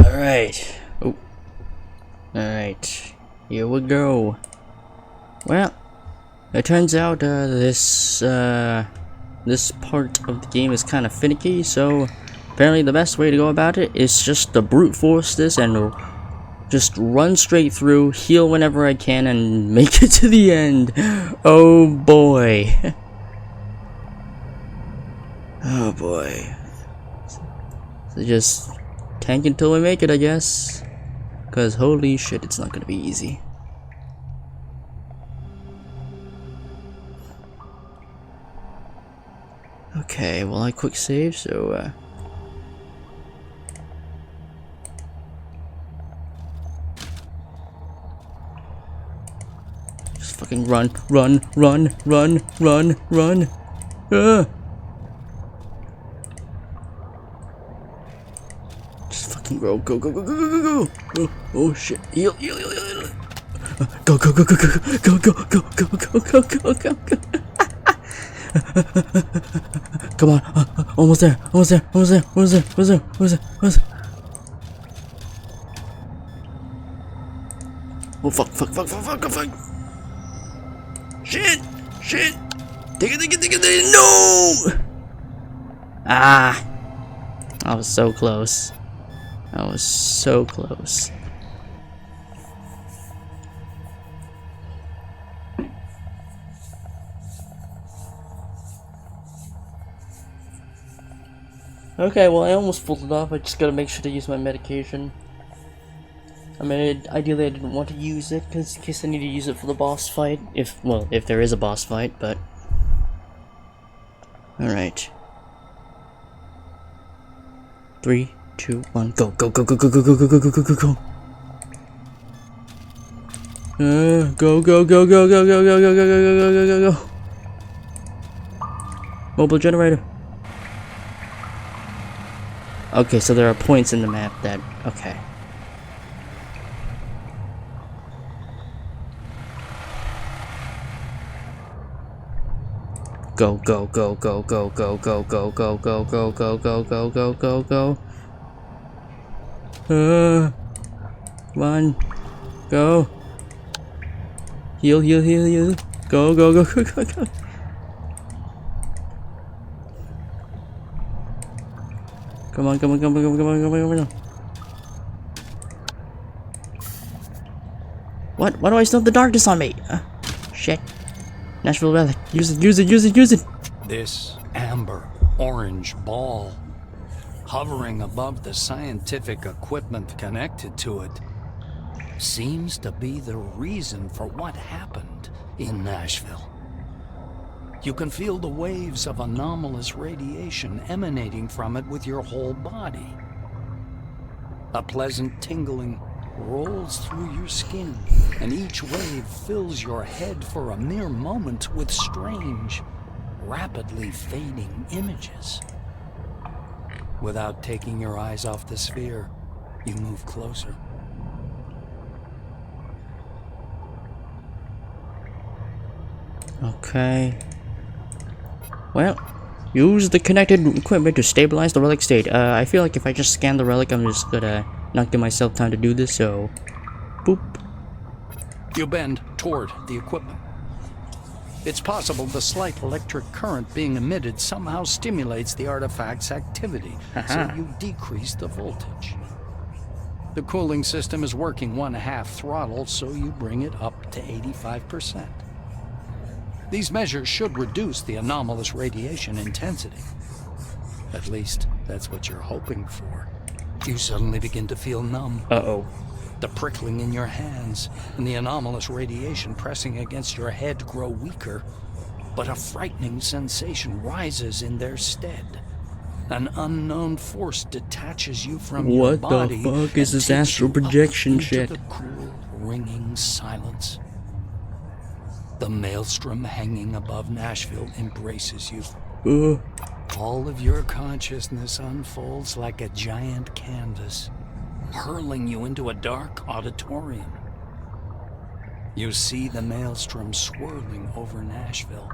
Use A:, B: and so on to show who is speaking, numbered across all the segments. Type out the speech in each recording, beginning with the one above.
A: Alright. Oh. Alright. Here we go. Well, it turns out this part of the game is kind of finicky, so apparently the best way to go about it is just to brute force this and just run straight through, heal whenever I can, and make it to the end. Oh boy. Oh boy. So just tank until we make it, I guess. Because holy shit, it's not gonna be easy. Okay, well I quick save, so just fucking run. Just fucking go. Oh shit. Heal. Go. Come on. Almost there. Oh fuck. Shit. Take it. No! Ah. I was so close. Okay, well I almost pulled it off. I just gotta make sure to use my medication. I mean, ideally I didn't want to use it in case I need to use it for the boss fight. If there is a boss fight, but... Alright. 3, 2, 1, go. Go. Mobile generator. Okay, so there are points in the map that... Okay. Go. Come on. Go. Heal. Go. Come on. What? Why do I still have the darkness on me? Shit. Nashville relic. Use it.
B: This amber orange ball hovering above the scientific equipment connected to it seems to be the reason for what happened in Nashville. You can feel the waves of anomalous radiation emanating from it with your whole body. A pleasant tingling rolls through your skin, and each wave fills your head for a mere moment with strange, rapidly fading images. Without taking your eyes off the sphere, you move closer.
A: Okay. Well, use the connected equipment to stabilize the relic state. I feel like if I just scan the relic, I'm just gonna not give myself time to do this, so... Boop.
B: You bend toward the equipment. It's possible the slight electric current being emitted somehow stimulates the artifact's activity, so you decrease the voltage. The cooling system is working 1/2 throttle, so you bring it up to 85%. These measures should reduce the anomalous radiation intensity. At least, that's what you're hoping for. You suddenly begin to feel numb.
A: Uh-oh.
B: The prickling in your hands and the anomalous radiation pressing against your head grow weaker, but a frightening sensation rises in their stead. An unknown force detaches you from your body.
A: What the fuck is this astral projection shit?
B: The cool, ringing silence. The maelstrom hanging above Nashville embraces you. All of your consciousness unfolds like a giant canvas, hurling you into a dark auditorium. You see the maelstrom swirling over Nashville.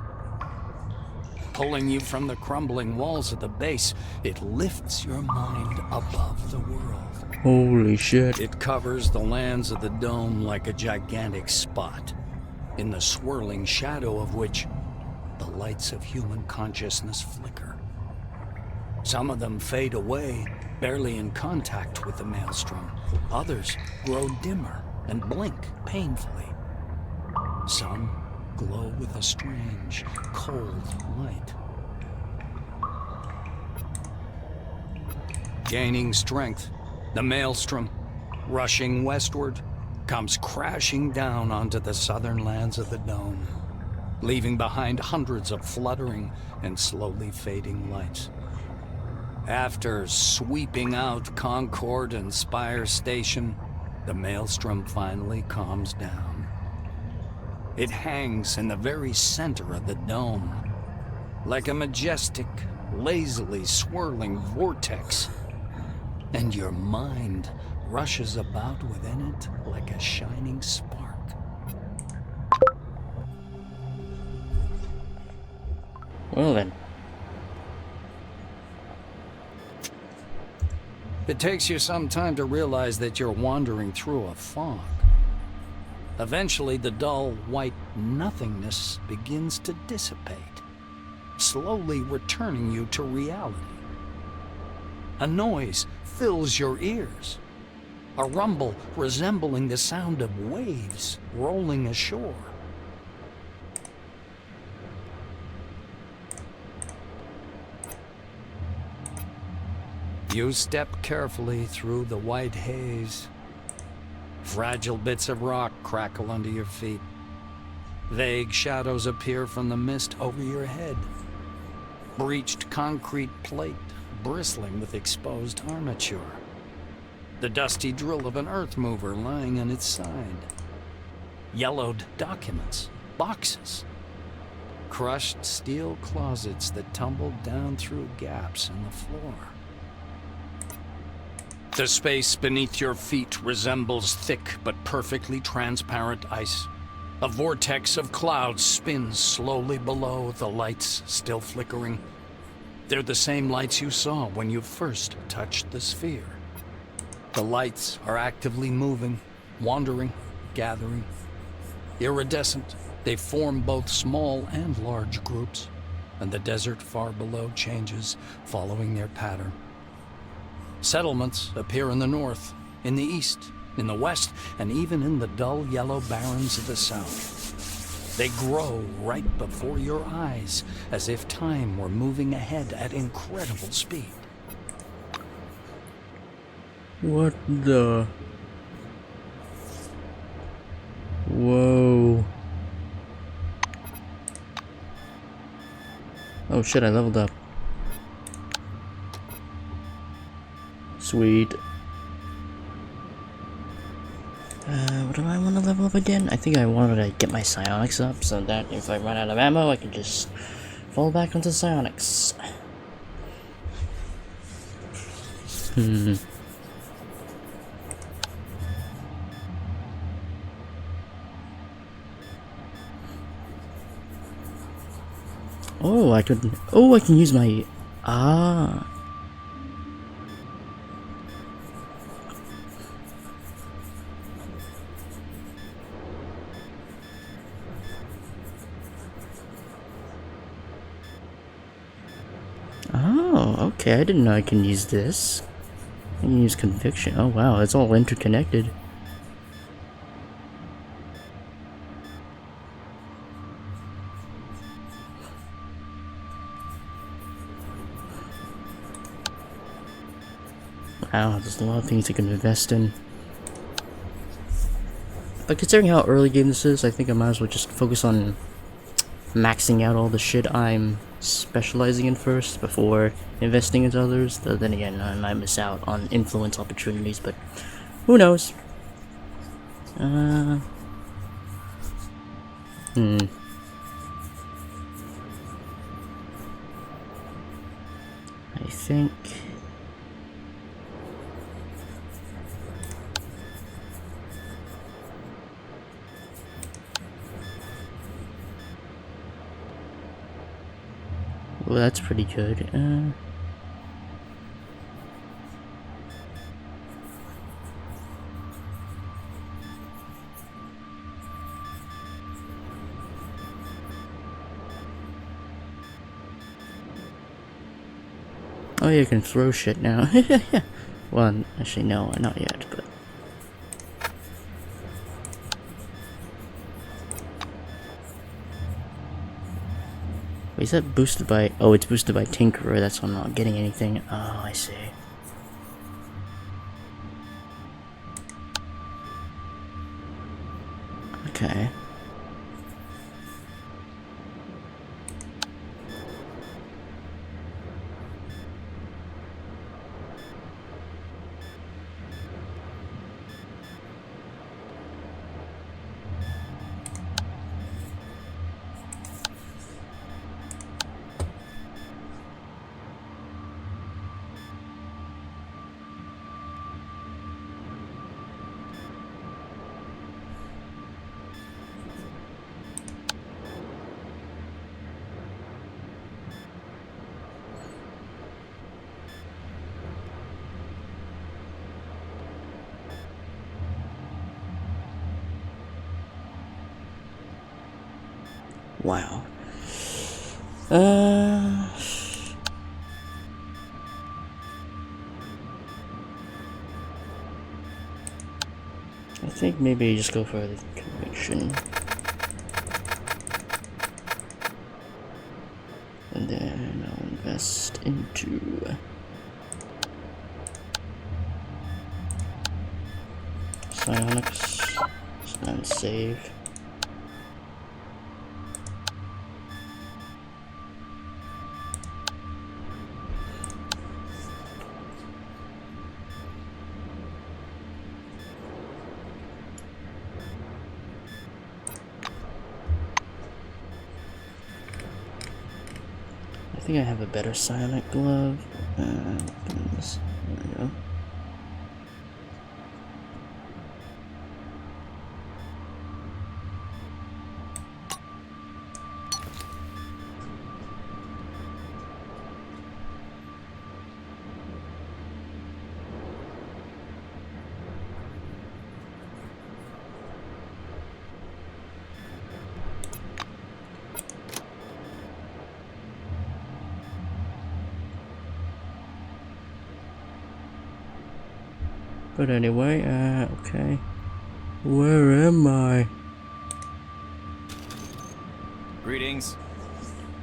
B: Pulling you from the crumbling walls of the base, it lifts your mind above the world.
A: Holy shit.
B: It covers the lands of the dome like a gigantic spot, in the swirling shadow of which the lights of human consciousness flicker. Some of them fade away, barely in contact with the maelstrom. Others grow dimmer and blink painfully. Some glow with a strange, cold light. Gaining strength, the maelstrom, rushing westward, comes crashing down onto the southern lands of the dome, leaving behind hundreds of fluttering and slowly fading lights. After sweeping out Concord and Spire Station, the maelstrom finally calms down. It hangs in the very center of the dome, like a majestic, lazily swirling vortex, and your mind rushes about within it like a shining spark.
A: Well then.
B: It takes you some time to realize that you're wandering through a fog. Eventually, the dull, white nothingness begins to dissipate, slowly returning you to reality. A noise fills your ears, a rumble resembling the sound of waves rolling ashore. You step carefully through the white haze. Fragile bits of rock crackle under your feet. Vague shadows appear from the mist over your head. Breached concrete plate bristling with exposed armature. The dusty drill of an earth mover lying on its side. Yellowed documents, boxes. Crushed steel closets that tumbled down through gaps in the floor. The space beneath your feet resembles thick but perfectly transparent ice. A vortex of clouds spins slowly below, the lights still flickering. They're the same lights you saw when you first touched the sphere. The lights are actively moving, wandering, gathering. Iridescent, they form both small and large groups, and the desert far below changes, following their pattern. Settlements appear in the north, in the east, in the west, and even in the dull yellow barrens of the south. They grow right before your eyes, as if time were moving ahead at incredible speed.
A: What the? Whoa. Oh shit, I leveled up. Sweet. What do I want to level up again? I think I wanted to get my psionics up so that if I run out of ammo, I can just fall back onto psionics. Oh, I could. Oh, I can use my. Ah. Oh, okay. I didn't know I can use this. I can use conviction. Oh wow, it's all interconnected. Wow, there's a lot of things you can invest in. But considering how early game this is, I think I might as well just focus on maxing out all the shit I'm specializing in first before investing into others. Though then again, I might miss out on influence opportunities, but who knows? I think. that's pretty good. Oh, you can throw shit now. Well, actually, no, not yet, but... Wait, is that boosted by... Oh, it's boosted by Tinkerer, that's why I'm not getting anything. Oh, I see. Okay. Wow. I think maybe you just go for the conviction. And then I'll invest into psionics and save. I think I have a better psionic glove. There we go. But anyway, okay. Where am I?
C: Greetings.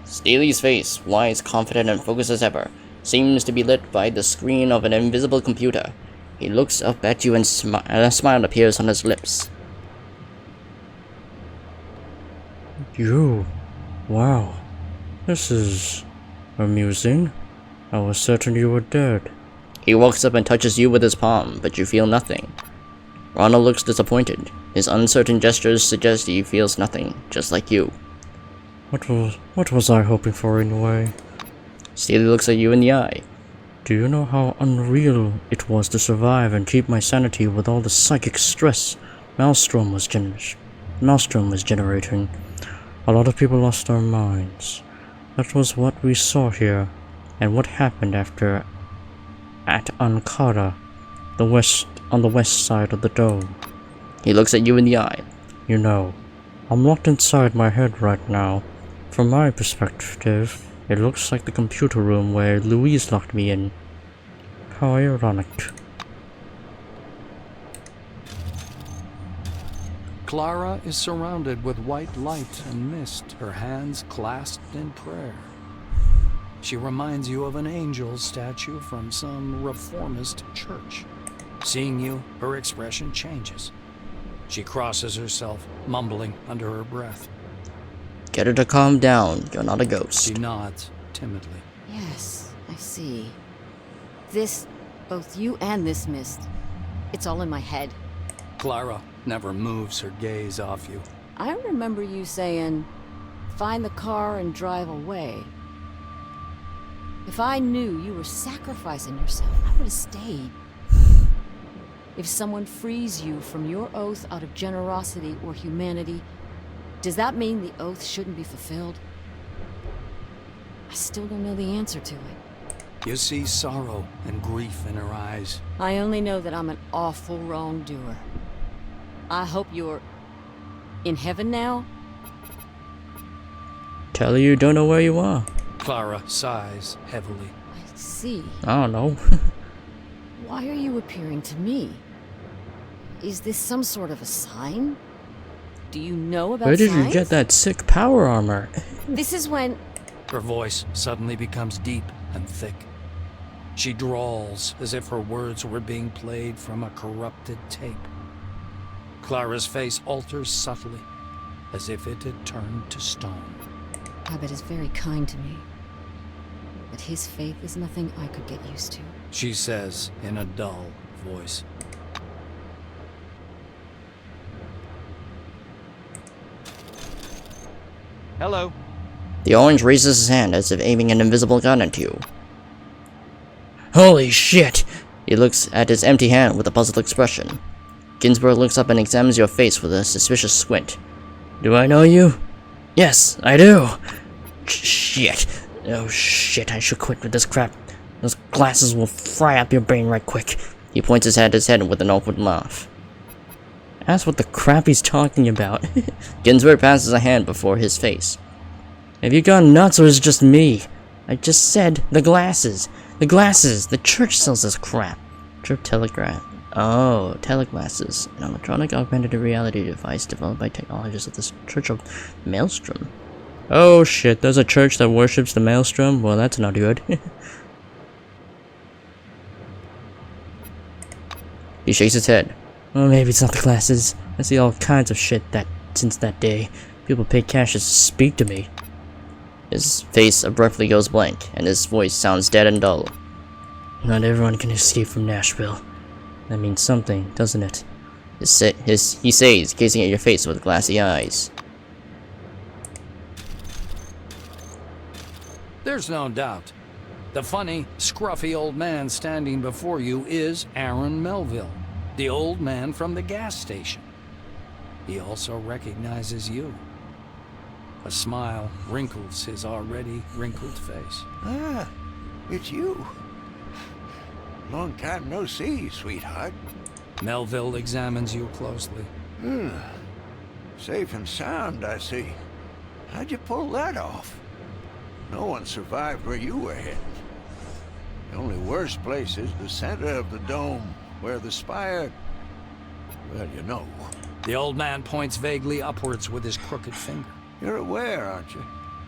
A: Staley's face, wise, confident, and focused as ever, seems to be lit by the screen of an invisible computer. He looks up at you and a smile appears on his lips.
D: You? Wow. This is amusing. I was certain you were dead.
A: He walks up and touches you with his palm, but you feel nothing. Ronald looks disappointed. His uncertain gestures suggest he feels nothing, just like you.
D: What was I hoping for anyway?
A: Staley looks at you in the eye.
D: Do you know how unreal it was to survive and keep my sanity with all the psychic stress Maelstrom was generating? A lot of people lost their minds. That was what we saw here, and what happened after at Ankara, on the west side of the dome.
A: He looks at you in the eye.
D: You know, I'm locked inside my head right now. From my perspective, it looks like the computer room where Louise locked me in. How ironic.
B: Clara is surrounded with white light and mist, her hands clasped in prayer. She reminds you of an angel statue from some reformist church. Seeing you, her expression changes. She crosses herself, mumbling under her breath.
A: Get her to calm down, you're not a ghost.
B: She nods timidly.
E: Yes, I see. Both you and this mist, it's all in my head.
B: Clara never moves her gaze off you.
E: I remember you saying, find the car and drive away. If I knew you were sacrificing yourself, I would have stayed. If someone frees you from your oath out of generosity or humanity, does that mean the oath shouldn't be fulfilled? I still don't know the answer to it.
B: You see sorrow and grief in her eyes.
E: I only know that I'm an awful wrongdoer. I hope you're in heaven now.
D: Tell her you don't know where you are.
B: Clara sighs heavily.
E: I see.
D: I don't know.
E: Why are you appearing to me? Is this some sort of a sign? Do you know about
D: Where did
E: signs?
D: you get that sick power armor?
E: This is when...
B: Her voice suddenly becomes deep and thick. She drawls as if her words were being played from a corrupted tape. Clara's face alters subtly, as if it had turned to stone.
E: Abbott is very kind to me, but his faith is nothing I could get used to.
B: She says in a dull voice.
C: Hello.
A: The orange raises his hand as if aiming an invisible gun at you.
D: Holy shit!
A: He looks at his empty hand with a puzzled expression. Ginsburg looks up and examines your face with a suspicious squint.
D: Do I know you?
A: Yes, I do. Shit. Oh shit, I should quit with this crap. Those glasses will fry up your brain right quick. He points his head with an awkward laugh.
D: Ask what the crap he's talking about.
A: Ginsburg passes a hand before his face.
D: Have you gone nuts or is it just me? I just said the glasses. The glasses! The church sells this crap.
A: Trip telegraph. Oh, teleglasses. An electronic augmented reality device developed by technologists of the Church of Maelstrom.
D: Oh shit, there's a church that worships the Maelstrom? Well, that's not good.
A: He shakes his head.
D: Well, maybe it's not the glasses. I see all kinds of shit since that day. People pay cash to speak to me.
A: His face abruptly goes blank, and his voice sounds dead and dull.
D: Not everyone can escape from Nashville. That means something, doesn't it?
A: He says, gazing at your face with glassy eyes.
B: There's no doubt. The funny, scruffy old man standing before you is Aaron Melville, the old man from the gas station. He also recognizes you. A smile wrinkles his already wrinkled face.
F: Ah, it's you. Long time no see, sweetheart.
B: Melville examines you closely.
F: Safe and sound, I see. How'd you pull that off? No one survived where you were heading. The only worst place is the center of the dome, where the spire... Well, you know.
B: The old man points vaguely upwards with his crooked finger.
F: You're aware, aren't you?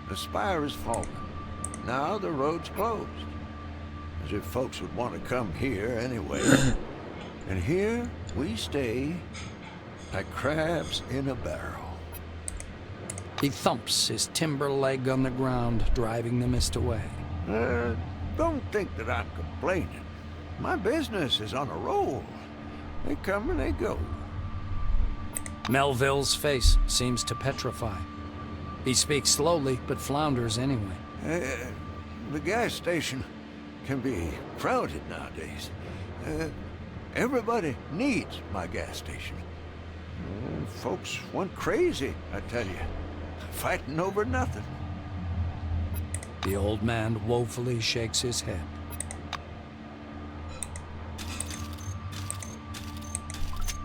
F: The spire is fallen. Now the road's closed. As if folks would want to come here anyway. And here we stay like crabs in a barrel.
B: He thumps his timber leg on the ground, driving the mist away.
F: Don't think that I'm complaining. My business is on a roll. They come and they go.
B: Melville's face seems to petrify. He speaks slowly, but flounders anyway.
F: The gas station can be crowded nowadays. Everybody needs my gas station. Folks went crazy, I tell you. Fighting over nothing.
B: The old man woefully shakes his head.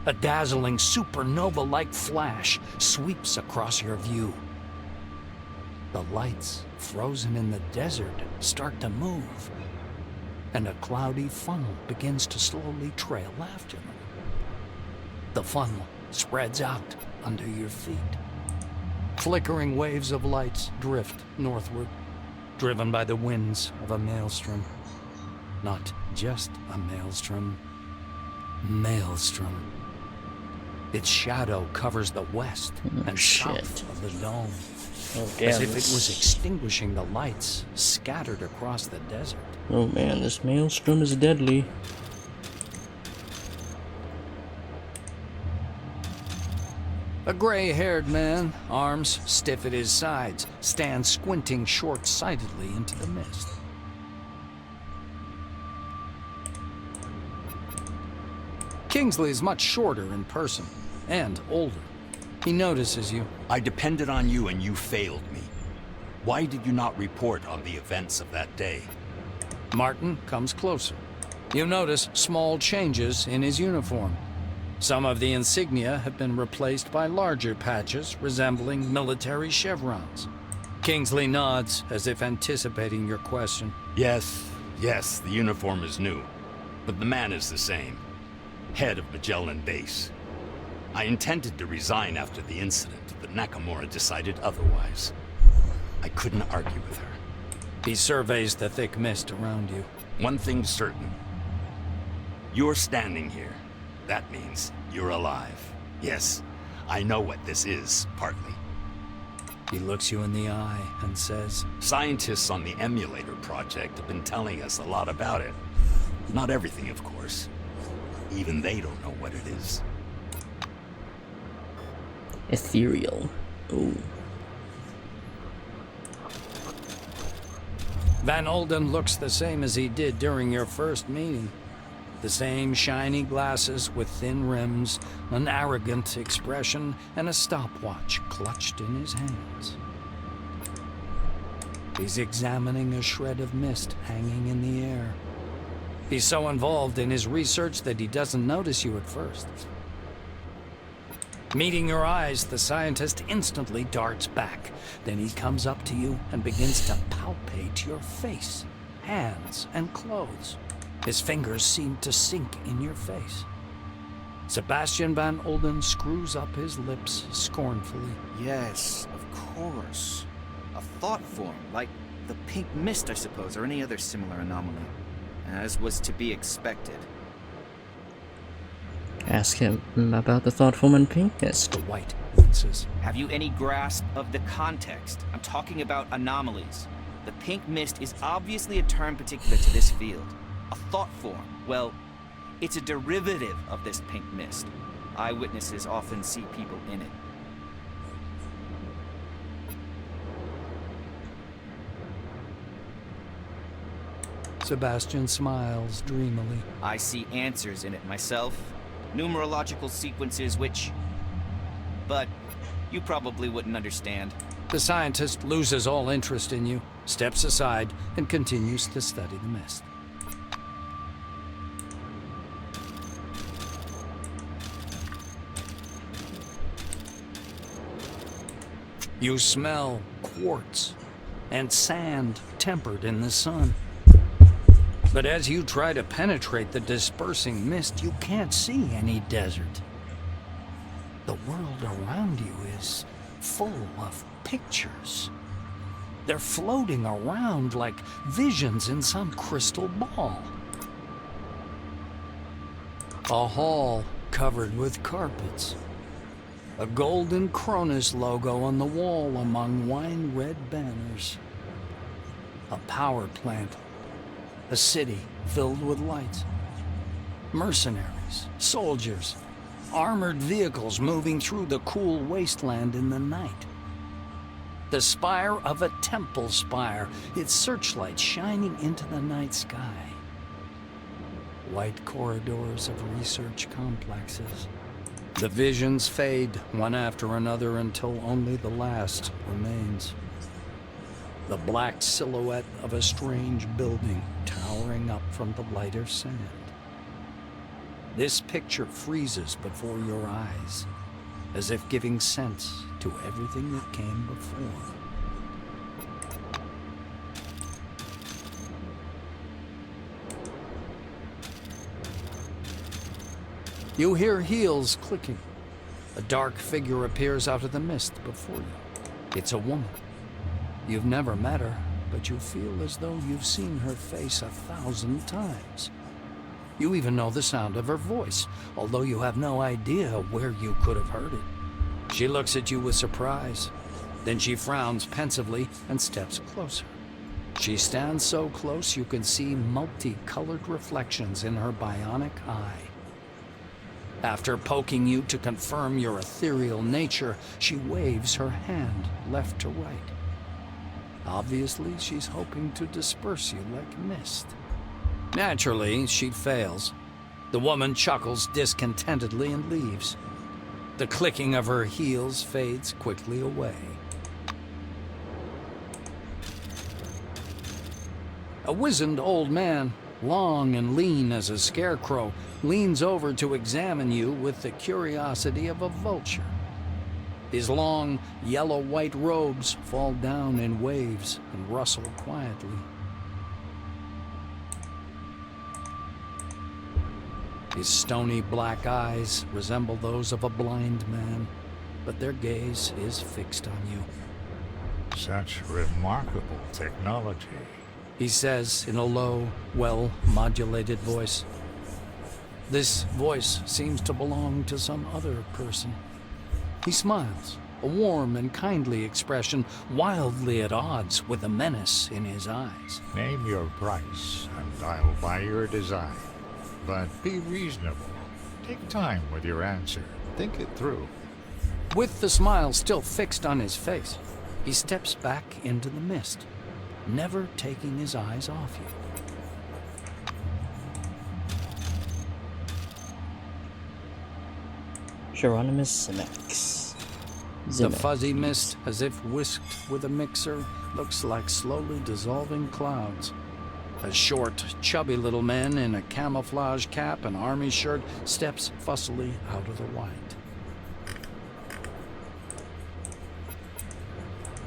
B: A dazzling supernova-like flash sweeps across your view. The lights, frozen in the desert, start to move, and a cloudy funnel begins to slowly trail after them. The funnel spreads out under your feet. Flickering waves of lights drift northward, driven by the winds of a maelstrom. Not just a maelstrom. Maelstrom. Its shadow covers the west and south of the dome.
D: Oh damn.
B: As if it was extinguishing the lights scattered across the desert.
D: Oh man, this maelstrom is deadly.
B: A gray-haired man, arms stiff at his sides, stands squinting short-sightedly into the mist. Kingsley is much shorter in person, and older. He notices you.
C: I depended on you and you failed me.
B: Why did you not report on the events of that day? Martin comes closer. You notice small changes in his uniform. Some of the insignia have been replaced by larger patches resembling military chevrons. Kingsley nods as if anticipating your question. Yes, the uniform is new, but the man is the same. Head of Magellan Base. I intended to resign after the incident, but Nakamura decided otherwise. I couldn't argue with her. He surveys the thick mist around you. One thing's certain. You're standing here. That means you're alive. Yes, I know what this is, partly. He looks you in the eye and says, scientists on the emulator project have been telling us a lot about it. Not everything, of course. Even they don't know what it is.
A: Ethereal. Ooh.
B: Van Olden looks the same as he did during your first meeting. The same shiny glasses with thin rims, an arrogant expression, and a stopwatch clutched in his hands. He's examining a shred of mist hanging in the air. He's so involved in his research that he doesn't notice you at first. Meeting your eyes, the scientist instantly darts back. Then he comes up to you and begins to palpate your face, hands, and clothes. His fingers seem to sink in your face. Sebastian Van Olden screws up his lips scornfully.
C: Yes, of course. A thought form, like the pink mist, I suppose, or any other similar anomaly. As was to be expected.
A: Ask him about the thoughtful and pinkest.
B: The white winces.
C: Have you any grasp of the context? I'm talking about anomalies. The pink mist is obviously a term particular to this field. A thought form. Well, it's a derivative of this pink mist. Eyewitnesses often see people in it.
B: Sebastian smiles dreamily.
C: I see answers in it myself. Numerological sequences which... But you probably wouldn't understand.
B: The scientist loses all interest in you, steps aside, and continues to study the mist. You smell quartz and sand tempered in the sun. But as you try to penetrate the dispersing mist, you can't see any desert. The world around you is full of pictures. They're floating around like visions in some crystal ball. A hall covered with carpets. A golden Cronus logo on the wall among wine-red banners. A power plant. A city filled with lights. Mercenaries, soldiers, armored vehicles moving through the cool wasteland in the night. The spire of a temple spire, its searchlight shining into the night sky. White corridors of research complexes. The visions fade one after another until only the last remains. The black silhouette of a strange building towering up from the lighter sand. This picture freezes before your eyes, as if giving sense to everything that came before. You hear heels clicking. A dark figure appears out of the mist before you. It's a woman. You've never met her, but you feel as though you've seen her face 1,000 times. You even know the sound of her voice, although you have no idea where you could have heard it. She looks at you with surprise. Then she frowns pensively and steps closer. She stands so close you can see multicolored reflections in her bionic eye. After poking you to confirm your ethereal nature, she waves her hand left to right. Obviously, she's hoping to disperse you like mist. Naturally, she fails. The woman chuckles discontentedly and leaves. The clicking of her heels fades quickly away. A wizened old man, long and lean as a scarecrow, leans over to examine you with the curiosity of a vulture. His long, yellow-white robes fall down in waves and rustle quietly. His stony black eyes resemble those of a blind man, but their gaze is fixed on you.
G: Such remarkable technology.
B: He says in a low, well-modulated voice. This voice seems to belong to some other person. He smiles, a warm and kindly expression, wildly at odds with the menace in his eyes.
G: Name your price, and I'll buy your design. But be reasonable. Take time with your answer. Think it through.
B: With the smile still fixed on his face, he steps back into the mist, never taking his eyes off you.
A: Hieronymus Zemeckis.
B: The fuzzy mist, as if whisked with a mixer, looks like slowly dissolving clouds. A short, chubby little man in a camouflage cap and army shirt steps fussily out of the white.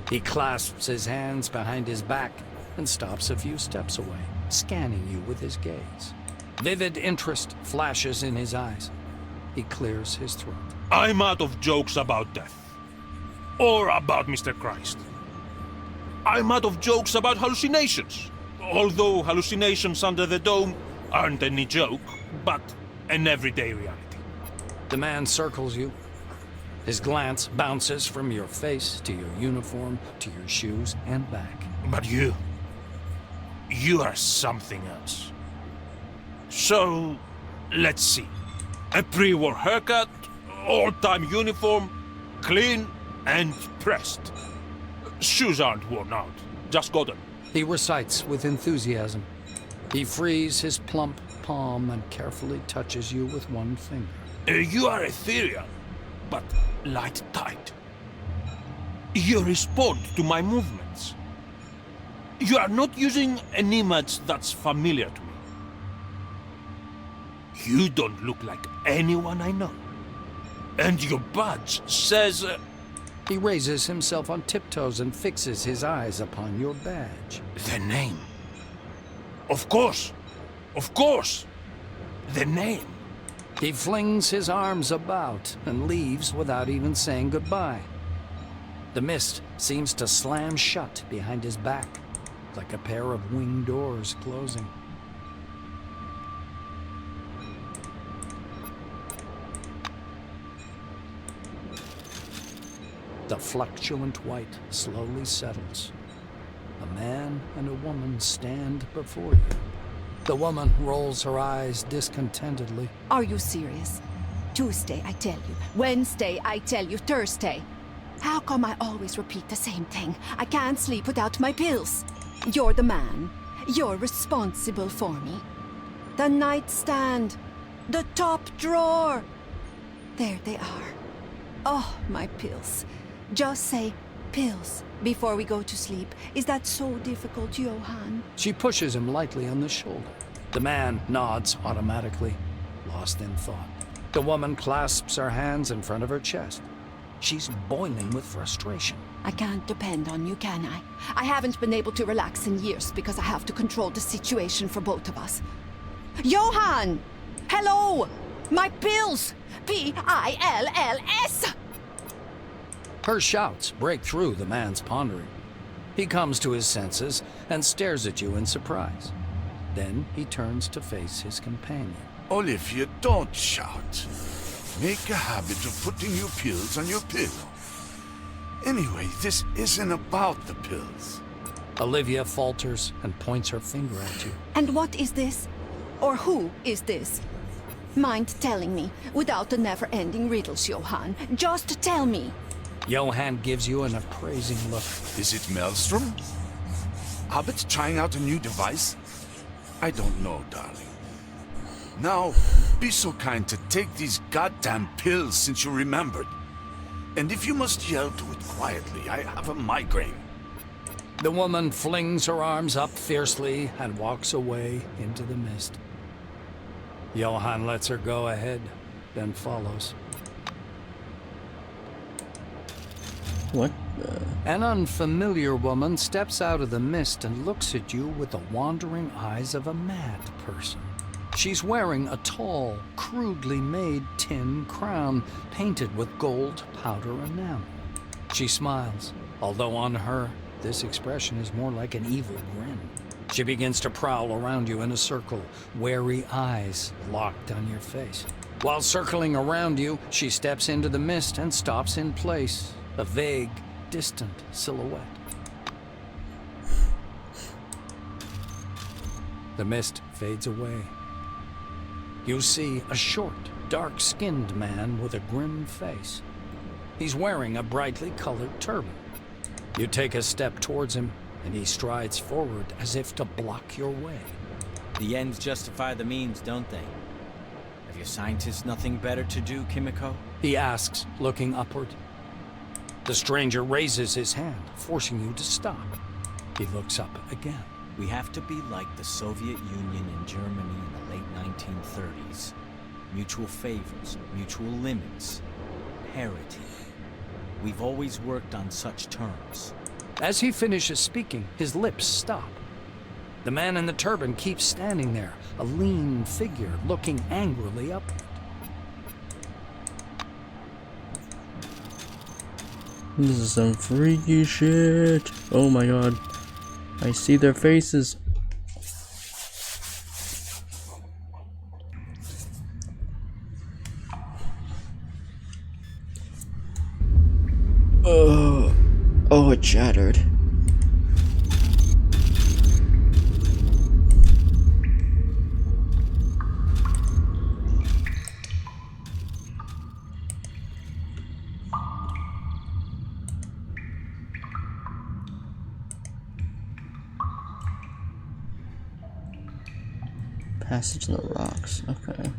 B: He clasps his hands behind his back and stops a few steps away, scanning you with his gaze. Vivid interest flashes in his eyes. He clears his throat.
H: I'm out of jokes about death. Or about Mr. Christ. I'm out of jokes about hallucinations. Although hallucinations under the dome aren't any joke, but an everyday reality.
B: The man circles you. His glance bounces from your face to your uniform to your shoes and back.
H: But you are something else. So, let's see. A pre-war haircut, old-time uniform, clean and pressed. Shoes aren't worn out, just got them.
B: He recites with enthusiasm. He frees his plump palm and carefully touches you with one finger.
H: You are ethereal, but light-tight. You respond to my movements. You are not using an image that's familiar to me. You don't look like anyone I know. And your badge says...
B: He raises himself on tiptoes and fixes his eyes upon your badge.
H: The name. Of course. Of course. The name.
B: He flings his arms about and leaves without even saying goodbye. The mist seems to slam shut behind his back, like a pair of wing doors closing. The fluctuant white slowly settles. A man and a woman stand before you. The woman rolls her eyes discontentedly.
E: Are you serious? Tuesday, I tell you. Wednesday, I tell you. Thursday. How come I always repeat the same thing? I can't sleep without my pills. You're the man. You're responsible for me. The nightstand. The top drawer. There they are. Oh, my pills. Just say pills before we go to sleep. Is that so difficult, Johan?
B: She pushes him lightly on the shoulder. The man nods automatically, lost in thought. The woman clasps her hands in front of her chest. She's boiling with frustration.
E: I can't depend on you, can I? I haven't been able to relax in years because I have to control the situation for both of us. Johan! Hello! My pills! P-I-L-L-S!
B: Her shouts break through the man's pondering. He comes to his senses and stares at you in surprise. Then he turns to face his companion.
F: Olivia, don't shout. Make a habit of putting your pills on your pillow. Anyway, this isn't about the pills.
B: Olivia falters and points her finger at you.
E: And what is this? Or who is this? Mind telling me, without the never-ending riddles, Johan. Just tell me.
B: Johan gives you an appraising look.
F: Is it Maelstrom? Hobbit trying out a new device? I don't know, darling. Now, be so kind to take these goddamn pills since you remembered. And if you must yell, do it quietly. I have a migraine.
B: The woman flings her arms up fiercely and walks away into the mist. Johann lets her go ahead, then follows.
A: What the?
B: An unfamiliar woman steps out of the mist and looks at you with the wandering eyes of a mad person. She's wearing a tall, crudely made tin crown painted with gold powder enamel. She smiles, although on her, this expression is more like an evil grin. She begins to prowl around you in a circle, wary eyes locked on your face. While circling around you, she steps into the mist and stops in place, a vague, distant silhouette. The mist fades away. You see a short, dark-skinned man with a grim face. He's wearing a brightly colored turban. You take a step towards him, and he strides forward as if to block your way.
I: The ends justify the means, don't they? Have your scientists nothing better to do, Kimiko?
B: He asks, looking upward. The stranger raises his hand, forcing you to stop. He looks up again.
I: We have to be like the Soviet Union and Germany in the late 1930s. Mutual favors, mutual limits, parity. We've always worked on such terms.
B: As he finishes speaking, his lips stop. The man in the turban keeps standing there, a lean figure looking angrily upward.
A: This is some freaky shit. Oh my god. I see their faces. Oh, it shattered. Passage in the rocks. Okay.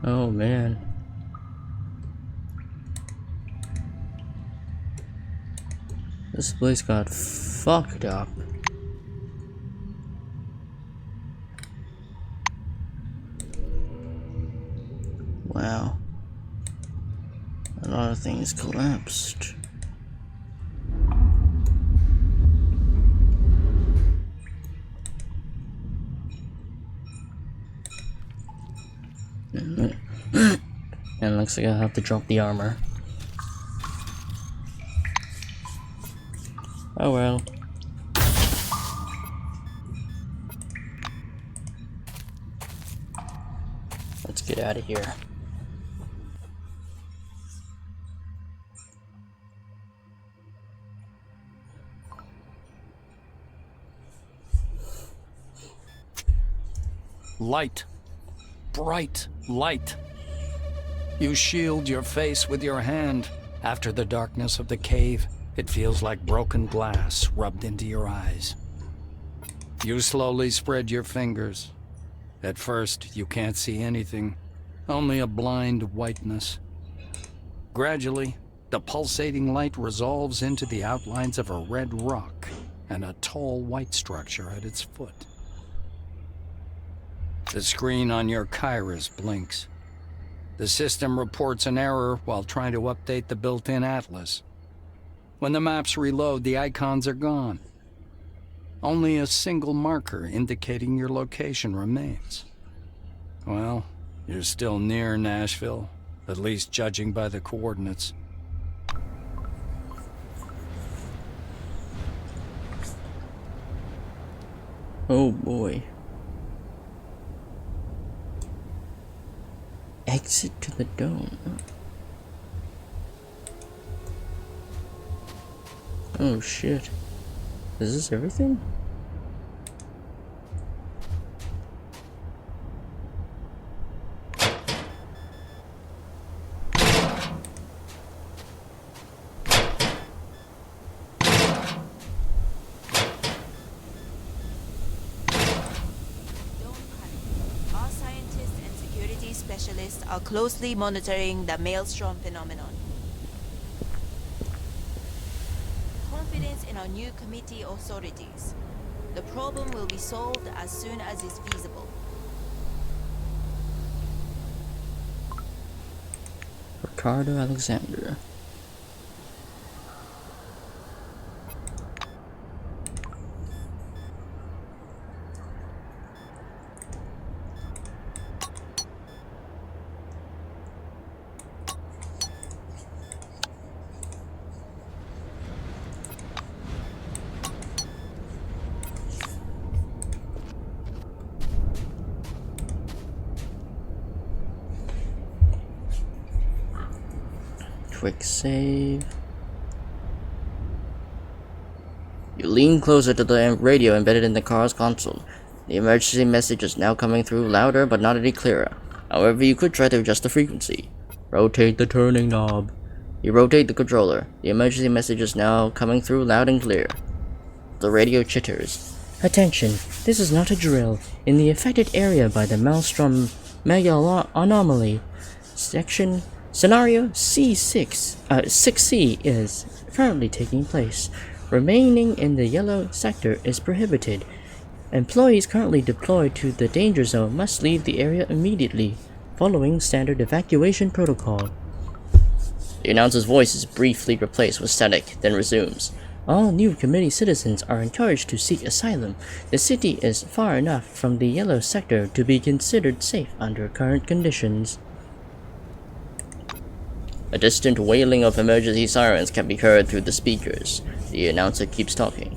A: Oh man. This place got fucked up. Wow. A lot of things collapsed. And looks like I have to drop the armor. Oh well. Let's get out of here.
B: Light. Bright light. You shield your face with your hand. After the darkness of the cave, it feels like broken glass rubbed into your eyes. You slowly spread your fingers. At first, you can't see anything, only a blind whiteness. Gradually, the pulsating light resolves into the outlines of a red rock and a tall white structure at its foot. The screen on your Kairos blinks. The system reports an error while trying to update the built-in atlas. When the maps reload, the icons are gone. Only a single marker indicating your location remains. Well, you're still near Nashville, at least judging by the coordinates.
A: Oh boy. Exit to the dome. Oh shit. Is this everything?
J: scientists are closely monitoring the maelstrom phenomenon. Confidence in our new committee authorities. The problem will be solved as soon as is feasible.
A: Ricardo Alexander. Quick save. You lean closer to the radio embedded in the car's console. The emergency message is now coming through louder but not any clearer. However, you could try to adjust the frequency. Rotate the turning knob. You rotate the controller. The emergency message is now coming through loud and clear. The radio chitters.
D: Attention, this is not a drill. In the affected area by the Maelstrom Mega Anomaly, Scenario C6C is currently taking place. Remaining in the yellow sector is prohibited. Employees currently deployed to the danger zone must leave the area immediately, following standard evacuation protocol.
A: The announcer's voice is briefly replaced with static, then resumes.
D: All new committee citizens are encouraged to seek asylum. The city is far enough from the yellow sector to be considered safe under current conditions.
A: A distant wailing of emergency sirens can be heard through the speakers. The announcer keeps talking.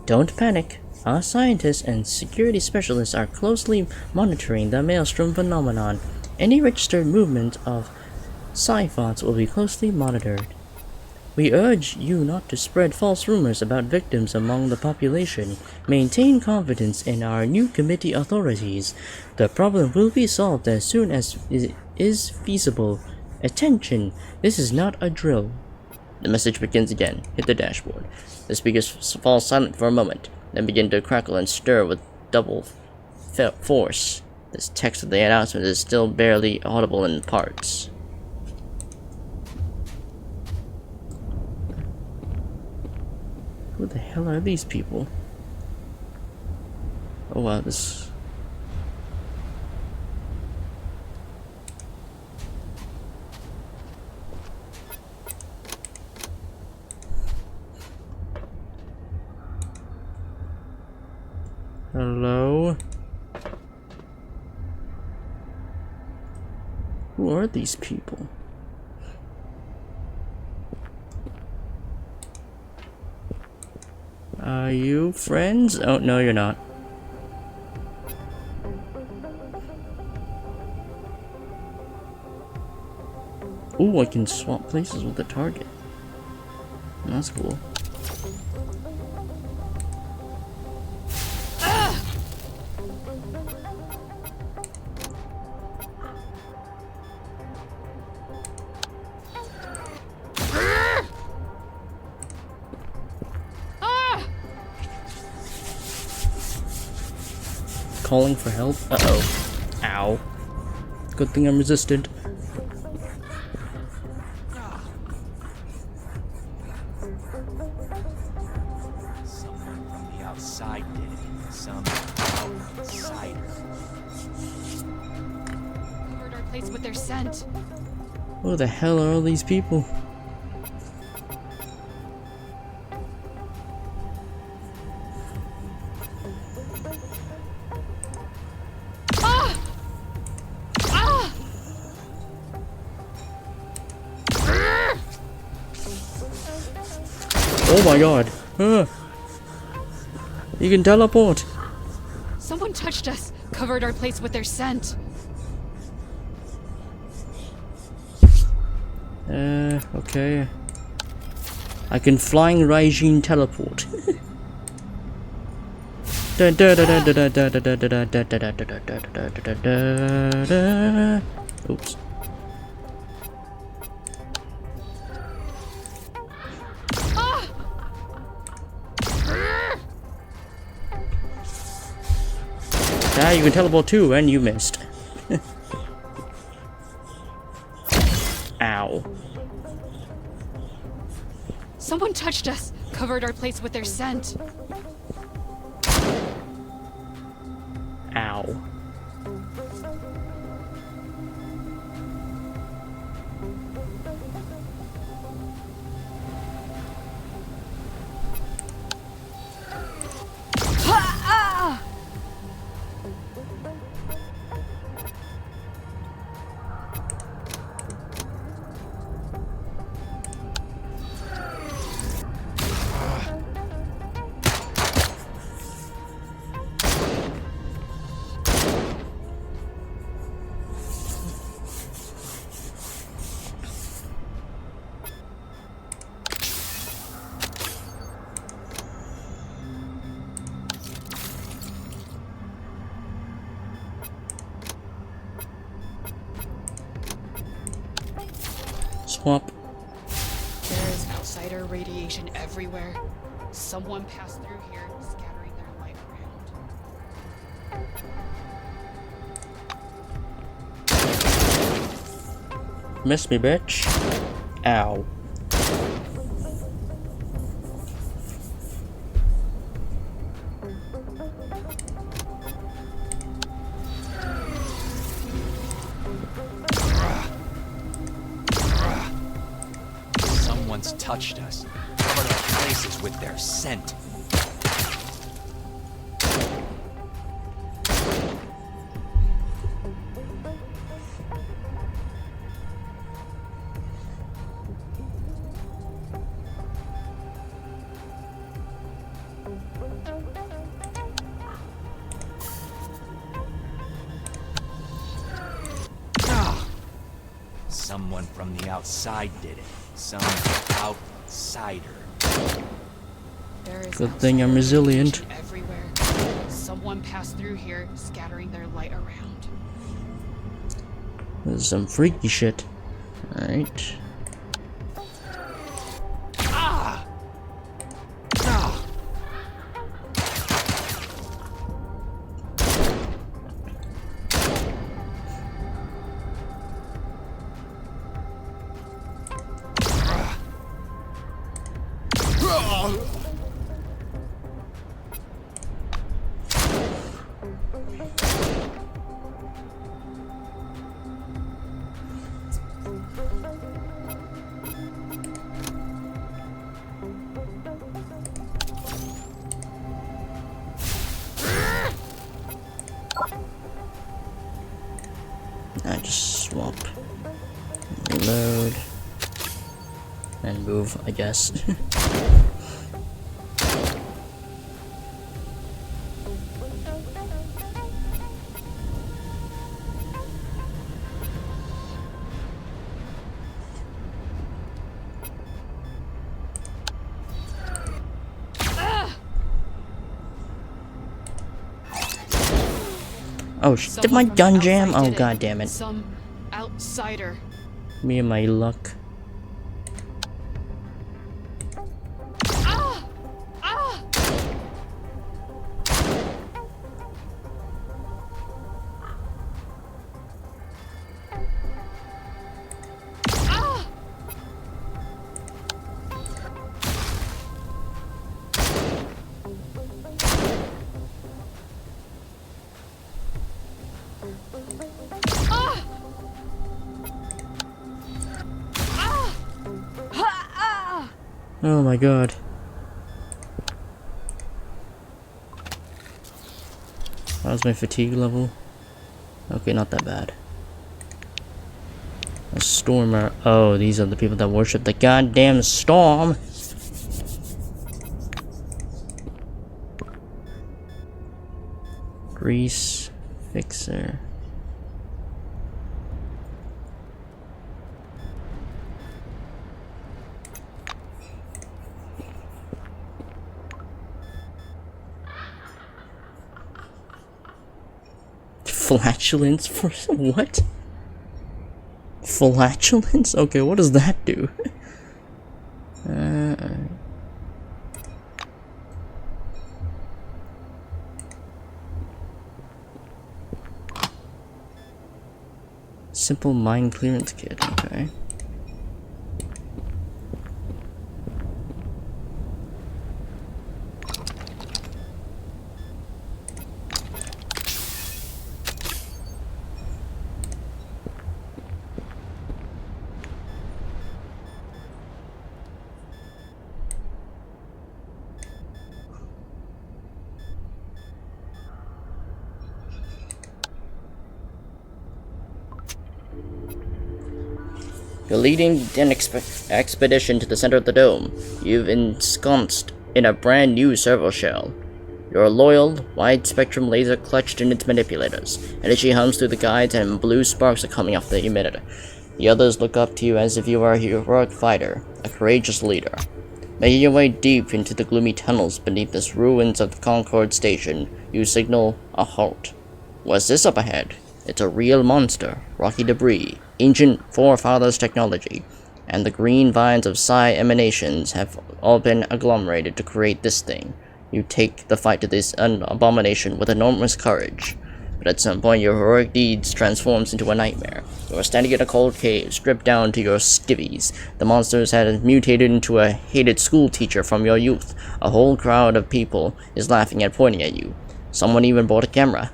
D: Don't panic. Our scientists and security specialists are closely monitoring the maelstrom phenomenon. Any registered movement of Psi-Thoughts will be closely monitored. We urge you not to spread false rumors about victims among the population. Maintain confidence in our new committee authorities. The problem will be solved as soon as it is feasible. Attention! This is not a drill.
A: The message begins again. Hit the dashboard. The speakers fall silent for a moment, then begin to crackle and stir with double force. This text of the announcement is still barely audible in parts.
D: Who the hell are these people?
A: Oh wow, this...
D: Hello? Who are these people? Are you friends? Oh, no, you're not. Ooh, I can swap places with the target. That's cool. Calling for help? Uh-oh. Ow. Good thing I'm resistant.
I: Someone from the outside did it. Some outsider.
K: Covered our place with their scent.
D: Who the hell are all these people? Oh my god. You can teleport.
K: Someone touched us. Covered our place with their scent.
D: Okay. I can flying Raijin teleport. Oops. Yeah, you can teleport too, and you missed.
K: Someone touched us, covered our place with their scent.
A: Ow. Swap.
K: There is outsider radiation everywhere. Someone passed through here, scattering their light around.
A: Miss me, bitch. Ow.
I: Someone's touched us, covered our places with their scent. Someone from the outside did it. Some outsider.
K: There is
A: Good thing I'm
K: outsider
A: resilient.
K: radiation everywhere. Someone passed through here, scattering their light around.
A: This is some freaky shit. Alright. I just swap, reload, and move, I guess. Oh, did my gun jam? Oh, god damn it.
K: Some outsider.
A: Me and my luck. Oh my god. How's my fatigue level? Okay, not that bad. A stormer. Oh, these are the people that worship the goddamn storm. Grease fixer. Flatulence for what? Flatulence? Okay, what does that do? Simple mine clearance kit, okay. You're leading an expedition to the center of the dome. You've ensconced in a brand new servo shell. Your loyal, wide-spectrum laser clutched in its manipulators. Energy hums through the guides and blue sparks are coming off the emitter. The others look up to you as if you are a heroic fighter, a courageous leader. Making your way deep into the gloomy tunnels beneath the ruins of the Concord station, you signal a halt. What's this up ahead? It's a real monster, rocky debris, ancient forefathers' technology, and the green vines of psi emanations have all been agglomerated to create this thing. You take the fight to this abomination with enormous courage, but at some point your heroic deeds transforms into a nightmare. You are standing in a cold cave, stripped down to your skivvies. The monsters had mutated into a hated school teacher from your youth. A whole crowd of people is laughing and pointing at you. Someone even bought a camera.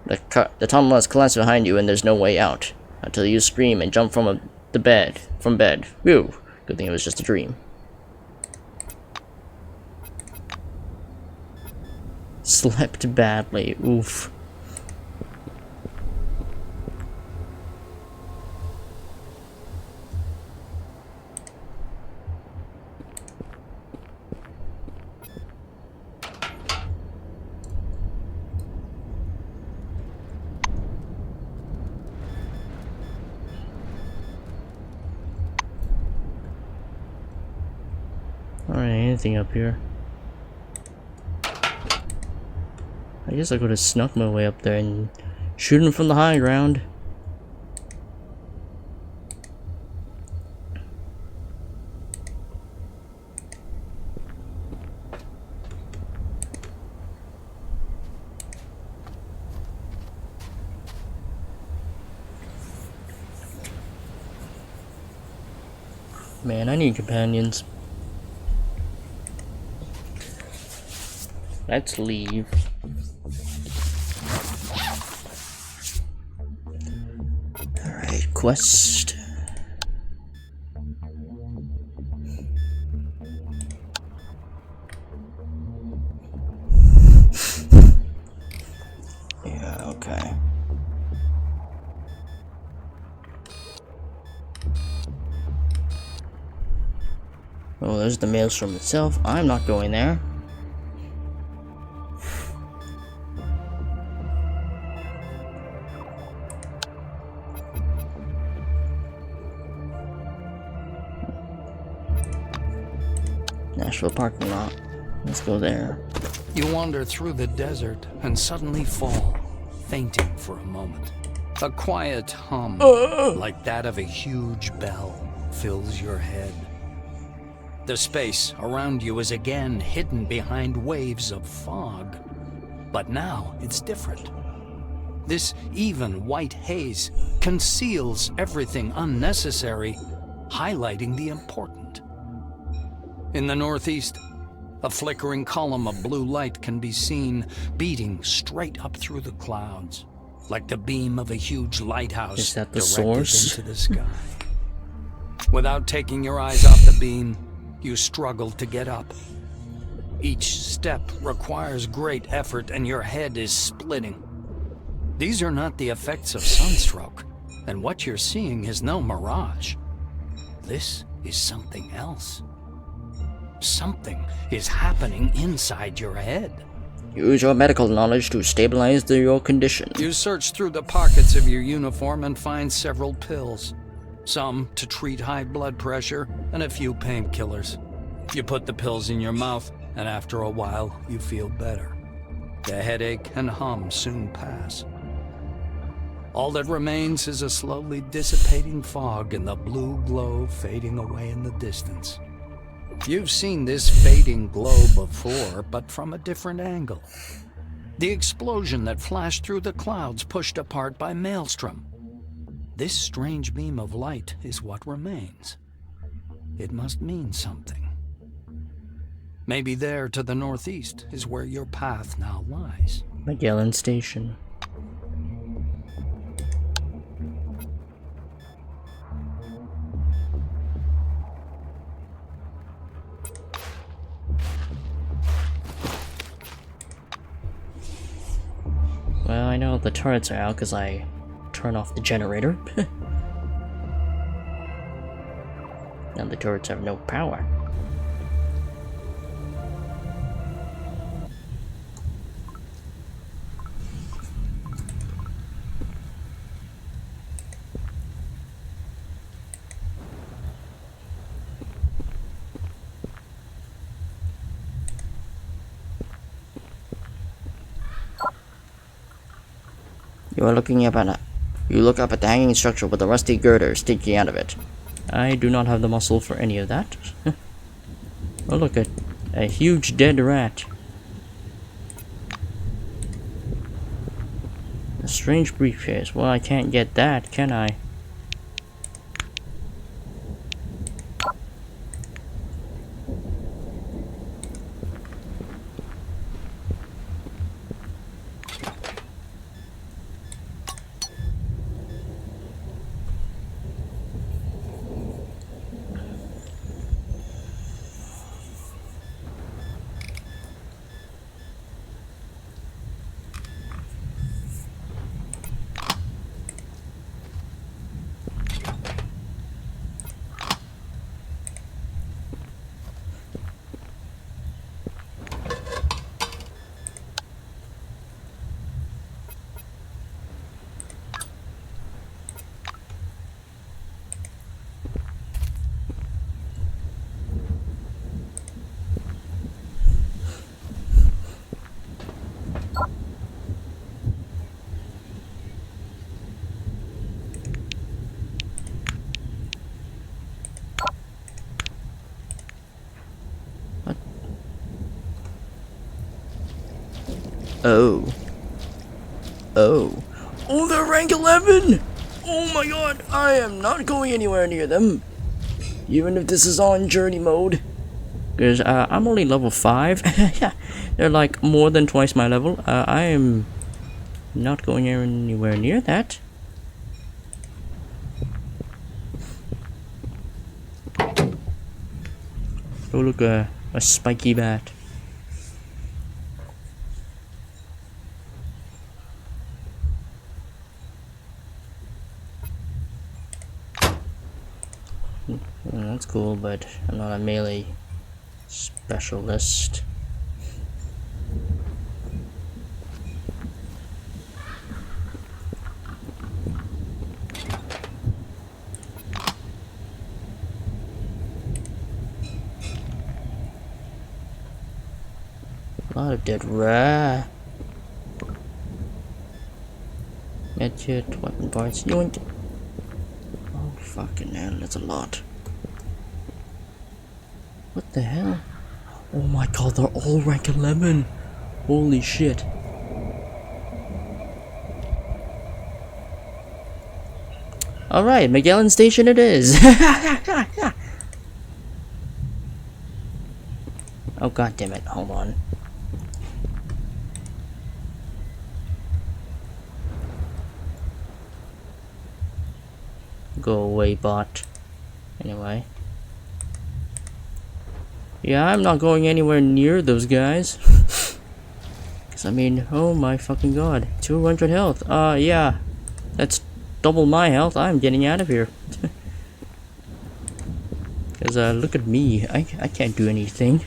A: The tunnel has collapsed behind you and there's no way out, until you scream and jump from bed. Whew, good thing it was just a dream. Slept badly, oof. Alright, anything up here? I guess I could have snuck my way up there and shoot him from the high ground. Man, I need companions. Let's leave. Alright, quest. Yeah, okay. Oh, there's the maelstrom itself. I'm not going there. Nashville parking lot. Let's go there.
B: You wander through the desert and suddenly fall, fainting for a moment. A quiet hum, like that of a huge bell, fills your head. The space around you is again hidden behind waves of fog. But now it's different. This even white haze conceals everything unnecessary, highlighting the important. In the northeast, a flickering column of blue light can be seen beating straight up through the clouds, like the beam of a huge lighthouse
A: is that the
B: directed
A: source?
B: into the sky. Without taking your eyes off the beam, you struggle to get up. Each step requires great effort and your head is splitting. These are not the effects of sunstroke, and what you're seeing is no mirage. This is something else. Something is happening inside your head.
A: Use your medical knowledge to stabilize your condition.
B: You search through the pockets of your uniform and find several pills. Some to treat high blood pressure and a few painkillers. You put the pills in your mouth and after a while you feel better. The headache and hum soon pass. All that remains is a slowly dissipating fog and the blue glow fading away in the distance. You've seen this fading glow before, but from a different angle. The explosion that flashed through the clouds pushed apart by Maelstrom. This strange beam of light is what remains. It must mean something. Maybe there to the northeast is where your path now lies.
A: Magellan Station. Well, I know the turrets are out because I turn off the generator. Now the turrets have no power. You look up at the hanging structure with a rusty girder sticking out of it. I do not have the muscle for any of that. Oh, look at a huge dead rat. A strange briefcase. Well, I can't get that, can I? Oh. Oh. Oh, they're rank 11! Oh my god, I am not going anywhere near them. Even if this is on journey mode. Because I'm only level 5. Yeah, they're like more than twice my level. I am not going anywhere near that. Oh look, a spiky bat. Well, that's cool, but I'm not a melee specialist. A lot of dead rat. Medkit, weapon parts, yoink. Oh fucking hell, that's a lot. What the hell? Oh my god, they're all rank 11. Holy shit. Alright, Magellan Station it is. Oh god damn it, hold on. Go away, bot. Anyway. Yeah, I'm not going anywhere near those guys. Cause I mean, oh my fucking god. 200 health. Yeah. That's double my health. I'm getting out of here. Cause look at me. I can't do anything.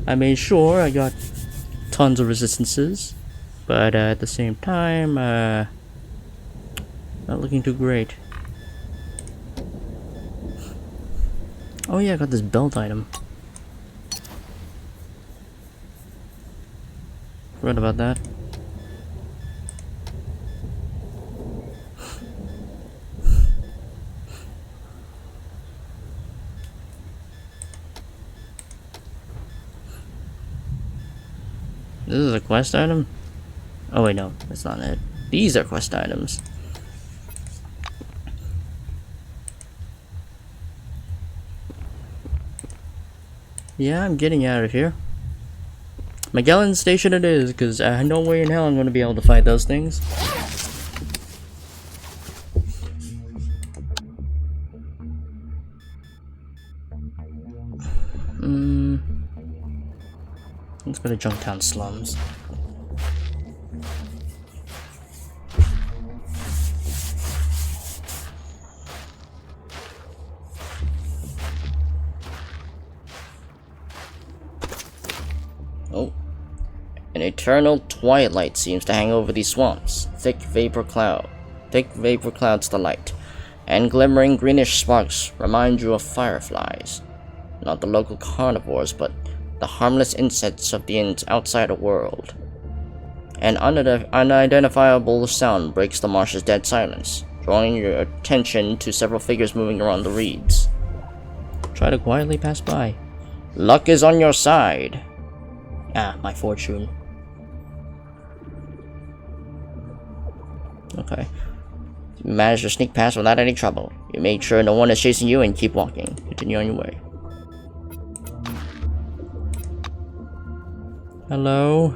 A: I mean, sure, I got tons of resistances. But at the same time, not looking too great. Oh yeah, I got this belt item. Forgot about that. This is a quest item? Oh wait, no, that's not it. These are quest items. Yeah, I'm getting out of here. Magellan Station it is, because no way in hell I'm going to be able to fight those things. Let's go to Junktown Slums. An eternal twilight seems to hang over these swamps. Thick vapor clouds the light, and glimmering greenish sparks remind you of fireflies. Not the local carnivores, but the harmless insects of the outsider world. An unidentifiable sound breaks the marsh's dead silence, drawing your attention to several figures moving around the reeds. Try to quietly pass by. Luck is on your side. Ah, my fortune. Okay. You managed to sneak past without any trouble. You made sure no one is chasing you and keep walking. Continue on your way. Hello?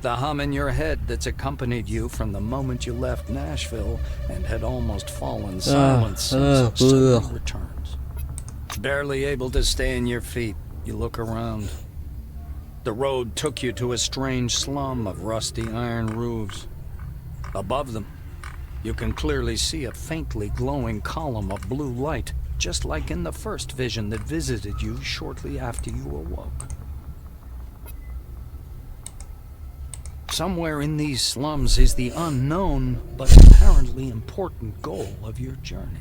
B: The hum in your head that's accompanied you from the moment you left Nashville and had almost fallen silent since suddenly returns. Barely able to stay on your feet, you look around. The road took you to a strange slum of rusty iron roofs. Above them, you can clearly see a faintly glowing column of blue light, just like in the first vision that visited you shortly after you awoke. Somewhere in these slums is the unknown, but apparently important goal of your journey.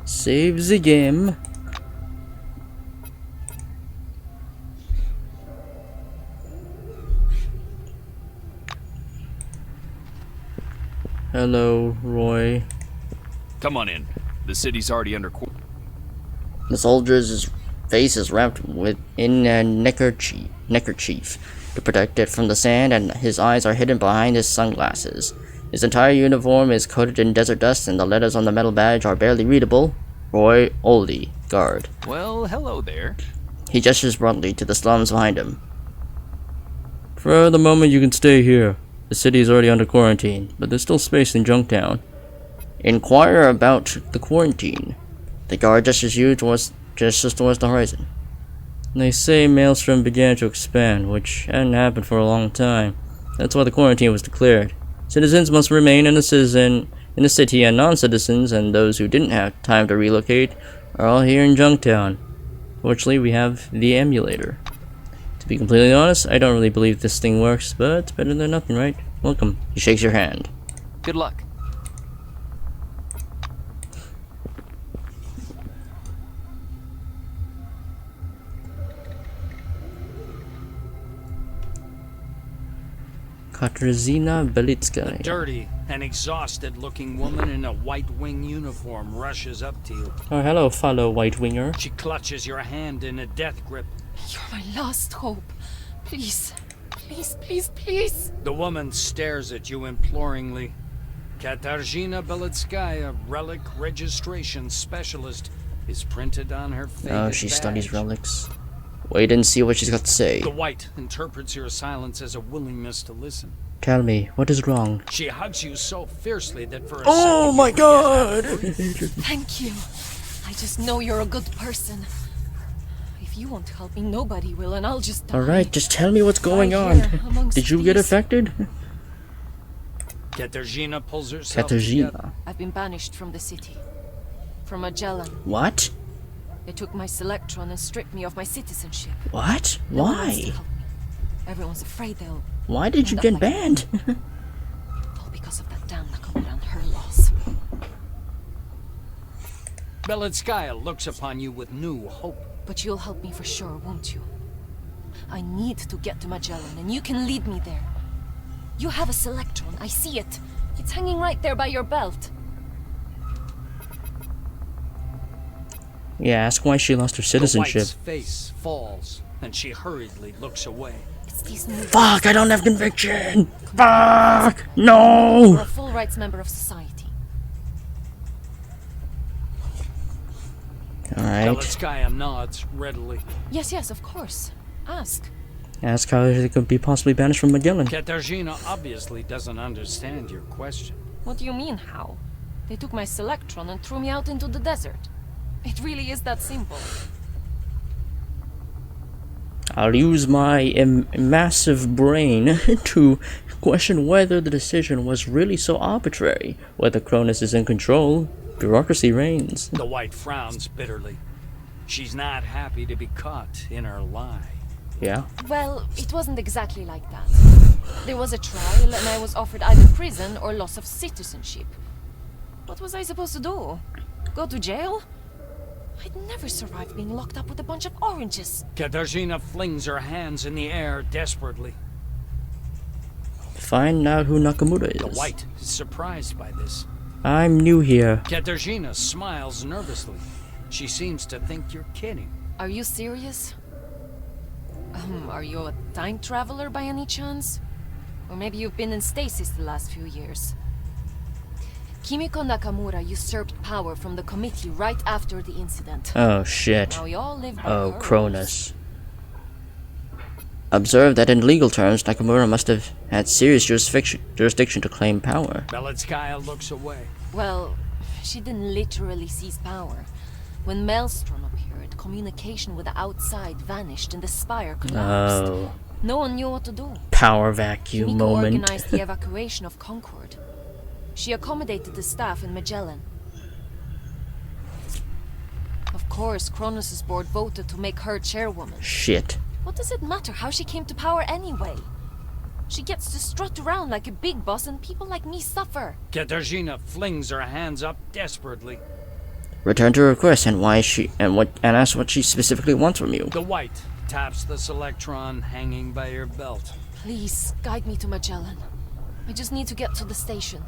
A: Save the game. Hello, Roy.
L: Come on in. The city's already under quarantine.
A: The soldier's face is wrapped in a neckerchief to protect it from the sand, and his eyes are hidden behind his sunglasses. His entire uniform is coated in desert dust, and the letters on the metal badge are barely readable. Roy Oldie, guard.
L: Well, hello there.
A: He gestures bluntly to the slums behind him.
D: For the moment, you can stay here. The city is already under quarantine, but there's still space in Junktown.
A: Inquire about the quarantine. The guard gestures towards the horizon.
D: They say Maelstrom began to expand, which hadn't happened for a long time. That's why the quarantine was declared. Citizens must remain in the city, and non-citizens and those who didn't have time to relocate are all here in Junktown. Fortunately, we have the emulator. To be completely honest, I don't really believe this thing works, but it's better than nothing, right? Welcome.
A: He shakes your hand.
L: Good luck.
A: Katarzyna Belitskaya.
B: A dirty and exhausted-looking woman in a White Wing uniform rushes up to you.
D: Oh, hello, fellow White Winger.
B: She clutches your hand in a death grip.
K: You're my last hope. Please, please, please, please.
B: The woman stares at you imploringly. Katarzyna Belitskaya, relic registration specialist, is printed on her face.
A: Oh, she studies relics. Wait and see what she's got to say.
B: The White interprets your silence as a willingness to listen.
A: Tell me, what is wrong?
B: She hugs you so fiercely that for a
A: Oh
B: second
A: my god!
K: Thank you. I just know you're a good person. If you won't help me, nobody will, and I'll just die.
A: Alright, just tell me what's going
K: Right
A: on.
K: here, amongst
A: Did you get
K: these.
A: affected?
B: Katarzyna pulls herself together.
A: Katarzyna.
K: I've been banished from the city. From Magellan.
A: What?
K: They took my Selectron and stripped me of my citizenship.
A: What?
K: No one wants to
A: Why?
K: help me. Everyone's afraid they'll...
A: Why did you
K: end up
A: get
K: like
A: banned?
K: all because of that damn Nakamura and her laws.
B: Belitskaya looks upon you with new hope.
K: But you'll help me for sure, won't you? I need to get to Magellan, and you can lead me there. You have a Selectron, I see it. It's hanging right there by your belt.
D: Yeah, ask why she lost her
B: The
D: citizenship.
B: White's face falls, and she hurriedly looks away.
K: It's these new...
A: Fuck, I don't have conviction!
D: Fuck!
K: You're
D: No!
K: a full rights member of society.
A: Alright.
B: Belitskaya nods readily.
K: Yes, yes, of course. Ask.
D: Ask how they could be possibly banished from Magellan.
B: Katarzyna obviously doesn't understand your question.
K: What do you mean, how? They took my Selectron and threw me out into the desert. It really is that simple.
A: I'll use my massive brain to question whether the decision was really so arbitrary. Whether Cronus is in control, bureaucracy reigns.
B: The White frowns bitterly. She's not happy to be caught in her lie.
A: Yeah?
K: Well, it wasn't exactly like that. There was a trial and I was offered either prison or loss of citizenship. What was I supposed to do? Go to jail? I'd never survive being locked up with a bunch of oranges.
B: Katarzyna flings her hands in the air desperately.
A: Find out who Nakamura is.
B: The White is surprised by this.
A: I'm new here.
B: Katarzyna smiles nervously. She seems to think you're kidding.
K: Are you serious? Are you a time traveler by any chance? Or maybe you've been in stasis the last few years. Kimiko Nakamura usurped power from the committee right after the incident.
A: Oh shit.
K: Now we all live by
A: Oh,
K: her
A: Cronus. Observe that in legal terms, Nakamura must have had serious jurisdiction to claim power.
B: Beletskaya looks away.
K: Well, she didn't literally seize power. When Maelstrom appeared, communication with the outside vanished and the spire collapsed.
A: Oh.
K: No one knew what to do.
A: Power vacuum
K: Kimiko
A: moment.
K: organized the evacuation of Concord. She accommodated the staff in Magellan. Of course, Cronus' board voted to make her chairwoman.
A: Shit.
K: What does it matter how she came to power anyway? She gets to strut around like a big boss and people like me suffer.
B: Katarzyna flings her hands up desperately.
A: Return to her request and ask what she specifically wants from you.
B: The White taps the Selectron hanging by her belt.
K: Please, guide me to Magellan. I just need to get to the station.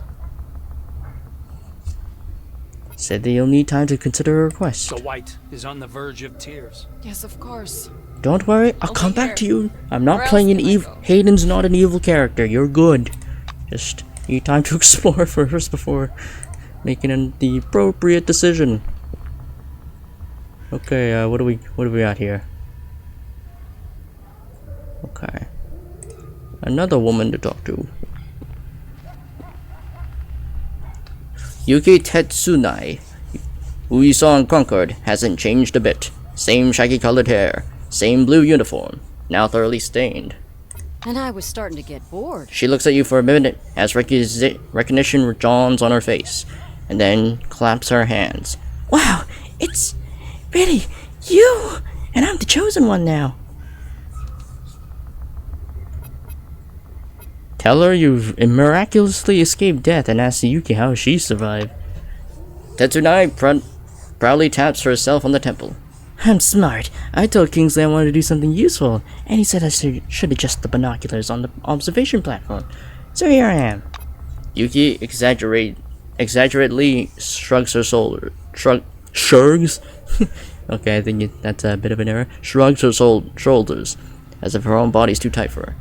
A: Said that you'll need time to consider her request.
B: The White is on the verge of tears.
K: Yes, of course.
A: Don't worry, I'll
K: I'll
A: come
K: be
A: back
K: here.
A: to you. I'm not
K: Where
A: playing
K: else
A: an
K: can I
A: evil.
K: go?
A: Hayden's not an evil character. You're good. Just need time to explore first before making the appropriate decision. Okay, what do we got here? Okay, another woman to talk to. Yuki Tetsunai, who you saw in Concord, hasn't changed a bit. Same shaggy colored hair, same blue uniform, now thoroughly stained.
M: And I was starting to get bored.
A: She looks at you for a minute as recognition dawns on her face, and then claps her hands. Wow, it's really you! And I'm the chosen one now. Tell her you've miraculously escaped death and ask Yuki how she survived. Tetsunai proudly taps herself on the temple. I'm smart. I told Kingsley I wanted to do something useful, and he said I should adjust the binoculars on the observation platform. So here I am. Yuki exaggeratedly shrugs her shrugs? Okay, I think that's a bit of an error. Shrugs her shoulders, as if her own body's too tight for her.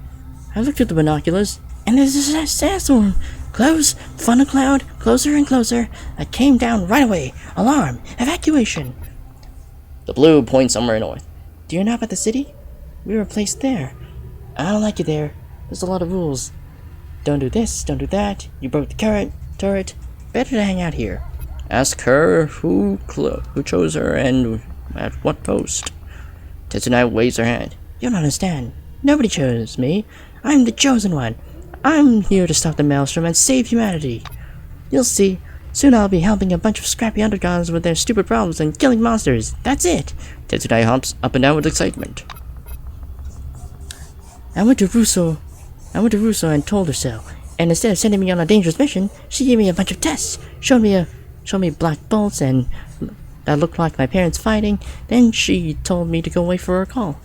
A: I looked at the binoculars, and there's a sandstorm. Close, funnel cloud, closer and closer. I came down right away. Alarm, evacuation. The blue points somewhere north. Do you know about the city? We were placed there. I don't like it there. There's a lot of rules. Don't do this, don't do that. You broke the turret. Better to hang out here. Ask her who chose her and at what post. Tetsunai waves her hand. You don't understand. Nobody chose me. I'm the chosen one. I'm here to stop the Maelstrom and save humanity. You'll see. Soon I'll be helping a bunch of scrappy undergods with their stupid problems and killing monsters. That's it. Tetsunai hops up and down with excitement. I went to Russo and told her so. And instead of sending me on a dangerous mission, she gave me a bunch of tests. Showed me black bolts and that looked like my parents fighting. Then she told me to go wait for her call.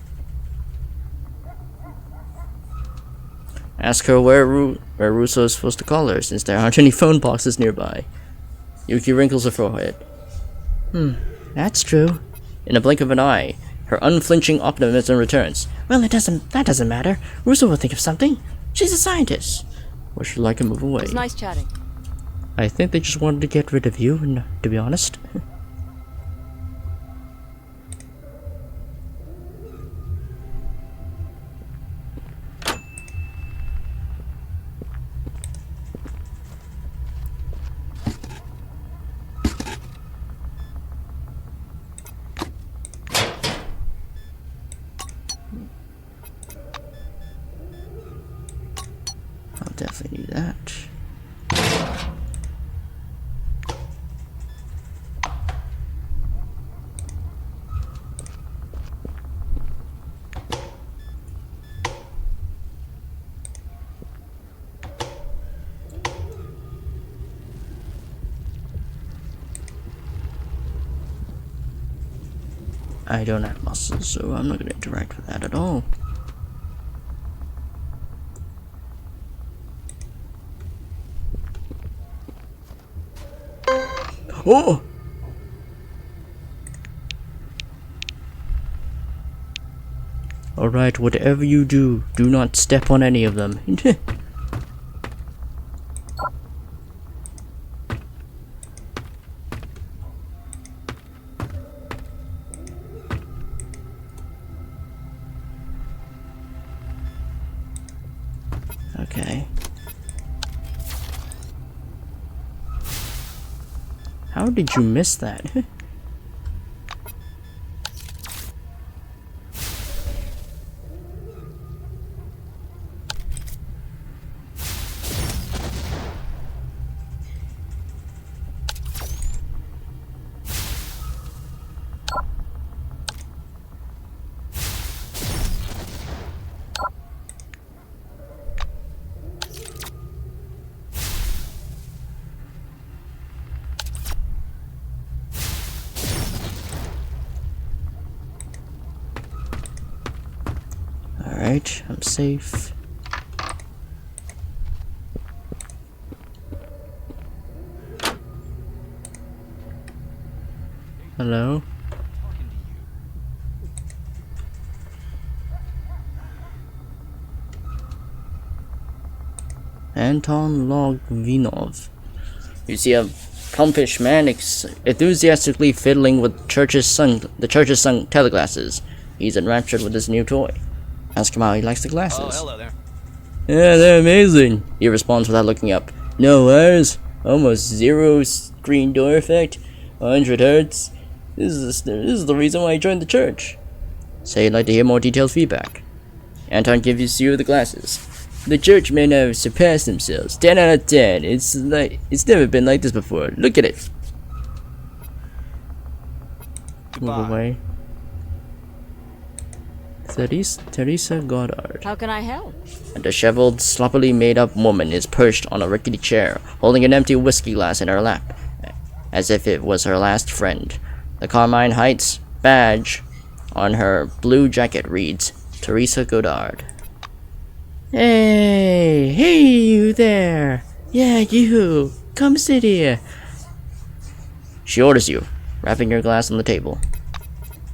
A: Ask her where Russo is supposed to call her, since there aren't any phone boxes nearby. Yuki wrinkles her forehead. That's true. In a blink of an eye, her unflinching optimism returns. Well, that doesn't matter. Russo will think of something. She's a scientist. Or she'd like to move away.
M: It's nice chatting.
A: I think they just wanted to get rid of you, to be honest. definitely need that. I don't have muscles, so I'm not going to interact with that at all. Oh! Alright, whatever you do, do not step on any of them. Okay. How did you miss that? Alright, I'm safe. Hello? Anton Logvinov. You see a plumpish man enthusiastically fiddling with the church's sun teleglasses. He's enraptured with his new toy. Ask him how he likes the glasses.
C: Oh, hello there.
A: Yeah, they're amazing. He responds without looking up. No wires, almost zero screen door effect, 100 hertz. This is the reason why I joined the church. Say you'd like to hear more detailed feedback. Anton gives you the glasses. The church may have surpassed themselves. 10 out of 10. It's never been like this before. Look at it.
C: Goodbye.
A: Move away. Teresa Goddard.
M: How can I help?
A: A disheveled, sloppily made-up woman is perched on a rickety chair, holding an empty whiskey glass in her lap, as if it was her last friend. The Carmine Heights badge on her blue jacket reads, Teresa Goddard. Hey you there! Yeah, you! Come sit here! She orders you, wrapping your glass on the table.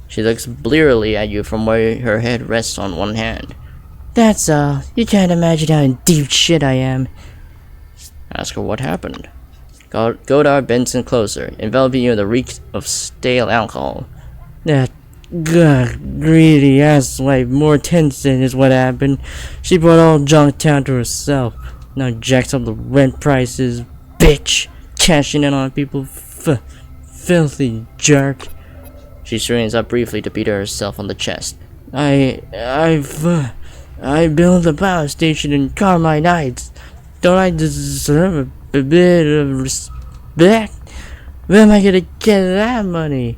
A: She looks blearily at you from where her head rests on one hand. That's all. You can't imagine how in deep shit I am. Ask her what happened. Goddard bends in closer, enveloping you in the reek of stale alcohol. That greedy asswipe Mortensen is what happened. She brought all Junktown to herself. Now jacks up the rent prices. Bitch! Cashing in on people. Filthy jerk. She straightens up briefly to beat herself on the chest. I built a power station in Carmine Heights. Don't I deserve a bit of respect? Where am I gonna get that money?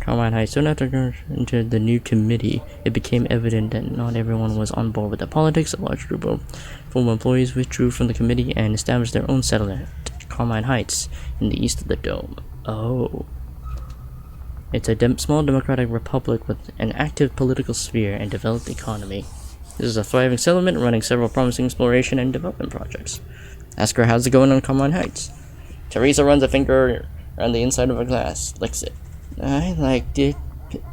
A: Carmine Heights. Soon after entered the new committee, it became evident that not everyone was on board with the politics. A large group of former employees withdrew from the committee and established their own settlement, Carmine Heights, in the east of the dome. Oh. It's a small democratic republic with an active political sphere and developed economy. This is a thriving settlement running several promising exploration and development projects. Ask her how's it going on Carmine Heights. Teresa runs a finger around the inside of her glass, licks it. I liked it.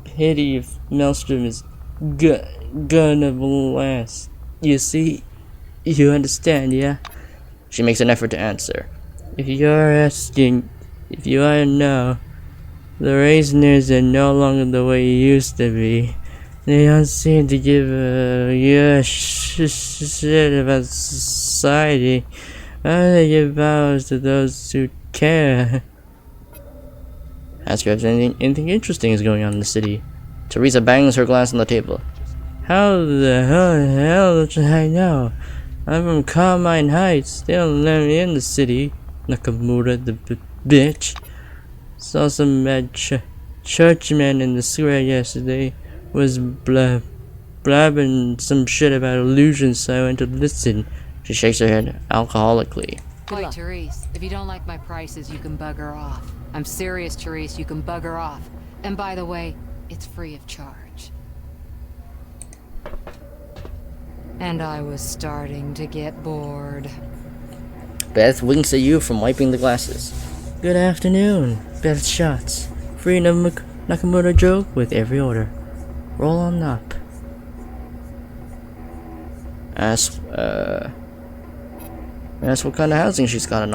A: Pity if Maelstrom is gonna last. You see? You understand, yeah? She makes an effort to answer. If you're asking, if you want to know, the Raisiners are no longer the way you used to be. They don't seem to give a shit about society. They give powers to those who care. Ask her if anything interesting is going on in the city. Teresa bangs her glass on the table. How the hell should I know?
D: I'm from Carmine Heights. They don't let me in the city. Nakamura, the bitch. Saw some mad churchman in the square yesterday. Was blabbing some shit about illusions, so I went to listen. She shakes her head alcoholically.
M: Oi, Therese, if you don't like my prices, you can bugger off. I'm serious, Therese, you can bugger off. And by the way, it's free of charge. And I was starting to get bored.
A: Beth winks at you from wiping the glasses.
D: Good afternoon. Beth shots. Free Nakamura joke with every order. Roll on up.
A: Ask what kind of housing she's got on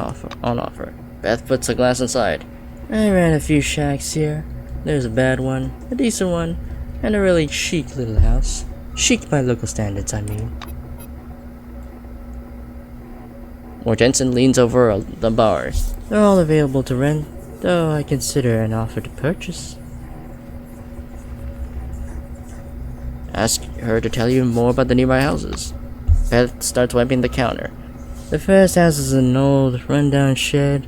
A: offer. Beth puts a glass inside.
D: I ran a few shacks here. There's a bad one, a decent one, and a really chic little house. Chic by local standards, I mean.
A: Mortensen leans over the bar.
D: They're all available to rent, though I consider an offer to purchase.
A: Ask her to tell you more about the nearby houses. Beth starts wiping the counter.
D: The first house is an old, rundown shed.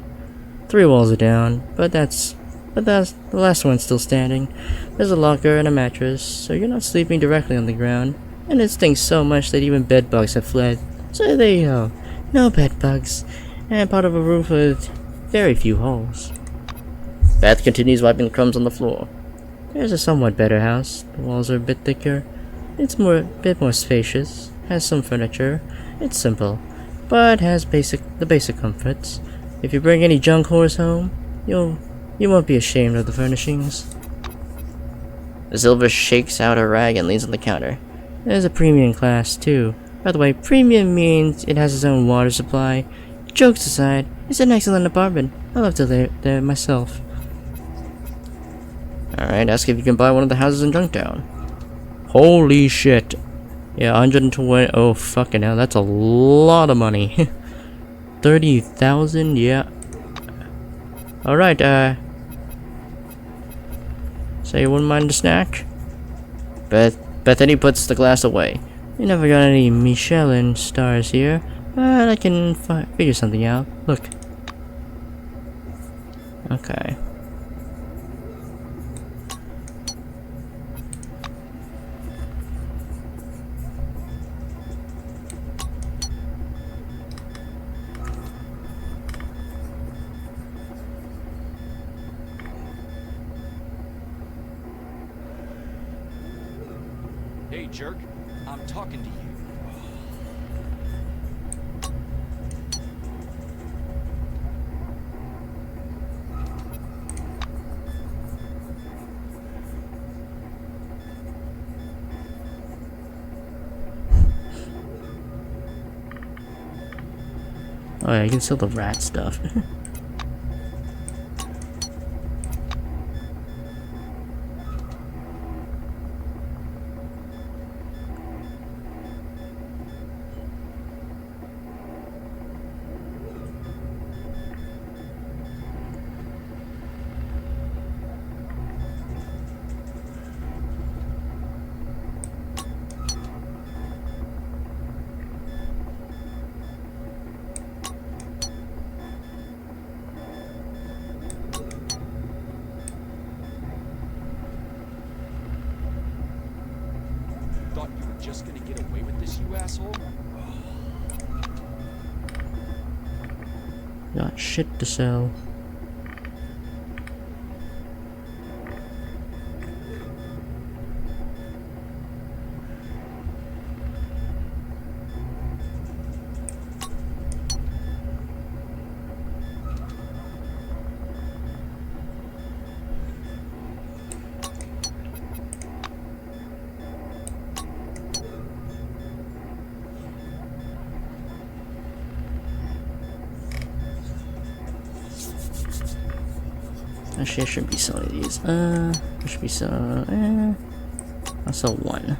D: 3 walls are down, but that's the last one's still standing. There's a locker and a mattress, so you're not sleeping directly on the ground. And it stinks so much that even bed bugs have fled. So there you go. No bed bugs. And part of a roof with very few holes.
A: Beth continues wiping the crumbs on the floor.
D: There's a somewhat better house. The walls are a bit thicker. It's a bit more spacious. Has some furniture. It's simple, but has the basic comforts. If you bring any junk horse home, you won't be ashamed of the furnishings.
A: Silver shakes out a rag and leans on the counter.
D: There's a premium class too. By the way, premium means it has its own water supply. Jokes aside, it's an excellent apartment. I love to live there myself.
A: Alright, ask if you can buy one of the houses in Junktown.
D: Holy shit. Yeah, 120. Oh, fucking hell. That's a lot of money. 30,000? Yeah. Alright, so you wouldn't mind a snack?
A: Bethany puts the glass away.
D: You never got any Michelin stars here, but I can figure something out. Look. Okay.
B: Hey, jerk. I'm talking to you.
D: Oh yeah, you can sell the rat stuff.
B: Thought you were just gonna get away with this, you asshole?
D: Got shit to sell. Actually, I shouldn't be selling these. I should be selling. I'll sell one.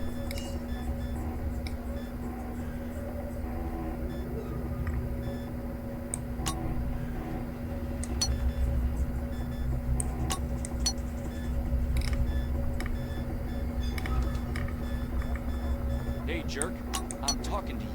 B: Hey, jerk. I'm talking to you.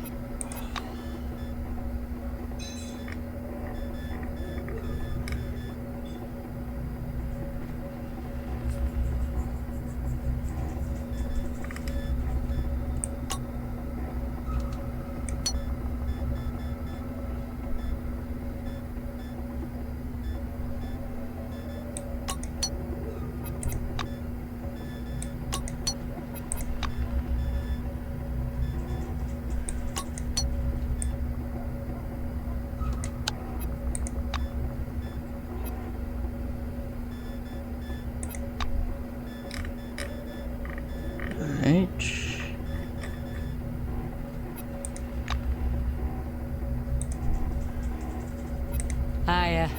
M: Hiya.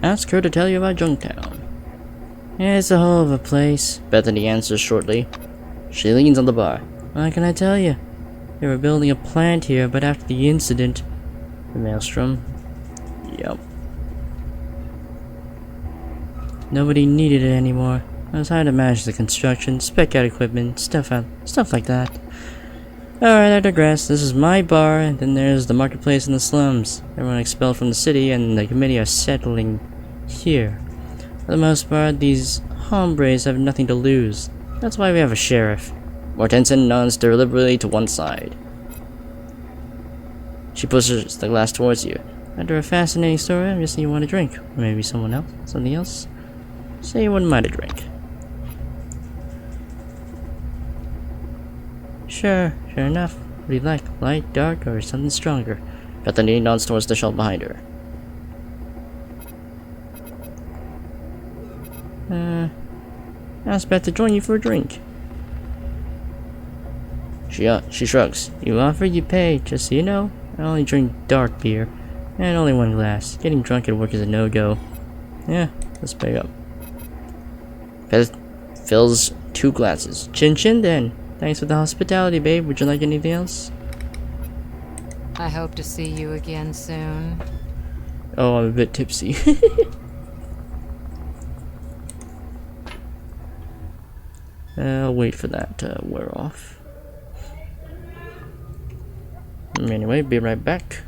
A: Ask her to tell you about Junktown. Yeah, it's a hell of a place, Bethany answers shortly. She leans on the bar. What can I tell you? They were building a plant here, but after the incident... The Maelstrom. Yep. Nobody needed it anymore. I was hired to manage the construction, spec out equipment, stuff like that. Alright, I digress. This is my bar, and then there's the marketplace in the slums. Everyone expelled from the city, and the committee are settling here. For the most part, these hombres have nothing to lose. That's why we have a sheriff. Mortensen nods deliberately to one side. She pushes the glass towards you. After a fascinating story, I'm guessing you want a drink. Or maybe someone else? Something else? Say you wouldn't mind a drink. Sure enough. What do you like? Light, dark, or something stronger? Bethany nods towards the shelf behind her. Ask Beth to join you for a drink. She shrugs. You offer, you pay. Just so you know, I only drink dark beer. And only one glass. Getting drunk at work is a no-go. Yeah, let's pay up. Beth fills 2 glasses. Chin chin then. Thanks for the hospitality, babe. Would you like anything else?
M: I hope to see you again soon.
A: Oh, I'm a bit tipsy. I'll wait for that to wear off. Anyway, be right back.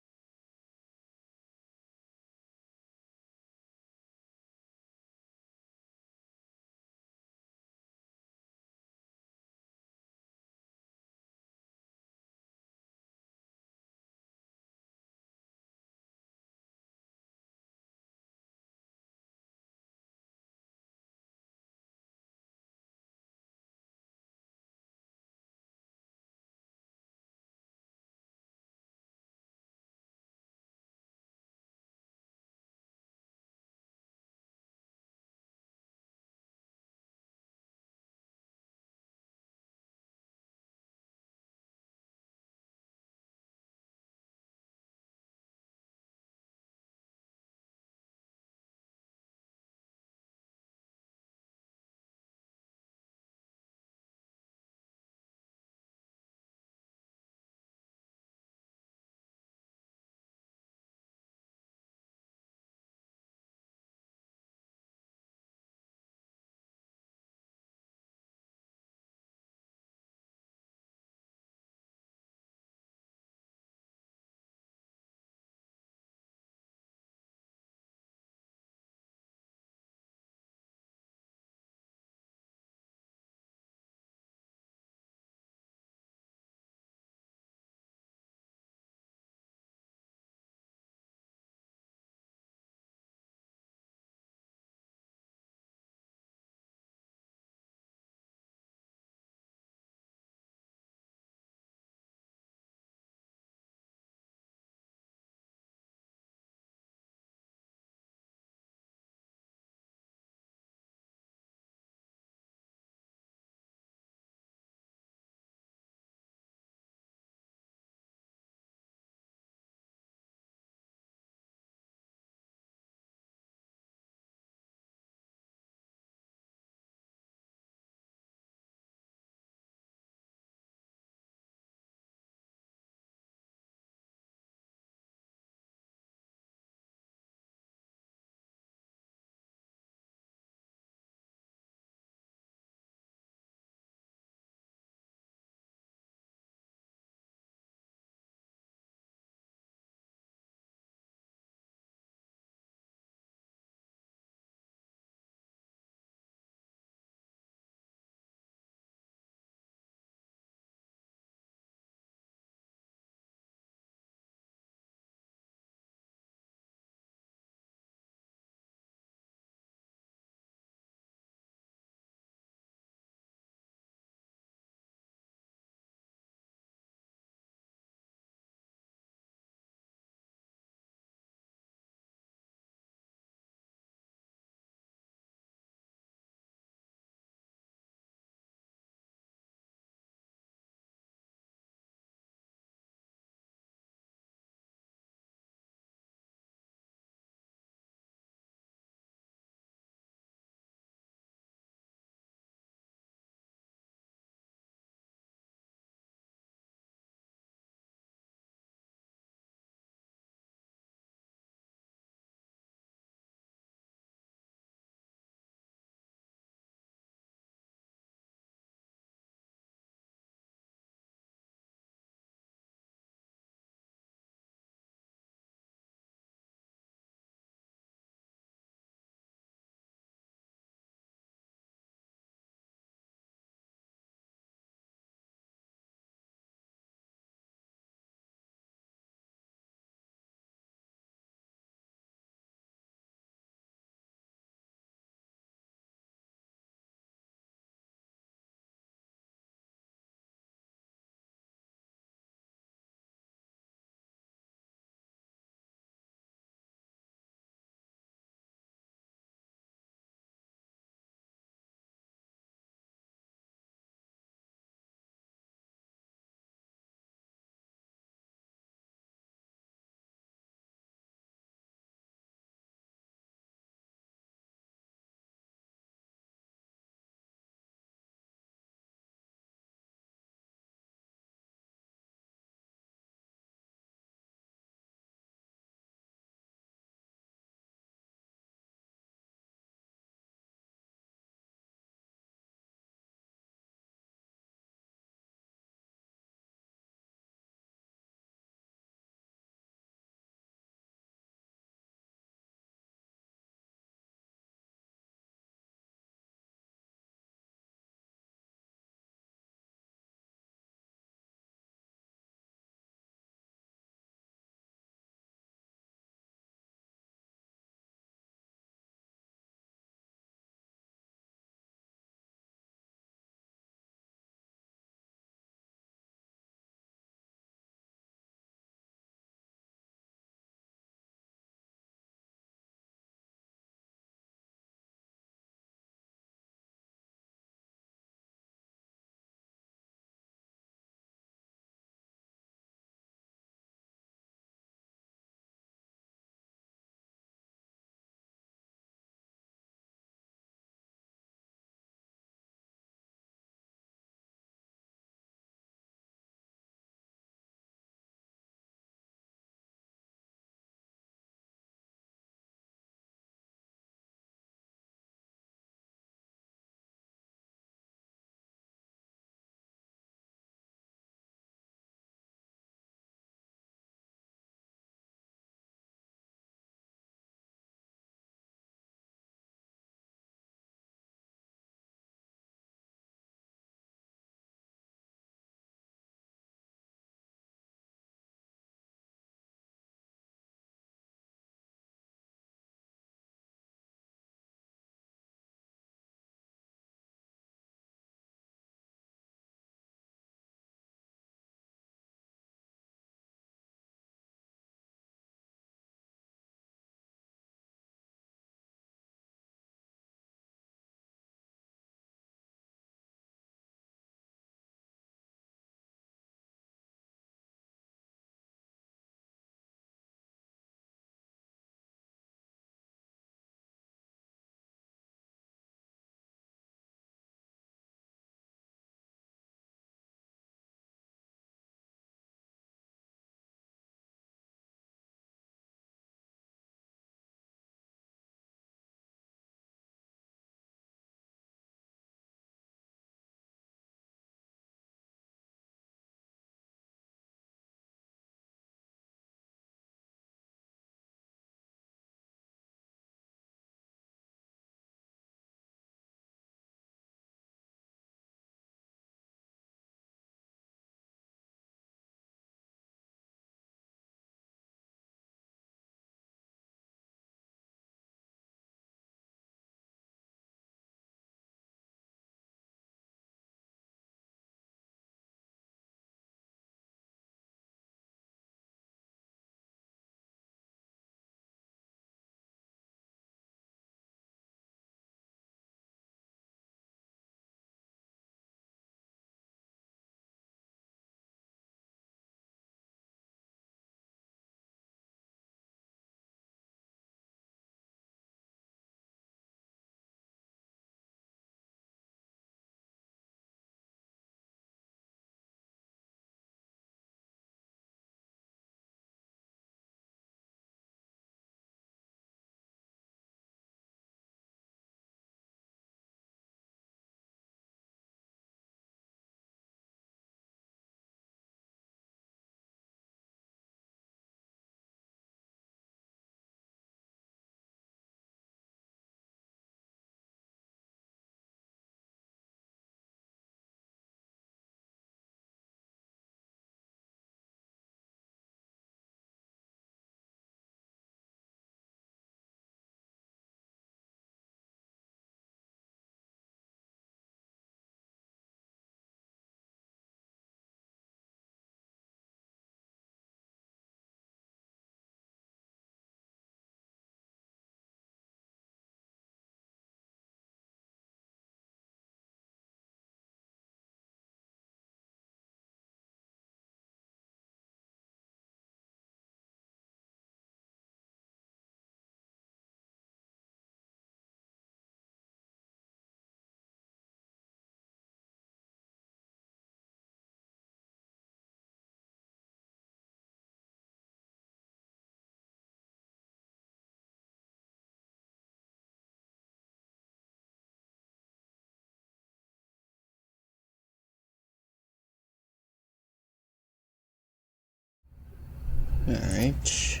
A: Alright.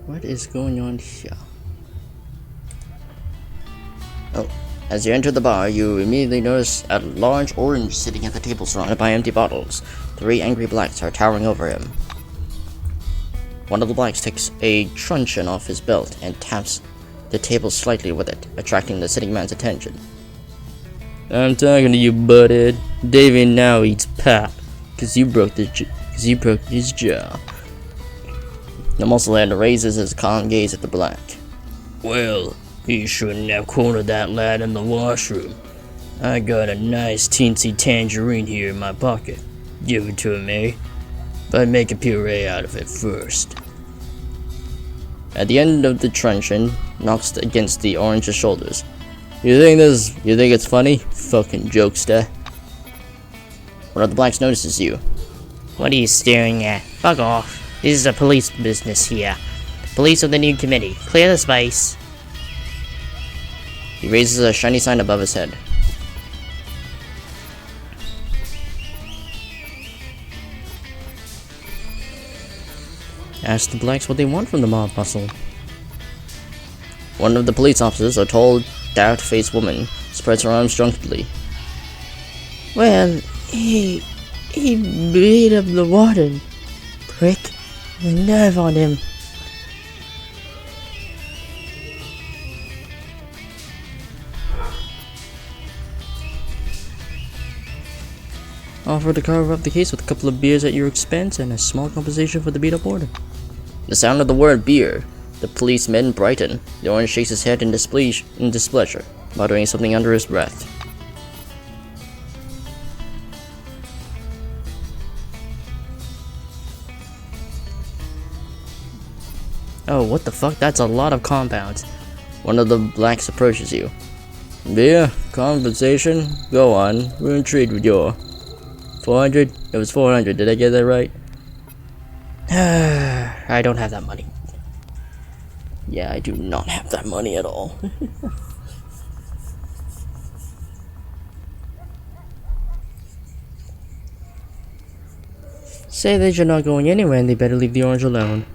A: What is going on here? Oh, as you enter the bar, you immediately notice a large orange sitting at the table surrounded by empty bottles. 3 angry blacks are towering over him. One of the blacks takes a truncheon off his belt and taps the table slightly with it, attracting the sitting man's attention. I'm talking to you, butthead. Davey now eats pap, cause you broke his jaw. The musclehead raises his calm gaze at the black. Well, you shouldn't have cornered that lad in the washroom. I got a nice teensy tangerine here in my pocket. Give it to me, but make a puree out of it first. At the end of the truncheon, knocks against the orange's shoulders. You think it's funny? Fucking jokester. One of the blacks notices you.
N: What are you staring at? Fuck off. This is a police business here. Police of the new committee. Clear the space.
A: He raises a shiny sign above his head. Ask the blacks what they want from the mob muscle. One of the police officers, a tall, dark-faced woman, spreads her arms drunkenly.
N: Well, he beat up the warden. Prick. The nerve on him.
A: Offer to cover up the case with a couple of beers at your expense and a small compensation for the beat-up warden. The sound of the word beer, the policeman brighten. The orange shakes his head in displeasure, muttering something under his breath. Oh, what the fuck? That's a lot of compounds. One of the blacks approaches you. Beer? Compensation? Go on. We're intrigued with your... 400? It was 400. Did I get that right? I don't have that money. Yeah, I do not have that money at all.
N: Say that you're not going anywhere and they better leave the orange alone.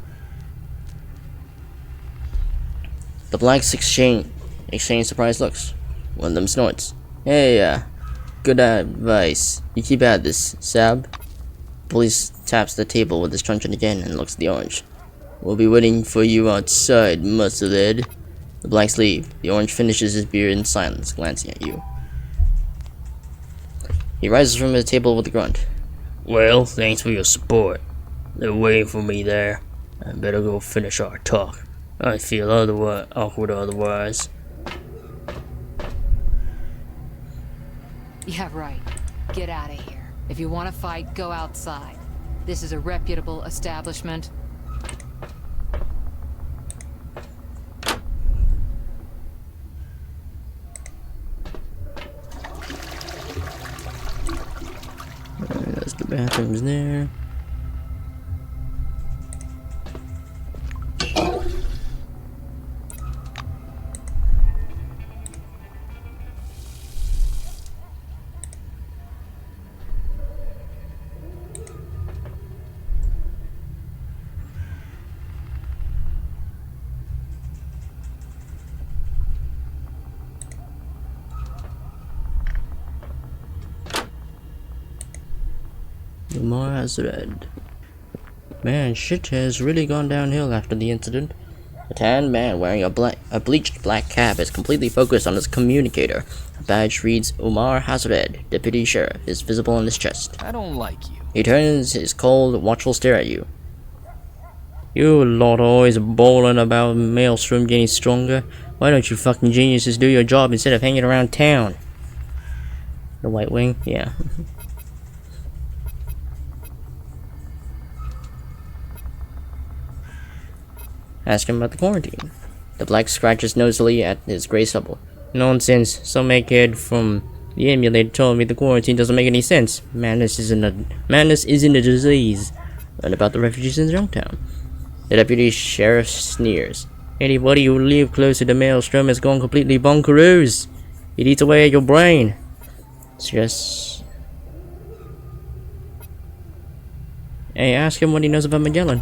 A: The blacks exchange surprised looks. One of them snorts. Hey, good advice. You keep at this, Sab. Police taps the table with his truncheon again and looks at the orange. We'll be waiting for you outside, musclehead. The blacks leave. The orange finishes his beer in silence, glancing at you. He rises from the table with a grunt. Well, thanks for your support. They're waiting for me there. I better go finish our talk. I feel awkward otherwise.
M: Yeah, right. Get out of here. If you want to fight, go outside. This is a reputable establishment.
A: That's the bathrooms there. Lamar has read. Man, shit has really gone downhill after the incident. A tanned man wearing a bleached black cap is completely focused on his communicator. A badge reads Umar Hazred, Deputy Sheriff, is visible on his chest.
B: I don't like you.
A: He turns his cold, watchful stare at you. You lot always bawling about Maelstrom getting stronger. Why don't you fucking geniuses do your job instead of hanging around town? The White Wing? Yeah. Ask him about the quarantine. The black scratches nosily at his gray stubble. Nonsense. Some egghead from the emulator told me the quarantine doesn't make any sense. Madness isn't a disease. What about the refugees in Junktown? The deputy sheriff sneers. Anybody who lives close to the maelstrom has gone completely bonkeroos. It eats away at your brain. It's just... Hey, ask him what he knows about Magellan.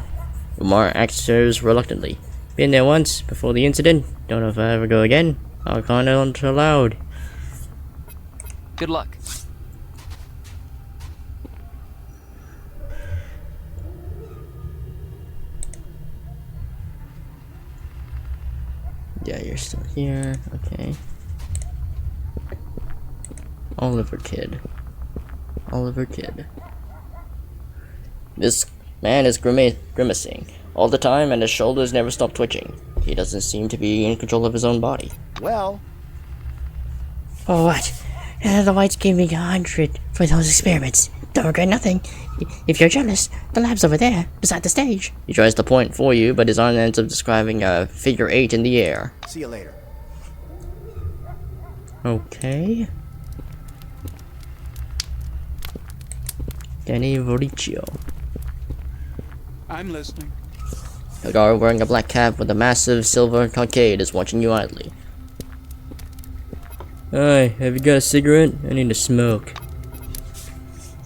A: Umar answers reluctantly. Been there once, before the incident. Don't know if I ever go again. I'll comment aloud.
I: Good luck.
A: Yeah, you're still here. Okay. Oliver Kid. Oliver Kid. This man is grimacing all the time, and his shoulders never stop twitching. He doesn't seem to be in control of his own body.
F: Well,
N: For what? The whites gave me 100 for those experiments. Don't regret nothing. If you're jealous, the lab's over there, beside the stage.
A: He tries to point for you, but his arm ends up describing a figure 8 in the air.
F: see you later.
A: Okay. Danny Mauricio.
B: I'm listening.
A: A guard wearing a black cap with a massive silver cockade is watching you idly. Hi, have you got a cigarette? I need to smoke.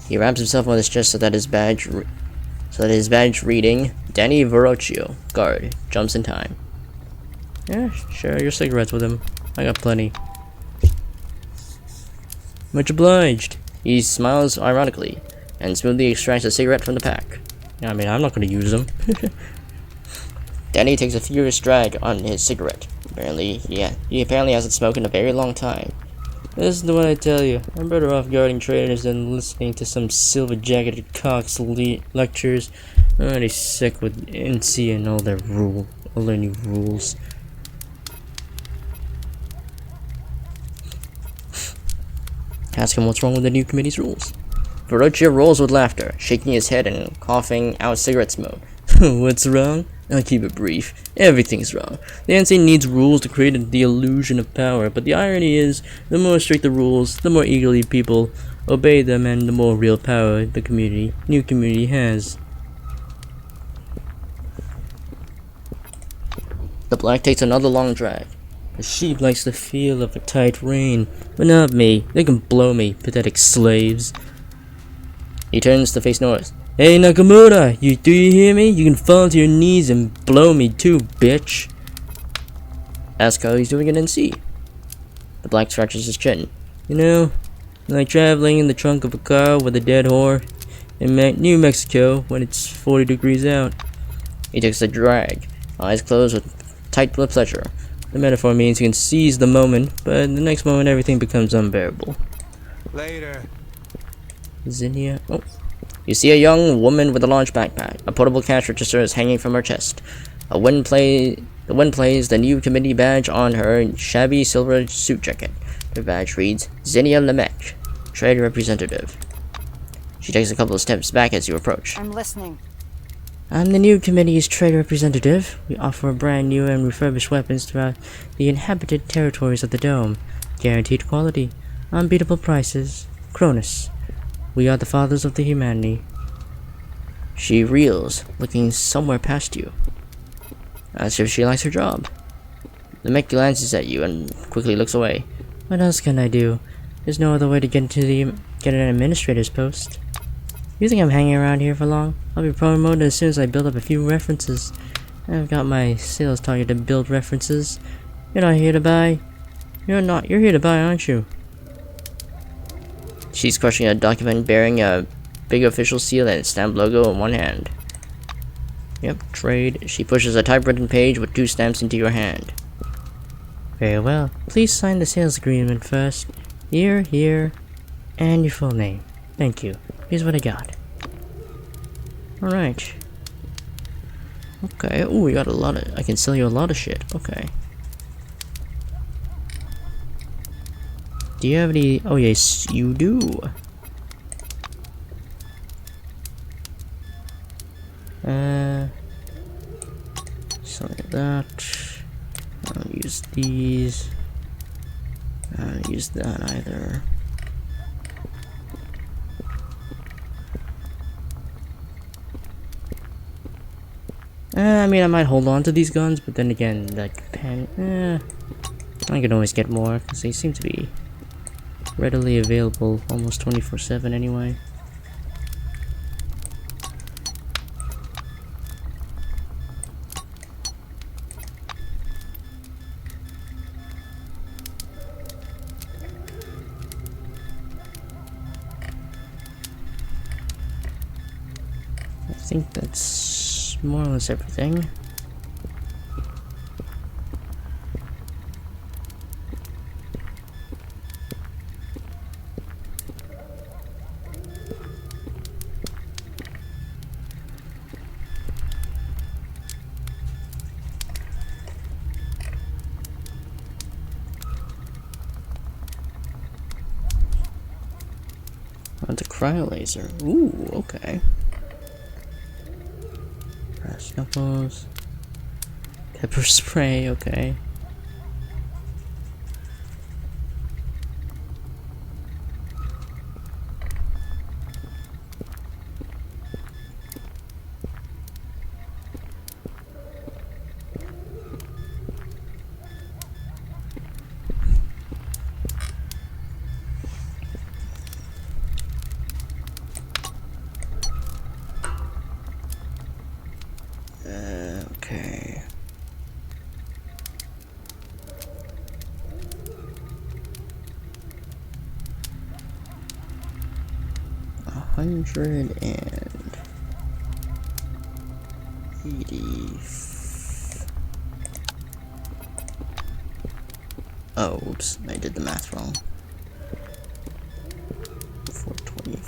A: He wraps himself on his chest so that his badge reading Danny Verrocchio, guard, jumps in time. Yeah, share your cigarettes with him. I got plenty. Much obliged. He smiles ironically and smoothly extracts a cigarette from the pack. I mean, I'm not going to use them. Danny takes a furious drag on his cigarette. He apparently hasn't smoked in a very long time. This is what I tell you. I'm better off guarding traders than listening to some silver-jacketed cocks lectures. I'm already sick with NC and all their new rules. Ask him what's wrong with the new committee's rules. Verrocchio rolls with laughter, shaking his head and coughing out cigarette smoke. What's wrong? I'll keep it brief. Everything's wrong. The NC needs rules to create the illusion of power, but the irony is, the more strict the rules, the more eagerly people obey them and the more real power the new community has. The black takes another long drag. The sheep likes the feel of a tight rein, but not me. They can blow me, pathetic slaves. He turns to face north. Hey Nakamura, do you hear me? You can fall to your knees and blow me too, bitch. Ask how he's doing it in C. The black scratches his chin. You know, like traveling in the trunk of a car with a dead whore in New Mexico when it's 40 degrees out. He takes a drag, eyes closed with tight pleasure. The metaphor means he can seize the moment, but the next moment everything becomes unbearable.
B: Later.
A: Zinnia. Oh. You see a young woman with a large backpack. A portable cash register is hanging from her chest. The wind plays the new committee badge on her shabby silver suit jacket. Her badge reads, Zinnia Lemech, Trade Representative. She takes a couple of steps back as you approach.
M: I'm listening.
A: I'm the new committee's trade representative. We offer brand new and refurbished weapons throughout the inhabited territories of the Dome. Guaranteed quality. Unbeatable prices. Cronus. We are the fathers of the humanity. She reels, looking somewhere past you, as if she likes her job. The mech glances at you and quickly looks away. What else can I do? There's no other way to get an administrator's post. You think I'm hanging around here for long? I'll be promoted as soon as I build up a few references. I've got my sales target to build references. You're not here to buy. You're here to buy, aren't you? She's crushing a document bearing a big official seal and stamp logo in one hand. Yep, trade. She pushes a typewritten page with 2 stamps into your hand. Very well. Please sign the sales agreement first. Here, and your full name. Thank you. Here's what I got. Alright. Okay. Ooh, we got a lot of... I can sell you a lot of shit. Okay. Do you have any... Oh, yes, you do. Something like that. I don't use these. I don't use that either. I mean, I might hold on to these guns, but then again, like, I can always get more, because they seem to be readily available almost 24/7 anyway. I think that's more or less everything. The cryo laser. Ooh, okay. Brass knuckles. Pepper spray, okay. Okay. $180. Oh, oops! I did the math wrong. 420.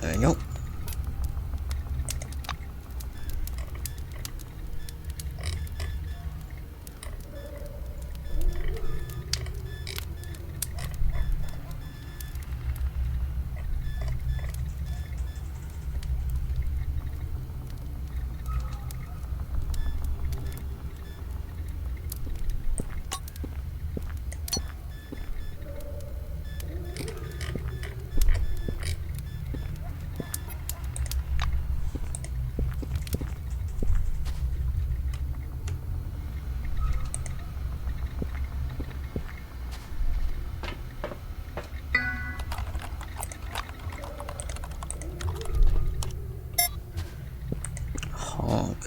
A: There we go. Honk.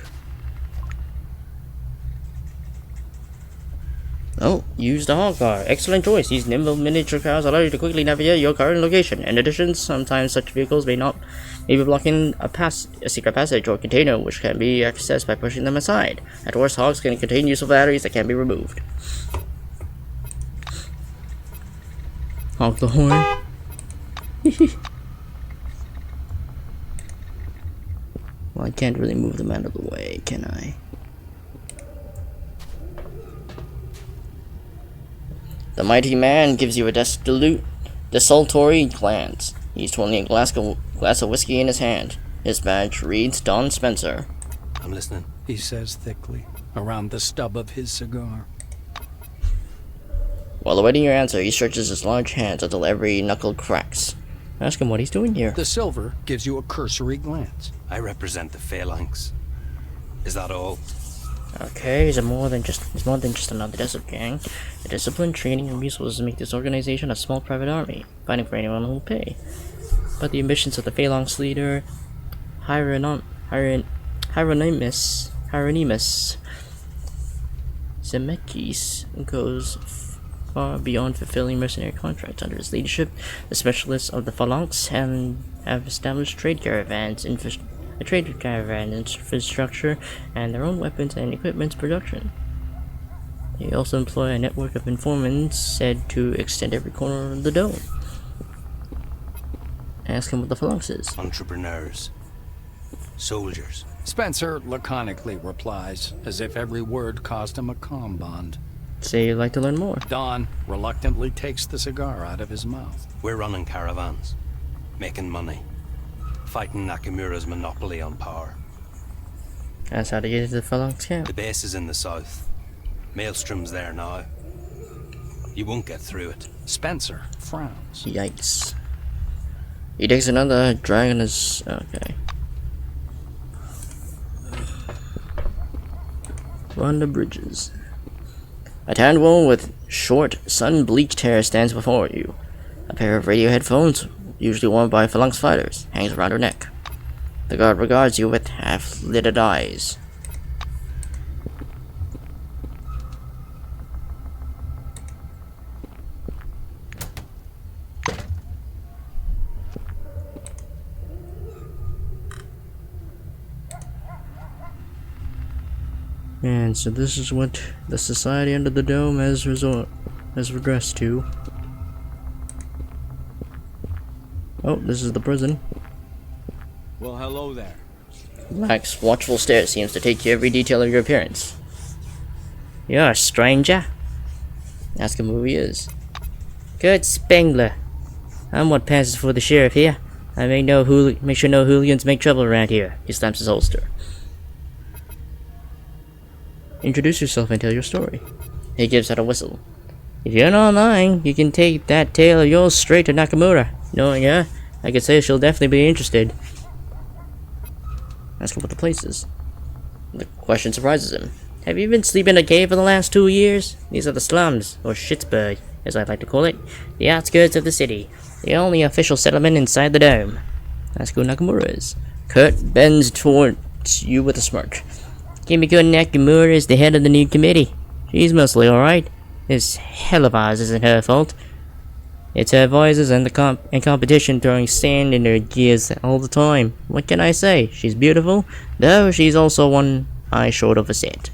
A: Oh, use the honk car. Excellent choice. These nimble miniature cars allow you to quickly navigate your current location. In addition, sometimes such vehicles may be blocking a secret passage or container, which can be accessed by pushing them aside. At worst, honks can contain useful batteries that can be removed. Honk the horn. Well, I can't really move them out of the way, can I? The mighty man gives you a desultory glance. He's holding a glass of whiskey in his hand. His badge reads Don Spencer.
B: I'm listening, he says thickly, around the stub of his cigar.
A: While awaiting your answer, he stretches his large hands until every knuckle cracks. Ask him what he's doing here.
B: The silver gives you a cursory glance.
O: I represent the Phalanx. Is that all?
A: Okay, he's more than just another desert gang. The discipline, training, and resources make this organization a small private army, fighting for anyone who will pay. But the ambitions of the Phalanx leader, Hieronymus Zemeckis, goes far beyond fulfilling mercenary contracts. Under his leadership, the specialists of the Phalanx have established trade caravans infrastructure and their own weapons and equipment production. They also employ a network of informants said to extend every corner of the dome. Ask him what the Phalanx is.
O: Entrepreneurs. Soldiers.
B: Spencer laconically replies, as if every word caused him a calm bond.
A: Say you'd like to learn more.
B: Don reluctantly takes the cigar out of his mouth.
O: We're running caravans. Making money. Fighting Nakamura's monopoly on power.
A: That's how to get to the Phalanx camp.
O: The base is in the south. Maelstrom's there now. You won't get through it.
B: Spencer frowns.
A: Yikes. He takes another dragon is okay. Run the bridges. A tan woman with short, sun-bleached hair stands before you. A pair of radio headphones, usually worn by phalanx fighters, hangs around her neck. The guard regards you with half-lidded eyes. And so this is what the society under the dome has regressed to. Oh, this is the prison.
I: Well, hello there.
A: Max watchful stare seems to take to every detail of your appearance. You're a stranger? Ask him who he is. Kurt Spengler. I'm what passes for the sheriff here. I make sure no hooligans make trouble around here. He slaps his holster. Introduce yourself and tell your story. He gives out a whistle. If you're not lying, you can take that tale of yours straight to Nakamura. Knowing her, I could say she'll definitely be interested. Ask her what the place is. The question surprises him. Have you been sleeping in a cave for the last 2 years? These are the slums, or Schittsburg, as I like to call it. The outskirts of the city. The only official settlement inside the dome. Ask who Nakamura is. Kurt bends towards you with a smirk. Kimiko Nakamura is the head of the new committee. She's mostly alright. This hell of ours isn't her fault. It's her voices and the competition throwing sand in her gears all the time. What can I say? She's beautiful, though she's also one eye short of a set.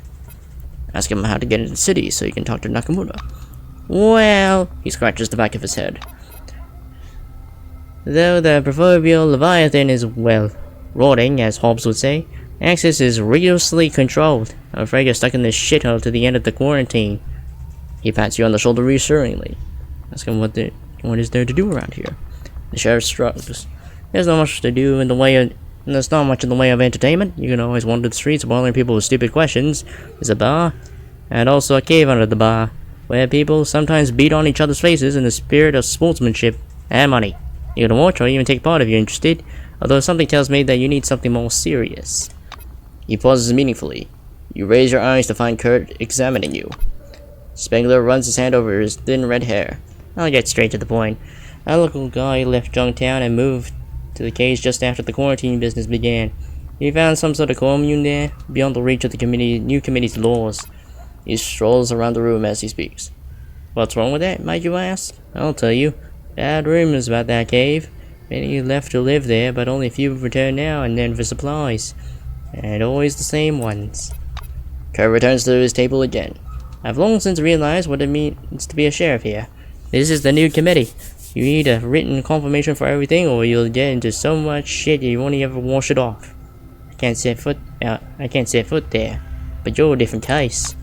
A: Ask him how to get into the city so you can talk to Nakamura. Well, he scratches the back of his head. Though the proverbial Leviathan is, well, rotting, as Hobbes would say, access is rigorously controlled. I'm afraid you're stuck in this shithole to the end of the quarantine. He pats you on the shoulder reassuringly. Ask him what is there to do around here. The sheriff shrugs. There's not much to do in the way of... There's not much in the way of entertainment. You can always wander the streets bothering people with stupid questions. There's a bar, and also a cave under the bar, where people sometimes beat on each other's faces in the spirit of sportsmanship and money. You can watch or even take part if you're interested, although something tells me that you need something more serious. He pauses meaningfully. You raise your eyes to find Kurt examining you. Spengler runs his hand over his thin red hair. I'll get straight to the point. A local guy left Junktown and moved to the cage just after the quarantine business began. He found some sort of commune there, beyond the reach of the new committee's laws. He strolls around the room as he speaks. What's wrong with that, might you ask? I'll tell you. Bad rumors about that cave. Many left to live there, but only a few return now and then for supplies. And always the same ones. Kurt returns to his table again. I've long since realized what it means to be a sheriff here. This is the new committee. You need a written confirmation for everything, or you'll get into so much shit you won't ever wash it off. I can't set foot there, but you're a different case.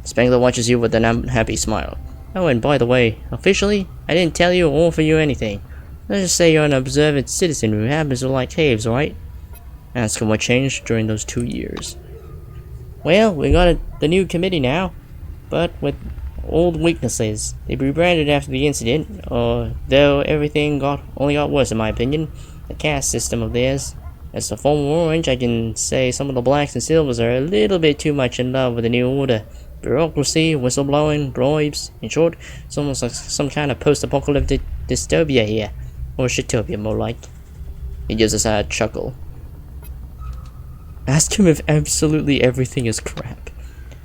A: Spengler watches you with an unhappy smile. Oh, and by the way, officially, I didn't tell you or offer you anything. Let's just say you're an observant citizen who happens to like caves, right? Ask him what changed during those 2 years. Well, we got the new committee now, but with old weaknesses. They rebranded after the incident, though everything only got worse in my opinion. The caste system of theirs. As a former Orange, I can say some of the blacks and silvers are a little bit too much in love with the new order. Bureaucracy, whistleblowing, bribes. In short, it's almost like some kind of post-apocalyptic dystopia here. Or shitopia, more like. He gives a sad chuckle. Ask him if absolutely everything is crap.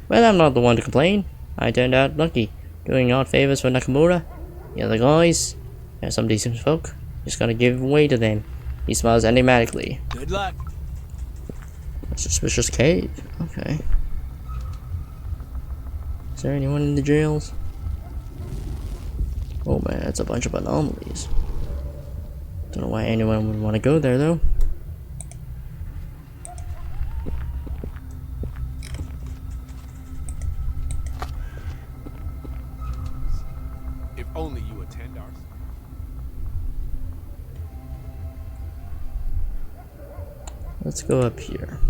A: Well, I'm not the one to complain. I turned out lucky, doing odd favors for Nakamura. The other guys, they're some decent folk. Just gotta give way to them. He smiles enigmatically.
I: Good luck.
A: A suspicious cave. Okay. Is there anyone in the jails? Oh man, that's a bunch of anomalies. Don't know why anyone would want to go there though.
P: If only you attend our...
A: Let's go up here.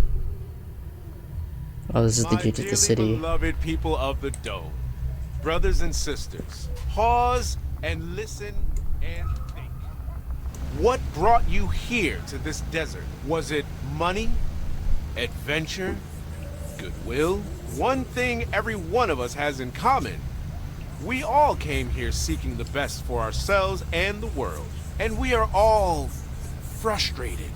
A: Oh, this is the key to the city.
P: Beloved people of the Dome, Brothers and sisters, pause and listen and think. What brought you here to this desert? Was it money? Adventure? Goodwill? One thing every one of us has in common. We all came here seeking the best for ourselves and the world. And we are all frustrated.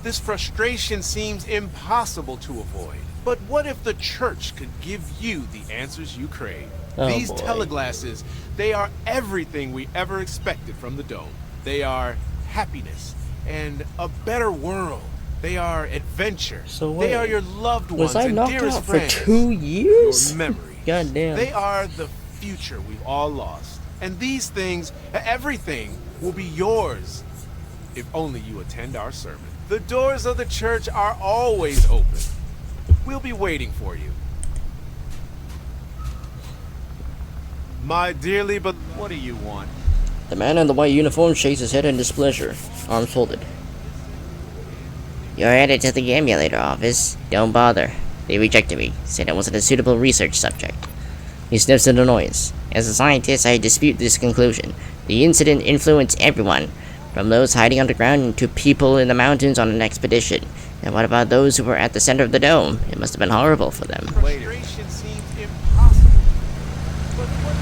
P: This frustration seems impossible to avoid. But what if the church could give you the answers you crave?
A: Oh,
P: These
A: boy.
P: teleglasses, they are everything we ever expected from the dome. They are happiness and a better world. They are adventure.
A: So
P: they
A: wait,
P: are your loved ones
A: was I
P: and
A: knocked
P: dearest
A: out for
P: friends.
A: 2 years?
P: Your memories.
A: God damn.
P: They are the future we've all lost. And these things, everything, will be yours if only you attend our sermon. The doors of the church are always open. We'll be waiting for you. My dearly but what do you want?
A: The man in the white uniform shakes his head in displeasure, arms folded.
N: You're headed to the emulator office. Don't bother. They rejected me, said I wasn't a suitable research subject.
A: He sniffs in annoyance.
N: As a scientist, I dispute this conclusion. The incident influenced everyone, from those hiding underground to people in the mountains on an expedition. And what about those who were at the center of the dome? It must have been horrible for them.
P: Frustration seems impossible. But what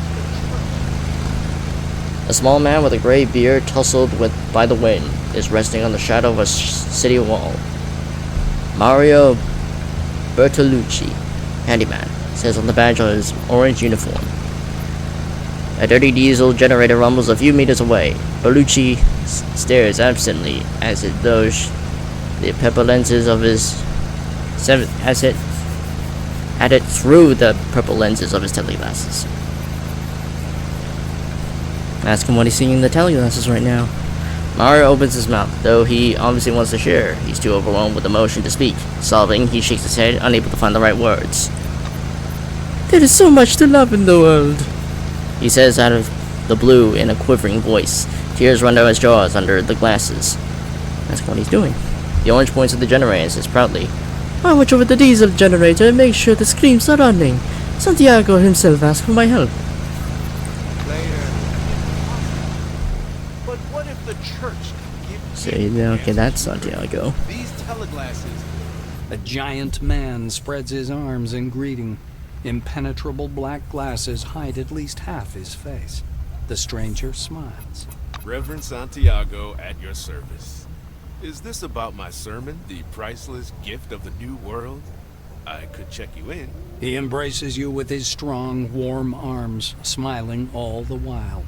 P: is
A: A small man with a gray beard tousled by the wind is resting on the shadow of a city wall. Mario Bertolucci, handyman, says on the badge on his orange uniform. A dirty diesel generator rumbles a few meters away. Bertolucci stares absently as it though the purple lenses of his at it through the purple lenses of his teleglasses. Ask him what he's seeing in the teleglasses right now. Mario opens his mouth, though he obviously wants to share. He's too overwhelmed with emotion to speak. Solving, he shakes his head, unable to find the right words. There is so much to love in the world, he says out of the blue in a quivering voice. Tears run down his jaws under the glasses. Ask what he's doing. The orange points at the generator and says proudly, I watch over the diesel generator and make sure the screens are running. Santiago himself asked for my help.
P: But what if the church could give
A: Say, okay, that's Santiago.
P: these teleglasses?
B: A giant man spreads his arms in greeting. Impenetrable black glasses hide at least half his face. The stranger smiles.
P: Reverend Santiago at your service. Is this about my sermon, the priceless gift of the new world? I could check you in.
B: He embraces you with his strong, warm arms, smiling all the while.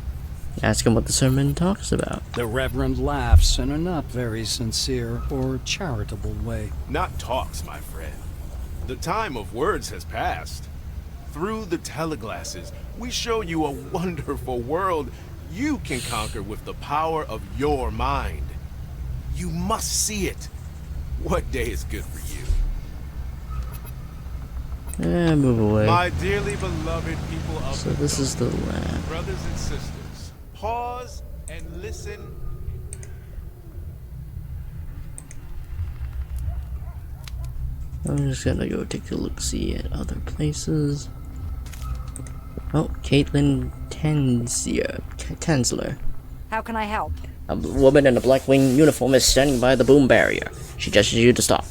A: Ask him what the sermon talks about.
B: The Reverend laughs in a not very sincere or charitable way.
P: Not talks, my friend. The time of words has passed. Through the teleglasses, we show you a wonderful world you can conquer with the power of your mind. You must see it. What day is good for you?
A: Move away.
P: My dearly beloved people of
A: So
P: the
A: this is the
P: dome,
A: lab.
P: brothers and sisters, pause and listen.
A: I'm just gonna go take a look-see at other places. Oh, Caitlin Tensler.
Q: How can I help?
A: A woman in a black wing uniform is standing by the boom barrier. She gestures you to stop.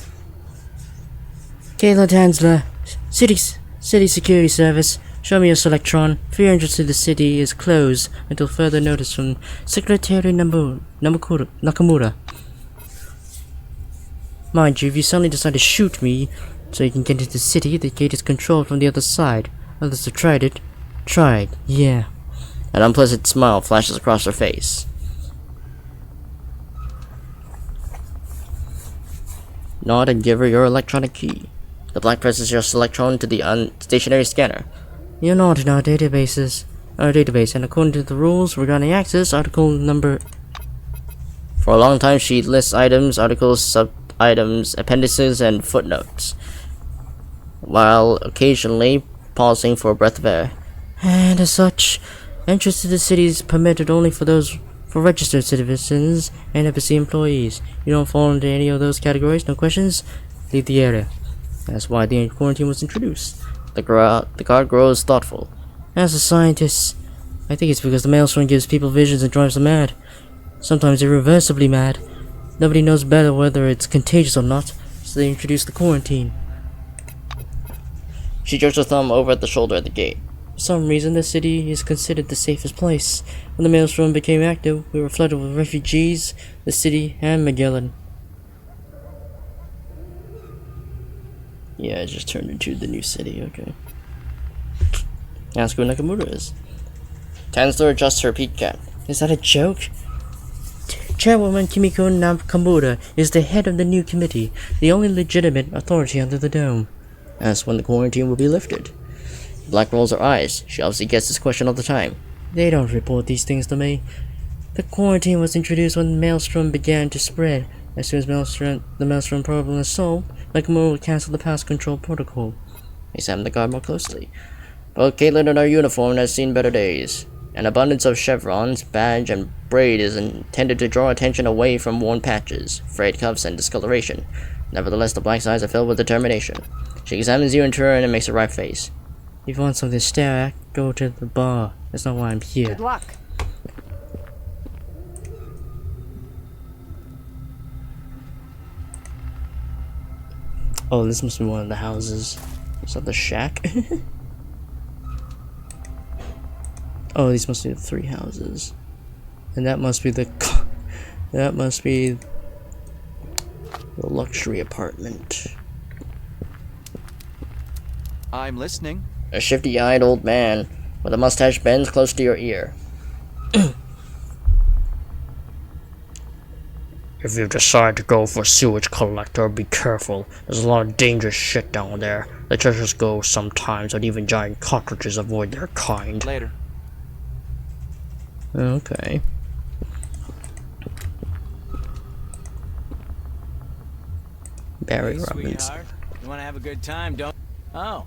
A: Caitlin Tensler, City Security Service. Show me your Selectron. Free entrance to the city is closed until further notice from Secretary Nakamura. Mind you, if you suddenly decide to shoot me so you can get into the city, the gate is controlled from the other side. Others have tried it. Tried, yeah. An unpleasant smile flashes across her face. Nod and give her your electronic key. The black presses your Selectron to the stationary scanner. You're not in our database, and according to the rules regarding access, article number... For a long time, she lists items, articles, sub-items, appendices, and footnotes, while occasionally pausing for a breath of air. And as such, entrance to the city is permitted only for registered citizens and embassy employees. You don't fall into any of those categories, no questions, leave the area. That's why the quarantine was introduced. The guard grows thoughtful.
D: As a scientist, I think it's because the maelstrom gives people visions and drives them mad. Sometimes irreversibly mad. Nobody knows better whether it's contagious or not, so they introduce the quarantine.
N: She jerks her thumb over at the shoulder at the gate.
D: For some reason, the city is considered the safest place. When the maelstrom became active, we were flooded with refugees, the city, and Magellan.
A: Yeah, it just turned into the new city, okay. Ask who Nakamura is.
N: Tansler adjusts her peak cap.
D: Is that a joke? Chairwoman Kimiko Nakamura is the head of the new committee, the only legitimate authority under the dome.
A: Ask when the quarantine will be lifted.
N: Black rolls her eyes. She obviously gets this question all the time.
D: They don't report these things to me. The quarantine was introduced when the maelstrom began to spread. As soon as the maelstrom problem is solved, Nakamura will cancel the pest control protocol.
N: Examine the guard more closely. Both Caitlin and her uniform has seen better days. An abundance of chevrons, badge, and braid is intended to draw attention away from worn patches, frayed cuffs, and discoloration. Nevertheless, the black eyes are filled with determination. She examines you in turn and makes a wry face.
D: If you want something to stare at, go to the bar. That's not why I'm here.
E: Good luck.
A: Oh, this must be one of the houses. Is that the shack? Oh, these must be the 3 houses. And that must be the luxury apartment.
C: I'm listening.
N: A shifty-eyed old man with a mustache bends close to your ear.
D: If you decide to go for a sewage collector, be careful. There's a lot of dangerous shit down there. The treasures go sometimes, and even giant cockroaches avoid their kind.
C: Later.
A: Okay. Barry Robbins.
I: Sweetheart, you want to have a good time, don't? Oh,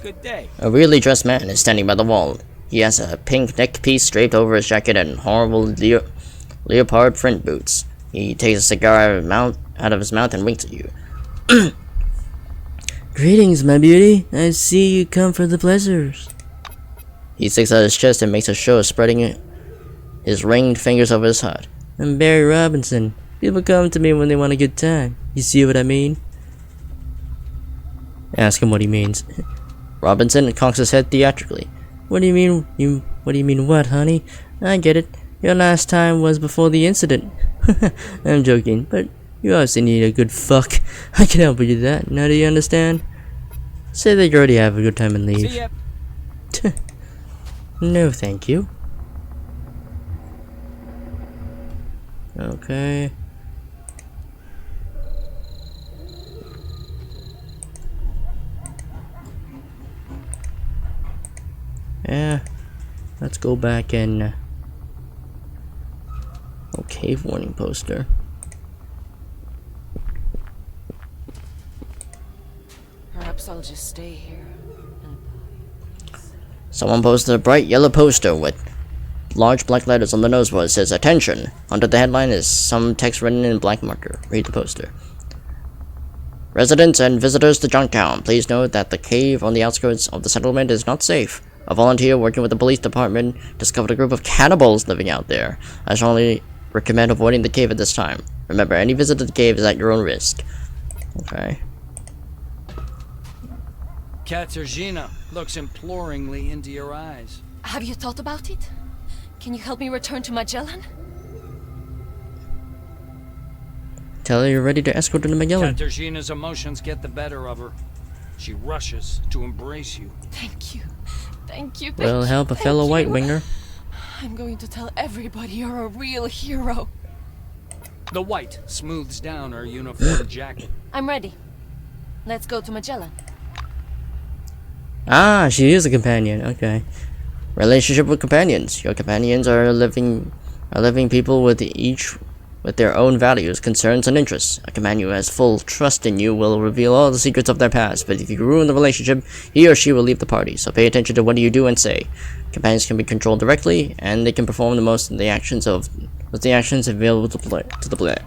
I: good day.
N: A weirdly dressed man is standing by the wall. He has a pink neck piece draped over his jacket and horrible leopard print boots. He takes a cigar out of his mouth and winks at you.
D: Greetings, my beauty. I see you come for the pleasures.
N: He sticks out his chest and makes a show of spreading his ringed fingers over his heart.
D: I'm Barry Robinson. People come to me when they want a good time. You see what I mean?
A: Ask him what he means.
N: Robinson cocks his head theatrically.
D: What do you mean? What do you mean what, honey? I get it. Your last time was before the incident. I'm joking, but you obviously need a good fuck. I can help you with that. Now do you understand? Say that you already have a good time and leave.
I: See ya.
D: No, thank you. Okay. Yeah. Let's go back and...
A: Oh, cave warning poster.
K: Perhaps I'll just stay here.
N: Someone posted a bright yellow poster with large black letters on the nose where it says "Attention." Under the headline is some text written in black marker. Read the poster. Residents and visitors to Junktown, please note that the cave on the outskirts of the settlement is not safe. A volunteer working with the police department discovered a group of cannibals living out there. I strongly recommend avoiding the cave at this time. Remember, any visit to the cave is at your own risk.
A: Okay.
B: Katarzyna looks imploringly into your eyes.
K: Have you thought about it? Can you help me return to Magellan?
A: Tell her you're ready to escort her to Magellan.
B: Katarzyna's emotions get the better of her. She rushes to embrace you.
K: Thank you. Thank you.
A: Well, help a fellow white winger.
K: I'm going to tell everybody you're a real hero.
B: The white smooths down her uniform jacket.
K: I'm ready. Let's go to Magellan.
A: Ah, she is a companion. Okay.
N: Relationship with companions. Your companions are living people with their own values, concerns, and interests. A companion who has full trust in you will reveal all the secrets of their past, but if you ruin the relationship, he or she will leave the party, so pay attention to what you do and say. Companions can be controlled directly, and they can perform the most of the actions available to the player.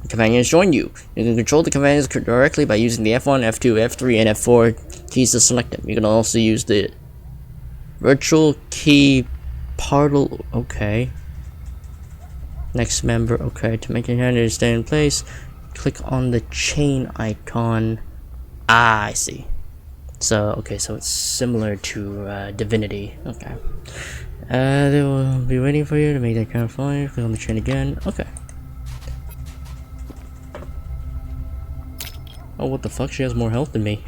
N: Companions join you. You can control the companions directly by using the F1, F2, F3, and F4
A: keys to select them. You can also use the virtual key portal. Okay. Next member. Okay. To make your hand stay in place, click on the chain icon. Ah, I see. So, okay, so it's similar to Divinity. Okay. They will be waiting for you to make that kind of fire. Click on the chain again. Okay. Oh, what the fuck? She has more health than me.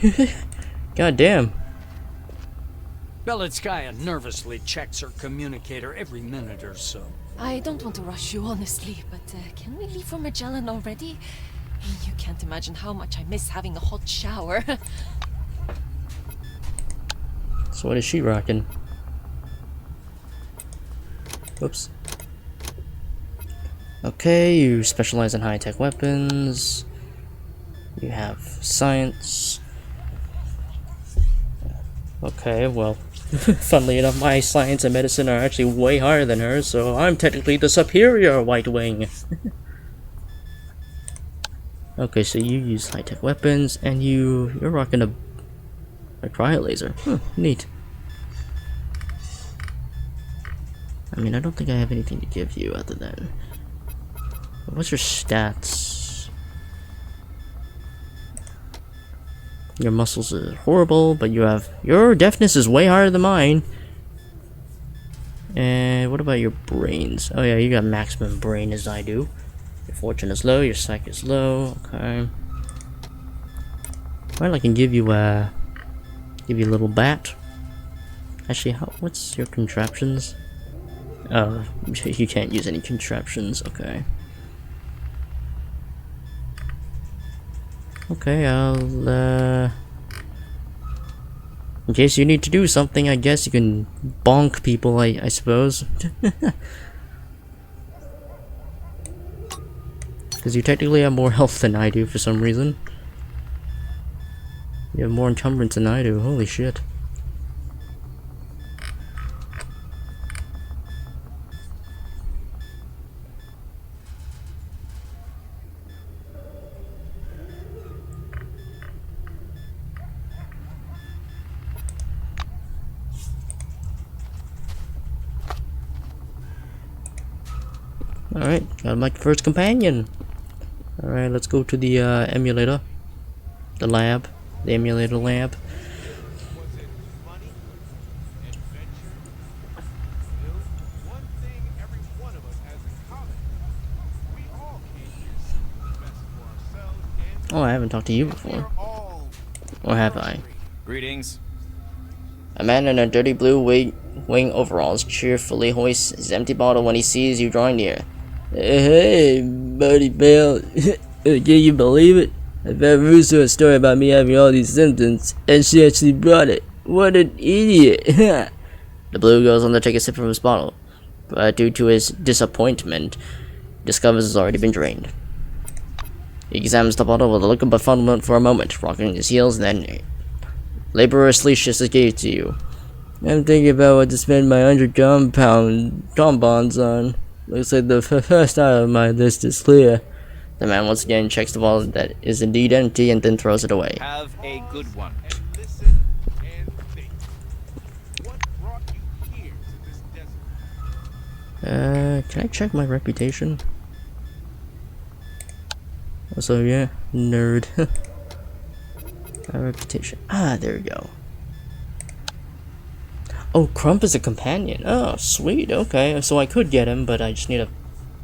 A: God damn.
B: Belitskaya nervously checks her communicator every minute or so.
K: I don't want to rush you, honestly, but can we leave for Magellan already? You can't imagine how much I miss having a hot shower.
A: So what is she rocking? Oops. Okay, you specialize in high-tech weapons. You have science. Okay, well, funnily enough, my science and medicine are actually way higher than hers, so I'm technically the superior White Wing. Okay, so you use high-tech weapons, and you're rocking a cryo laser. Neat. I mean, I don't think I have anything to give you other than... What's your stats? Your muscles are horrible, but your deafness is way higher than mine. And what about your brains? Oh yeah, you got maximum brain as I do. Your fortune is low, your psych is low. Okay. Well, I can give you a little bat. Actually, what's your contraptions? Oh, you can't use any contraptions. Okay. Okay, I'll in case you need to do something, I guess you can bonk people, I suppose. Because you technically have more health than I do for some reason. You have more encumbrance than I do, holy shit. Alright, got my first companion. Alright, let's go to the emulator. The lab. The emulator lab. Oh, I haven't talked to you before. Or have I?
C: Greetings.
N: A man in a dirty blue wing overalls cheerfully hoists his empty bottle when he sees you drawing near.
A: Hey, buddy pal. Can you believe it? I found Russo a story about me having all these symptoms, and she actually brought it. What an idiot.
N: The blue goes on to take a sip from his bottle, but due to his disappointment, discovers it's already been drained. He examines the bottle with a look of befuddlement for a moment, rocking his heels, then laboriously shifts his gaze to you.
A: I'm thinking about what to spend my 100 compound bonds on. Looks like the first item on my list is clear.
N: The man once again checks the bottle that is indeed empty and then throws it away.
C: Have a good one.
A: Can I check my reputation? Also, yeah, nerd. My reputation. Ah, there we go. Oh, Crump is a companion. Oh, sweet. Okay, so I could get him, but I just need to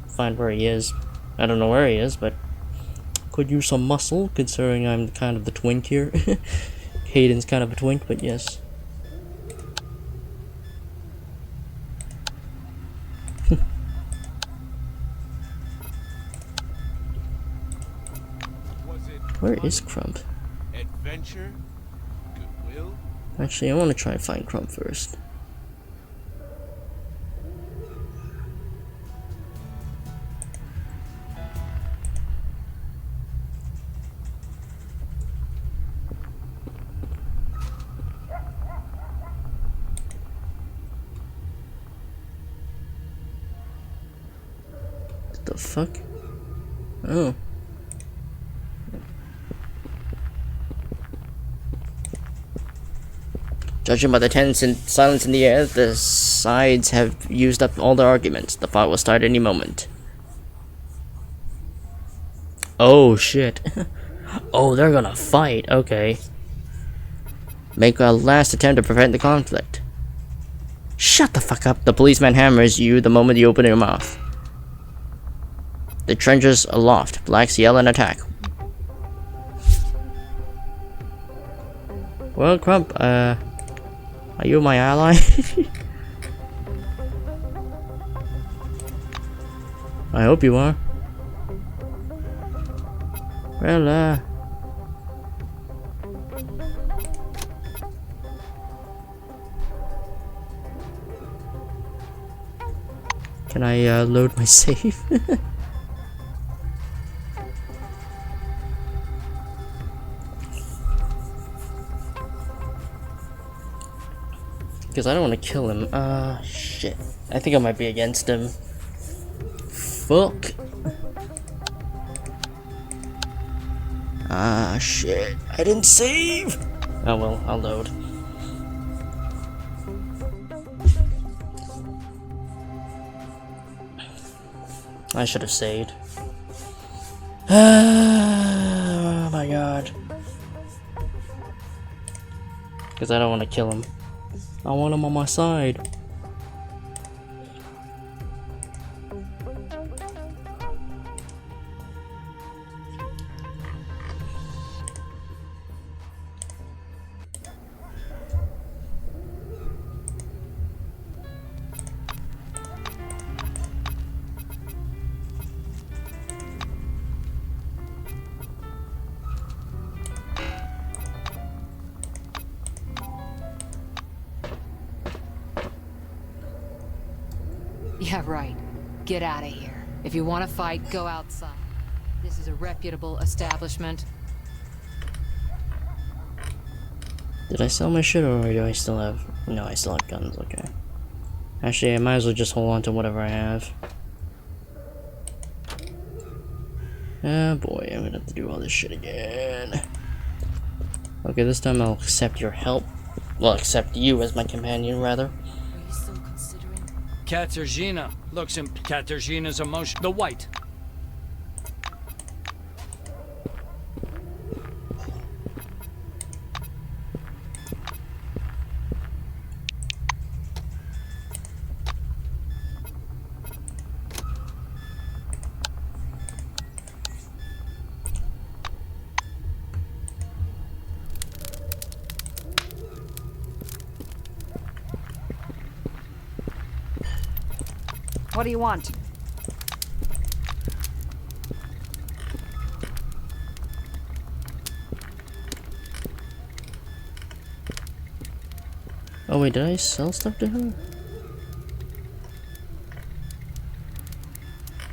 A: find where he is. I don't know where he is, but could use some muscle, considering I'm kind of the twink here. Hayden's kind of a twink, but yes. Where is Crump?
P: Adventure, goodwill.
A: Actually, I want to try and find Crump first. What the fuck? Oh.
N: Judging by the tense and silence in the air, the sides have used up all their arguments. The fight will start any moment. Oh shit. Oh, they're gonna fight. Okay. Make a last attempt to prevent the conflict. Shut the fuck up. The policeman hammers you the moment you open your mouth. The trenchers aloft. Blacks yell and attack. Well, Crump, are you my ally? I hope you are. Well, can I, load my save? Because I don't want to kill him. Shit. I think I might be against him. Fuck. Shit. I didn't save! Oh well, I'll load. I should have saved. Oh my god. Because I don't want to kill him. I want him on my side.
M: Yeah, right. Get out of here. If you want to fight, go outside. This is a reputable establishment.
N: Did I sell my shit or do I still have... No, I still have guns, okay. Actually, I might as well just hold on to whatever I have. Oh boy, I'm gonna have to do all this shit again. Okay, this time I'll accept your help. Well, accept you as my companion, rather.
B: Katarzyna looks in Katarzyna's emotion. The white.
E: What do you want?
N: Oh wait, did I sell stuff to her?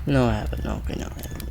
N: No, I haven't. Okay, no, I haven't.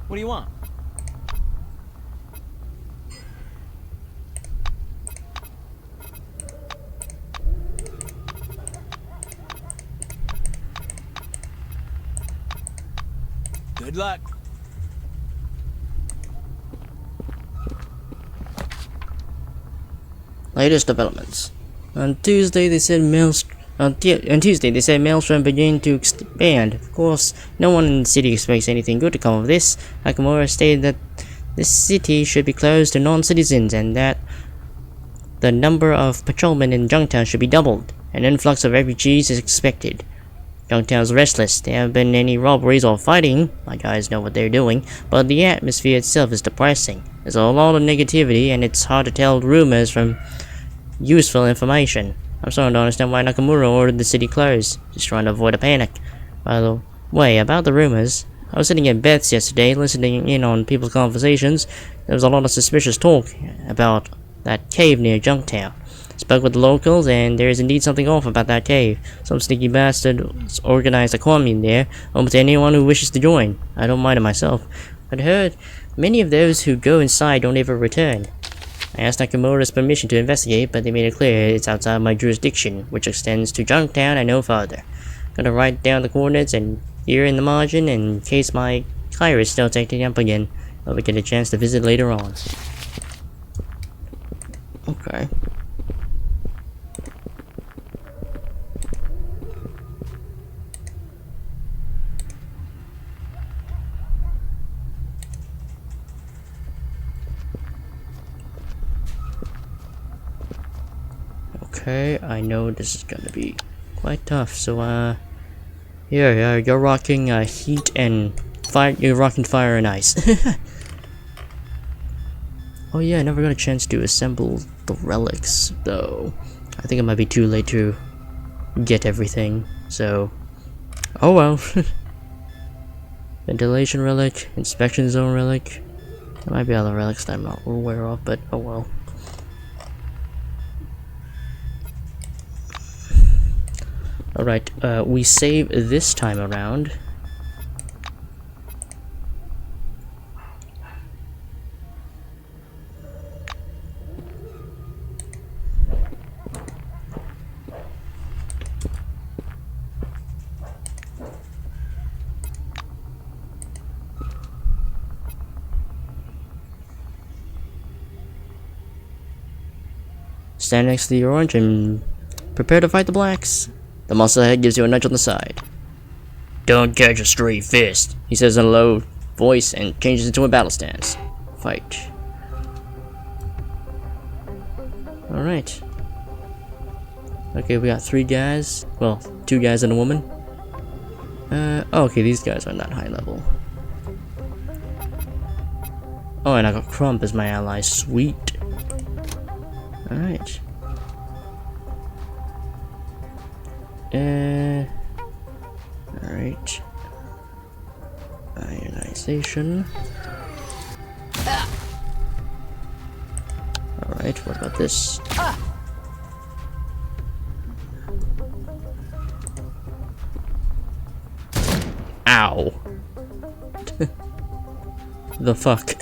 I: What do you want?
B: Good luck.
N: Latest developments. On Tuesday, they said Maelstrom began to expand. Of course, no one in the city expects anything good to come of this. Nakamura stated that the city should be closed to non-citizens and that The number of patrolmen in Junktown should be doubled. An influx of refugees is expected. Junktown's restless. There haven't been any robberies or fighting. My guys know what they're doing. But the atmosphere itself is depressing. There's a lot of negativity, and it's hard to tell rumors from useful information. I'm starting to understand why Nakamura ordered the city closed. Just trying to avoid a panic. By the way, about the rumors, I was sitting at Beth's yesterday, listening in on people's conversations. There was a lot of suspicious talk about that cave near Junktown. Spoke with the locals, and there is indeed something off about that cave. Some sneaky bastard organized a commune there, open to anyone who wishes to join. I don't mind it myself. I'd heard many of those who go inside don't ever return. I asked Nakamura's permission to investigate, but they made it clear it's outside my jurisdiction, which extends to Junktown and no farther. Gonna write down the coordinates and here in the margin in case my Kairos starts acting up again. I'll get a chance to visit later on.
A: Okay. Okay, I know this is gonna be quite tough, so yeah, you're rocking heat and fire. You're rocking fire and ice. Oh yeah, I never got a chance to assemble the relics, though. I think it might be too late to get everything, so... Oh well. Ventilation relic, inspection zone relic. There might be other relics that I'm not aware of, but oh well. Alright, we save this time around. Stand next to the orange and prepare to fight the blacks. The muscle head gives you a nudge on the side. Don't catch a stray fist, he says in a low voice and changes into a battle stance. Fight. Alright. Okay, we got 3 guys. Well, 2 guys and a woman. Okay, these guys are not high level. Oh, and I got Crump as my ally. Sweet. Alright. Alright. Ionization. Alright, what about this? Ow. The fuck?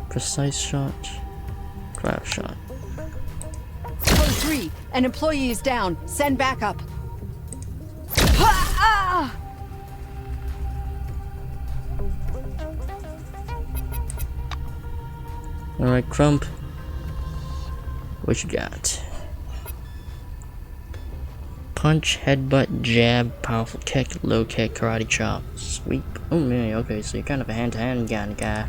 A: Precise shot. Grab shot.
E: Code 3, an employee is down. Send backup.
A: Alright, Crump. What you got? Punch, headbutt, jab, powerful kick, low kick, karate chop, sweep. Oh man, okay, so you're kind of a hand-to-hand kind of guy.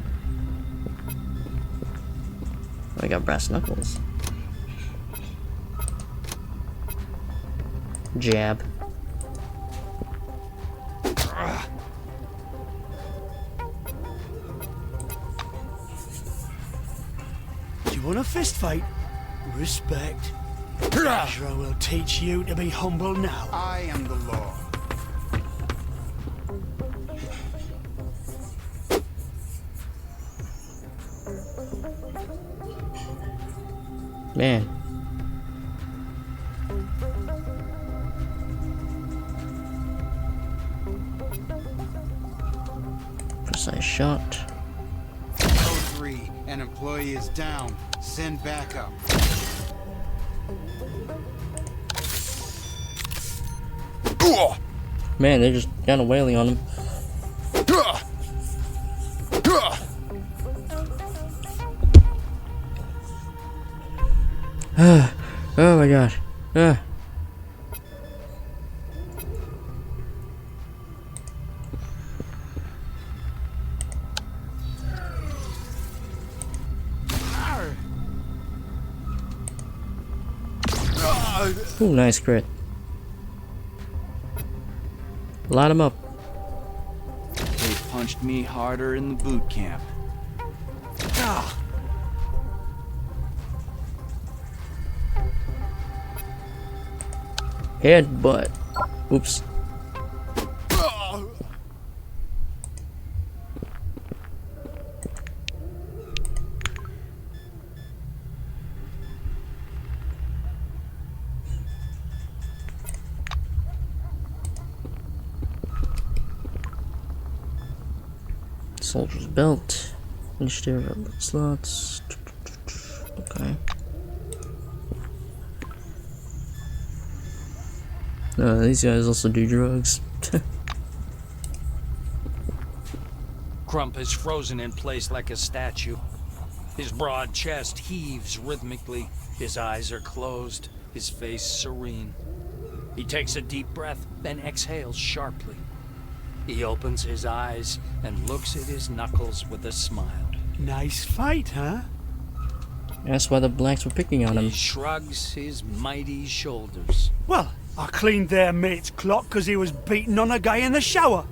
A: We got brass knuckles. Jab.
Q: You want a fist fight? Respect. Sure, I will teach you to be humble now.
R: I am the law.
A: Man. Precise shot.
R: Code 3, an employee is down. Send backup.
A: Man, they're just kind of wailing on him. Oh my god.
D: Ooh, nice crit. Light him up.
I: They punched me harder in the boot camp. Ah!
D: Headbutt. Oops. Soldier's belt. Initiative slots. Okay. These guys also do drugs.
B: Crump is frozen in place like a statue. His broad chest heaves rhythmically. His eyes are closed, his face serene. He takes a deep breath, then exhales sharply. He opens his eyes and looks at his knuckles with a smile.
Q: Nice fight, huh?
D: That's why the blacks were picking on him.
B: He shrugs his mighty shoulders.
Q: Well, I cleaned their mate's clock because he was beating on a guy in the shower.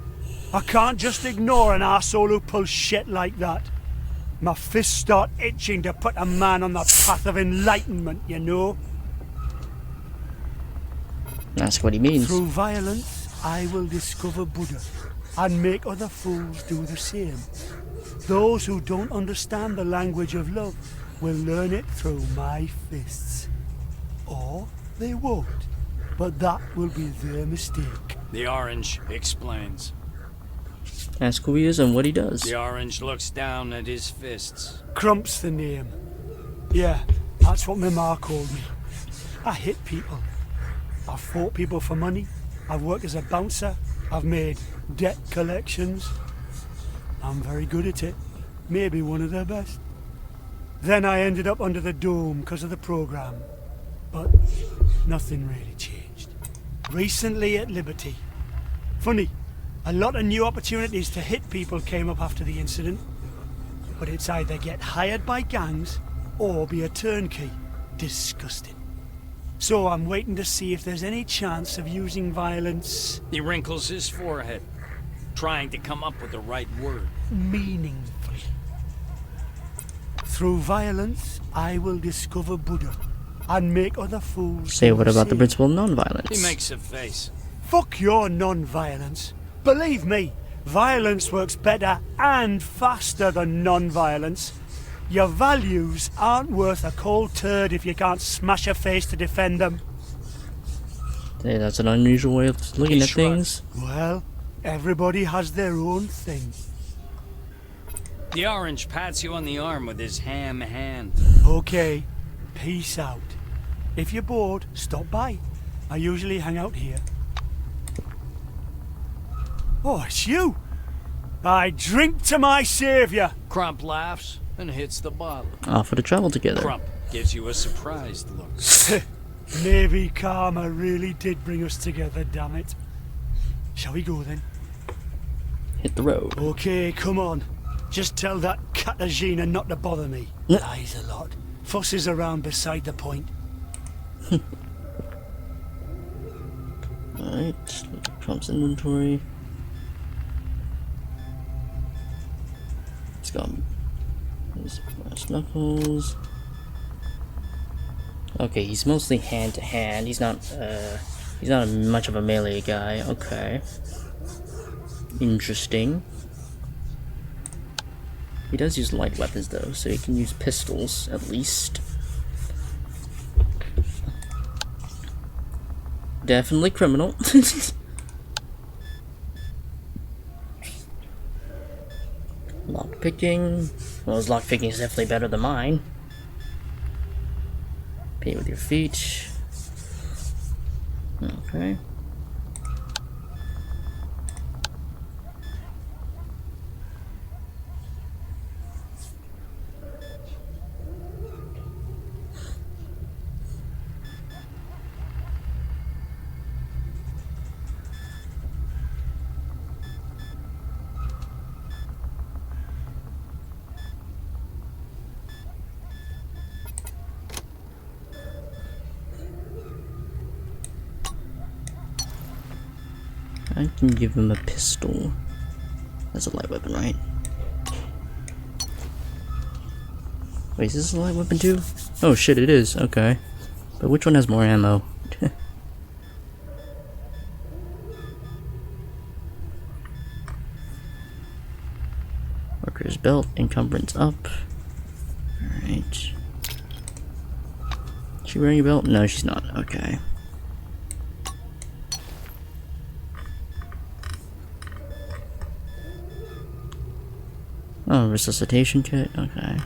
Q: I can't just ignore an arsehole who pulls shit like that. My fists start itching to put a man on the path of enlightenment, you know?
D: That's what he means.
Q: Through violence, I will discover Buddha and make other fools do the same. Those who don't understand the language of love will learn it through my fists. Or they won't, but that will be their mistake.
B: The Orange explains.
D: Ask who he is and what he does.
B: The Orange looks down at his fists.
Q: Crump's the name. Yeah, that's what my ma called me. I hit people. I've fought people for money. I've worked as a bouncer. I've made debt collections. I'm very good at it. Maybe one of the best. Then I ended up under the dome because of the program. But nothing really changed. Recently at Liberty. Funny, a lot of new opportunities to hit people came up after the incident. But it's either get hired by gangs or be a turnkey. Disgusting. So I'm waiting to see if there's any chance of using violence...
B: He wrinkles his forehead, trying to come up with the right word.
Q: ...meaningfully. Through violence, I will discover Buddha and make other fools...
D: Say what about the principle of non-violence?
B: He makes a face.
Q: Fuck your non-violence. Believe me, violence works better and faster than non-violence. Your values aren't worth a cold turd if you can't smash a face to defend them.
D: Hey, that's an unusual way of looking at things.
Q: Well, everybody has their own thing.
B: The Orange pats you on the arm with his ham hand.
Q: Okay, peace out. If you're bored, stop by. I usually hang out here. Oh, it's you! I drink to my saviour!
B: Crump laughs and hits the bottle.
D: Offer to travel together.
B: Crump gives you a surprised look.
Q: Maybe karma really did bring us together, damn it. Shall we go then?
D: Hit the road.
Q: Okay, come on. Just tell that Katarzyna not to bother me. Lies a lot. Fusses around beside the point.
D: Alright, Trump's inventory. Let's go. There's brass knuckles. Okay, he's mostly hand to hand. He's not much of a melee guy. Okay. Interesting. He does use light weapons though, so he can use pistols at least. Definitely criminal. Lockpicking. Well, his lockpicking is definitely better than mine. Paint with your feet. Okay.
A: I can give him a pistol. That's a light weapon, right? Wait, is this a light weapon too? Oh shit, it is. Okay. But which one has more ammo? Worker's belt, encumbrance up. Alright. Is she wearing a belt? No, she's not. Okay. Oh, resuscitation kit? Okay.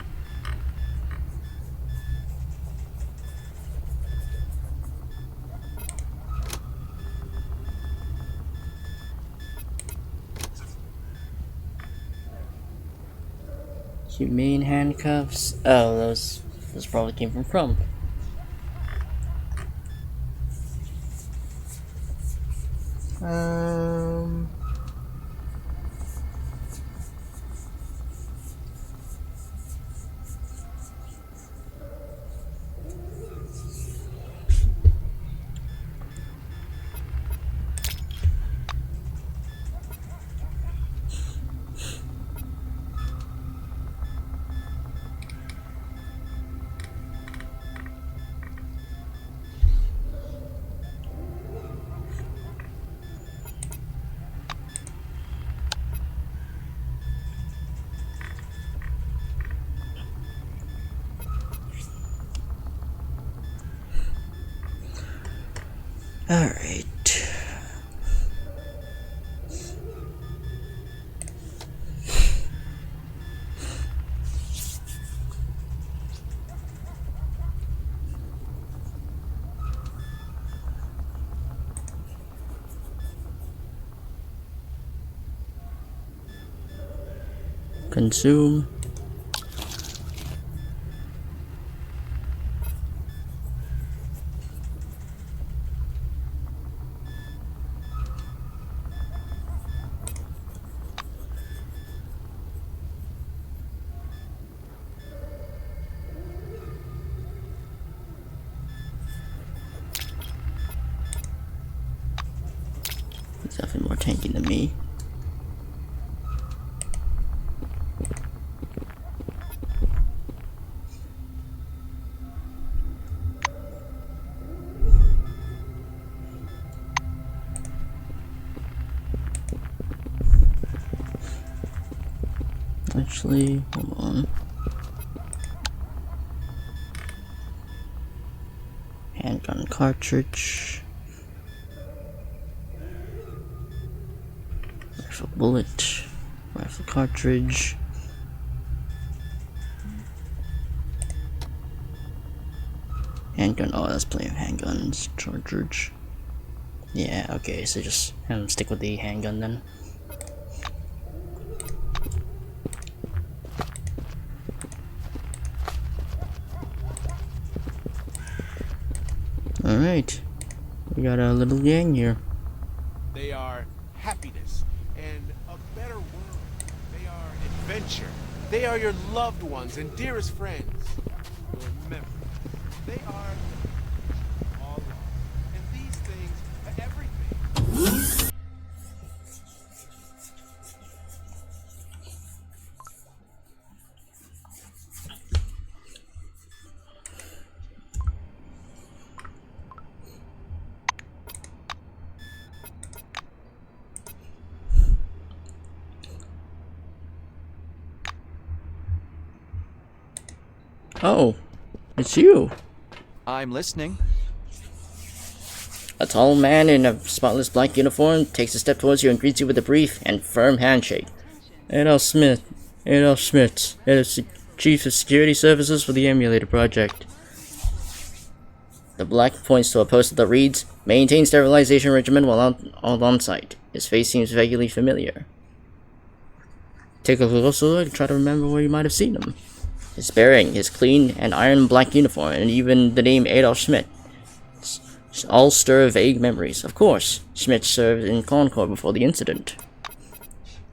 A: Humane handcuffs. Oh, those probably came from Crump. Alright. Consume. He's definitely more tanky than me. Actually, hold on. Handgun cartridge. Rifle bullet. Rifle cartridge. Handgun. Oh, that's plenty of handguns. Cartridge. Yeah, okay, so just stick with the handgun then. Alright, we got a little gang here.
P: They are happiness and a better world. They are adventure. They are your loved ones and dearest friends. Your memories. They are all love. And these things are everything.
A: Oh, it's you.
S: I'm listening.
N: A tall man in a spotless black uniform takes a step towards you and greets you with a brief and firm handshake.
A: Adolf Smith, Head of Chief of Security Services for the Emulator Project.
N: The black points to a poster that reads, "Maintain sterilization regimen while on site." His face seems vaguely familiar.
A: Take a closer look and try to remember where you might have seen him.
N: His bearing, his clean and iron black uniform, and even the name Adolf Schmidt all stir vague memories. Of course, Schmidt served in Concord before the incident.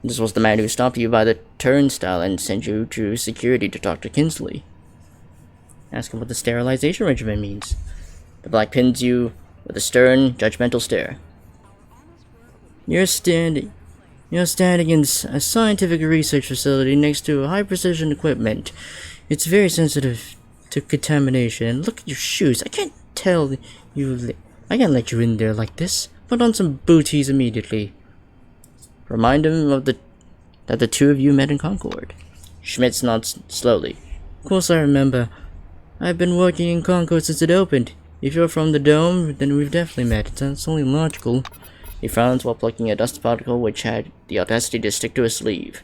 N: This was the man who stopped you by the turnstile and sent you to security to talk to Kinsley. Ask him what the sterilization regimen means. The black pins you with a stern, judgmental stare.
A: You're standing in a scientific research facility next to high precision equipment. It's very sensitive to contamination. And look at your shoes. I can't let you in there like this. Put on some booties immediately. Remind him that the two of you met in Concord. Schmitz nods slowly. Of course I remember. I've been working in Concord since it opened. If you're from the Dome, then we've definitely met. It's only logical. He frowns while plucking a dust particle which had the audacity to stick to his sleeve.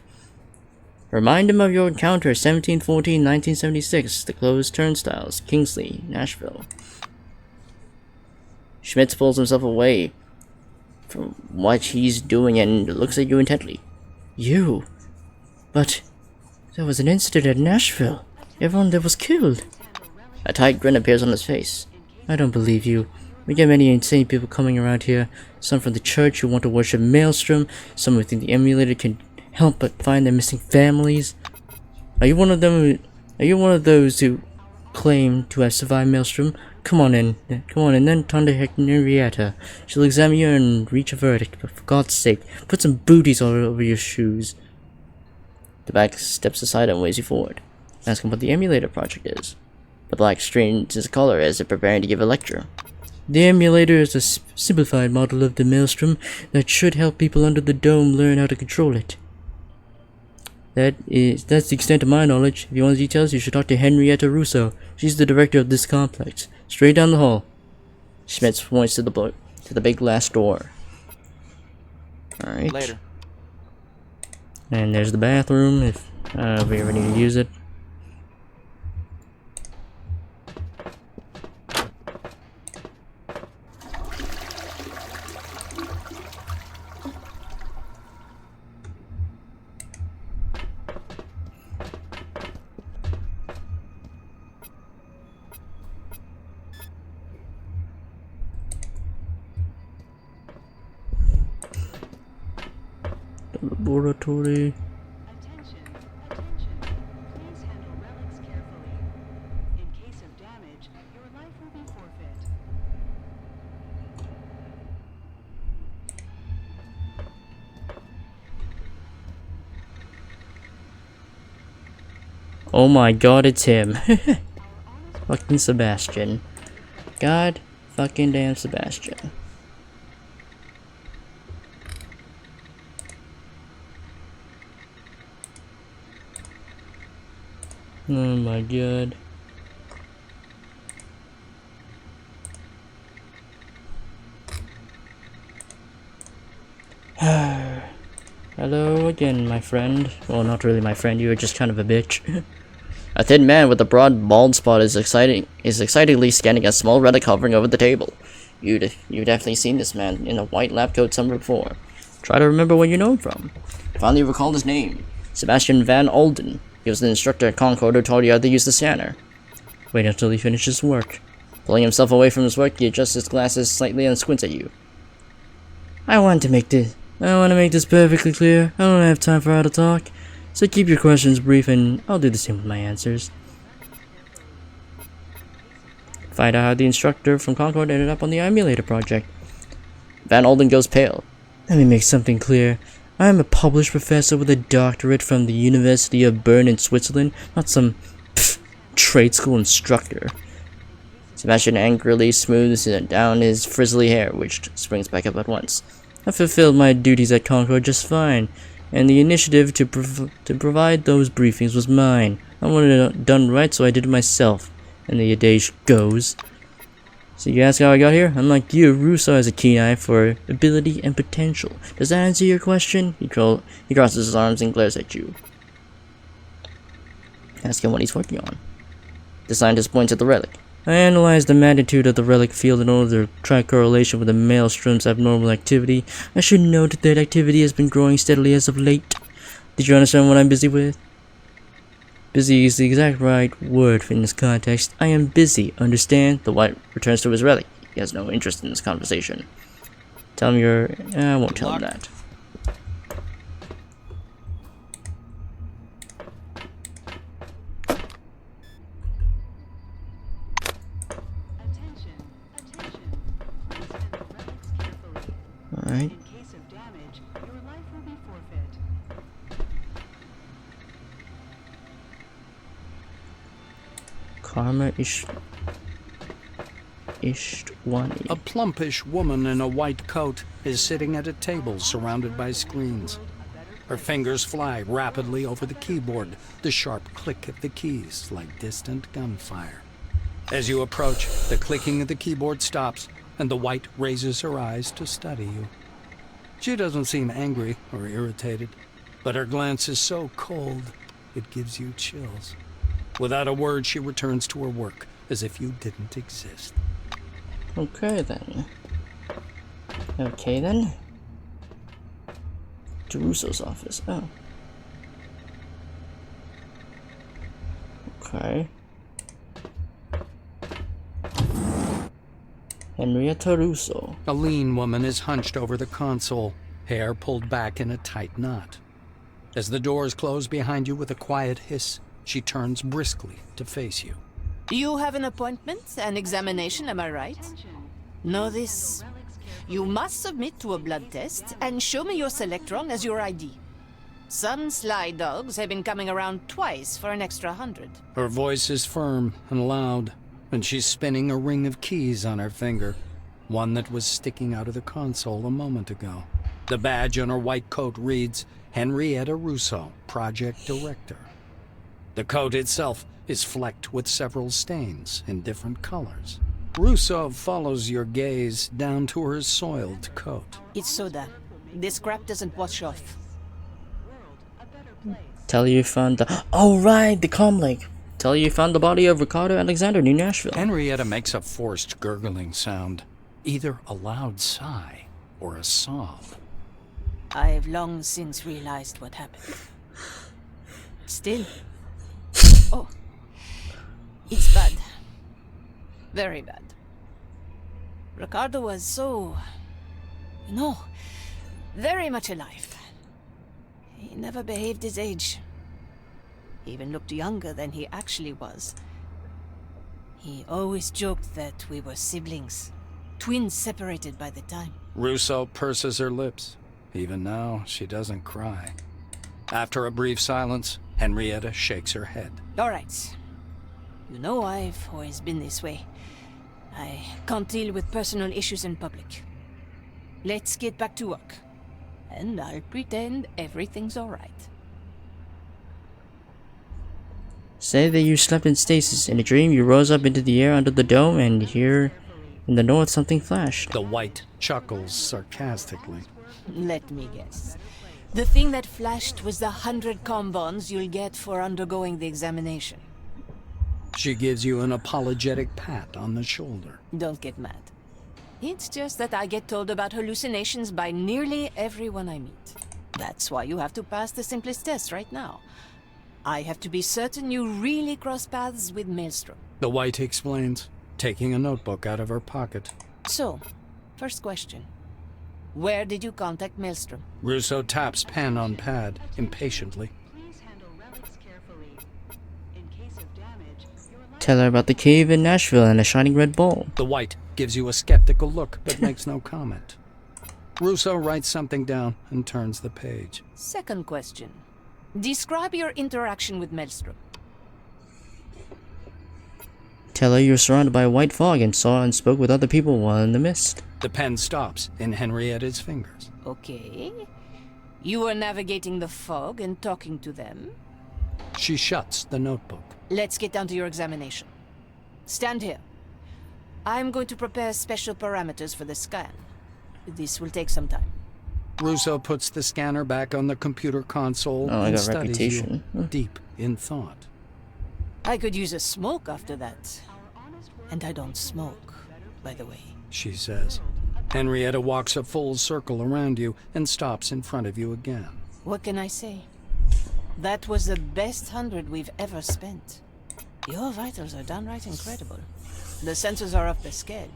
A: Remind him of your encounter 1714-1976, the closed turnstiles, Kingsley, Nashville. Schmitz pulls himself away from what he's doing and looks at you intently. You? But there was an incident at Nashville. Everyone there was killed. A tight grin appears on his face. I don't believe you. We get many insane people coming around here. Some from the church who want to worship Maelstrom. Some who think the emulator can help but find their missing families. Are you one of them? Are you one of those who claim to have survived Maelstrom? Come on in, then turn to Henrietta. She'll examine you and reach a verdict, but for God's sake, put some booties all over your shoes. The back steps aside and waves you forward. Ask him what the emulator project is. The black straightens his collar as if preparing to give a lecture. The emulator is a simplified model of the Maelstrom that should help people under the Dome learn how to control it. That's the extent of my knowledge. If you want details, you should talk to Henrietta Russo. She's the director of this complex. Straight down the hall. Schmitz points to the big glass door. Alright.
S: Later.
A: And there's the bathroom if we ever need to use it. Laboratory.
T: Attention, please handle relics carefully. In case of damage, your life will be forfeit.
A: Oh my god, it's him. Fucking Sebastian. God fucking damn Sebastian. Oh my god. Hello again, my friend. Well, not really my friend, you were just kind of a bitch. A thin man with a broad bald spot is excitedly scanning a small relic hovering over the table. You've definitely seen this man in a white lab coat somewhere before. Try to remember where you know him from. Finally recalled his name. Sebastian Van Olden. He was the instructor at Concord who taught you how to use the scanner. Wait until he finishes work. Pulling himself away from his work, he adjusts his glasses slightly and squints at you. I want to make this perfectly clear. I don't have time for idle talk. So keep your questions brief and I'll do the same with my answers. Find out how the instructor from Concord ended up on the emulator project. Van Olden goes pale. Let me make something clear. I am a published professor with a doctorate from the University of Bern in Switzerland, not some trade school instructor. Sebastian angrily smooths down his frizzly hair, which springs back up at once. I fulfilled my duties at Concord just fine, and the initiative to provide those briefings was mine. I wanted it done right, so I did it myself. And the adage goes. So you ask how I got here? Unlike you, Russo has a keen eye for ability and potential. Does that answer your question? He crosses his arms and glares at you. Ask him what he's working on. The scientist points at the relic. I analyzed the magnitude of the relic field in order to track correlation with the Maelstrom's abnormal activity. I should note that activity has been growing steadily as of late. Did you understand what I'm busy with? Busy is the exact right word in this context. I am busy, understand? The white returns to his relic. He has no interest in this conversation. Tell him I won't tell him that. Alright.
D: Karma Ishtwani.
B: A plumpish woman in a white coat is sitting at a table surrounded by screens. Her fingers fly rapidly over the keyboard, the sharp click of the keys like distant gunfire. As you approach, the clicking of the keyboard stops, and the white raises her eyes to study you. She doesn't seem angry or irritated, but her glance is so cold, it gives you chills. Without a word, she returns to her work, as if you didn't exist.
D: Okay then. Okay then. To Russo's office. Oh. Okay. Henrietta Russo.
B: A lean woman is hunched over the console, hair pulled back in a tight knot. As the doors close behind you with a quiet hiss, she turns briskly to face you.
U: You have an appointment, an examination, am I right? Know this. You must submit to a blood test and show me your Selectron as your ID. Some sly dogs have been coming around twice for an extra 100.
B: Her voice is firm and loud, and she's spinning a ring of keys on her finger, one that was sticking out of the console a moment ago. The badge on her white coat reads, Henrietta Russo, Project Director. The coat itself is flecked with several stains in different colors. Russo follows your gaze down to her soiled coat.
U: It's soda. This scrap doesn't wash off.
D: Tell you found the— oh right, the comlink. Tell you found the body of Ricardo Alexander, New Nashville.
B: Henrietta makes a forced gurgling sound, either a loud sigh or a sob.
U: I've long since realized what happened. Still. Oh. It's bad. Very bad. Ricardo was so... very much alive. He never behaved his age. He even looked younger than he actually was. He always joked that we were siblings. Twins separated by the time.
B: Russo purses her lips. Even now, she doesn't cry. After a brief silence, Henrietta shakes her head.
U: All right. You know I've always been this way. I can't deal with personal issues in public. Let's get back to work. And I'll pretend everything's all right.
D: Say that you slept in stasis. In a dream, you rose up into the air under the dome, and here in the north something flashed.
B: The white chuckles sarcastically.
U: Let me guess. The thing that flashed was the 100 combons you'll get for undergoing the examination.
B: She gives you an apologetic pat on the shoulder.
U: Don't get mad. It's just that I get told about hallucinations by nearly everyone I meet. That's why you have to pass the simplest test right now. I have to be certain you really cross paths with Maelstrom.
B: The white explains, taking a notebook out of her pocket.
U: So, first question. Where did you contact Maelstrom?
B: Russo taps pen on pad, impatiently.
D: Tell her about the cave in Nashville and a shining red ball.
B: The white gives you a skeptical look, but makes no comment. Russo writes something down and turns the page.
U: Second question. Describe your interaction with Maelstrom.
D: Tell her you're surrounded by a white fog and saw and spoke with other people while in the mist.
B: The pen stops in Henrietta's fingers.
U: Okay. You were navigating the fog and talking to them.
B: She shuts the notebook.
U: Let's get down to your examination. Stand here. I'm going to prepare special parameters for the scan. This will take some time.
B: Russo puts the scanner back on the computer console
D: I
B: and
D: got
B: studies
D: reputation.
B: you, deep in thought.
U: I could use a smoke after that. And I don't smoke, by the way.
B: She says. Henrietta walks a full circle around you and stops in front of you again.
U: What can I say? That was the best 100 we've ever spent. Your vitals are downright incredible. The sensors are off the scale.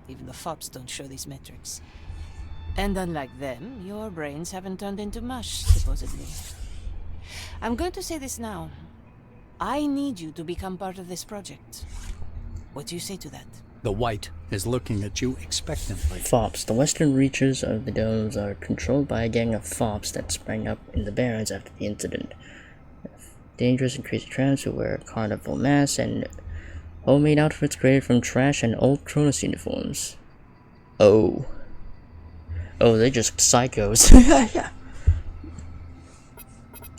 U: Even the FOPs don't show these metrics. And unlike them, your brains haven't turned into mush, supposedly. I'm going to say this now. I need you to become part of this project. What do you say to that?
B: The white is looking at you expectantly.
D: FOPs. The western reaches of the domes are controlled by a gang of FOPs that sprang up in the Barrens after the incident.
A: Dangerous and crazy tramps who wear carnival masks and homemade outfits created from trash and old Cronus uniforms. Oh. Oh, they're just psychos.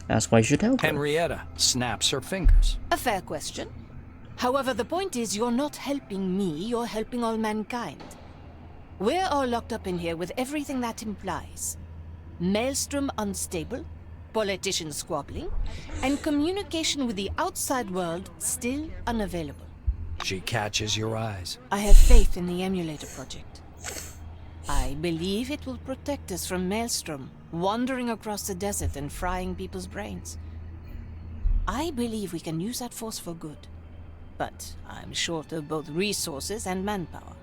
A: That's why you should help them.
B: Henrietta snaps her fingers.
U: A fair question. However, the point is you're not helping me, you're helping all mankind. We're all locked up in here with everything that implies. Maelstrom unstable, politicians squabbling, and communication with the outside world still unavailable.
B: She catches your eyes.
U: I have faith in the emulator project. I believe it will protect us from Maelstrom wandering across the desert and frying people's brains. I believe we can use that force for good, but I'm short of both resources and manpower.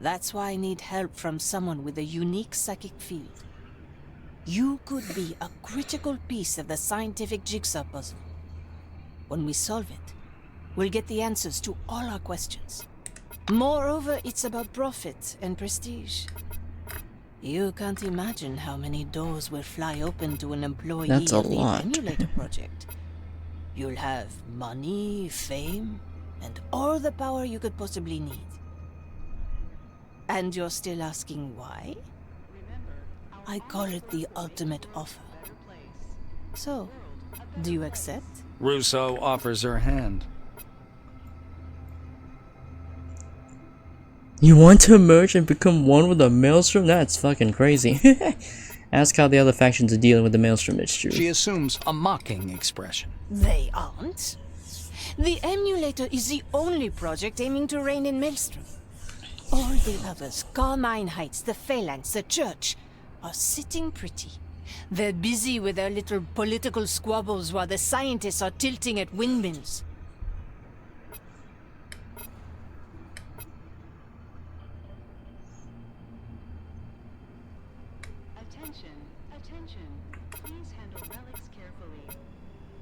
U: That's why I need help from someone with a unique psychic field. You could be a critical piece of the scientific jigsaw puzzle. When we solve it, we'll get the answers to all our questions. Moreover, it's about profit and prestige. You can't imagine how many doors will fly open to an employee
A: That's a
U: of the
A: lot.
U: emulator project. You'll have money, fame, and all the power you could possibly need. And you're still asking why? I call it the ultimate offer. So, do you accept?
B: Russo offers her hand.
A: You want to merge and become one with the Maelstrom? That's fucking crazy. Ask how the other factions are dealing with the Maelstrom issue.
B: She assumes a mocking expression.
U: They aren't. The emulator is the only project aiming to reign in Maelstrom. All the others, Carmine Heights, the Phalanx, the Church, are sitting pretty. They're busy with their little political squabbles while the scientists are tilting at windmills.
T: Attention, attention. Please handle relics carefully.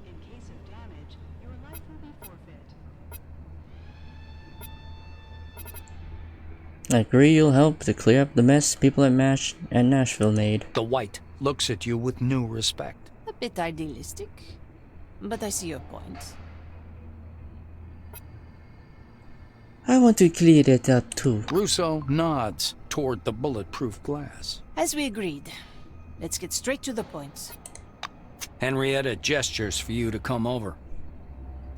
T: In case of damage, your life will be forfeit.
A: I agree you'll help to clear up the mess people at Nashville made.
B: The White looks at you with new respect.
U: A bit idealistic, but I see your point.
A: I want to clear it up too.
B: Russo nods toward the bulletproof glass.
U: As we agreed, let's get straight to the point.
B: Henrietta gestures for you to come over.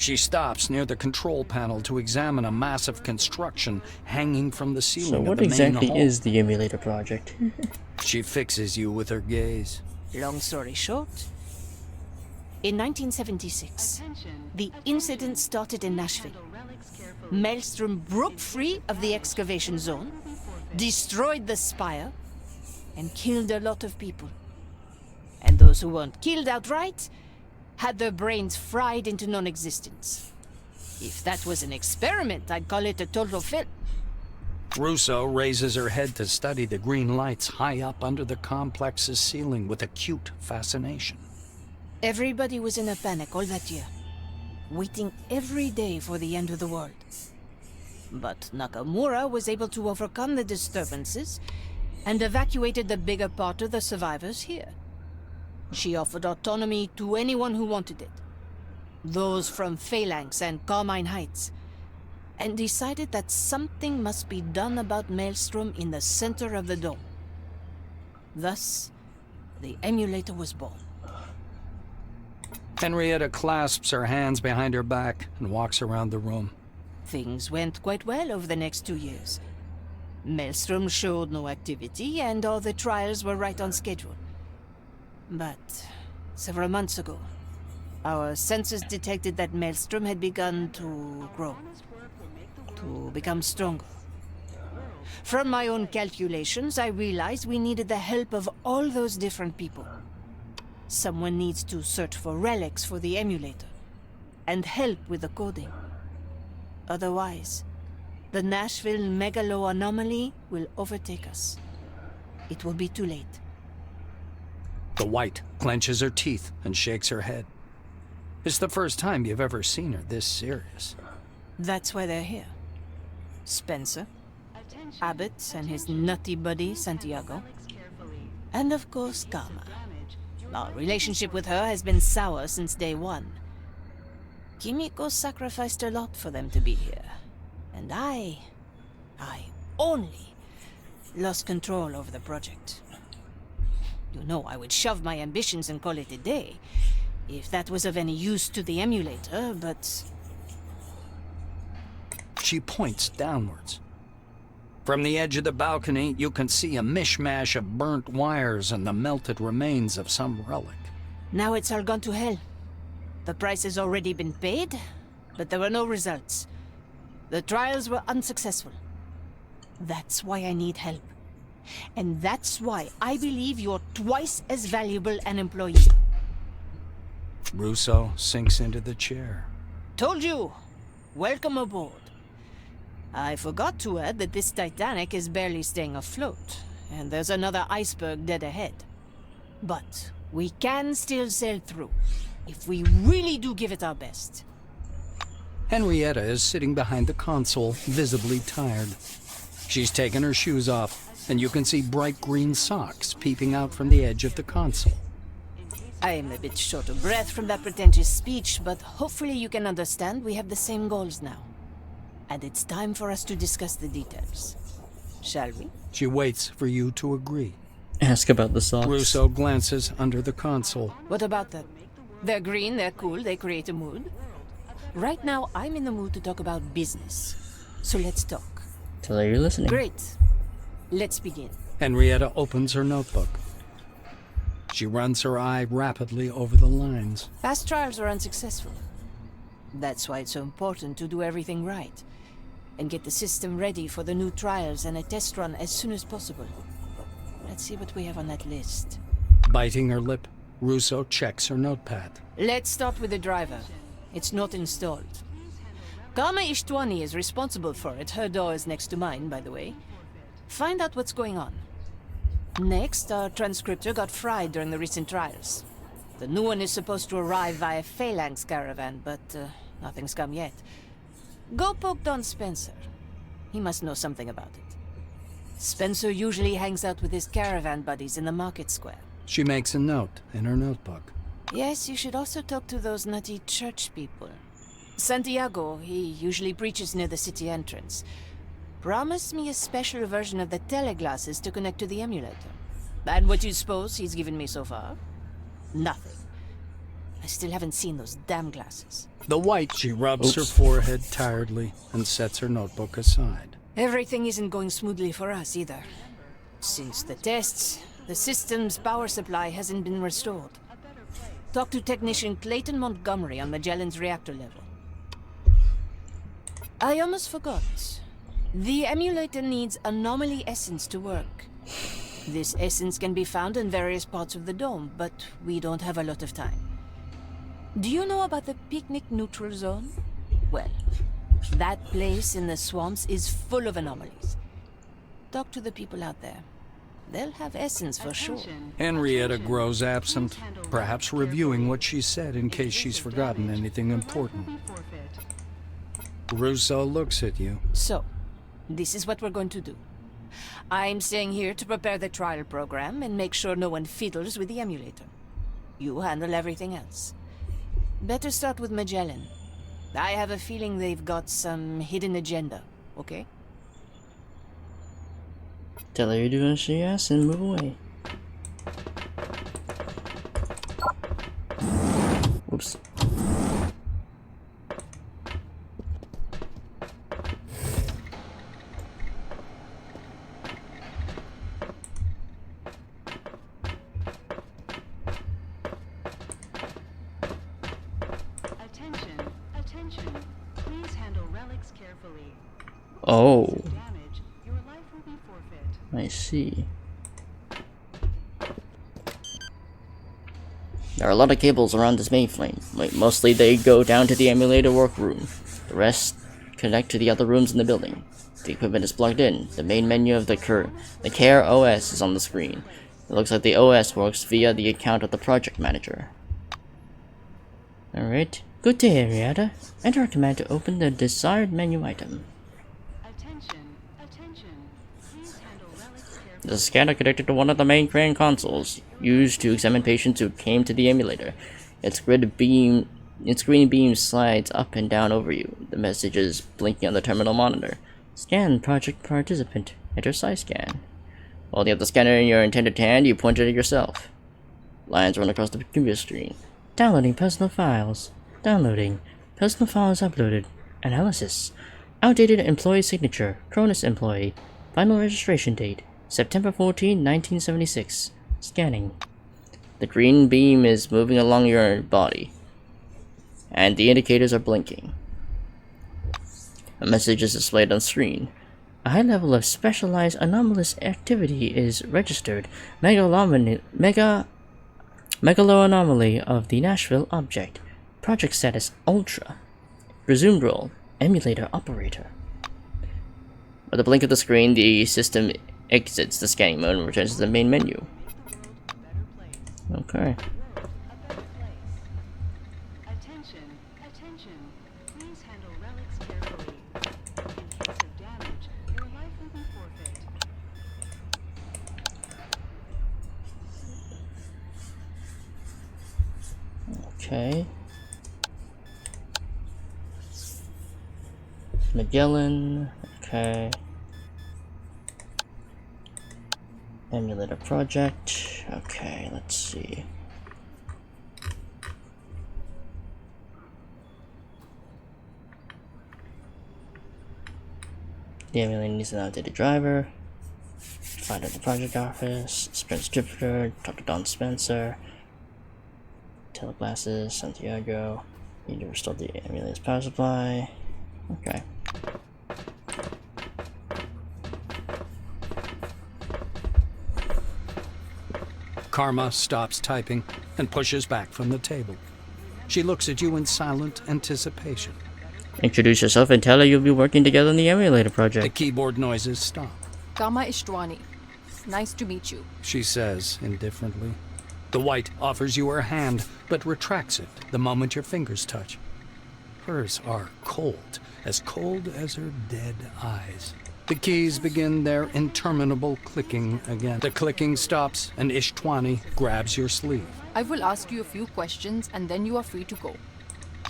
B: She stops near the control panel to examine a massive construction hanging from the ceiling
A: So
B: of
A: what
B: the main
A: exactly
B: hall.
A: is the emulator project?
B: She fixes you with her gaze.
U: Long story short, in 1976, the incident started in Nashville. Maelstrom broke free of the excavation zone, destroyed the spire, and killed a lot of people. And those who weren't killed outright had their brains fried into non-existence. If that was an experiment, I'd call it a total fail.
B: Russo raises her head to study the green lights high up under the complex's ceiling with acute fascination.
U: Everybody was in a panic all that year, waiting every day for the end of the world. But Nakamura was able to overcome the disturbances and evacuated the bigger part of the survivors here. She offered autonomy to anyone who wanted it, those from Phalanx and Carmine Heights, and decided that something must be done about Maelstrom in the center of the dome. Thus, the emulator was born.
B: Henrietta clasps her hands behind her back and walks around the room.
U: Things went quite well over the next 2 years. Maelstrom showed no activity, and all the trials were right on schedule. But several months ago, our sensors detected that Maelstrom had begun to grow, to become stronger. From my own calculations, I realized we needed the help of all those different people. Someone needs to search for relics for the emulator, and help with the coding. Otherwise, the Nashville megalo anomaly will overtake us. It will be too late.
B: The White clenches her teeth and shakes her head. It's the first time you've ever seen her this serious.
U: That's why they're here. Spencer, Abbott and his nutty buddy Santiago, and of course Karma. Our relationship with her has been sour since day one. Kimiko sacrificed a lot for them to be here. And I only lost control over the project. You know, I would shove my ambitions and call it a day, if that was of any use to the emulator, but...
B: She points downwards. From the edge of the balcony, you can see a mishmash of burnt wires and the melted remains of some relic.
U: Now it's all gone to hell. The price has already been paid, but there were no results. The trials were unsuccessful. That's why I need help. And that's why I believe you're twice as valuable an employee.
B: Russo sinks into the chair.
U: Told you! Welcome aboard. I forgot to add that this Titanic is barely staying afloat, and there's another iceberg dead ahead. But we can still sail through, if we really do give it our best.
B: Henrietta is sitting behind the console, visibly tired. She's taken her shoes off, and you can see bright green socks peeping out from the edge of the console.
U: I am a bit short of breath from that pretentious speech, but hopefully you can understand we have the same goals now. And it's time for us to discuss the details. Shall we?
B: She waits for you to agree.
A: Ask about the socks.
B: Russo glances under the console.
U: What about them? They're green, they're cool, they create a mood. Right now, I'm in the mood to talk about business. So let's talk.
A: Tell her you're listening.
U: Great. Let's begin.
B: Henrietta opens her notebook. She runs her eye rapidly over the lines.
U: Past trials were unsuccessful. That's why it's so important to do everything right. And get the system ready for the new trials and a test run as soon as possible. Let's see what we have on that list.
B: Biting her lip, Russo checks her notepad.
U: Let's start with the driver. It's not installed. Karma Ishtwani is responsible for it. Her door is next to mine, by the way. Find out what's going on. Next, our transcriptor got fried during the recent trials. The new one is supposed to arrive via Phalanx caravan, but nothing's come yet. Go poke Don Spencer. He must know something about it. Spencer usually hangs out with his caravan buddies in the market square.
B: She makes a note in her notebook.
U: Yes, you should also talk to those nutty church people. Santiago, he usually preaches near the city entrance. Promised me a special version of the teleglasses to connect to the emulator. And what do you suppose he's given me so far? Nothing. I still haven't seen those damn glasses.
B: The white, she rubs her forehead tiredly and sets her notebook aside.
U: Everything isn't going smoothly for us either. Since the tests, the system's power supply hasn't been restored. Talk to technician Clayton Montgomery on Magellan's reactor level. I almost forgot. The emulator needs anomaly essence to work. This essence can be found in various parts of the dome, but we don't have a lot of time. Do you know about the picnic neutral zone? Well, that place in the swamps is full of anomalies. Talk to the people out there. They'll have essence for sure.
B: Henrietta grows absent, perhaps reviewing what she said in case she's forgotten anything important. Russo looks at you.
U: So, this is what we're going to do. I'm staying here to prepare the trial program and make sure no one fiddles with the emulator. You handle everything else. Better start with Magellan. I have a feeling they've got some hidden agenda, okay?
A: Tell her you're doing as she asks and move away. Whoops.
T: Attention. Please handle relics carefully.
A: Oh.
T: Damage, your life will be forfeit.
A: I see. There are a lot of cables around this mainframe. Mostly they go down to the emulator workroom. The rest connect to the other rooms in the building. The equipment is plugged in. The main menu of the Care OS is on the screen. It looks like the OS works via the account of the project manager. Alright. Good day, Henrietta. Enter a command to open the desired menu item.
T: Attention. Please handle relics carefully.
A: The scanner connected to one of the main crane consoles. used to examine patients who came to the emulator. Its green beam slides up and down over you. The message is blinking on the terminal monitor. Scan project participant. Enter side scan. Holding up the scanner in your intended hand, you point it at yourself. Lines run across the computer screen. Downloading personal files. Downloading. Personal files uploaded. Analysis. Outdated employee signature. Cronus employee. Final registration date. September 14, 1976. Scanning. The green beam is moving along your body, and the indicators are blinking. A message is displayed on screen. A high level of specialized anomalous activity is registered. Megalo anomaly of the Nashville object. Project status Ultra. Resumed role Emulator Operator. With the blink of the screen, the system exits the scanning mode and returns to the main menu. Okay.
T: Attention, attention. Please handle relics carefully. In case of damage, your life will be forfeit.
A: Okay. Magellan. Okay. Emulator project. Okay, let's see. The emulator needs an outdated driver. Find out the project office. Sprint Stripper. Talk to Don Spencer. Teleglasses. Santiago. Need to restore the emulator's power supply. Okay.
B: Karma stops typing and pushes back from the table. She looks at you in silent anticipation.
A: Introduce yourself and tell her you'll be working together on the emulator project.
B: The keyboard noises stop.
K: Kama Ishtwani. Nice to meet you.
B: She says indifferently. The white offers you her hand, but retracts it the moment your fingers touch. Hers are cold as her dead eyes. The keys begin their interminable clicking again. The clicking stops, and Ishtwani grabs your sleeve.
K: I will ask you a few questions, and then you are free to go.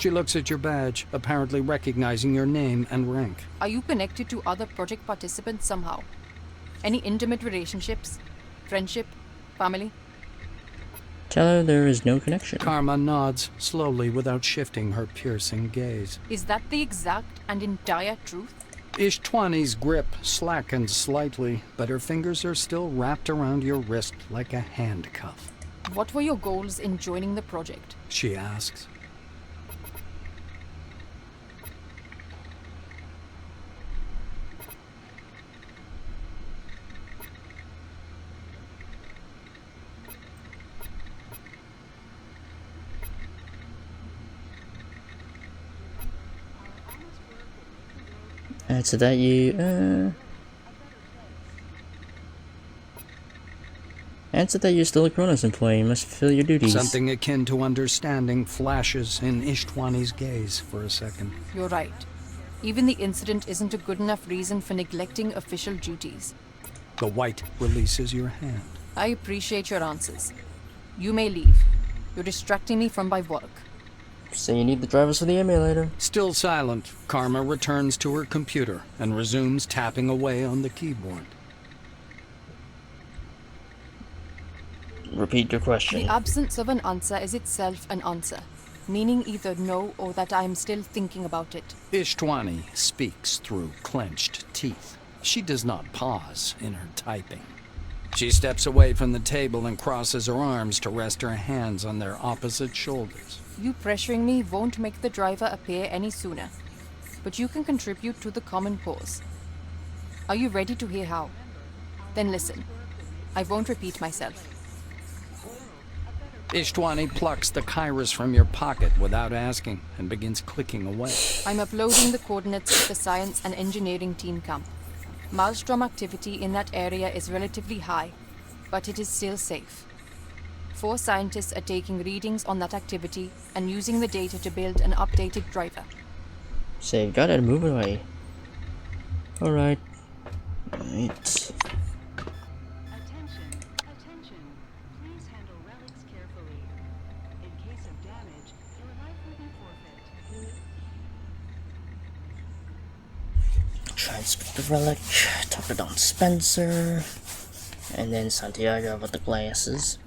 B: She looks at your badge, apparently recognizing your name and rank.
K: Are you connected to other project participants somehow? Any intimate relationships? Friendship? Family?
A: Tell her there is no connection.
B: Karma nods slowly without shifting her piercing gaze.
K: Is that the exact and entire truth?
B: Ishtwani's grip slackens slightly, but her fingers are still wrapped around your wrist like a handcuff.
K: What were your goals in joining the project?
B: She asks.
A: Answer that you, Answer that you're still a Kronos employee. You must fulfill your duties.
B: Something akin to understanding flashes in Ishtwani's gaze for a second.
K: You're right. Even the incident isn't a good enough reason for neglecting official duties.
B: The white releases your hand.
K: I appreciate your answers. You may leave. You're distracting me from my work.
A: So you need the drivers for the emulator.
B: Still silent, Karma returns to her computer and resumes tapping away on the keyboard.
A: Repeat your question.
K: The absence of an answer is itself an answer, meaning either no or that I am still thinking about it.
B: Ishtwani speaks through clenched teeth. She does not pause in her typing. She steps away from the table and crosses her arms to rest her hands on their opposite shoulders.
K: You pressuring me won't make the driver appear any sooner, but you can contribute to the common cause. Are you ready to hear how? Then listen. I won't repeat myself.
B: Ishtwani plucks the kairos from your pocket without asking and begins clicking away.
K: I'm uploading the coordinates of the science and engineering team camp. Maelstrom activity in that area is relatively high, but it is still safe. 4 scientists are taking readings on that activity and using the data to build an updated driver.
A: Save, got it, move away. Alright. Right.
T: Attention, attention. Please handle
A: Try and skip the relic, talk to Don Spencer, and then Santiago with the glasses.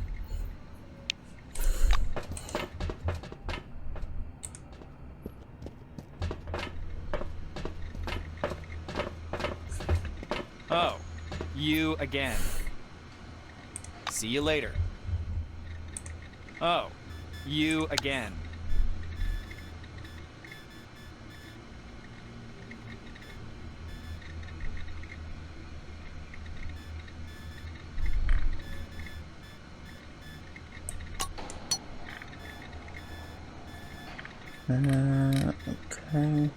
C: Oh, you again. See you later. Oh, you again.
A: Okay.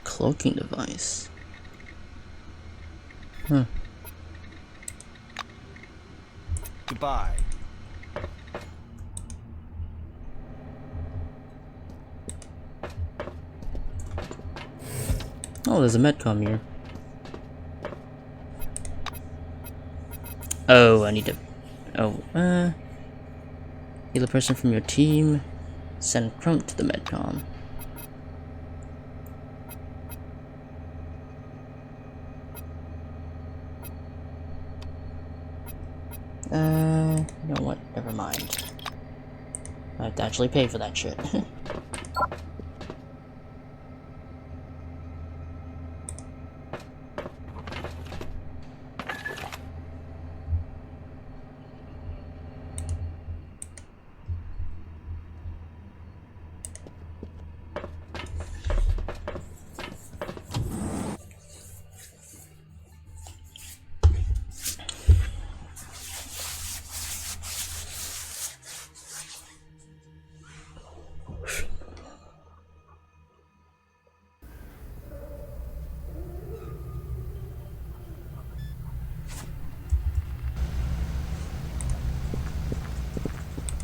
A: Cloaking device.
C: Goodbye.
A: Oh, there's a medcom here. Oh, I need to... Oh, heal a person from your team. Send Crump to the medcom. You know what? Never mind. I have to actually pay for that shit.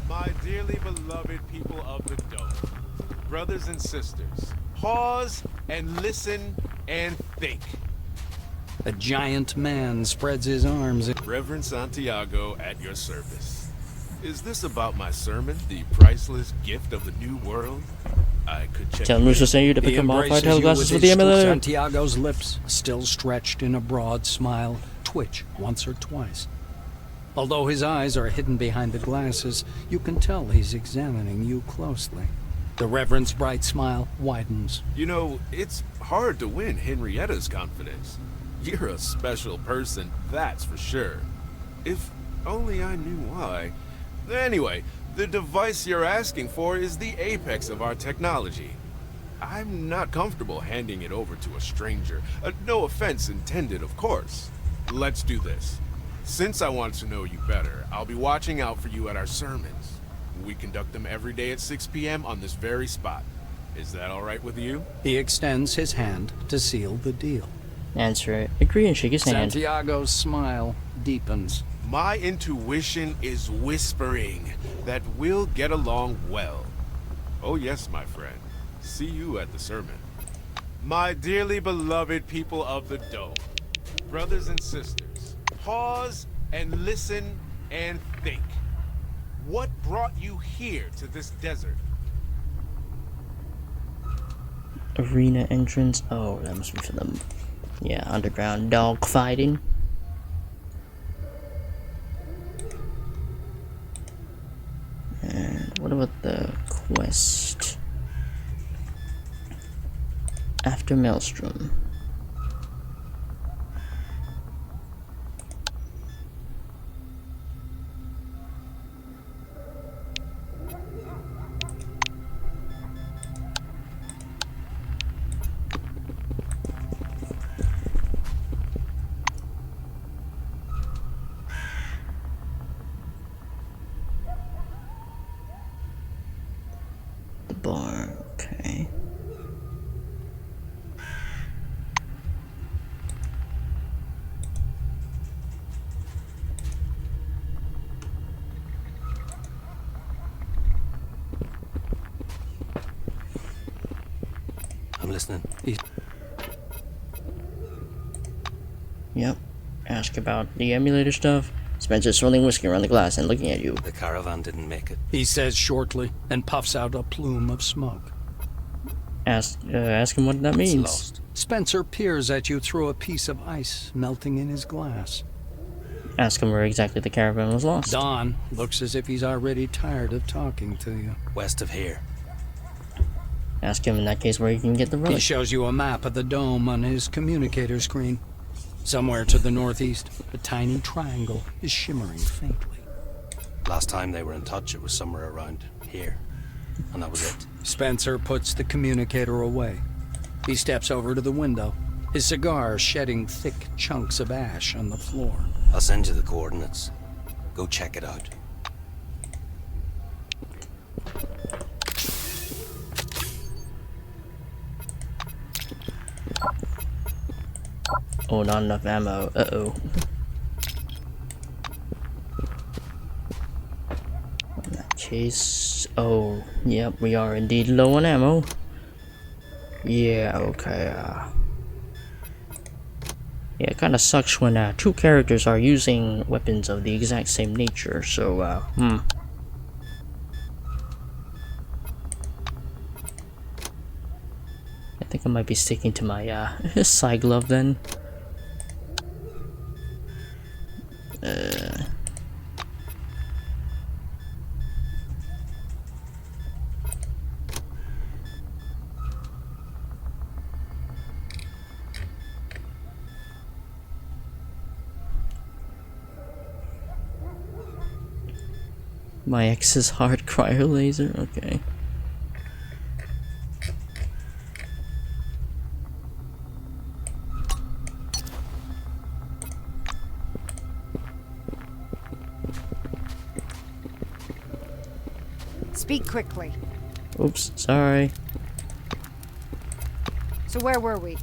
P: My dearly beloved people of the Dome, brothers and sisters, pause and listen and think.
B: A giant man spreads his arms.
P: Reverend Santiago at your service. Is this about my sermon, the priceless gift of the new world? I could check.
A: Tell Lucio saying you to
B: He
A: pick up modified
B: embraces you
A: glasses
B: with
A: for the
B: his
A: emulator.
B: Santiago's lips, still stretched in a broad smile, twitch once or twice. Although his eyes are hidden behind the glasses, you can tell he's examining you closely. The Reverend's bright smile widens.
P: You know, it's hard to win Henrietta's confidence. You're a special person, that's for sure. If only I knew why. Anyway, the device you're asking for is the apex of our technology. I'm not comfortable handing it over to a stranger. No offense intended, of course. Let's do this. Since I want to know you better, I'll be watching out for you at our sermons. We conduct them every day at 6 p.m. on this very spot. Is that all right with you?
B: He extends his hand to seal the deal.
A: Answer it. Agree and shake his hand.
B: Santiago's smile deepens.
P: My intuition is whispering that we'll get along well. Oh yes, my friend. See you at the sermon. My dearly beloved people of the Dome, brothers and sisters, pause and listen and think. What brought you here to this desert?
A: Arena entrance. Oh, that must be for them. Yeah, underground dog fighting. And what about the quest? After Maelstrom. bar. Okay.
O: I'm listening.
A: Yep. Ask about the emulator stuff. Spencer's swirling whiskey around the glass and looking at you.
O: The caravan didn't make it.
B: He says shortly and puffs out a plume of smoke.
A: Ask him what that
O: It's
A: means.
O: lost.
B: Spencer peers at you through a piece of ice melting in his glass.
A: Ask him where exactly the caravan was lost.
B: Don looks as if he's already tired of talking to you.
O: West of here.
A: Ask him in that case where he can get the relic.
B: He shows you a map of the dome on his communicator screen. Somewhere to the northeast, a tiny triangle is shimmering faintly.
O: Last time they were in touch, it was somewhere around here. And that was it.
B: Spencer puts the communicator away. He steps over to the window, his cigar shedding thick chunks of ash on the floor.
O: I'll send you the coordinates. Go check it out.
A: Oh, not enough ammo. Uh-oh. In that case... Oh, yep, we are indeed low on ammo. Yeah, okay, yeah, it kinda sucks when, two characters are using weapons of the exact same nature, so, I think I might be sticking to my, side glove then. My ex's hard cryo laser? Okay.
G: Speak quickly.
A: Oops, sorry.
G: So where were we?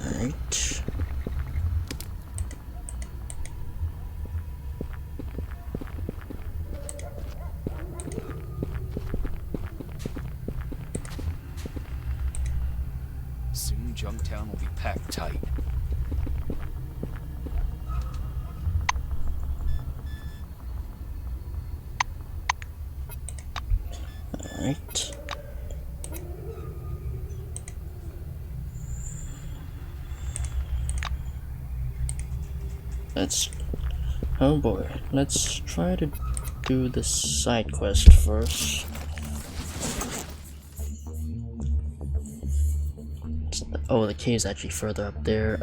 G: Alright.
L: Soon Junktown will be packed tight.
A: Alright. Let's... Oh boy. Let's try to do the side quest first. Oh, the cave's actually further up there.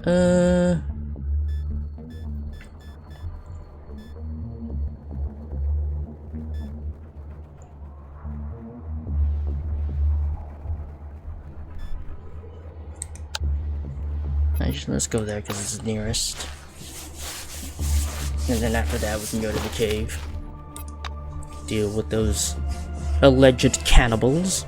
A: Actually, let's go there because it's the nearest. And then after that, we can go to the cave.
D: deal with those alleged cannibals.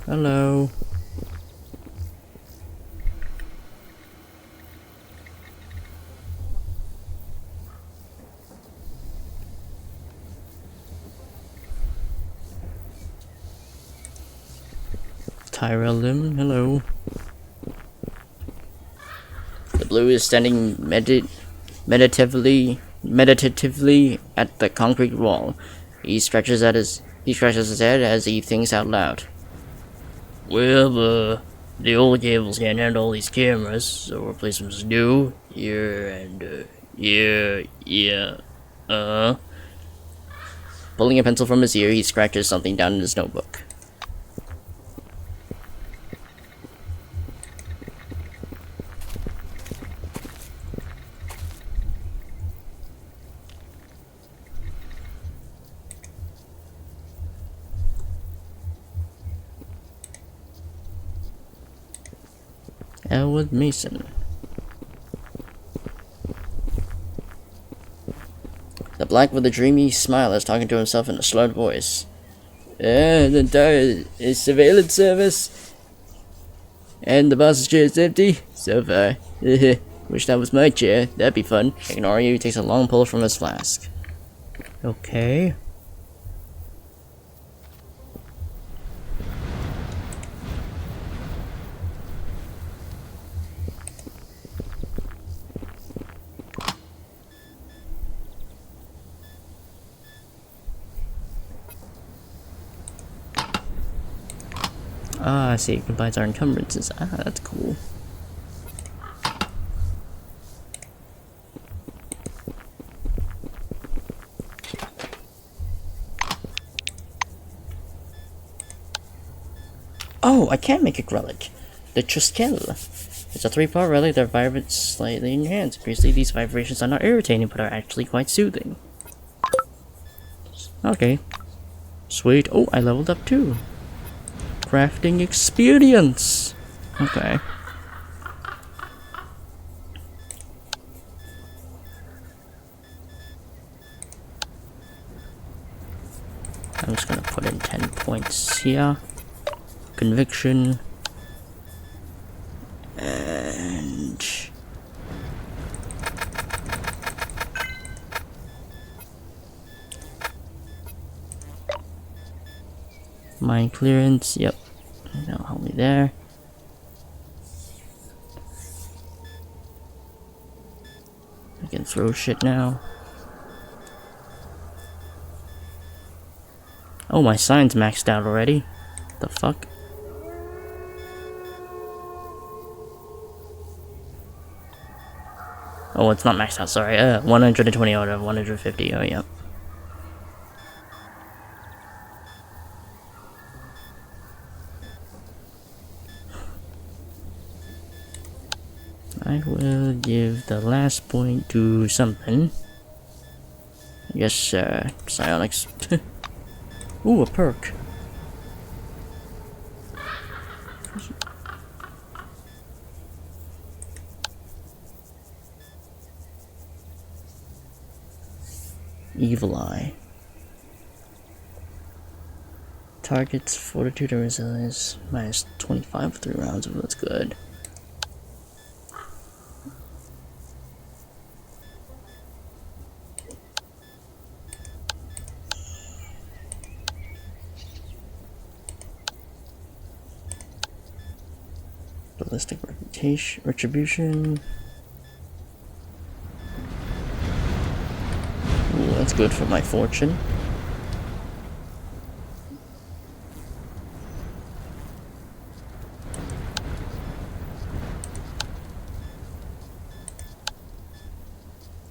D: Hello. Tyrell Lim, hello.
N: The blue is standing meditatively at the concrete wall. He scratches his head as he thinks out loud.
H: Well, the old cables can't handle all these cameras, so replacements new. Here and, yeah.
N: Pulling a pencil from his ear, he scratches something down in his notebook.
D: Elwood Mason.
N: The black with a dreamy smile is talking to himself in a slurred voice.
H: The entire surveillance service. And the boss's chair is empty. So far. Wish that was my chair. That'd be fun.
N: Ignoring you, he takes a long pull from his flask.
D: Okay. Ah, I see. It combines our encumbrances. Ah, that's cool. Oh, I can make a relic. The Triskel. It's a 3-part relic that vibrates slightly in your hands. Previously, these vibrations are not irritating, but are actually quite soothing. Okay. Sweet. Oh, I leveled up too. Crafting experience. Okay. I'm just gonna put in 10 points here. Conviction. And mind clearance, yep. That'll help me there. I can throw shit now. Oh, my sign's maxed out already. The fuck? Oh, it's not maxed out, sorry. 120 out of 150, oh, yep. I will give the last point to something. Yes, psionics. Ooh, a perk. Evil Eye. Targets fortitude and resilience minus 25 for 3 rounds. That's good. Ballistic retribution. Ooh, that's good for my fortune.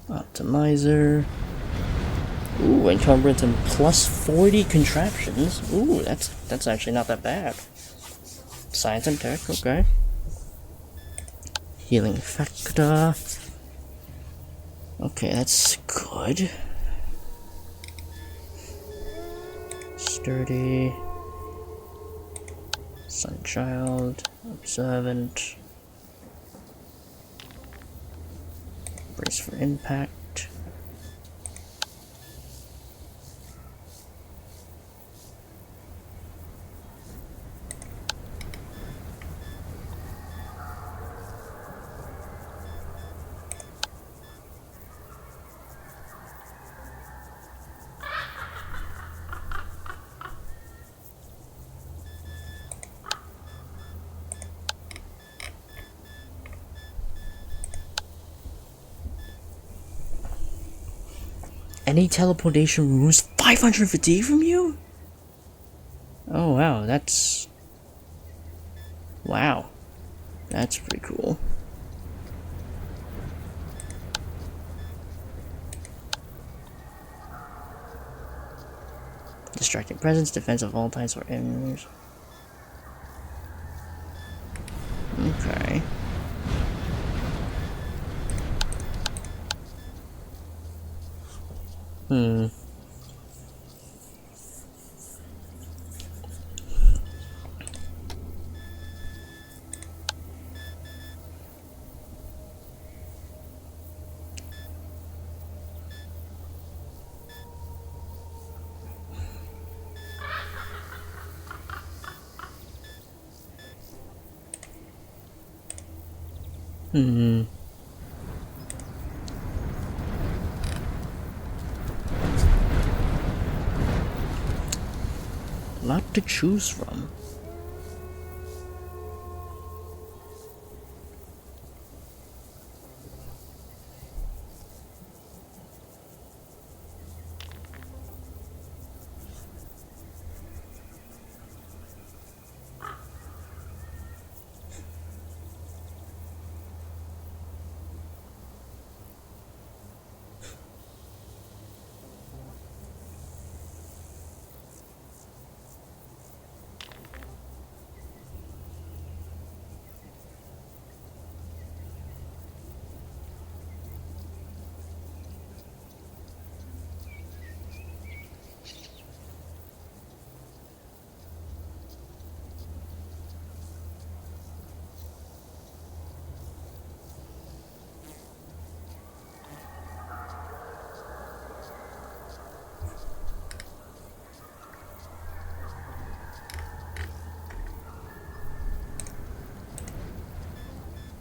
D: Optimizer. Ooh, encumbrance and plus 40 contraptions. Ooh, that's actually not that bad. Science and tech, okay. Healing factor. Okay, that's good.
A: Sturdy. Sunchild. Observant. Brace for impact. Any teleportation removes 550 from you? Oh wow, that's... Wow. That's pretty cool. Distracting presence, defense of all types or enemies. Okay. Hmm. Hmm. Lot to choose from.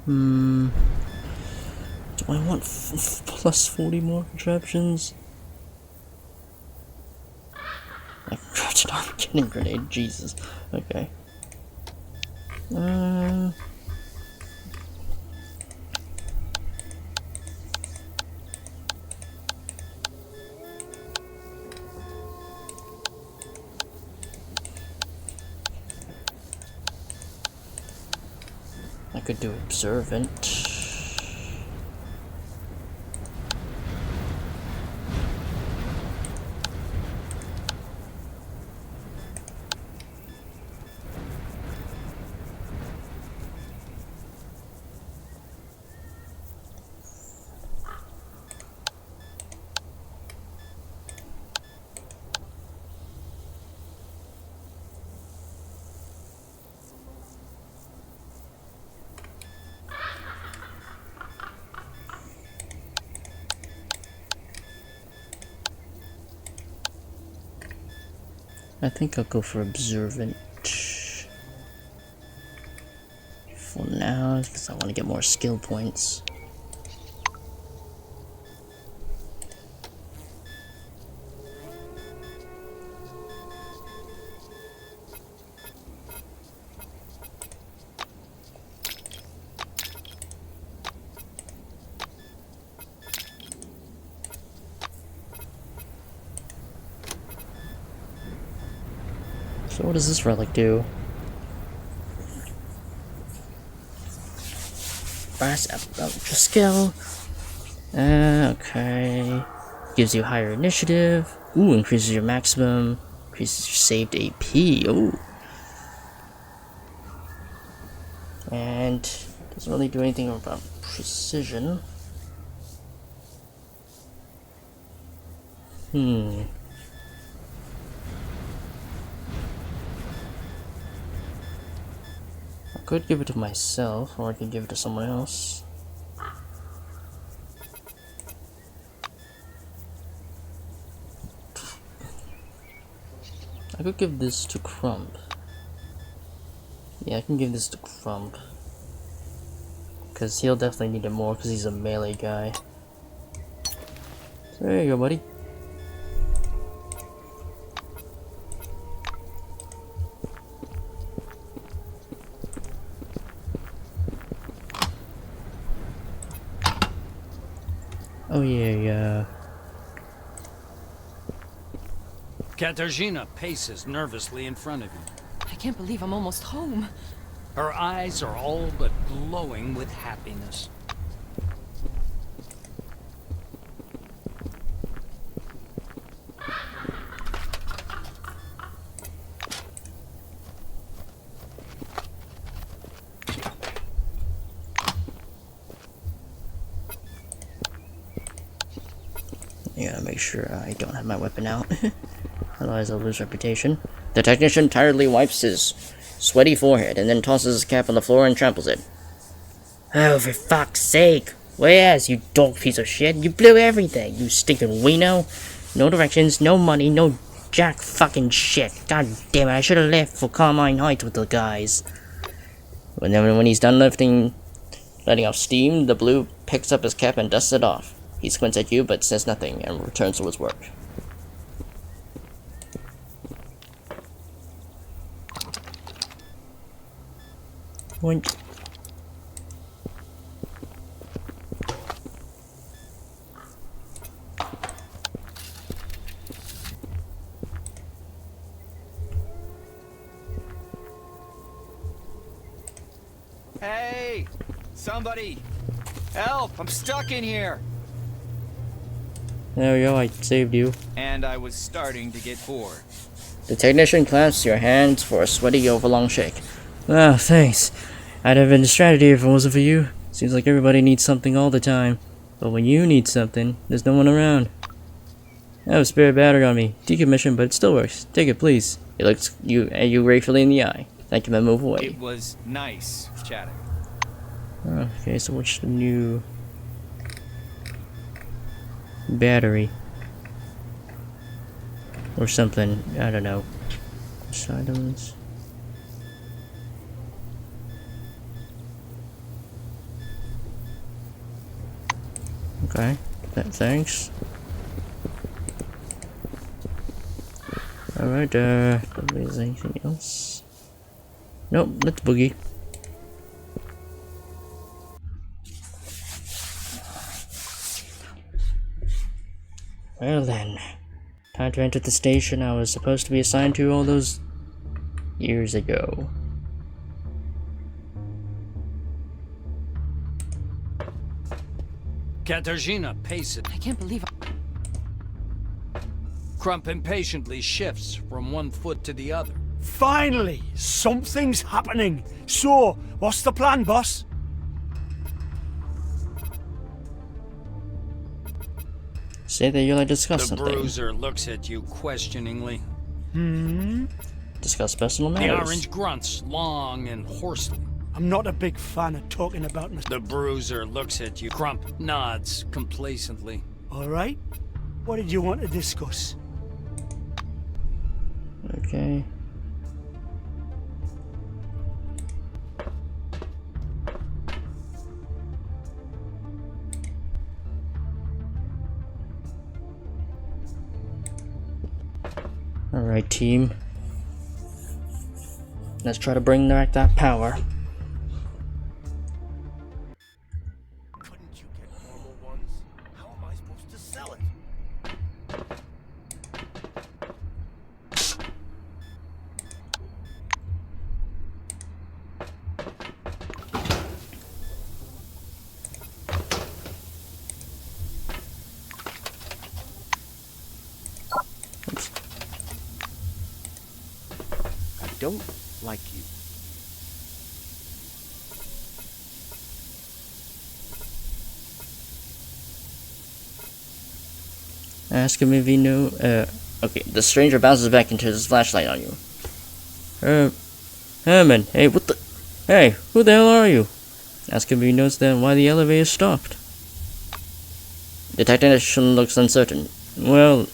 A: Hmm. Do I want plus 40 more contraptions? I crouched an arm grenade, Jesus. Okay. I could do observant. I think I'll go for observant for now, because I want to get more skill points. So what does this relic do? Brass ultra skill. Okay. Gives you higher initiative. Ooh, increases your maximum. Increases your saved AP. Ooh. And doesn't really do anything about precision. could give it to myself, or I could give it to someone else. I could give this to Crumb. Yeah, I can give this to Crumb. Because he'll definitely need it more because he's a melee guy. So there you go, buddy. Oh yeah.
B: Katarzyna paces nervously in front of you.
K: I can't believe I'm almost home.
B: Her eyes are all but glowing with happiness.
A: I gotta make sure I don't have my weapon out. Otherwise I'll lose reputation. The technician tiredly wipes his sweaty forehead and then tosses his cap on the floor and tramples it. Oh, for fuck's sake! Whereas, you dog piece of shit? You blew everything, you stinking wiener! No directions, no money, no jack fucking shit. God damn it, I should have left for Carmine Heights with the guys. When he's done letting off steam, the blue picks up his cap and dusts it off. He squints at you but says nothing and returns to his work. Boink.
C: Hey! Somebody! Help! I'm stuck in here!
A: There we go, I saved you.
C: And I was starting to get bored.
A: The technician clasps your hands for a sweaty overlong shake. Ah, thanks. I'd have been distracted here if it wasn't for you. Seems like everybody needs something all the time. But when you need something, there's no one around. I have a spare battery on me. Decommissioned, but it still works. Take it, please. It looks at you gratefully in the eye. Thank you, and move away.
C: It was nice chatting.
A: Okay, so what's the new battery? Or something, I don't know. Which items? Okay, thanks. Alright, don't there's anything else. Nope, let's boogie. Well then, time to enter the station I was supposed to be assigned to all those years ago.
B: Katarzyna paces.
K: I can't believe
B: Crump impatiently shifts from one foot to the other.
Q: Finally, something's happening. So, what's the plan, boss?
A: Say that you'd like to discuss something.
B: The bruiser looks at you questioningly.
A: Discuss personal
B: The
A: matters.
B: orange grunts long and hoarsely.
Q: I'm not a big fan of talking about myself.
B: The bruiser looks at you. Crump nods complacently.
Q: Alright? What did you want to discuss?
A: Okay. Alright, team. Let's try to bring back that power.
F: Couldn't you get normal ones? How am I supposed to sell it?
S: I don't like you.
A: Ask him if he knew. Okay, the stranger bounces back into his flashlight on you. Herman, hey, what the? Hey, who the hell are you? Ask if he knows then why the elevator stopped. The technician looks uncertain. Well,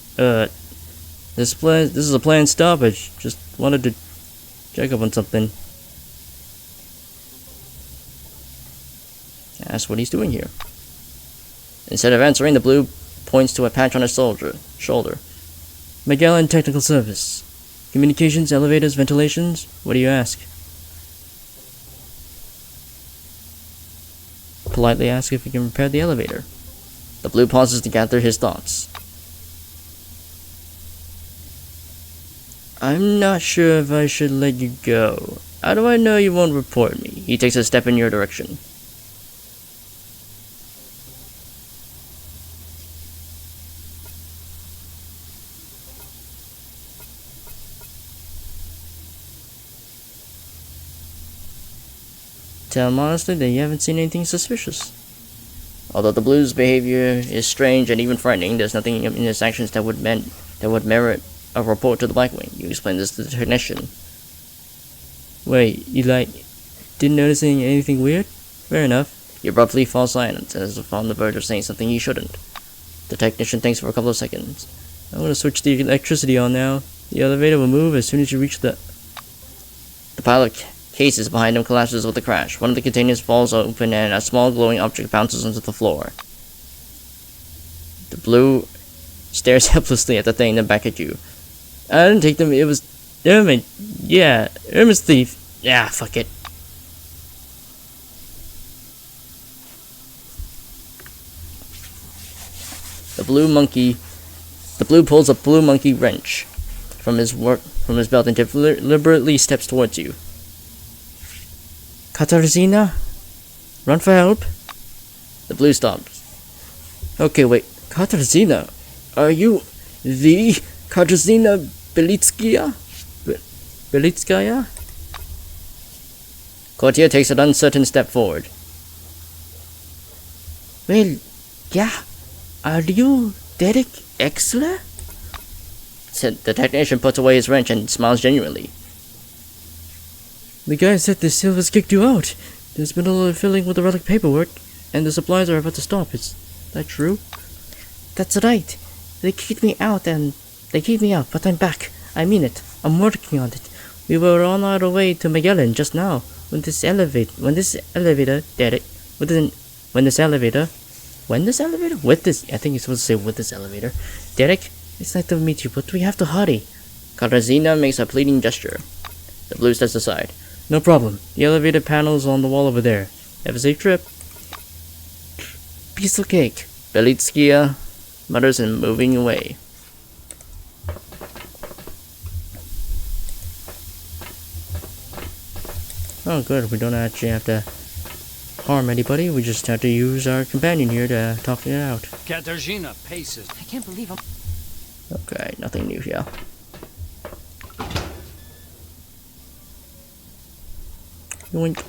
A: this is a planned stoppage. Just wanted to check up on something. Ask what he's doing here. Instead of answering, the blue points to a patch on his shoulder. Magellan Technical Service. Communications, elevators, ventilations? What do you ask? Politely ask if he can repair the elevator. The blue pauses to gather his thoughts. I'm not sure if I should let you go. How do I know you won't report me? He takes a step in your direction. Tell him honestly that you haven't seen anything suspicious. Although the blue's behavior is strange and even frightening, there's nothing in his actions that would merit a report to the Blackwing. You explain this to the technician. Wait, you didn't notice anything weird? Fair enough. He abruptly falls silent, as if on the verge of saying something he shouldn't. The technician thinks for a couple of seconds. I'm gonna switch the electricity on now. The elevator will move as soon as you reach the pile of cases behind him collapses with a crash. One of the containers falls open and a small glowing object bounces onto the floor. The blue stares helplessly at the thing, then back at you. I didn't take them, it was Ermin. Yeah, Ermin's thief. Yeah, fuck it. The blue pulls a blue monkey wrench from his belt and deliberately steps towards you. Katarzyna? Run for help? The blue stops. Okay, wait. Katarzyna? Are you the Katarzyna Belitskaya? Belitskaya? Courtier takes an uncertain step forward. Well, yeah. Are you Derek Exler? The technician puts away his wrench and smiles genuinely. The guy said the Silvers kicked you out. There's been a lot of filling with the relic paperwork, and the supplies are about to stop. Is that true? That's right. They kicked me out, but I'm back. I mean it. I'm working on it. We were on our way to Magellan just now when this elevator, Derek, I think you're supposed to say with this elevator. Derek, it's nice to meet you, but we have to hurry. Katarzyna makes a pleading gesture. The blue steps aside. No problem. The elevator panel's on the wall over there. Have a safe trip. Piece of cake. Belitskia mutters and moving away. Oh good, we don't actually have to harm anybody, we just have to use our companion here to talk it out.
B: Katarzyna paces.
K: I can't believe I'm...
A: Okay, nothing new here. Yoink.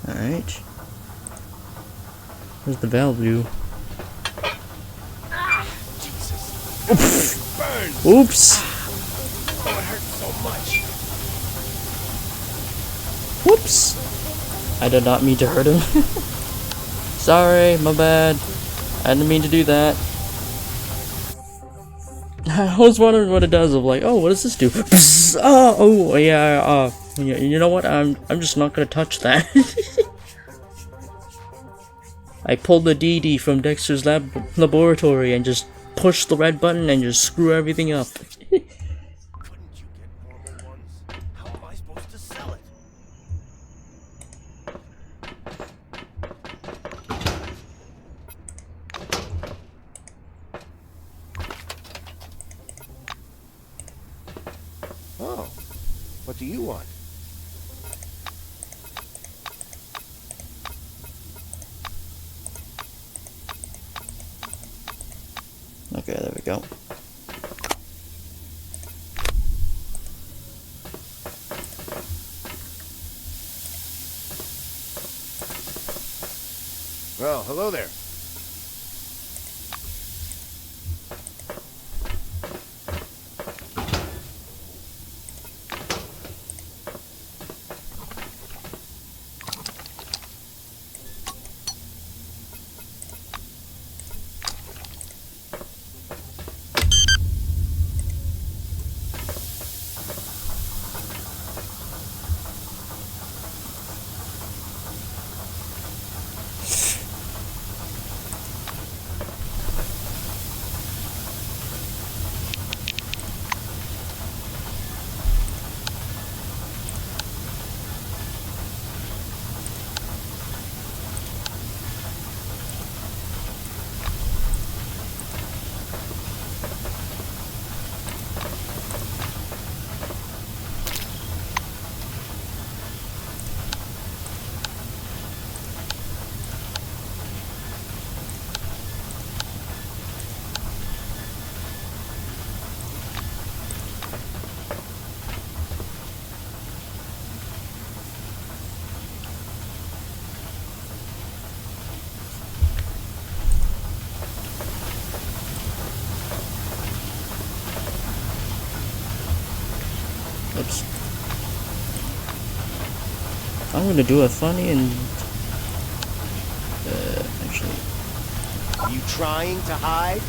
A: Alright. Where's the valve view?
P: Burns.
A: Oops!
P: Oh, it hurts so much.
A: Whoops! I did not mean to hurt him. Sorry, my bad. I didn't mean to do that. I was wondering what it does. Of like, oh, what does this do? Oh, yeah. You know what? I'm just not gonna touch that. I pulled the DD from Dexter's laboratory and just pushed the red button and just screw everything up.
F: Oh, what do you want?
A: Okay, there we go.
P: hello there.
A: Oops. I'm gonna do a funny and actually.
J: Are you trying to hide?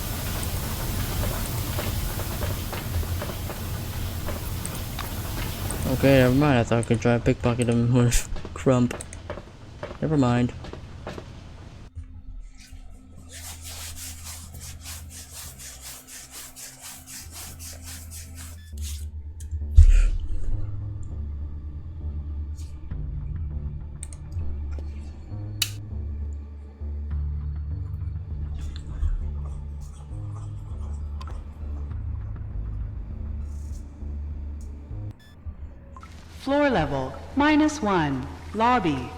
A: Okay, never mind. I thought I could try to pickpocket him with Crump. Never mind.
T: Floor level, -1. Lobby.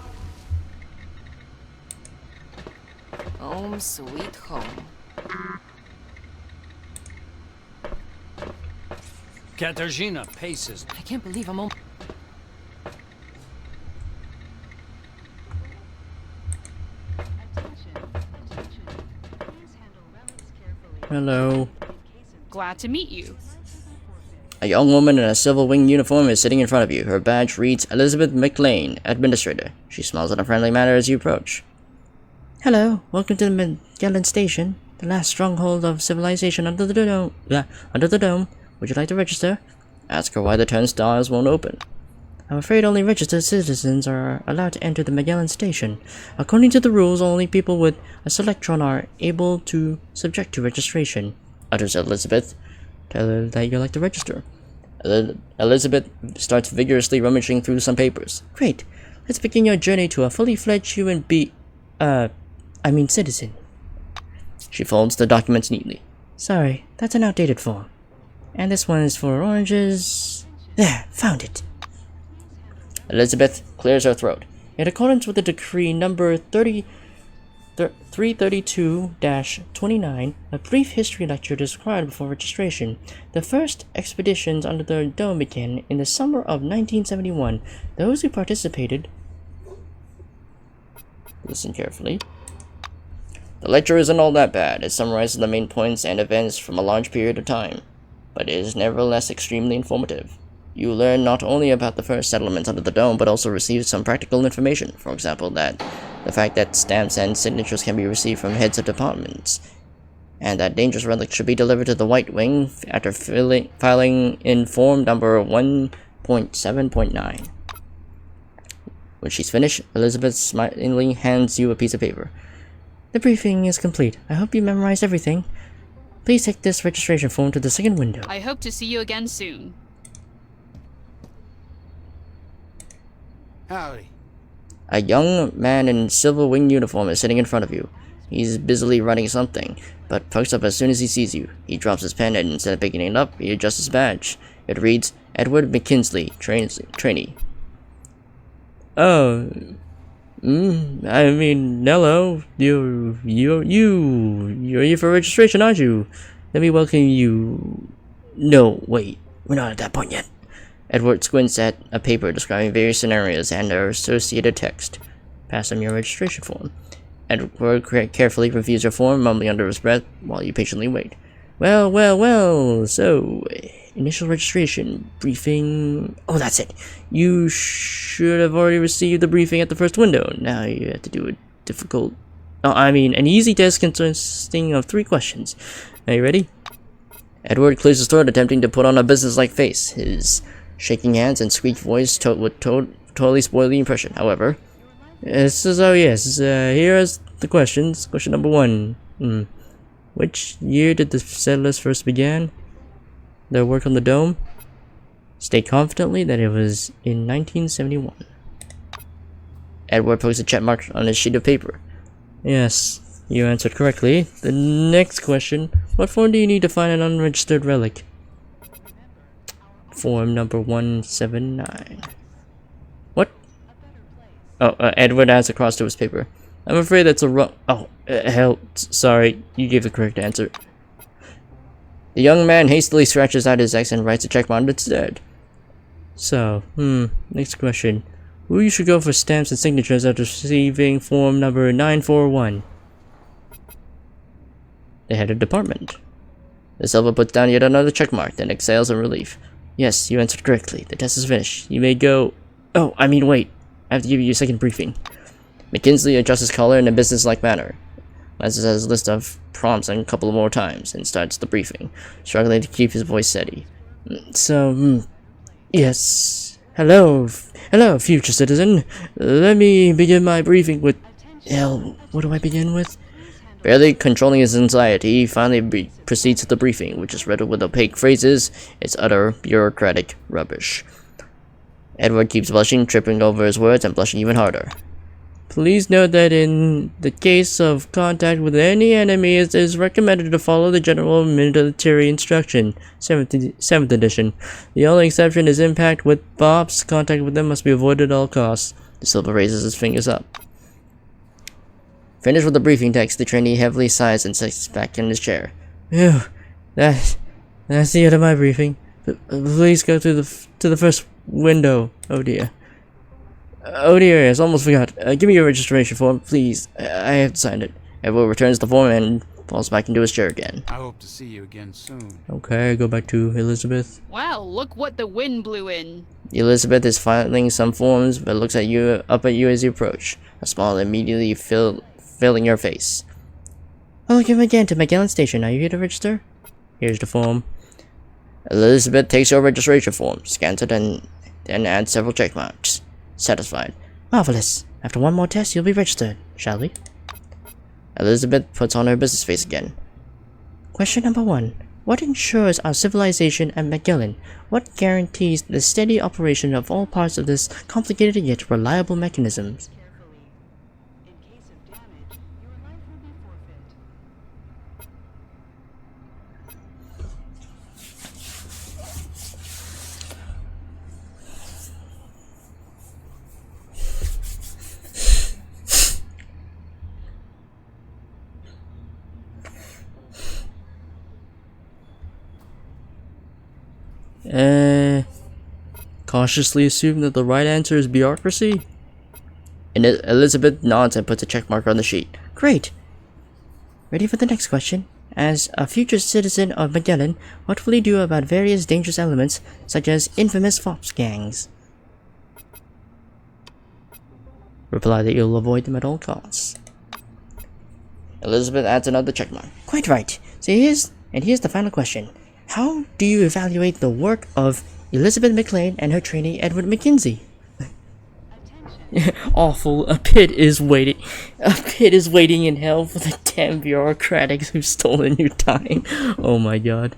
K: Home sweet home.
B: Katarzyna paces.
K: I can't believe I'm home.
A: Hello.
V: Glad to meet you.
A: A young woman in a silver wing uniform is sitting in front of you. Her badge reads Elizabeth McLean, Administrator. She smiles in a friendly manner as you approach. Hello, welcome to the Magellan Station, the last stronghold of civilization under the dome. Would you like to register? Ask her why the turnstiles won't open. I'm afraid only registered citizens are allowed to enter the Magellan Station. According to the rules, only people with a selectron are able to subject to registration, utters Elizabeth. Tell her that you'd like to register. Elizabeth starts vigorously rummaging through some papers. Great. Let's begin your journey to a fully fledged human citizen. She folds the documents neatly. Sorry, that's an outdated form. And this one is for oranges. There, found it. Elizabeth clears her throat. In accordance with the decree number 332-29, a brief history lecture is required before registration. The first expeditions under the dome began in the summer of 1971. Those who participated... Listen carefully. The lecture isn't all that bad. It summarizes the main points and events from a large period of time, but it is nevertheless extremely informative. You learn not only about the first settlements under the dome, but also receive some practical information. For example, the fact that stamps and signatures can be received from heads of departments, and that dangerous relics should be delivered to the White Wing after filing in form number 1.7.9. When she's finished, Elizabeth smilingly hands you a piece of paper. The briefing is complete. I hope you memorized everything. Please take this registration form to the second window.
V: I hope to see you again soon.
R: Howdy.
A: A young man in silver wing uniform is sitting in front of you. He's busily writing something, but perks up as soon as he sees you. He drops his pen and instead of picking it up, he adjusts his badge. It reads, Edward McKinsley, trainee. Oh, hello. You're here for registration, aren't you? Let me welcome you. No, wait, we're not at that point yet. Edward squints at a paper describing various scenarios and their associated text. Pass him your registration form.
H: Edward carefully reviews your form, mumbling under his breath while you patiently wait. Well, so, initial registration, briefing... Oh, that's it. You should have already received the briefing at the first window. Now you have to do a difficult... an easy test consisting of 3 questions. Are you ready? Edward clears his throat, attempting to put on a businesslike face. His shaking hands and squeaked voice would totally spoil the impression. However, here are the questions. Question number 1. Which year did the settlers first begin their work on the dome? State confidently that it was in 1971. Edward pokes a check mark on his sheet of paper. Yes, you answered correctly. The next question. What form do you need to find an unregistered relic? Form number 179. What? Edward adds across to his paper. I'm afraid that's a wrong... hell, sorry, you gave the correct answer. The young man hastily scratches out his X and writes a check mark instead. So, next question. Who you should go for stamps and signatures after receiving form number 941? The head of department. The Silva puts down yet another check mark, then exhales in relief. Yes, you answered correctly. The test is finished. You may go... wait. I have to give you a second briefing. McKinsley adjusts his collar in a businesslike manner, glances at his list of prompts a couple more times, and starts the briefing, struggling to keep his voice steady. Yes. Hello, future citizen. Let me begin my briefing with... Hell, what do I begin with? Barely controlling his anxiety, he finally proceeds with the briefing, which is riddled with opaque phrases. It's utter bureaucratic rubbish. Edward keeps blushing, tripping over his words, and blushing even harder. Please note that in the case of contact with any enemy, it is recommended to follow the general military instruction, 7th edition. The only exception is impact with bombs. Contact with them must be avoided at all costs. The Silva raises his fingers up. Finished with the briefing text, the trainee heavily sighs and sits back in his chair. Phew, that's the end of my briefing. Please go to the first window. Oh dear, yes, almost forgot. Give me your registration form, please. I have to sign it. Edward returns the form and falls back into his chair again.
R: I hope to see you again soon.
D: Okay, go back to Elizabeth.
V: Wow, look what the wind blew in.
H: Elizabeth is filing some forms, but looks up at you as you approach. A smile immediately filling your face. Welcome again to Magellan Station. Are you here to register? Here's the form. Elizabeth takes your registration form, scans it, and then adds several check marks. Satisfied. Marvelous. After one more test, you'll be registered, shall we? Elizabeth puts on her business face again. Question number 1. What ensures our civilization at Magellan? What guarantees the steady operation of all parts of this complicated yet reliable mechanisms?
D: Cautiously assume that the right answer is bureaucracy?
H: And Elizabeth nods and puts a check mark on the sheet.
D: Great! Ready for the next question? As a future citizen of Magellan, what will you do about various dangerous elements, such as infamous fops gangs? Reply that you'll avoid them at all costs.
H: Elizabeth adds another check mark.
D: Quite right. So here's the final question. How do you evaluate the work of Elizabeth McLean and her trainee Edward McKinsey? Awful. A pit is waiting in hell for the damn bureaucrats who've stolen your time. Oh my god.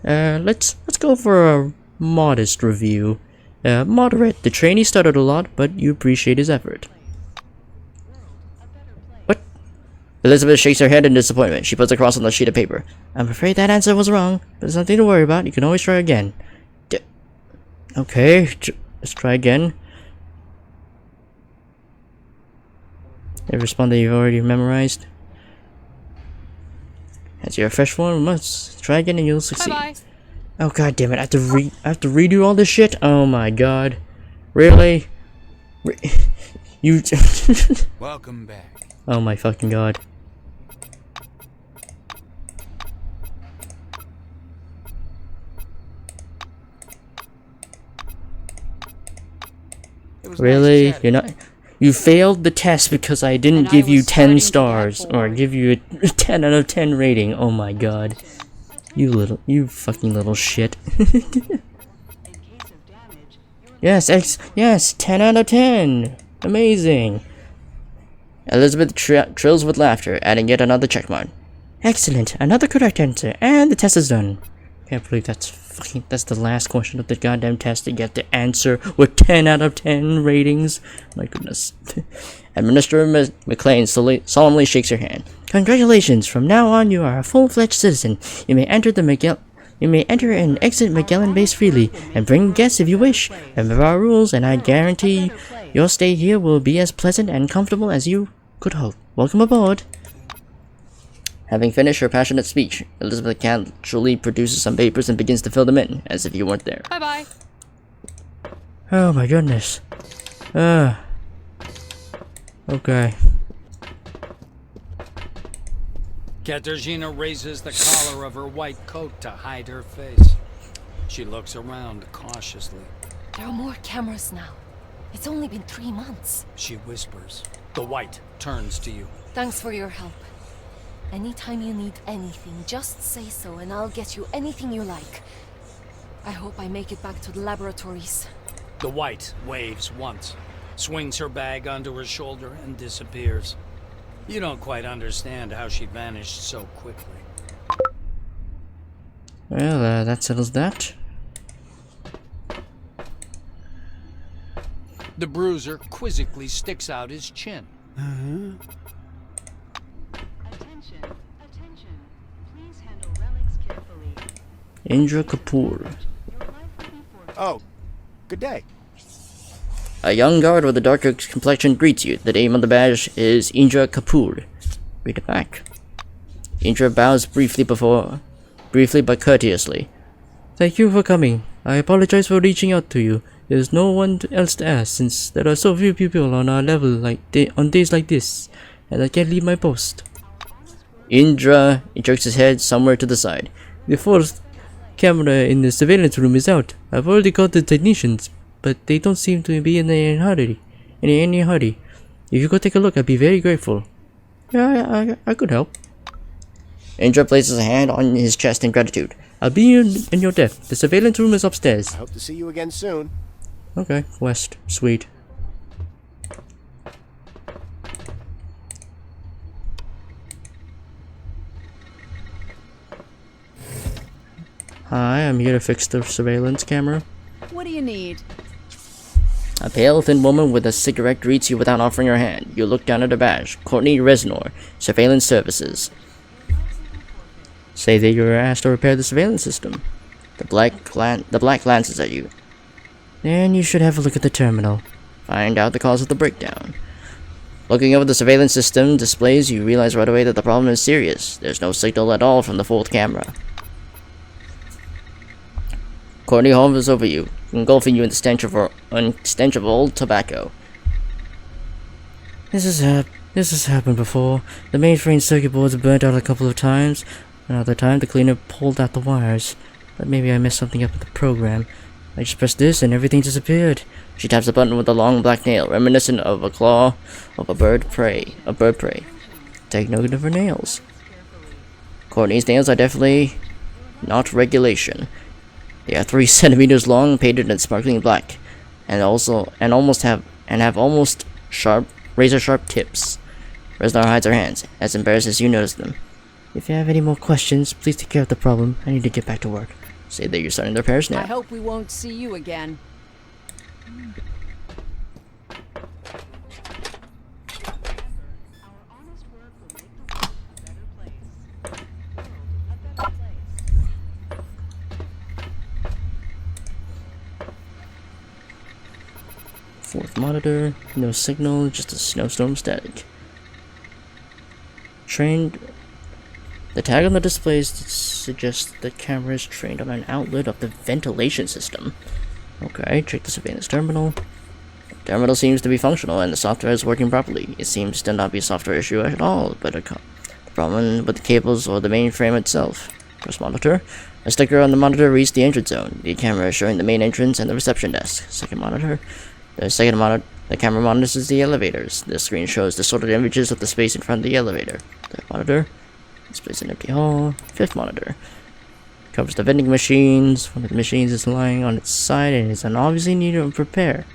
D: Let's go for a modest review. Moderate. The trainee stuttered a lot, but you appreciate his effort.
H: Elizabeth shakes her head in disappointment. She puts a cross on the sheet of paper.
D: I'm afraid that answer was wrong, but there's nothing to worry about. You can always try again. Okay, let's try again. Every response that you've already memorized. As you're a fresh form, must try again and you'll succeed.
V: Bye-bye.
D: Oh god damn it! I have to redo all this shit. Oh my god, really?
A: You.
B: Welcome back.
A: Oh my fucking god. Really? You're not. You failed the test because I didn't give you 10 stars or give you a 10 out of 10 rating. Oh my god. You fucking little shit. Yes, 10 out of 10. Amazing. Elizabeth trills with laughter, adding yet another checkmark. Excellent, another correct answer, and the test is done. Can't believe that's the last question of the goddamn test to get the answer with 10 out of 10 ratings. My goodness. Administrator McLean solemnly shakes her hand. Congratulations, from now on you are a full-fledged citizen. You may enter and exit Magellan base freely, and bring guests if you wish. Remember our rules, and I guarantee your stay here will be as pleasant and comfortable as you could hope. Welcome aboard. Having finished her passionate speech, Elizabeth casually produces some papers and begins to fill them in, as if you weren't there.
K: Bye-bye.
A: Oh my goodness. Okay.
B: Katarzyna raises the collar of her white coat to hide her face. She looks around cautiously.
K: There are more cameras now. It's only been 3 months.
B: She whispers. The white turns to you.
K: Thanks for your help. Anytime you need anything, just say so and I'll get you anything you like. I hope I make it back to the laboratories.
B: The white waves once, swings her bag onto her shoulder and disappears. You don't quite understand how she vanished so quickly.
A: Well, that settles that.
B: The bruiser quizzically sticks out his chin.
T: Attention, attention. Please handle relics carefully.
A: Indra Kapoor.
J: Oh, good day.
H: A young guard with a darker complexion greets you. The name on the badge is Indra Kapoor. Read it back. Indra bows briefly but courteously.
A: Thank you for coming. I apologize for reaching out to you. There's no one else to ask since there are so few people on our level on days like this, and I can't leave my post.
H: Indra jerks his head somewhere to the side.
A: The fourth camera in the surveillance room is out. I've already called the technicians, but they don't seem to be in any hurry. If you could take a look, I'd be very grateful. Yeah, I could help.
H: Indra places a hand on his chest in gratitude.
A: I'll be in your debt. The surveillance room is upstairs.
J: I hope to see you again soon.
A: Okay, west. Sweet. Hi, I'm here to fix the surveillance camera.
E: What do you need?
H: A pale, thin woman with a cigarette greets you without offering her hand. You look down at her badge. Courtney Reznor, Surveillance Services.
A: Say that you were asked to repair the surveillance system.
H: The black glances at you.
A: Then you should have a look at the terminal.
H: Find out the cause of the breakdown. Looking over the surveillance system displays, you realize right away that the problem is serious. There's no signal at all from the fourth camera. Courtney hovers over you, engulfing you in the stench of old tobacco.
A: This has happened before. The mainframe circuit boards burnt out a couple of times. Another time, the cleaner pulled out the wires. But maybe I messed something up with the program. I just pressed this and everything disappeared.
H: She taps a button with a long black nail, reminiscent of a claw of a bird prey.
A: Take note of her nails.
H: Courtney's nails are definitely not regulation. They are 3 centimeters long, painted in sparkling black, and have almost razor sharp tips. Reznor hides her hands, as embarrassed as you notice them.
A: If you have any more questions, please take care of the problem. I need to get back to work.
H: Say that you're starting the repairs now.
E: I hope we won't see you again.
A: Fourth monitor, no signal, just a snowstorm static. Trained. The tag on the display suggests the camera is trained on an outlet of the ventilation system. Okay, check the surveillance terminal.
H: Terminal seems to be functional and the software is working properly. It seems to not be a software issue at all, but the problem with the cables or the mainframe itself. First monitor. A sticker on the monitor reads the entrance zone. The camera is showing the main entrance and the reception desk. Second monitor. The camera monitors the elevators. The screen shows distorted images of the space in front of the elevator. Third monitor. Displays an empty hall. Fifth monitor. Covers the vending machines. One of the machines is lying on its side and is obviously needed to repair.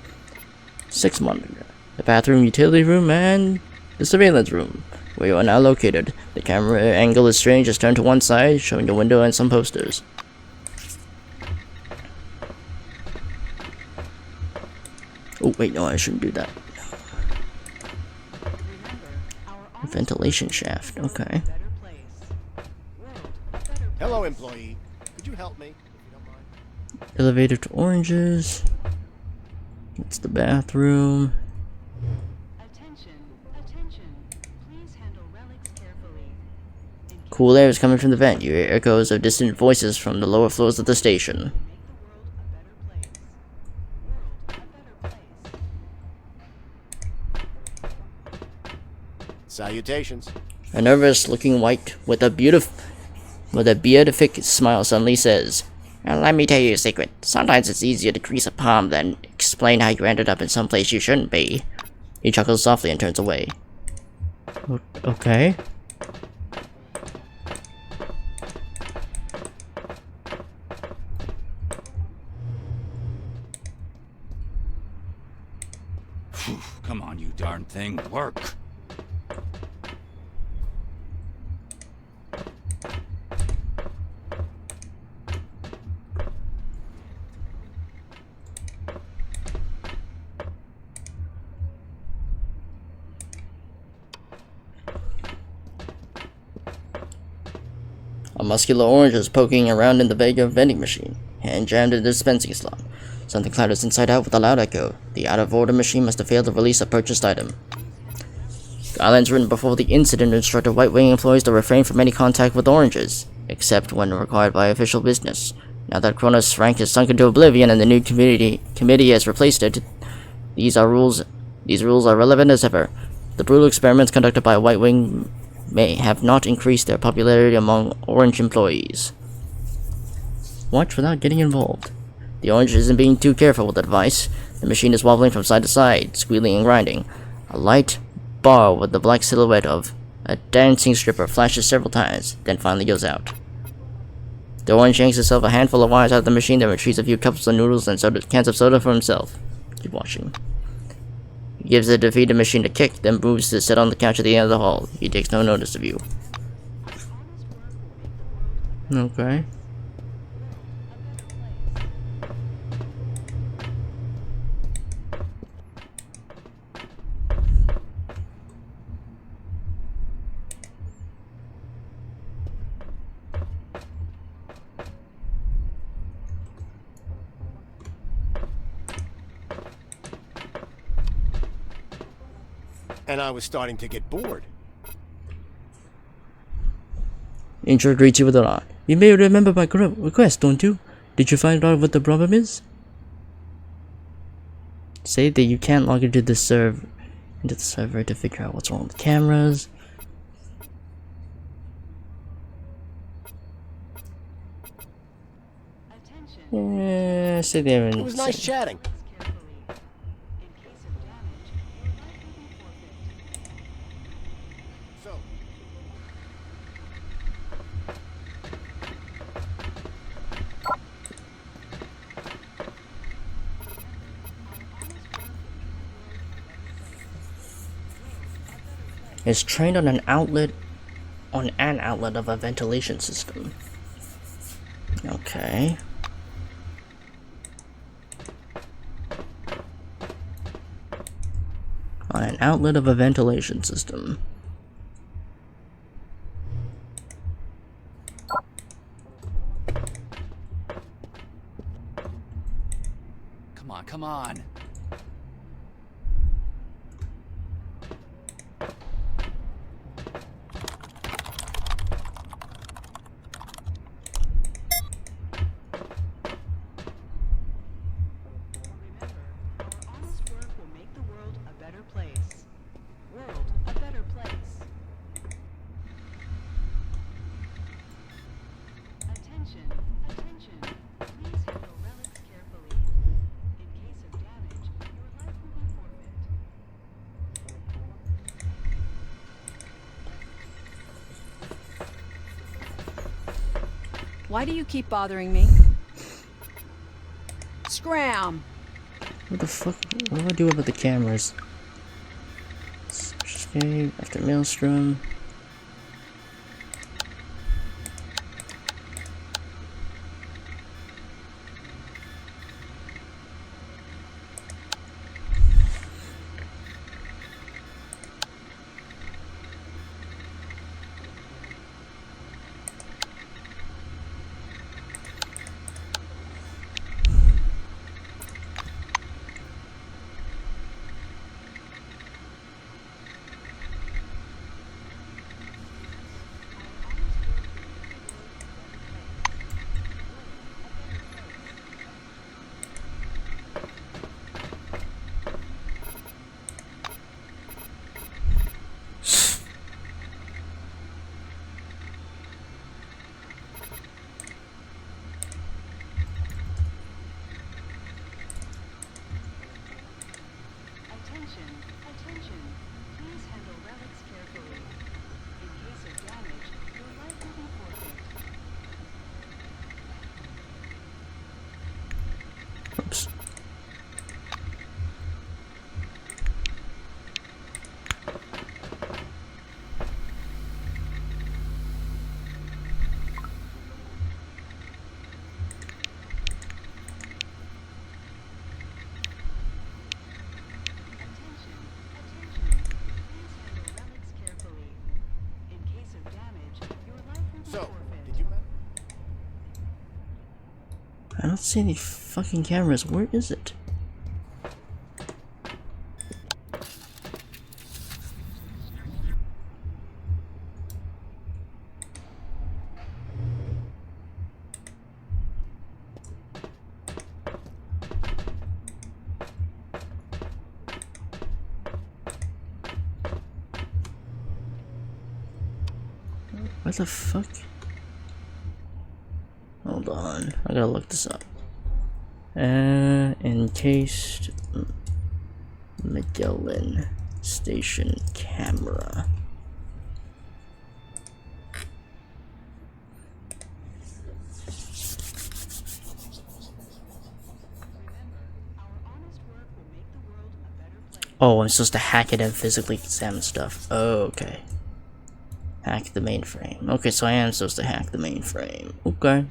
H: Sixth monitor. The bathroom, utility room, and the surveillance room, where you are now located. The camera angle is strange, it's turned to one side, showing a window and some posters. Oh wait, no, I shouldn't do that. Ventilation shaft, okay.
J: Hello, employee. Could you help me, if you don't mind?
H: Elevator to Oranges. It's the bathroom. Cool air is coming from the vent. You hear echoes of distant voices from the lower floors of the station.
J: Salutations.
H: A nervous-looking white with a beatific smile suddenly says, "Let me tell you a secret. Sometimes it's easier to grease a palm than explain how you ended up in some place you shouldn't be." He chuckles softly and turns away. Okay.
B: Come on, you darn thing, work.
H: A muscular orange is poking around in the Vega vending machine, hand jammed in the dispensing slot. Something clatters inside out with a loud echo. The out-of-order machine must have failed to release a purchased item. Guidelines written before the incident instructed White Wing employees to refrain from any contact with oranges, except when required by official business. Now that Cronus' rank has sunk into oblivion and the new committee has replaced it, these rules are relevant as ever. The brutal experiments conducted by White Wing may have not increased their popularity among Orange employees. Watch without getting involved. The Orange isn't being too careful with the device. The machine is wobbling from side to side, squealing and grinding. A light bar with the black silhouette of a dancing stripper flashes several times, then finally goes out. The Orange yanks himself a handful of wires out of the machine, then retrieves a few cups of noodles and cans of soda for himself. Keep watching. He gives the defeated machine a kick, then moves to sit on the couch at the end of the hall. He takes no notice of you. Okay.
J: And I was starting to get bored.
H: Intro greets you with a nod. You may remember my request, don't you? Did you find out what the problem is? Say that you can't log into the server to figure out what's wrong with the cameras. Say they haven't.
J: It was nice chatting.
H: Is trained on an outlet of a ventilation system. Okay. On an outlet of a ventilation system.
B: Come on, come on.
E: Why do you keep bothering me? Scram!
A: What the fuck? What do I do about the cameras? Escape after Maelstrom.
T: Attention. Please handle relics carefully. In case of damage, your life will be forfeit.
A: Oops. I don't see any fucking cameras. Where is it? What the fuck? Hold on, I gotta look this up. Encased Magellan station camera. Oh, I'm supposed to hack it and physically examine stuff. Oh, okay. Hack the mainframe. Okay, so I am supposed to hack the mainframe. Okay.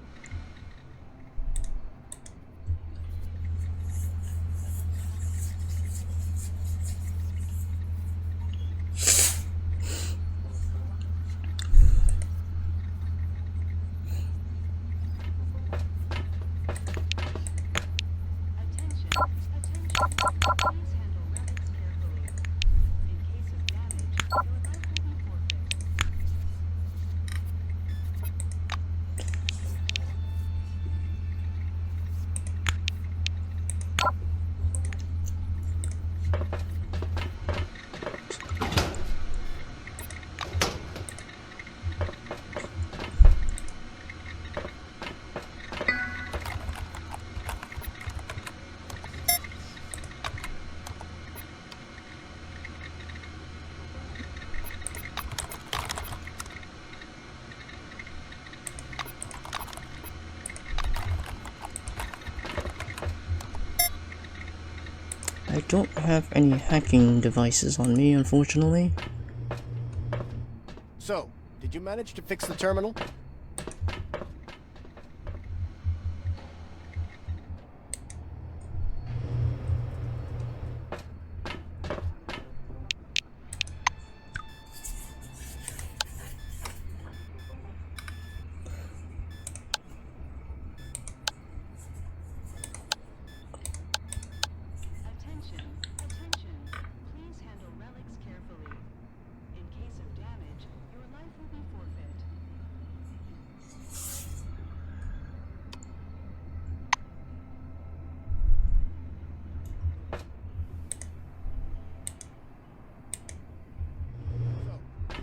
A: I don't have any hacking devices on me, unfortunately.
J: So, did you manage to fix the terminal?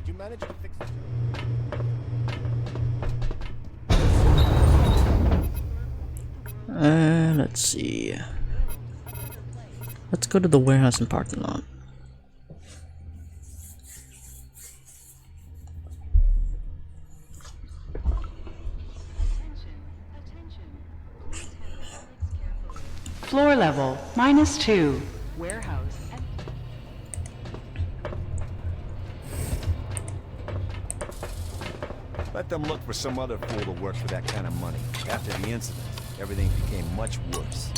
J: Did you manage to fix the
A: Let's see. Let's go to the warehouse and parking lot.
T: Attention. Floor level, -2. Warehouse.
I: Let them look for some other fool to work for that kind of money. After the incident, everything became much worse.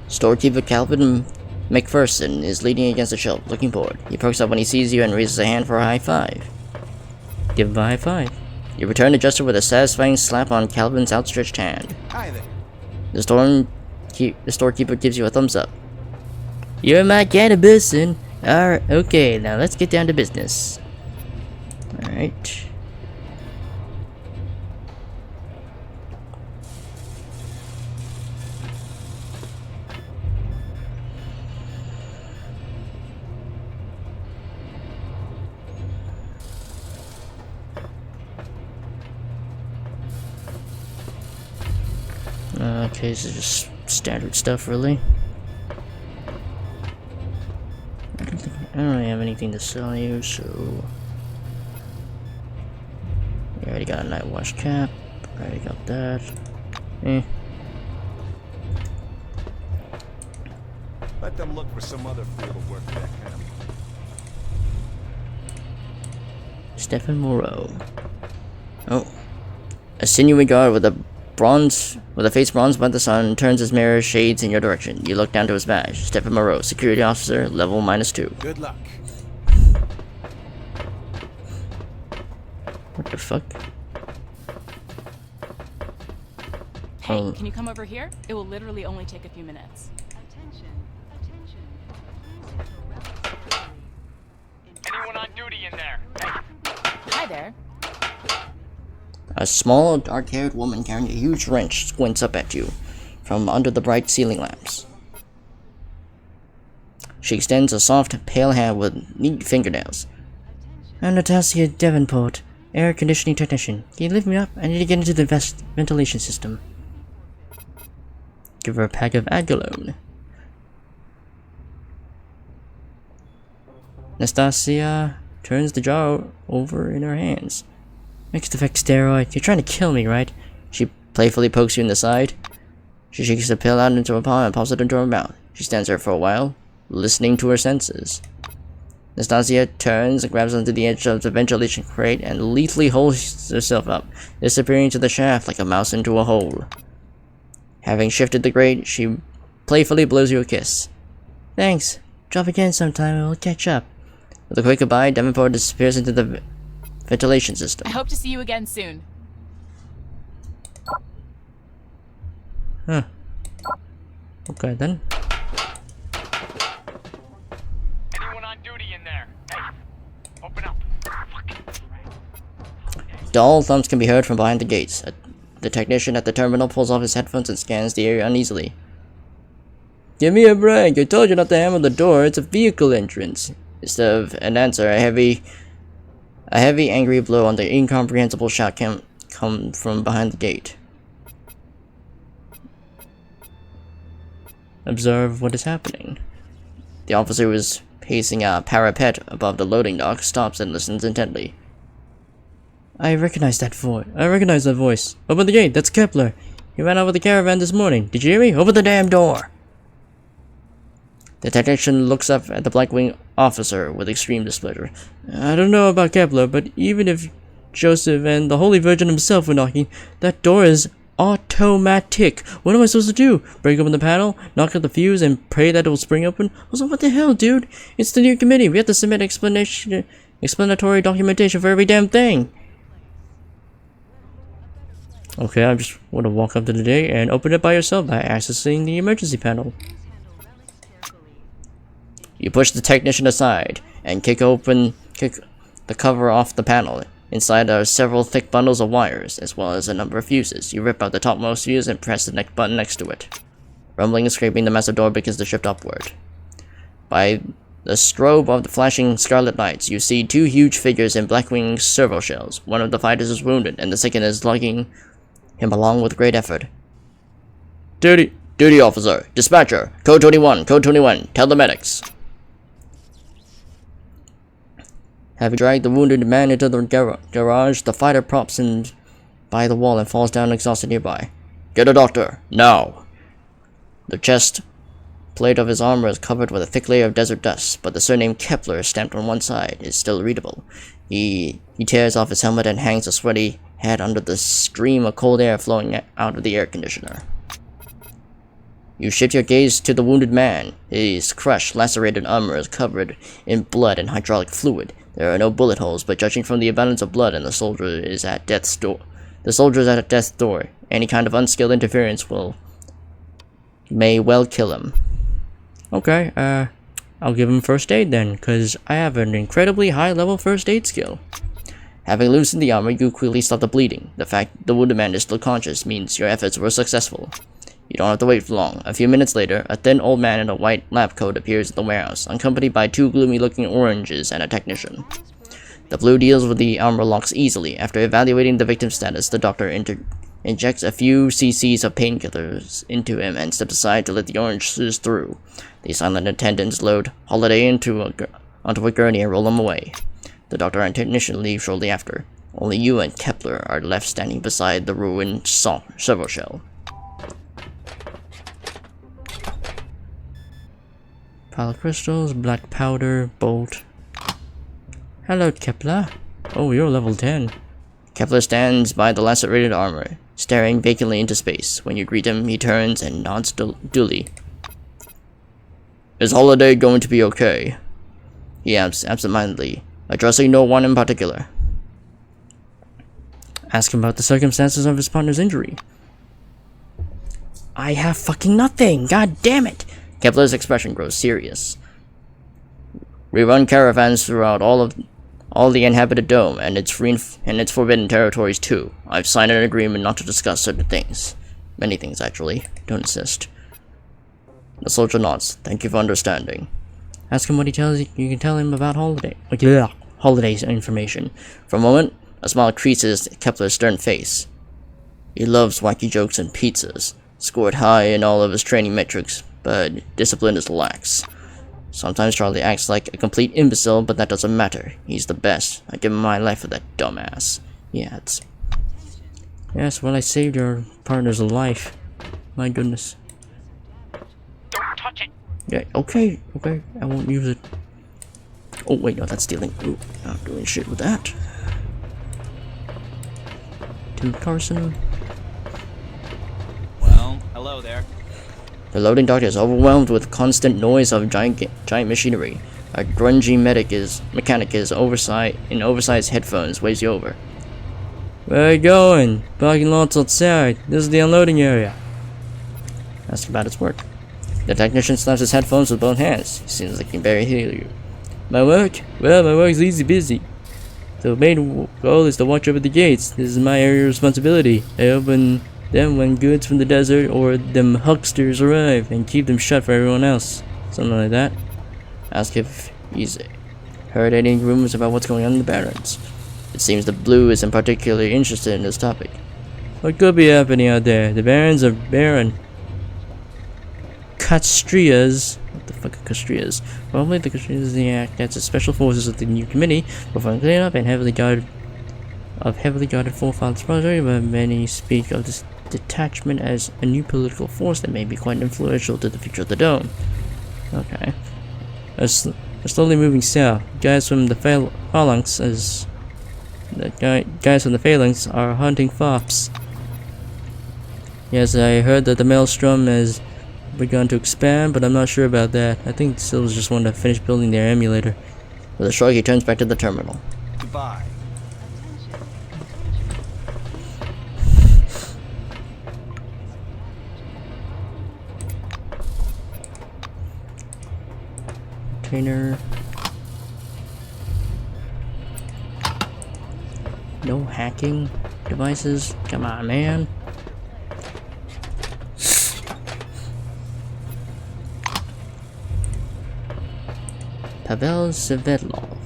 H: Storekeeper Calvin McPherson is leaning against a shelf, looking bored. He perks up when he sees you and raises a hand for a high five. Give him a high five. You return the gesture with a satisfying slap on Calvin's outstretched hand.
I: Hi there.
H: The storekeeper gives you a thumbs up. You're my kind of person. Alright, okay, now let's get down to business. Alright. Okay, this is just standard stuff, really. I don't really have anything to sell you, so... We already got a night watch cap. Already got that.
I: Let them look for some other fool to work for that kind of money.
H: Stephen Moreau. Oh. A sinewy guard with a face bronzed by the sun turns his mirror shades in your direction. You look down to his badge. Stephen Moreau, security officer, level -2.
I: Good luck.
H: What the fuck?
M: Hey, can you come over here? It will literally only take a few minutes.
W: Anyone on duty in there?
M: Hi there.
H: A small, dark-haired woman carrying a huge wrench squints up at you from under the bright ceiling lamps. She extends a soft, pale hand with neat fingernails. I'm Natasha Davenport, air conditioning technician. Can you lift me up? I need to get into the ventilation system. Give her a pack of Agolone. Nastasia turns the jar over in her hands. Mixed effect steroid. You're trying to kill me, right? She playfully pokes you in the side. She shakes the pill out into her palm and pops it into her mouth. She stands there for a while, listening to her senses. Nastasia turns and grabs onto the edge of the ventilation crate and lethally holds herself up, disappearing into the shaft like a mouse into a hole. Having shifted the grate, she playfully blows you a kiss. Thanks. Drop again sometime and we'll catch up. With a quick goodbye, Davenport disappears into the ventilation system.
M: I hope to see you again soon.
H: Huh. Okay then.
W: Anyone on duty in there? Hey, open up.
H: Dull thumps can be heard from behind the gates. The technician at the terminal pulls off his headphones and scans the area uneasily. Give me a break. I told you not to hammer the door. It's a vehicle entrance. Instead of an answer, a heavy, angry blow on the incomprehensible shout can come from behind the gate. Observe what is happening. The officer who is pacing a parapet above the loading dock stops and listens intently. I recognize that voice. Open the gate. That's Kepler. He ran out with the caravan this morning. Did you hear me? Open the damn door. The technician looks up at the Blackwing officer with extreme displeasure. I don't know about Kepler, but even if Joseph and the Holy Virgin himself were knocking, that door is automatic. What am I supposed to do? Break open the panel, knock out the fuse, and pray that it will spring open? Also, what the hell, dude? It's the new committee. We have to submit explanatory documentation for every damn thing. Okay, I'm just going to walk up to the day and open it by yourself by accessing the emergency panel. You push the technician aside and kick the cover off the panel. Inside are several thick bundles of wires, as well as a number of fuses. You rip out the topmost fuse and press the next button next to it. Rumbling and scraping, the massive door begins to shift upward. By the strobe of the flashing scarlet lights, you see two huge figures in Blackwing servo shells. One of the fighters is wounded, and the second is lugging him along with great effort. Dirty Duty officer. Dispatcher. Code 21. Code 21. Tell the medics. Having dragged the wounded man into the garage, the fighter props him by the wall and falls down exhausted nearby. Get a doctor. Now. The chest plate of his armor is covered with a thick layer of desert dust, but the surname Kepler stamped on one side is still readable. He tears off his helmet and hangs a sweaty head under the stream of cold air flowing out of the air conditioner. You shift your gaze to the wounded man. His crushed, lacerated armor is covered in blood and hydraulic fluid. There are no bullet holes, but judging from the abundance of blood and the soldier is at death's door. The soldier is at death's door. Any kind of unskilled interference may well kill him.
D: Okay, I'll give him first aid then, because I have an incredibly high-level first aid skill.
H: Having loosened the armor, you quickly stop the bleeding. The fact the wounded man is still conscious means your efforts were successful. You don't have to wait for long. A few minutes later, a thin old man in a white lab coat appears at the warehouse, accompanied by two gloomy-looking oranges and a technician. The blue deals with the armor locks easily. After evaluating the victim's status, the doctor injects a few cc's of painkillers into him and steps aside to let the oranges through. The silent attendants load Holiday onto a gurney and roll him away. The doctor and technician leave shortly after. Only you and Kepler are left standing beside the ruined servo shell.
D: Pile of crystals, black powder, bolt. Hello, Kepler. Oh, you're level 10.
H: Kepler stands by the lacerated armor, staring vacantly into space. When you greet him, he turns and nods dully. Is Holiday going to be okay? He asks absentmindedly, addressing no one in particular.
D: Ask him about the circumstances of his partner's injury. I have fucking nothing! God damn it!
H: Kepler's expression grows serious. We run caravans throughout all the inhabited dome and its forbidden territories too. I've signed an agreement not to discuss certain things. Many things, actually. Don't insist. The soldier nods. Thank you for understanding.
D: Ask him what he tells you. You can tell him about Holiday's information.
H: For a moment, a smile creases Kepler's stern face. He loves wacky jokes and pizzas. Scored high in all of his training metrics, but discipline is lax. Sometimes Charlie acts like a complete imbecile, but that doesn't matter. He's the best. I give him my life for that dumbass. Yes,
D: well, I saved your partner's life. My goodness.
W: Don't touch it.
D: Yeah, okay, I won't use it. Oh, wait, no, that's stealing. Ooh, not doing shit with that. To Carson.
C: Well, hello there.
H: The loading dock is overwhelmed with constant noise of giant machinery. A grungy mechanic is oversized headphones waves you over.
D: Where are you going? Parking lot's outside. This is the unloading area.
H: Ask about its work. The technician snaps his headphones with both hands. He seems like he can barely hear you.
D: My work? Well, my work's easy busy. The main goal is to watch over the gates. This is my area of responsibility. I open them when goods from the desert or them hucksters arrive and keep them shut for everyone else. Something like that.
H: Ask if he's heard any rumors about what's going on in the Barrens. It seems the Blue isn't particularly interested in this topic.
D: What could be happening out there? The Barrens are barren. Castrias. What the fuck are Castrias? Probably the Castrias that's the special forces of the new committee perform cleanup and heavily guarded full files project, but many speak of this detachment as a new political force that may be quite influential to the future of the dome. Okay. We're slowly moving south. Guys from the phalanx are hunting fops. Yes, I heard that the maelstrom has begun to expand, but I'm not sure about that. I think Silvers just wanted to finish building their emulator.
H: With a shrug, he turns back to the terminal.
C: Goodbye.
D: Container. No hacking devices. Come on, man.
H: Pavel Svedlov.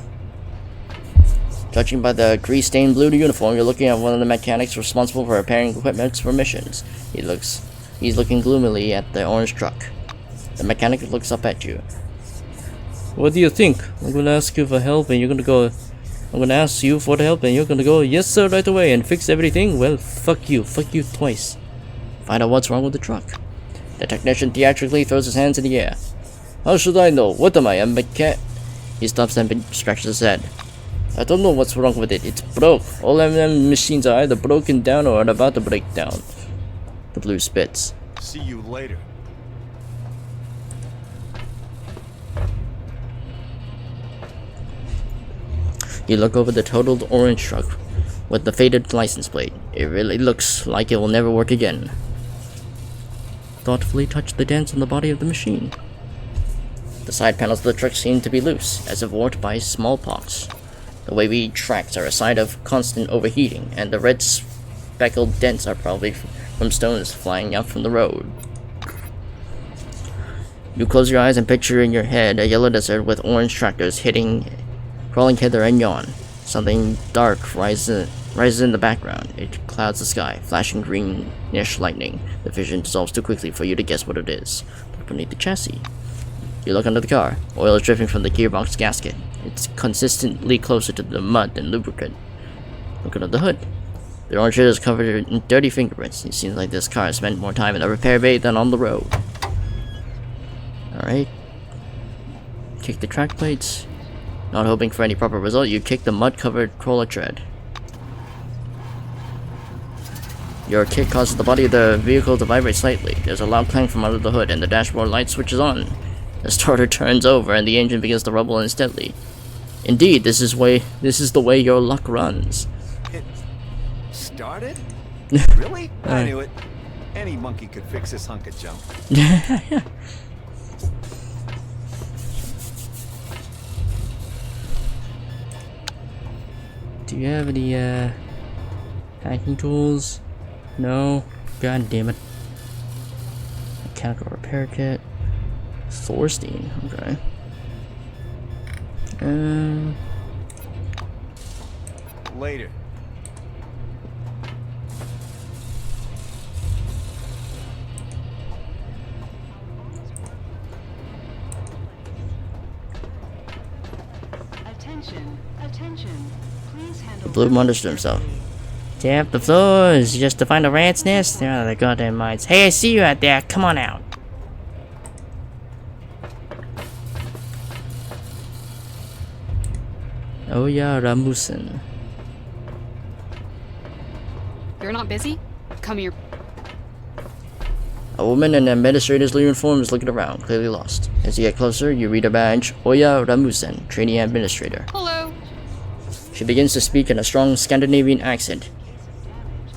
H: Judging by the grease-stained blue uniform, you're looking at one of the mechanics responsible for repairing equipment for missions. He He's looking gloomily at the orange truck. The mechanic looks up at you.
D: What do you think? I'm gonna ask you for help and you're gonna go... I'm gonna ask you for the help and you're gonna go, yes sir, right away and fix everything? Well, fuck you twice.
H: Find out what's wrong with the truck. The technician theatrically throws his hands in the air.
D: How should I know? What am I, a mechanic?
H: He stops and stretches his head.
D: I don't know what's wrong with it. It's broke. All M&M machines are either broken down or are about to break down.
H: The blue spits.
I: See you later.
H: You look over the totaled orange truck with the faded license plate. It really looks like it will never work again.
D: Thoughtfully touch the dents on the body of the machine.
H: The side panels of the truck seem to be loose, as if warped by smallpox. The wavy tracks are a sign of constant overheating, and the red speckled dents are probably from stones flying out from the road. You close your eyes and picture in your head a yellow desert with orange tractors crawling hither and yon. Something dark rises in the background. It clouds the sky, flashing greenish lightning. The vision dissolves too quickly for you to guess what it is. But beneath the chassis, you look under the car. Oil is dripping from the gearbox gasket. It's consistently closer to the mud than lubricant. Look under the hood. The orange hood is covered in dirty fingerprints. It seems like this car spent more time in a repair bay than on the road. Alright. Kick the track plates. Not hoping for any proper result, you kick the mud-covered crawler tread. Your kick causes the body of the vehicle to vibrate slightly. There's a loud clang from under the hood, and the dashboard light switches on. The starter turns over, and the engine begins to rumble unsteadily. Indeed, this is the way your luck runs.
I: It started? Really? I knew it. Any monkey could fix this hunk of junk.
D: Do you have any hacking tools? No? God damn it. Mechanical repair kit. Thorstein, okay.
I: Later.
T: Attention. Please handle.
H: Blue mutters to himself.
N: Tap the floors just to find a rat's nest? They're out of their goddamn minds. Hey, I see you out there. Come on out.
D: Oh yeah, Ramusen.
M: You're not busy? Come here.
H: A woman in an administrator's uniform is looking around, clearly lost. As you get closer, you read a badge, Oya Ramusen, trainee administrator.
M: Hello.
H: She begins to speak in a strong Scandinavian accent.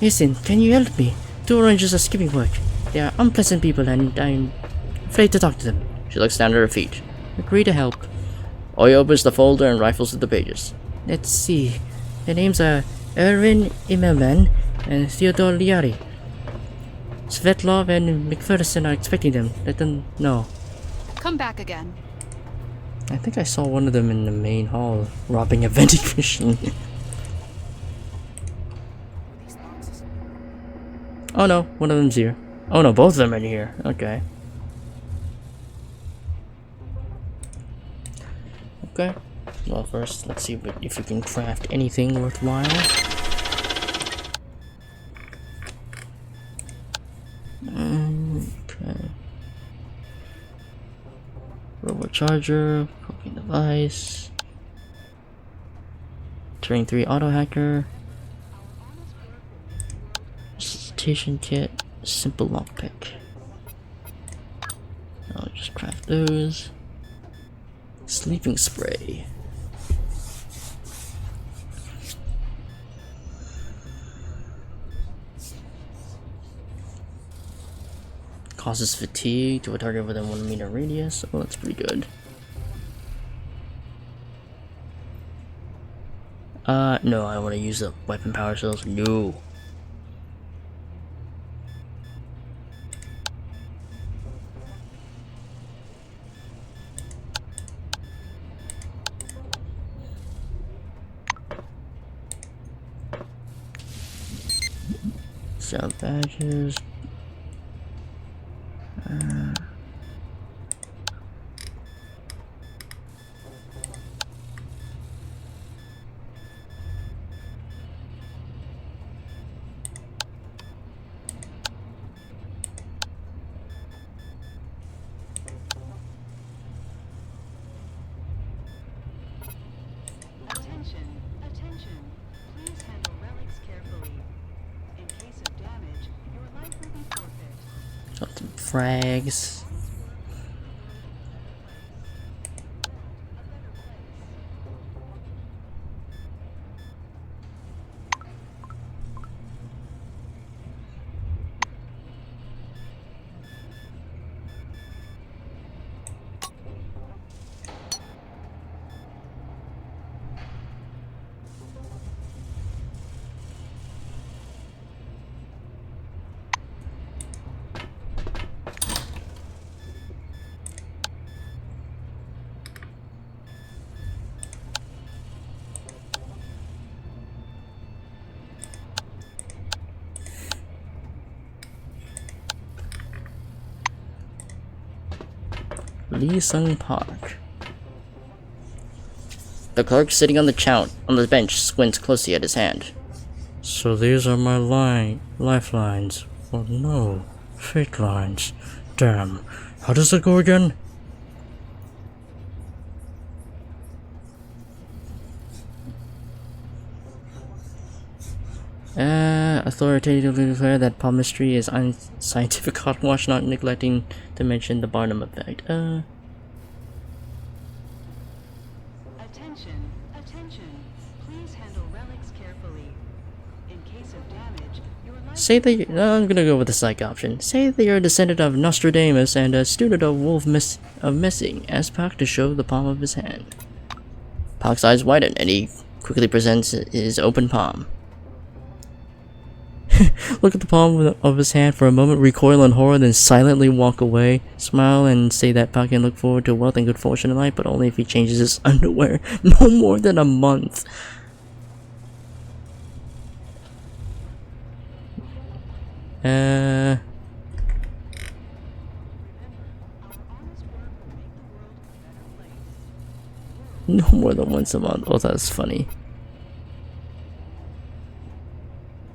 N: Listen, can you help me? 2 oranges are skipping work. They are unpleasant people and I'm afraid to talk to them.
H: She looks down at her feet.
N: Agree to help.
H: Oya opens the folder and rifles through the pages.
N: Let's see. Their names are Erwin Immelman and Theodore Liari. Svetlov and McPherson are expecting them. Let them know.
M: Come back again.
D: I think I saw one of them in the main hall robbing a vending machine. Oh no, one of them's here. Oh no, both of them are here. Okay. Okay. Well, first, let's see if we can craft anything worthwhile. Okay. Robot charger, cooking device, Turing 3 auto hacker, resuscitation kit, simple lockpick. I'll just craft those. Sleeping spray. Causes fatigue to a target within 1 meter radius. Oh, that's pretty good. No, I want to use the weapon power cells. No. Sell badges.
T: Attention, attention. Please handle relics carefully. In case of damage, your life will be forfeit.
H: Got some frags. Lee Sung Park.
N: The clerk sitting on the bench squints closely at his hand.
D: So these are my lifelines. Oh no, fate lines. Damn. How does it go again?
H: Authoritatively declare that palmistry is unscientific hotwash, not neglecting to mention the Barnum effect.
T: Attention, attention. Please handle relics carefully. In case of damage, your life
H: Say that I'm gonna go with the psych option. Say that you're a descendant of Nostradamus and a student of Messing. Ask Pac to show the palm of his hand. Pac's eyes widen and he quickly presents his open palm. Look at the palm of his hand for a moment, recoil in horror, then silently walk away. Smile and say that Pac can look forward to wealth and good fortune in life, but only if he changes his underwear. No more than a month. No more than once a month. Oh, that's funny.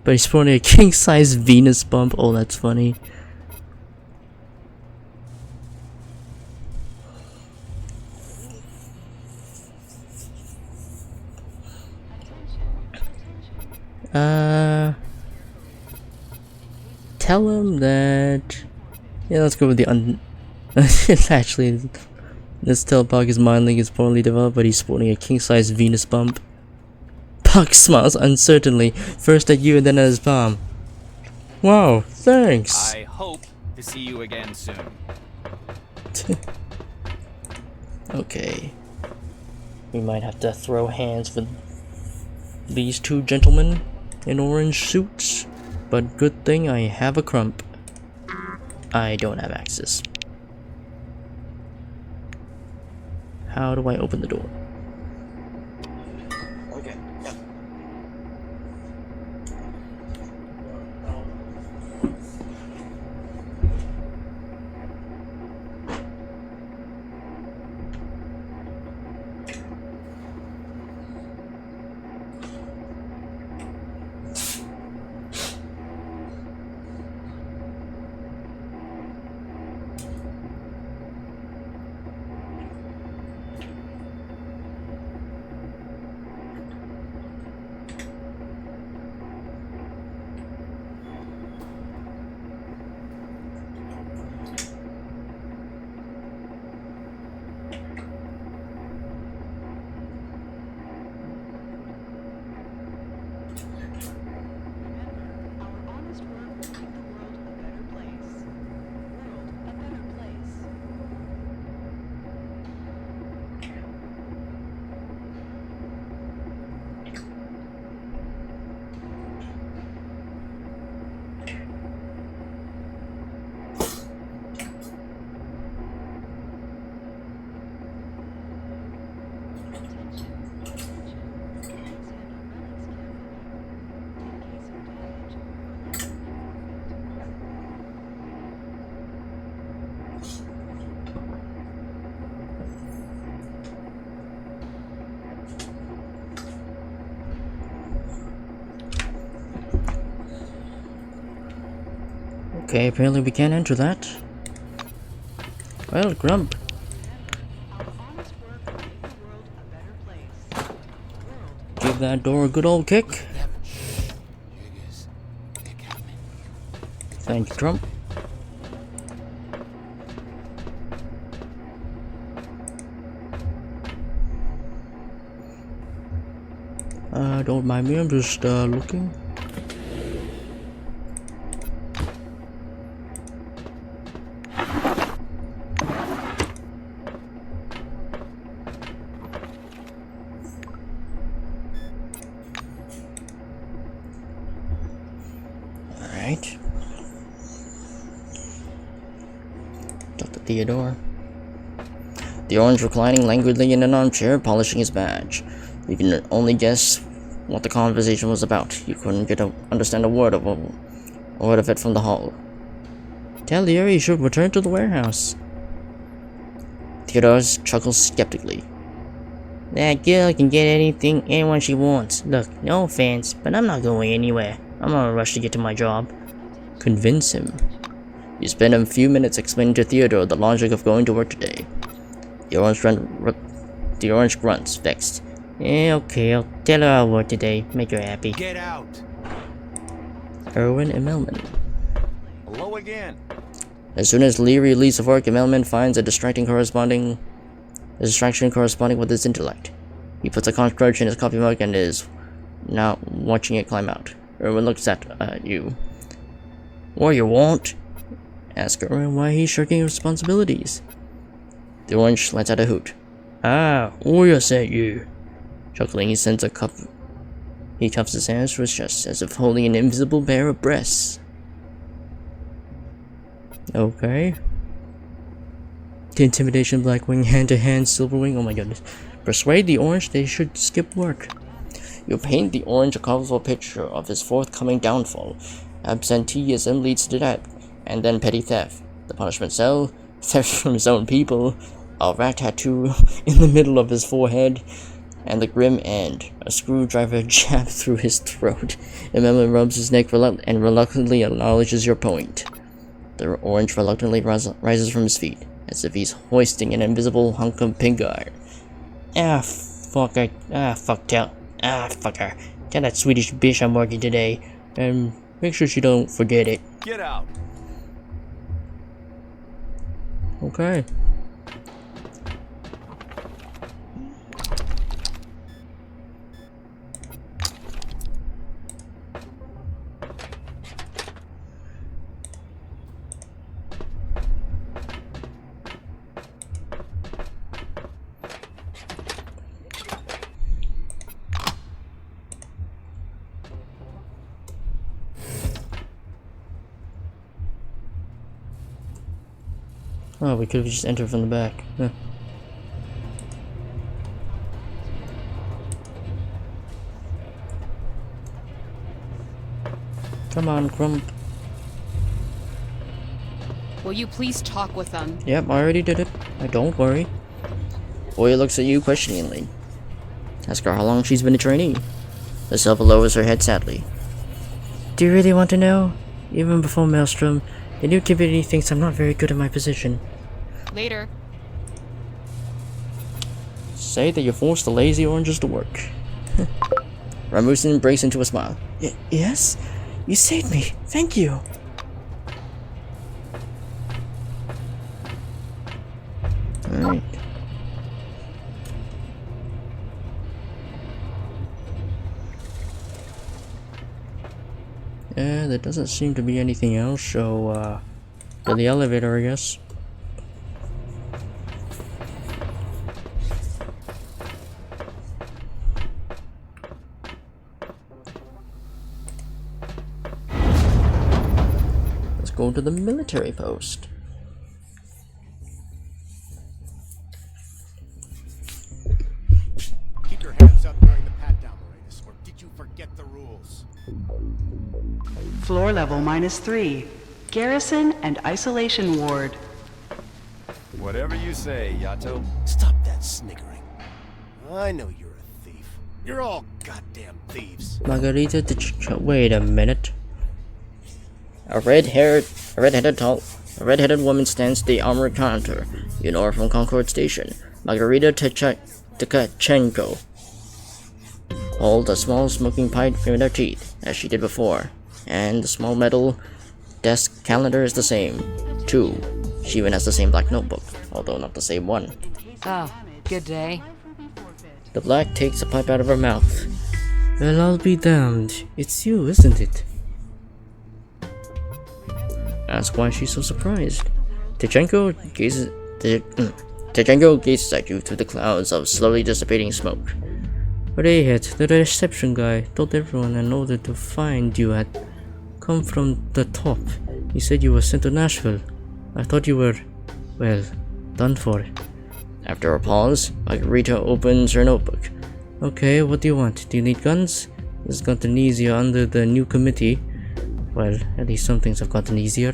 H: But he's sporting a king-size Venus bump. Oh, that's funny. Tell him that... Yeah, let's go with the Actually, this tell Puck his mind link is poorly developed, but he's sporting a king-size Venus bump. Puck smiles uncertainly, first at you and then at his palm. Wow, thanks.
C: I hope to see you again soon.
H: Okay. We might have to throw hands with these two gentlemen in orange suits, but good thing I have a crump. I don't have access. How do I open the door? Okay.
A: Okay, apparently we can't enter that. Well, Grump. Give that door a good old kick. Thank you, Grump. Don't mind me, I'm just looking. Alright. Dr. Theodore. The orange reclining languidly in an armchair, polishing his badge. You can only guess what the conversation was about. You couldn't understand a word of it from the hall. Tell Leary he should return to the warehouse. Theodore chuckles skeptically. That girl can get anyone she wants. Look, no offense, but I'm not going anywhere. I'm on a rush to get to my job. Convince him. You spend a few minutes explaining to Theodore the logic of going to work today. The orange grunts, vexed. Okay, I'll tell her I'll work today. Make her happy.
I: Get out.
A: Erwin Immelman.
I: Hello again.
A: As soon as Leary leaves for work, Immelman finds a distraction corresponding with his intellect. He puts a cartridge in his coffee mug and is now watching it climb out. Erwin looks at you. What you want? Ask Erwin why he's shirking responsibilities. The orange lets out a hoot. Ah, Oya sent you. Chuckling, he sends a cup. He cups his hands to his chest, as if holding an invisible pair of breasts. Okay. The intimidation, Blackwing, hand-to-hand, Silverwing, oh my goodness. Persuade the orange they should skip work. You paint the orange a colorful picture of his forthcoming downfall. Absenteeism leads to that, and then petty theft. The punishment cell, theft from his own people, a rat tattoo in the middle of his forehead, and the grim end, a screwdriver jabbed through his throat. Immelman rubs his neck and reluctantly acknowledges your point. The orange reluctantly rises from his feet, as if he's hoisting an invisible hunk of pig iron. Fuck her. Fuck her. Tell that Swedish bitch I'm working today, and make sure she don't forget it.
I: Get out.
A: Okay. Oh, we could have just entered from the back. Huh. Come on, Crump.
M: Will you please talk with them?
A: Yep, I already did it. Don't worry. Boy looks at you questioningly. Ask her how long she's been a trainee. The Silva lowers her head sadly. Do you really want to know? Even before Maelstrom, the new community thinks I'm not very good at my position.
M: Later.
A: Say that you forced the lazy oranges to work. Rasmussen breaks into a smile. Yes? You saved me. Thank you. Alright. There doesn't seem to be anything else, so, to the elevator, I guess. Let's go to the military post.
J: Keep your hands up during the pat-down, Moranis, or did you forget the rules?
T: Floor level -3. Garrison and isolation ward.
I: Whatever you say, Yato.
J: Stop that sniggering. I know you're a thief. You're all goddamn thieves.
A: Margarita, wait a minute.
H: A red-headed woman stands at the armored counter. You know her from Concord Station. Margarita Tkachenko holds a small smoking pipe in her teeth, as she did before, and the small metal desk calendar is the same, too. She even has the same black notebook, although not the same one.
K: Oh, good day.
H: The black takes a pipe out of her mouth.
D: Well, I'll be damned. It's you, isn't it?
H: Ask why she's so surprised. Tkachenko gazes at you through the clouds of slowly dissipating smoke.
D: But hey, the reception guy told everyone in order to find you had come from the top. He said you were sent to Nashville. I thought you were, well, done for.
H: After a pause, Margarita opens her notebook.
D: Okay, what do you want? Do you need guns? It's gotten easier under the new committee. Well, at least some things have gotten easier.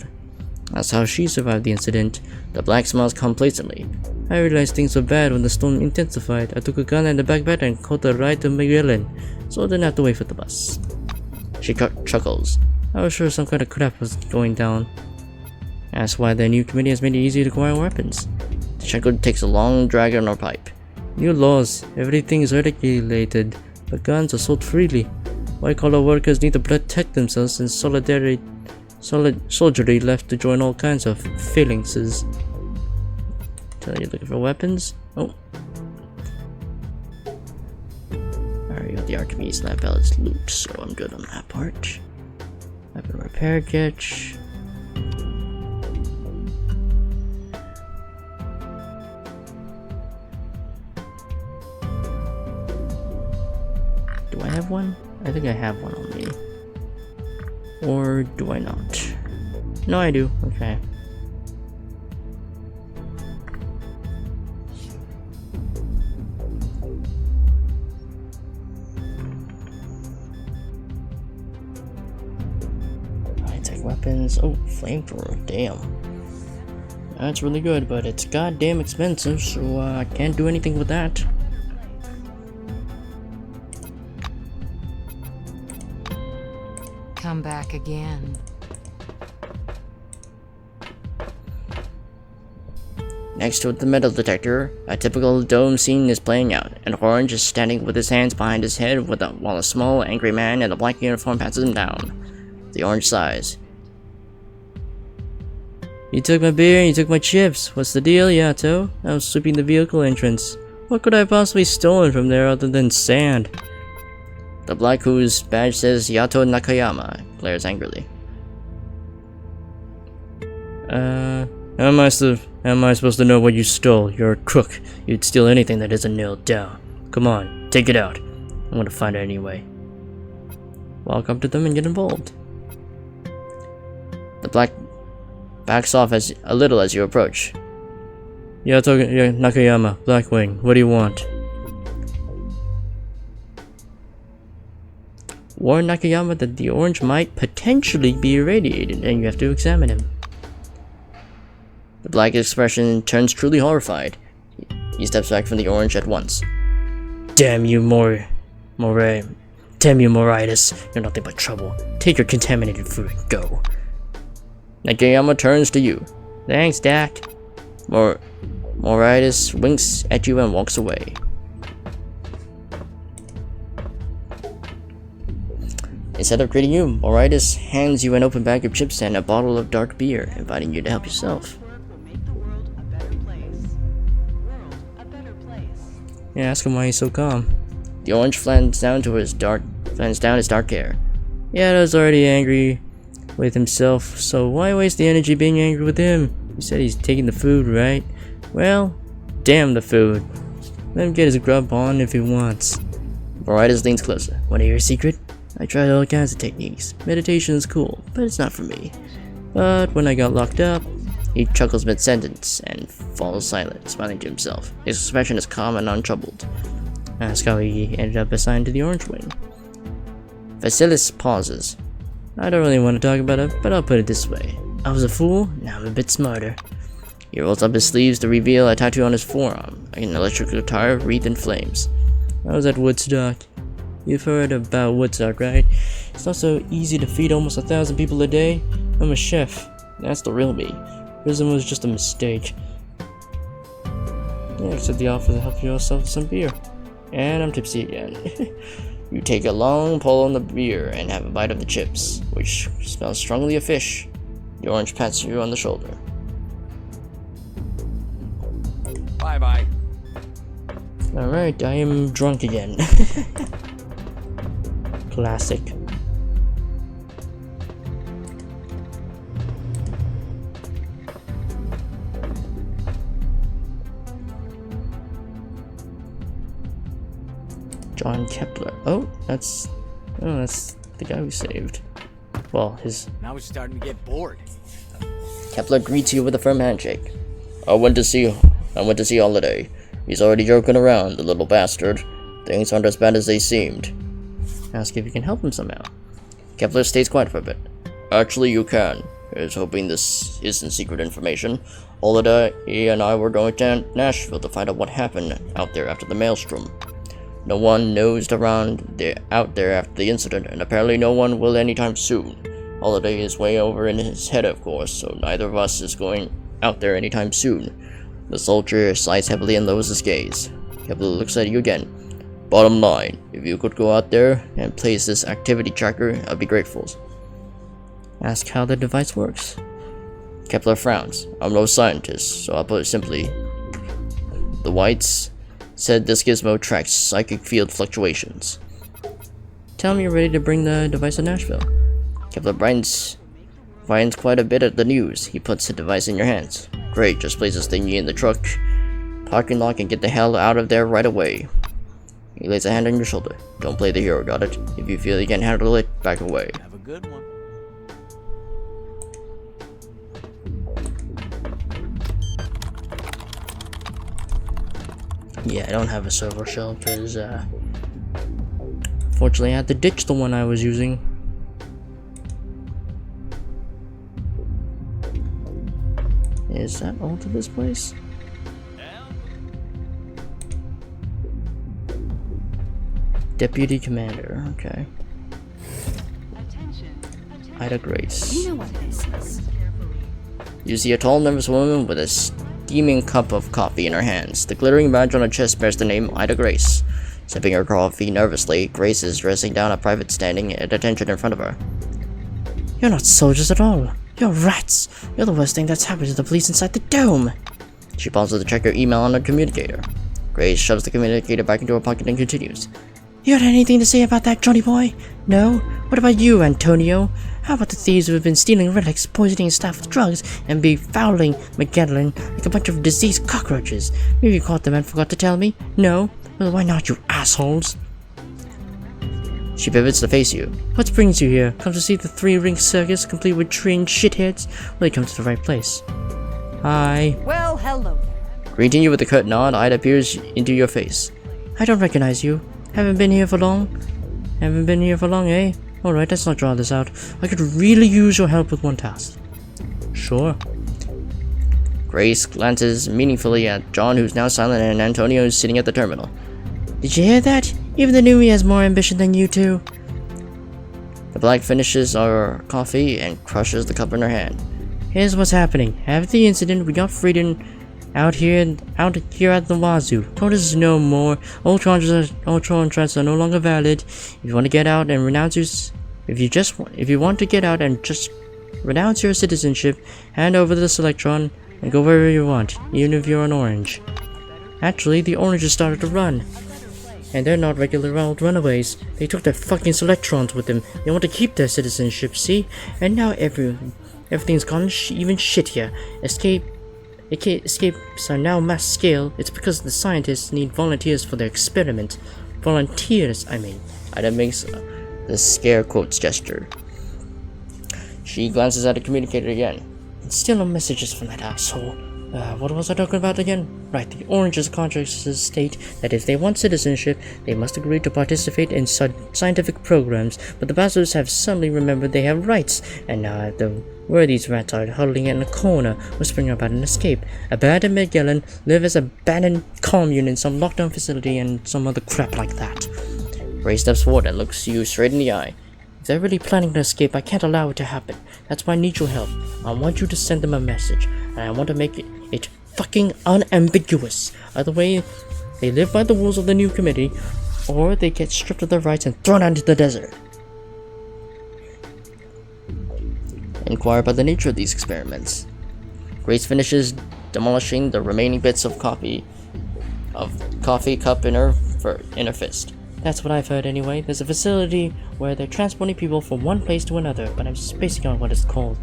H: That's how she survived the incident. The black smiles complacently.
D: I realized things were bad when the storm intensified. I took a gun and a backpack and caught a ride to McGillen, so I didn't have to wait for the bus.
H: She chuckles.
D: I was sure some kind of crap was going down. That's why the new committee has made it easier to acquire weapons.
H: Tkachenko takes a long drag on her pipe.
D: New laws. Everything is regulated, but guns are sold freely. White-collar workers need to protect themselves, and soldiery left to join all kinds of phalanxes. Tell you looking for weapons? Oh.
H: Alright, got the Archimedes lab pellets loot, so I'm good on that part. Weapon repair kit.
D: Do I have one? I think I have one on me. Or do I not? No, I do. Okay.
H: High-tech weapons. Oh, flamethrower. Damn.
D: That's really good, but it's goddamn expensive, so I can't do anything with that.
K: Come back again.
H: Next to the metal detector, a typical dome scene is playing out, and Orange is standing with his hands behind his head while a small, angry man in a black uniform passes him down. The Orange sighs.
D: You took my beer and you took my chips. What's the deal, Yato? I was sweeping the vehicle entrance. What could I have possibly stolen from there other than sand?
H: The black whose badge says Yato Nakayama glares angrily.
D: How am I supposed to know what you stole? You're a crook. You'd steal anything that isn't nailed down. Come on, take it out. I'm gonna find it anyway. Walk up to them and get involved.
H: The black backs off a little as you approach.
D: Yato Nakayama, Blackwing, what do you want?
H: Warn Nakayama that the Orange might potentially be irradiated and you have to examine him. The black expression turns truly horrified. He steps back from the Orange at once.
D: Damn you, Damn you, Moritis. You're nothing but trouble. Take your contaminated food and go.
H: Nakayama turns to you. Thanks, Dak. Moritis winks at you and walks away. Instead of greeting you, Moritis hands you an open bag of chips and a bottle of dark beer, inviting you to help yourself.
D: Yeah, ask him why he's so calm.
H: The Orange flans down his dark hair.
D: Yeah, I was already angry with himself, so why waste the energy being angry with him? He said he's taking the food, right? Well, damn the food. Let him get his grub on if he wants.
H: Moritis leans closer.
D: Want to hear a secret? I tried all kinds of techniques. Meditation is cool, but it's not for me. But when I got locked up,
H: he chuckles mid-sentence and falls silent, smiling to himself. His expression is calm and untroubled.
D: That's how he ended up assigned to the Orange Wing.
H: Vasilis pauses.
D: I don't really want to talk about it, but I'll put it this way. I was a fool, now I'm a bit smarter.
H: He rolls up his sleeves to reveal a tattoo on his forearm, an electric guitar wreathed in flames.
D: I was at Woodstock. You've heard about Woodstock, right? It's not so easy to feed almost 1,000 people a day. I'm a chef. That's the real me. Prison was just a mistake. Yeah, accept the offer to help yourself some beer. And I'm tipsy again.
H: You take a long pull on the beer and have a bite of the chips, which smells strongly of fish. The orange pats you on the shoulder.
I: Bye-bye.
D: Alright, I am drunk again. Classic. John Kepler. Oh, that's the guy we saved. Well, his...
I: Now we're starting to get bored.
H: Kepler greets you with a firm handshake. I went to see Holiday. He's already joking around, the little bastard. Things aren't as bad as they seemed.
D: Ask if you can help him somehow.
H: Kepler stays quiet for a bit. Actually, you can. Here's hoping this isn't secret information. Holiday, he and I were going to Nashville to find out what happened out there after the maelstrom. No one nosed around out there after the incident, and apparently no one will anytime soon. Holiday is way over in his head, of course, so neither of us is going out there anytime soon. The soldier sighs heavily and lowers his gaze. Kepler looks at you again. Bottom line, if you could go out there and place this activity tracker, I'd be grateful.
D: Ask how the device works.
H: Kepler frowns. I'm no scientist, so I'll put it simply. The Whites said this gizmo tracks psychic field fluctuations.
D: Tell me you're ready to bring the device to Nashville.
H: Kepler brightens quite a bit at the news. He puts the device in your hands. Great, just place this thingy in the truck, parking lot, and get the hell out of there right away. He lays a hand on your shoulder. Don't play the hero, got it? If you feel you can handle it, back away.
I: Have a good one.
D: Yeah, I don't have a servo shell because, fortunately I had to ditch the one I was using. Is that all to this place? Deputy Commander, okay. Ida Grace.
K: You know what this is.
H: You see a tall, nervous woman with a steaming cup of coffee in her hands. The glittering badge on her chest bears the name Ida Grace. Sipping her coffee nervously, Grace is dressing down a private standing at attention in front of her.
D: You're not soldiers at all. You're rats. You're the worst thing that's happened to the police inside the dome.
H: She pauses to check her email on her communicator. Grace shoves the communicator back into her pocket and continues.
D: You had anything to say about that, Johnny boy? No? What about you, Antonio? How about the thieves who have been stealing relics, poisoning staff with drugs, and befouling Magellan like a bunch of diseased cockroaches? Maybe you caught them and forgot to tell me? No? Well, why not, you assholes?
H: She pivots to face you.
D: What brings you here? Come to see the three-ring circus, complete with trained shitheads? Well, you come to the right place. Hi.
E: Well, hello there.
H: Greeting you with a curt nod, Ida peers into your face.
D: I don't recognize you. Haven't been here for long? Haven't been here for long, eh? Alright, let's not draw this out. I could really use your help with one task. Sure.
H: Grace glances meaningfully at John, who's now silent, and Antonio is sitting at the terminal.
D: Did you hear that? Even the newbie has more ambition than you two.
H: The black finishes our coffee and crushes the cup in her hand.
D: Here's what's happening. After the incident, we got freedom out here at the wazoo. Told us no more. Ultron threats are no longer valid. If you want to get out and renounce renounce your citizenship, hand over this electron and go wherever you want, even if you're an orange. Actually, the oranges started to run. And they're not regular old runaways. They took their fucking electrons with them. They want to keep their citizenship, see? And now everything's gone even shittier. Escapes are now mass scale. It's because the scientists need volunteers for their experiment. Volunteers, I mean.
H: Ida makes the scare quotes gesture. She glances at the communicator again.
D: Still no messages from that asshole. What was I talking about again? Right, the Orange's contracts state that if they want citizenship, they must agree to participate in scientific programs, but the bastards have suddenly remembered they have rights, and now where these rats are huddling in a corner, whispering about an escape. Abandon Magellan, live as abandoned commune in some lockdown facility, and some other crap like that.
H: Ray steps forward and looks you straight in the eye.
D: If they're really planning to escape, I can't allow it to happen. That's why I need your help. I want you to send them a message, and I want to make it fucking unambiguous. Either way, they live by the rules of the new committee, or they get stripped of their rights and thrown out into the desert. Inquire about the nature of these experiments. Grace finishes demolishing the remaining bits of coffee cup in her fist. That's what I've heard anyway. There's a facility where they're transporting people from one place to another, but I'm spacing on what it's called.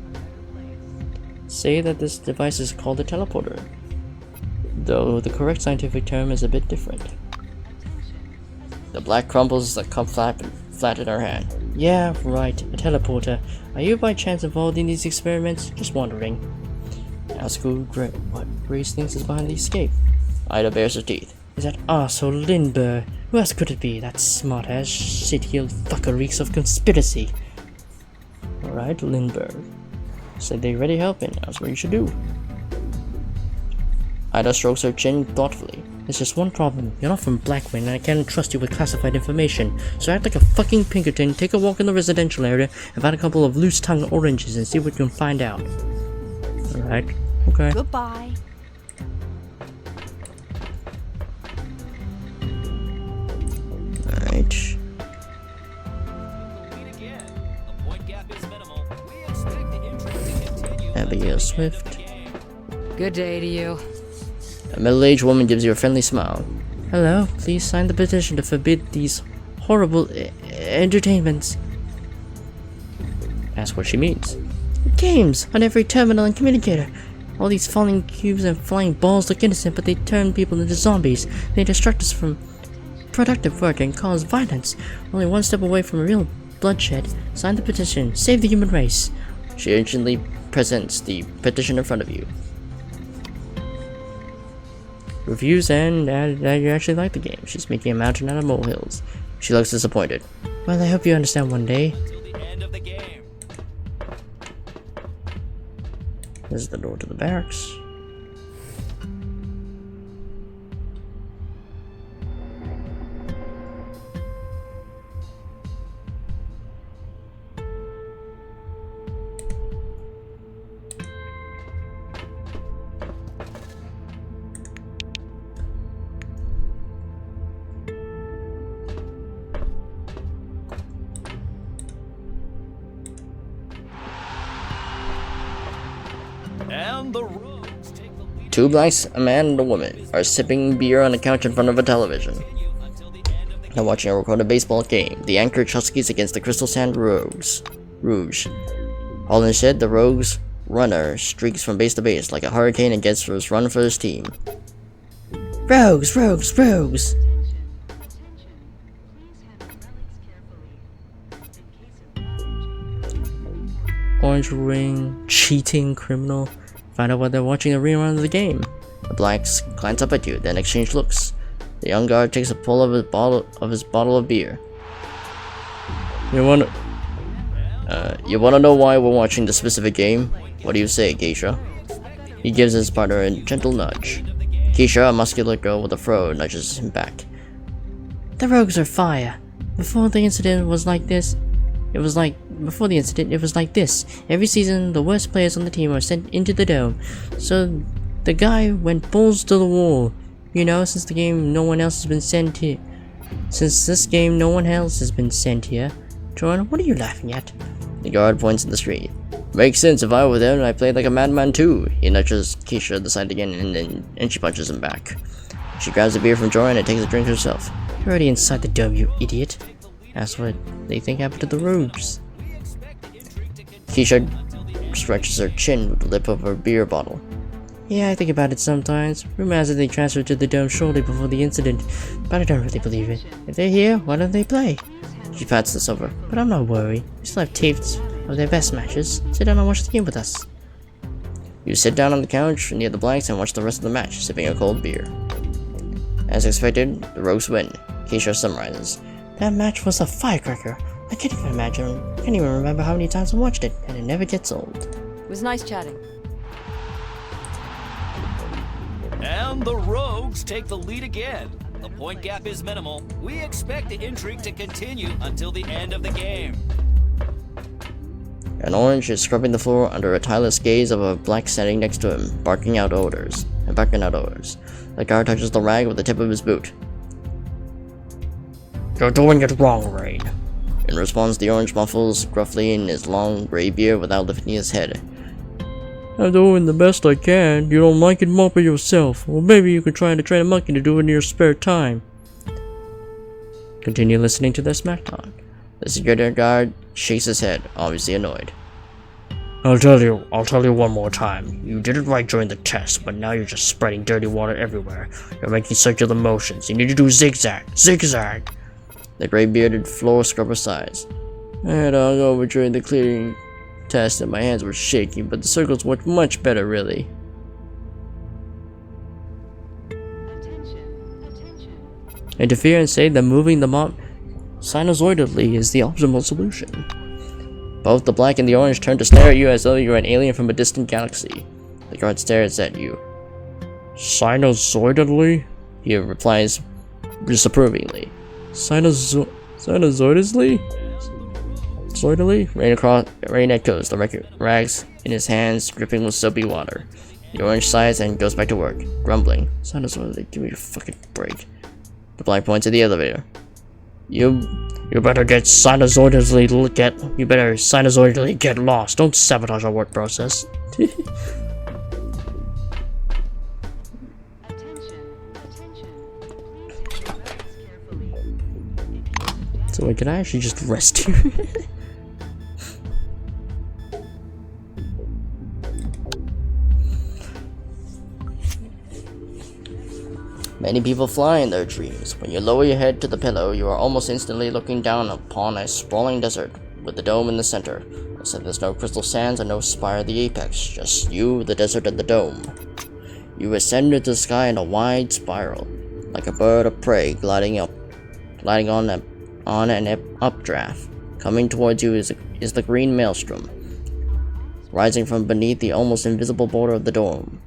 D: Say that this device is called a teleporter, though the correct scientific term is a bit different. The black crumbles the cup flat in her hand. Yeah, right, a teleporter. Are you by chance involved in these experiments? Just wondering. Ask what Grace thinks is behind the escape. Ida bares her teeth. Is that arsehole Lindbergh? Who else could it be? That smart-ass, shit-heeled fucker reeks of conspiracy. Alright, Lindbergh. Said they ready helping. That's what you should do. Ida strokes her chin thoughtfully. There's just one problem. You're not from Blackwing, and I can't trust you with classified information. So act like a fucking Pinkerton, take a walk in the residential area, and find a couple of loose-tongued oranges and see what you can find out. Alright, okay.
E: Goodbye.
D: Alright. Abigail Swift.
K: Good day to you.
D: A middle-aged woman gives you a friendly smile. Hello, please sign the petition to forbid these horrible entertainments. Ask what she means. Games on every terminal and communicator. All these falling cubes and flying balls look innocent, but they turn people into zombies. They distract us from productive work and cause violence. Only one step away from real bloodshed. Sign the petition. Save the human race. She urgently presents the petition in front of you. Reviews and that you actually like the game. She's making a mountain out of molehills. She looks disappointed. Well, I hope you understand one day. This is the door to the barracks. Two blacks, a man and a woman, are sipping beer on a couch in front of a television. They're watching a recorded baseball game. The Anchorage Huskies against the Crystal Sand Rouge. All instead, the Rogues runner streaks from base to base like a hurricane and gets first run for his team. Rogues, Rogues, Rogues! Orange ring, cheating criminal. Find out while they're watching a rerun of the game. The blacks glance up at you, then exchange looks. The young guard takes a pull of his bottle of beer. You wanna know why we're watching this specific game? What do you say, Keisha? He gives his partner a gentle nudge. Keisha, a muscular girl with a fro, nudges him back. The Rogues are fire. Before the incident, it was like this. Every season, the worst players on the team are sent into the dome. So, the guy went balls to the wall. You know, since this game, no one else has been sent here. Jordan, what are you laughing at? The guard points in the street. Makes sense. If I were there, I played like a madman too. He nudges Keisha the side again, and she punches him back. She grabs a beer from Jordan and takes a drink herself. You're already inside the dome, you idiot. That's what they think happened to the Rogues. Keisha stretches her chin with the lip of her beer bottle. Yeah, I think about it sometimes. Rumor has it they transferred to the dome shortly before the incident, but I don't really believe it. If they're here, why don't they play? She pats this over, but I'm not worried. We still have tapes of their best matches. Sit down and watch the game with us. You sit down on the couch near the blacks and watch the rest of the match, sipping a cold beer. As expected, the Rogues win. Keisha summarizes. That match was a firecracker. I can't even remember how many times I watched it, and it never gets old.
E: It was nice chatting.
C: And the Rogues take the lead again. The point gap is minimal. We expect the intrigue to continue until the end of the game.
H: An orange is scrubbing the floor under a tireless gaze of a black standing next to him, barking out orders. The guard touches the rag with the tip of his boot.
D: You're doing it wrong, Rain.
H: In response, the orange muffles gruffly in his long gray beard without lifting his head.
D: I'm doing the best I can. You don't like it, mop it yourself. Or maybe you could try to train a monkey to do it in your spare time.
H: Continue listening to their smackdown. The security guard shakes his head, obviously annoyed.
D: I'll tell you one more time. You did it right during the test, but now you're just spreading dirty water everywhere. You're making circular motions. You need to do zigzag. Zigzag!
H: The gray-bearded floor scrubber sighs. I had hungover during the clearing test and my hands were shaky, but the circles worked much better, really.
D: Interfere and say that moving the mop sinusoidally is the optimal solution.
H: Both the black and the orange turn to stare at you as though you're an alien from a distant galaxy. The guard stares at you.
D: Sinusoidally?
H: He replies disapprovingly.
D: Sinusoidally?
H: Rain echoes, the rags in his hands dripping with soapy water. The orange sighs and goes back to work, grumbling. Sinusoidally, give me a fucking break. The black points at the elevator.
D: You better sinusoidally get lost. Don't sabotage our work process.
H: So wait, can I actually just rest here? Many people fly in their dreams. When you lower your head to the pillow, you are almost instantly looking down upon a sprawling desert, with the dome in the center. Except there's no crystal sands and no spire at the apex, just you, the desert, and the dome. You ascend into the sky in a wide spiral, like a bird of prey gliding on an updraft. Coming towards you is the green maelstrom, rising from beneath the almost invisible border of the dome.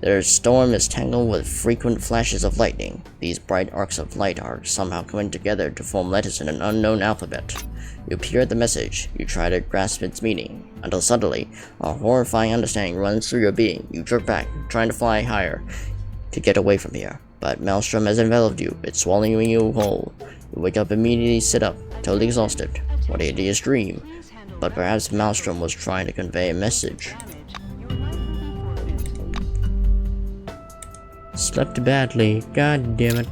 H: Their storm is tangled with frequent flashes of lightning. These bright arcs of light are somehow coming together to form letters in an unknown alphabet. You peer at the message, you try to grasp its meaning, until suddenly, a horrifying understanding runs through your being. You jerk back, trying to fly higher, to get away from here. But Maelstrom has enveloped you, it's swallowing you whole. You wake up immediately, sit up, totally exhausted. What a hideous dream. But perhaps Maelstrom was trying to convey a message.
D: Slept badly. God damn it.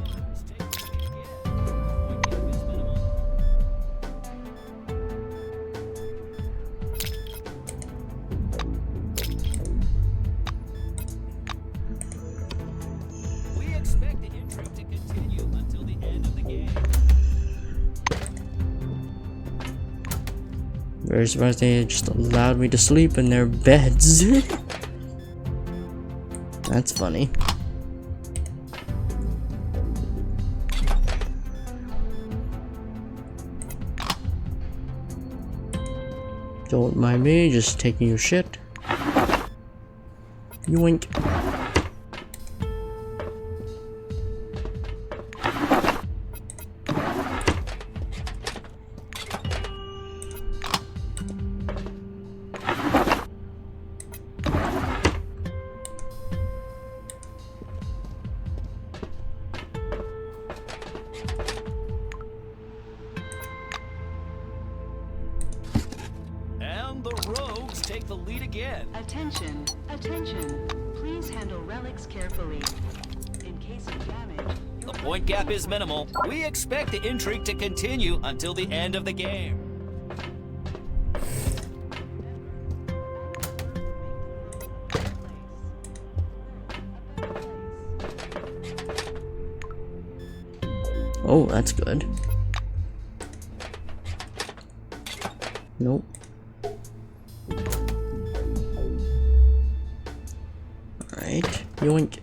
C: We expect the intrigue to continue until the end of the game.
D: Very surprised they just allowed me to sleep in their beds.
H: That's funny.
D: Don't mind me, just taking your shit. Yoink.
C: And the rogues take the lead again.
T: Attention, attention. Please handle relics carefully. In case of damage,
C: The point gap is minimal. We expect the intrigue to continue until the end of the game.
H: Oh, that's good. Nope. Alright, yoink.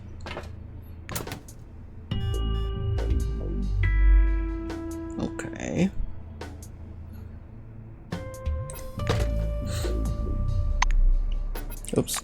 H: Okay. Oops.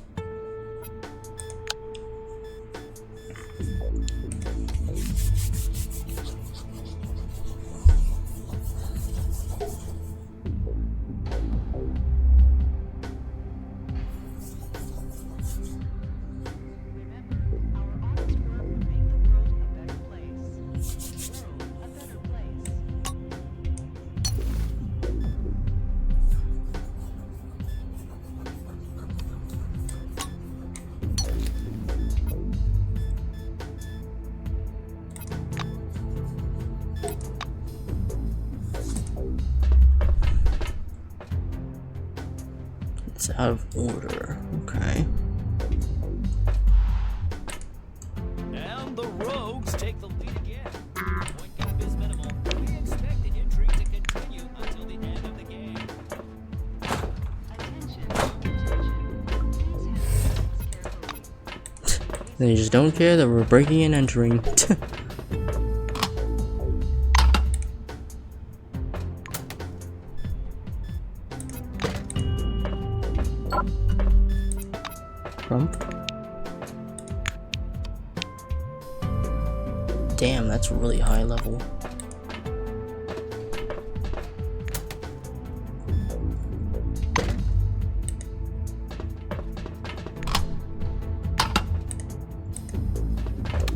A: out of order. Okay.
C: And the rogues take the lead again. Point gap is minimal. We expect the intrigue to continue until the end of the game.
A: They just don't care that we're breaking and entering. Crump. Damn, that's really high level.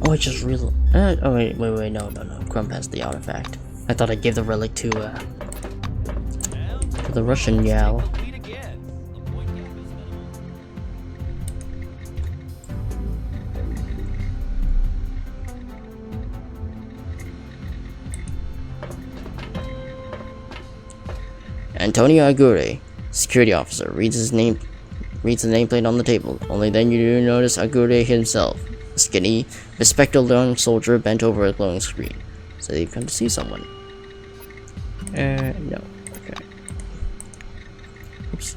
A: Oh, I just real. Oh wait, no. Crump has the artifact. I thought I gave the relic to the Russian gal. Antonio Aguirre, security officer, reads the nameplate on the table. Only then you do notice Aguirre himself, a skinny, bespectacled young soldier bent over a glowing screen. So they've come to see someone. No. Okay. Oops.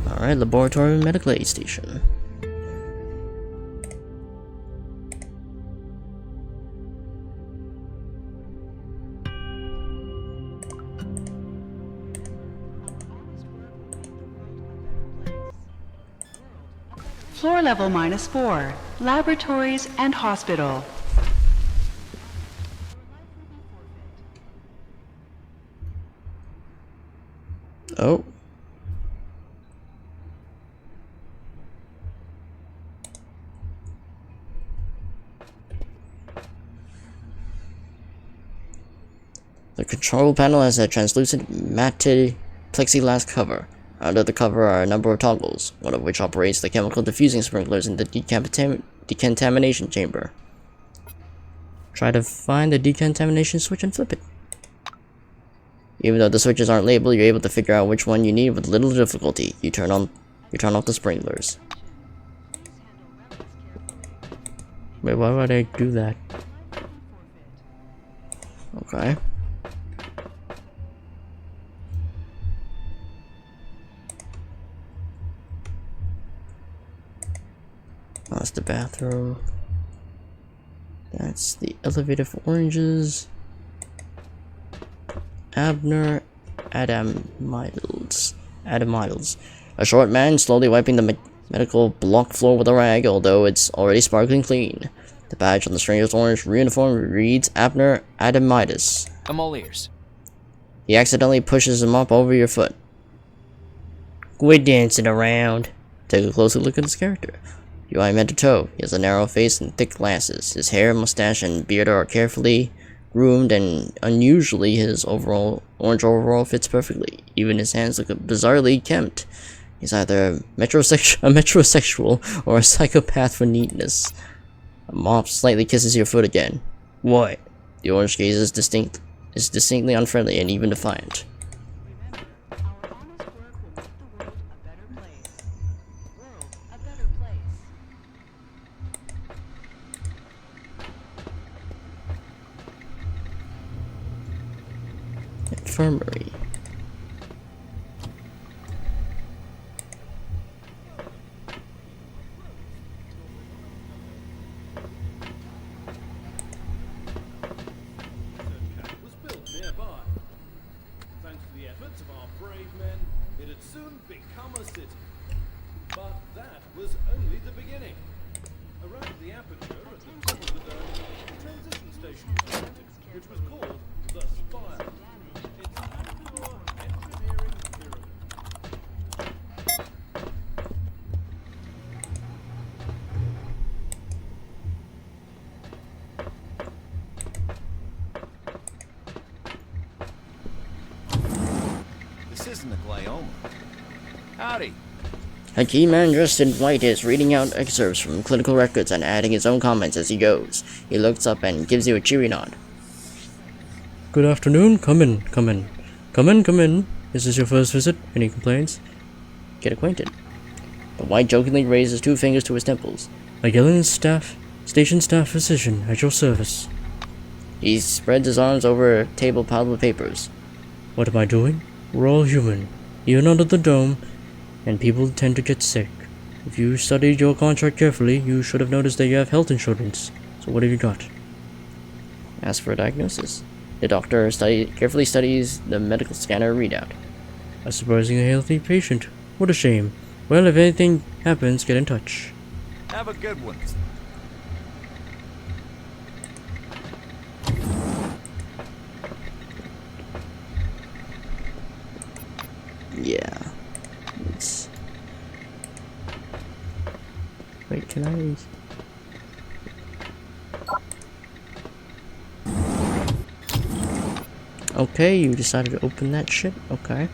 A: Alright, laboratory medical aid station.
T: Floor level -4. Laboratories and hospital.
A: Oh. The control panel has a translucent matte plexiglass cover. Under the cover are a number of toggles, one of which operates the chemical diffusing sprinklers in the decontamination chamber. Try to find the decontamination switch and flip it. Even though the switches aren't labeled, you're able to figure out which one you need with little difficulty. You turn off the sprinklers. Wait, why would I do that? Okay. That's the bathroom. That's the elevator for oranges. Abner Adamides. A short man slowly wiping the medical block floor with a rag, although it's already sparkling clean. The badge on the stranger's orange uniform reads Abner Adamides.
C: I'm all ears.
A: He accidentally pushes him up over your foot. Quit dancing around. Take a closer look at his character. You eye him head to toe. He has a narrow face and thick glasses. His hair, mustache, and beard are carefully groomed, and unusually his orange overall fits perfectly. Even his hands look bizarrely kempt. He's either a metrosexual or a psychopath for neatness. A mop slightly kisses your foot again. What? The orange gaze is distinctly unfriendly and even defiant. Infirmary.
G: Was built nearby. Thanks to the efforts of our brave men, it had soon become a city. But that was only the beginning. Around the aperture at the top of the dome, a transition station was erected, which was called the Spire. It's an outdoor engineering pyramid.
I: This isn't a glioma.
C: Howdy.
N: A key man dressed in white is reading out excerpts from clinical records and adding his own comments as he goes. He looks up and gives you a cheery nod.
D: Good afternoon. Come in, come in. Come in, come in. Is this your first visit? Any complaints?
N: Get acquainted. The white jokingly raises 2 fingers to his temples.
D: Magellan's station staff physician at your service.
N: He spreads his arms over a table piled with papers.
D: What am I doing? We're all human, even under the dome, and people tend to get sick. If you studied your contract carefully, you should have noticed that you have health insurance. So what have you got?
N: Ask for a diagnosis. The doctor carefully studies the medical scanner readout.
D: A surprisingly healthy patient. What a shame. Well, if anything happens, get in touch.
I: Have a good one.
N: Yeah. Wait, can I... Okay, you decided to open that shit? Okay.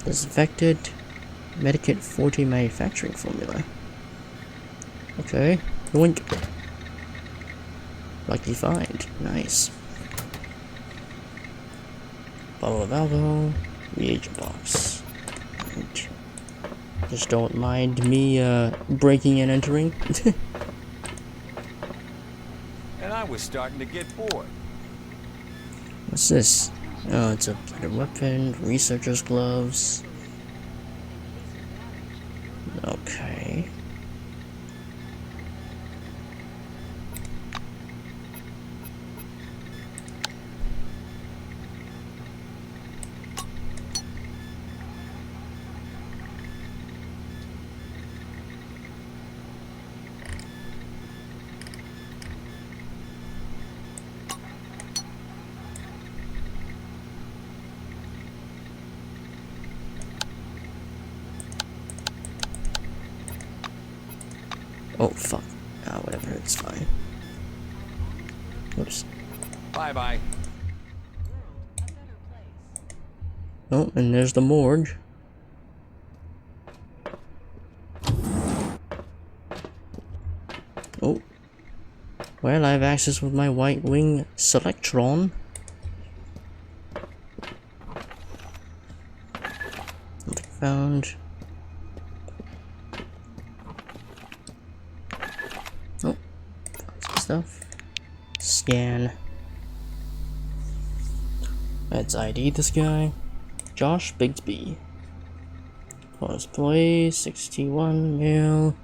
N: Disinfected Medikit 40 manufacturing formula. Okay, yoink. Lucky find. Nice. Bottle of alcohol. Reagent box. Right. Just don't mind me breaking and entering.
I: And I was starting to get bored.
N: What's this? Oh, it's a bladder weapon, researcher's gloves. Okay. Oh, fuck. Ah, whatever, it's fine. Oops.
I: Bye-bye.
D: Oh, and there's the morgue. Oh. Well, I have access with my White Wing Selectron. Nothing found. Oh, found some stuff. Scan. Let's ID this guy. Josh Bigsby. Cosplay, 61 male.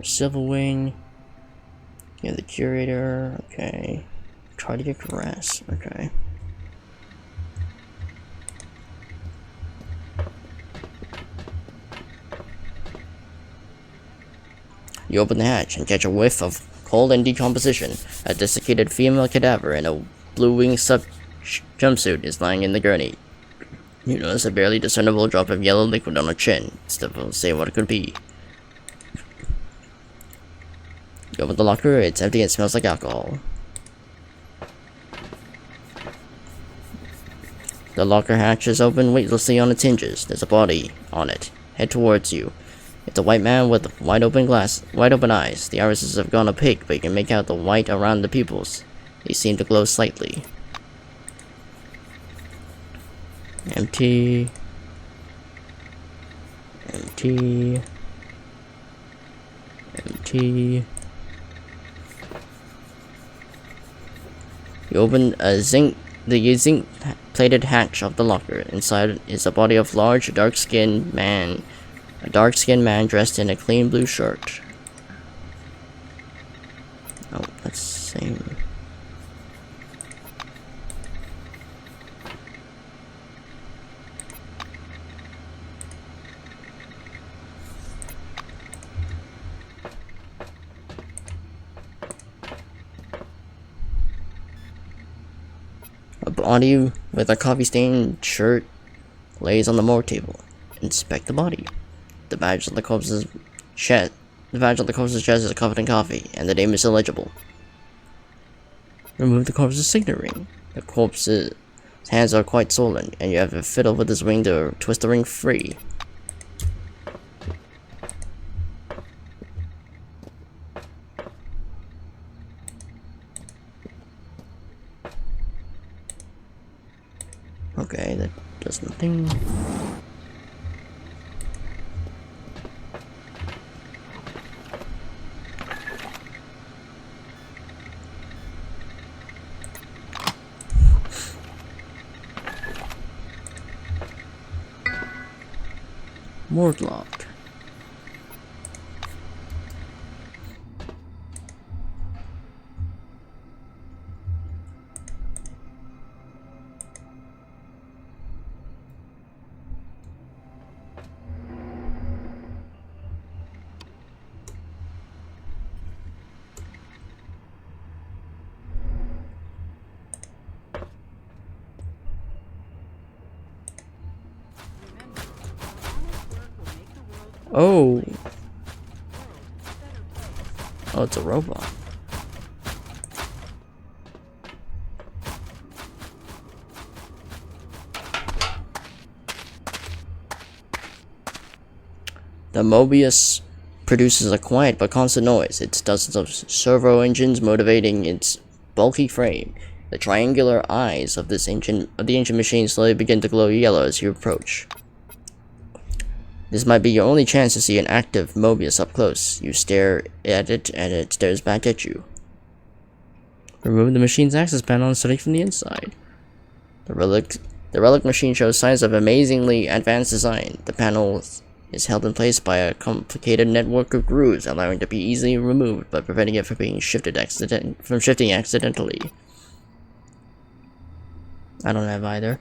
D: Civil Wing. Yeah, the curator. Okay. Cardiac arrest. Okay.
N: You open the hatch and catch a whiff of cold and decomposition. A desiccated female cadaver in a blue wing jumpsuit is lying in the gurney. You notice a barely discernible drop of yellow liquid on her chin. It's difficult to say what it could be. You open the locker, it's empty and smells like alcohol. The locker hatch is open weightlessly on its hinges. There's a body on it. Head towards you. It's a white man with wide open eyes. The irises have gone opaque, but you can make out the white around the pupils. They seem to glow slightly. Empty. Empty. Empty. You open the zinc-plated hatch of the locker. Inside is a body of large, dark-skinned man. A dark-skinned man dressed in a clean blue shirt. Oh, that's the same. A body with a coffee-stained shirt lays on the morgue table. Inspect the body. The badge on the corpse's chest. The badge on the corpse's chest is covered in coffee, and the name is illegible.
H: Remove the corpse's signet ring. The corpse's hands are quite swollen, and you have to fiddle with his ring to twist the ring free. Okay, that does nothing. Morglock. Oh. Oh, it's a robot. The Mobius produces a quiet but constant noise. It's dozens of servo engines motivating its bulky frame. The triangular eyes of the ancient machine slowly begin to glow yellow as you approach. This might be your only chance to see an active Mobius up close. You stare at it, and it stares back at you. Remove the machine's access panel and study from the inside. The relic machine shows signs of amazingly advanced design. The panel is held in place by a complicated network of grooves, allowing it to be easily removed, but preventing it from being shifting accidentally. I don't have either.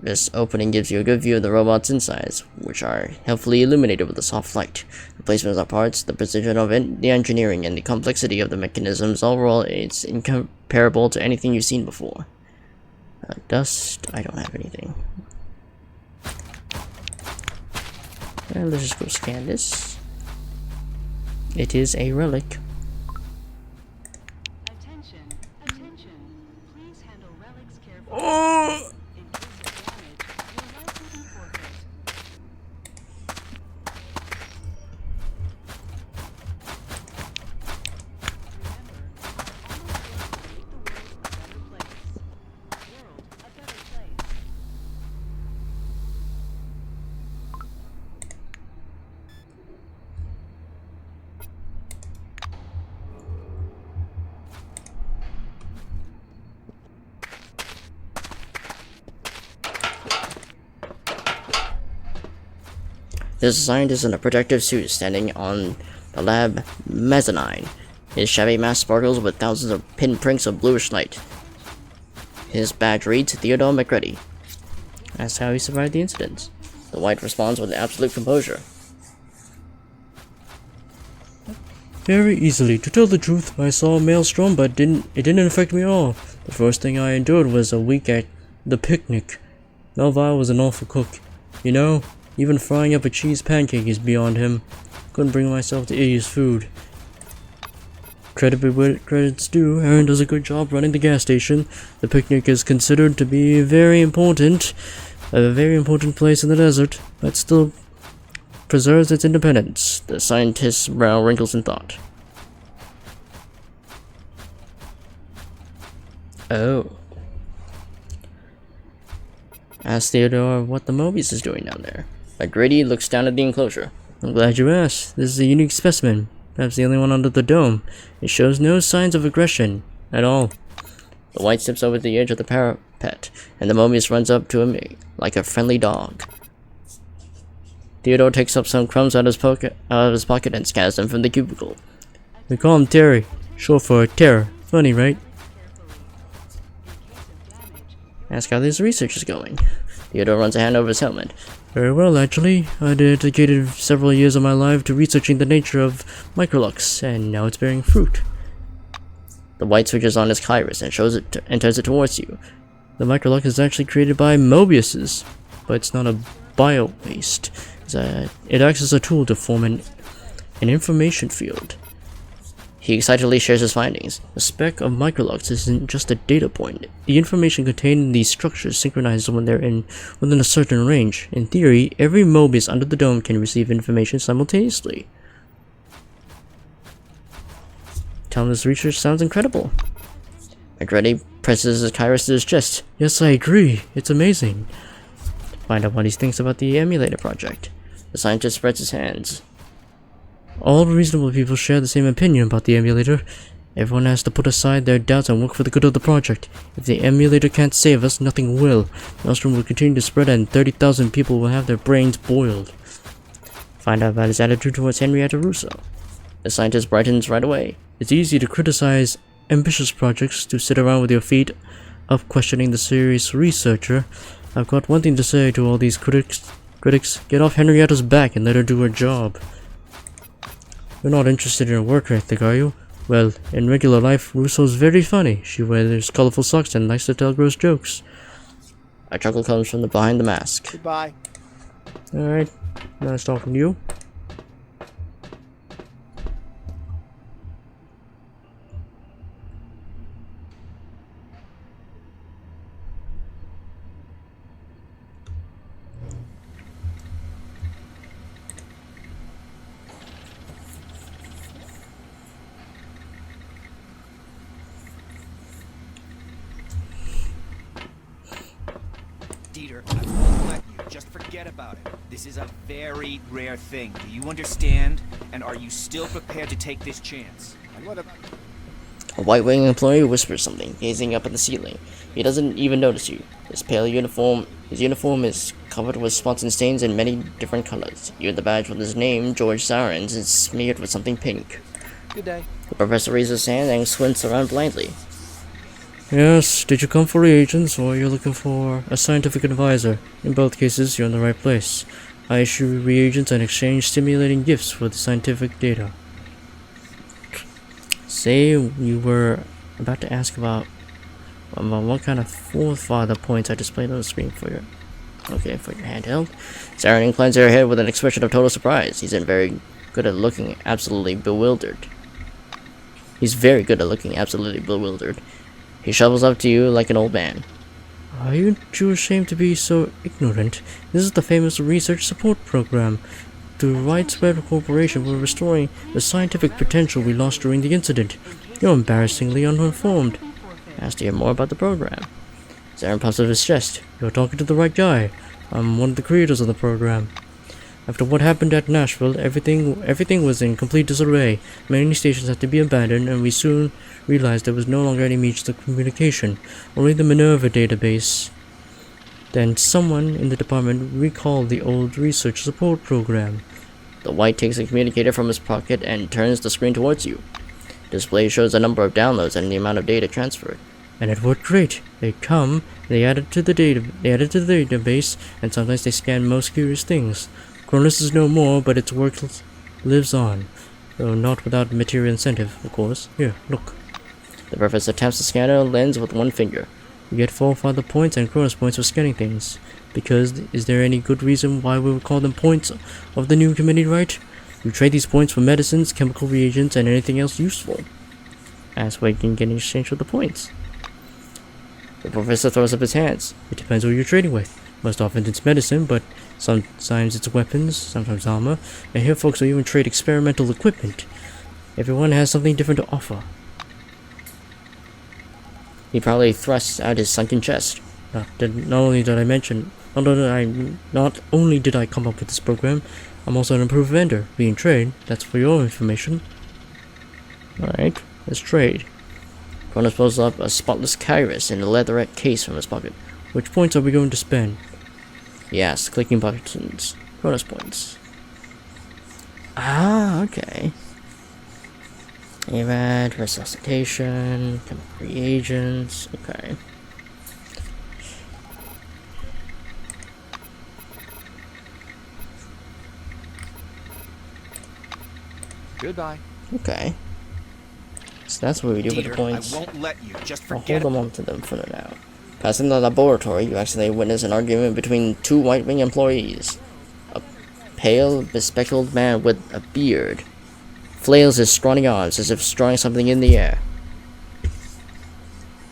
H: This opening gives you a good view of the robot's insides, which are helpfully illuminated with a soft light. The placement of parts, the precision of the engineering, and the complexity of the mechanisms overall, it's incomparable to anything you've seen before. Dust, I don't have anything. Well, let's just go scan this. It is a relic.
T: Attention, attention. Please handle relics carefully.
H: Oh! There's a scientist in a protective suit standing on the lab mezzanine. His shabby mask sparkles with thousands of pinpricks of bluish light. His badge reads Theodore McCready. That's how he survived the incident. The White responds with absolute composure.
D: Very easily. To tell the truth, I saw a maelstrom, but it didn't affect me at all. The first thing I endured was a week at the picnic. Melville was an awful cook. You know, even frying up a cheese pancake is beyond him. Couldn't bring myself to eat his food. Credit where credit's due, Aaron does a good job running the gas station. The picnic is considered to be a very important place in the desert, but still preserves its independence.
H: The scientist's brow wrinkles in thought. Oh. Ask Theodore what the Mobius is doing down there. McGrady looks down at the enclosure.
D: I'm glad you asked. This is a unique specimen. Perhaps the only one under the dome. It shows no signs of aggression at all.
H: The White steps over the edge of the parapet, and the Mobius runs up to him like a friendly dog. Theodore takes up some crumbs out of his pocket and scatters them from the cubicle.
D: We call him Terry, short for Terror. Funny, right?
H: Ask how this research is going. Theodore runs a hand over his helmet.
D: Very well, actually. I dedicated several years of my life to researching the nature of microlux, and now it's bearing fruit.
H: The White switches on his Kairos and turns it towards you.
D: The microlux is actually created by Mobiuses, but it's not a bio-waste. It acts as a tool to form an information field.
H: He excitedly shares his findings.
D: A speck of microlux isn't just a data point. The information contained in these structures synchronizes when they're within a certain range. In theory, every Mobius under the dome can receive information simultaneously. Telling this research sounds incredible.
H: McReady presses his Kairos to his chest.
D: Yes, I agree. It's amazing.
H: Find out what he thinks about the emulator project. The scientist spreads his hands.
D: All reasonable people share the same opinion about the emulator. Everyone has to put aside their doubts and work for the good of the project. If the emulator can't save us, nothing will. Nostrum will continue to spread and 30,000 people will have their brains boiled.
H: Find out about his attitude towards Henrietta Russo. The scientist brightens right away.
D: It's easy to criticize ambitious projects, to sit around with your feet up questioning the serious researcher. I've got one thing to say to all these critics. Get off Henrietta's back and let her do her job. You're not interested in her work ethic, are you? Well, in regular life, Russo's very funny. She wears colorful socks and likes to tell gross jokes.
H: A chuckle comes from behind the mask.
J: Goodbye.
D: Alright, nice talking to you.
C: I won't let you. Just forget about it. This is a very rare thing. Do you understand? And are you still prepared to take this chance?
H: A white-wing employee whispers something, gazing up at the ceiling. He doesn't even notice you. His uniform is covered with spots and stains in many different colors. Even the badge with his name, George Sourens, is smeared with something pink.
J: Good day.
H: The professor raises his hand and squints around blindly.
D: Yes, did you come for reagents or you're looking for a scientific advisor? In both cases, you're in the right place. I issue reagents and exchange stimulating gifts for the scientific data. Say you were about to ask about what kind of forefather points I displayed on the screen for your handheld.
H: Saren inclines her head with an expression of total surprise. He's very good at looking absolutely bewildered. He shovels up to you like an old man.
D: Are you ashamed to be so ignorant? This is the famous research support program. Through widespread cooperation, we're restoring the scientific potential we lost during the incident. You're embarrassingly uninformed.
H: Asked to hear more about the program.
D: Saren puffs up his chest. You're talking to the right guy. I'm one of the creators of the program. After what happened at Nashville, everything was in complete disarray. Many stations had to be abandoned, and we soon realized there was no longer any means of communication, only the Minerva database. Then someone in the department recalled the old research support program.
H: The white takes a communicator from his pocket and turns the screen towards you. Display shows a number of downloads and the amount of data transferred.
D: And it worked great. They add it to the database, and sometimes they scan most curious things. Cronus is no more, but its work lives on. Though not without material incentive, of course. Here, look.
H: The professor taps the scanner lens with one finger.
D: You get forefather points and Cronus points for scanning things. Because, is there any good reason why we would call them points of the new committee, right? You trade these points for medicines, chemical reagents, and anything else useful. Ask what you can get in exchange for the points.
H: The professor throws up his hands.
D: It depends who you're trading with. Most often it's medicine, but sometimes it's weapons, sometimes armor, and here folks will even trade experimental equipment. Everyone has something different to offer.
H: He probably thrusts out his sunken chest.
D: Not only did I come up with this program, I'm also an approved vendor. We can trade. That's for your information.
H: Alright, let's trade. Cronus pulls up a spotless Kairos in a leatherette case from his pocket.
D: Which points are we going to spend?
H: He asks, clicking buttons. Cronus points.
D: Ah, okay.
H: Event, resuscitation, reagents, okay.
J: Goodbye.
H: Okay. So that's what we do with the points.
C: I won't let you. Just
H: I'll
C: forget.
H: hold them on to them for now. Passing the laboratory, you accidentally witness an argument between two White Wing employees. A pale, bespectacled man with a beard flails his scrawny arms as if drawing something in the air.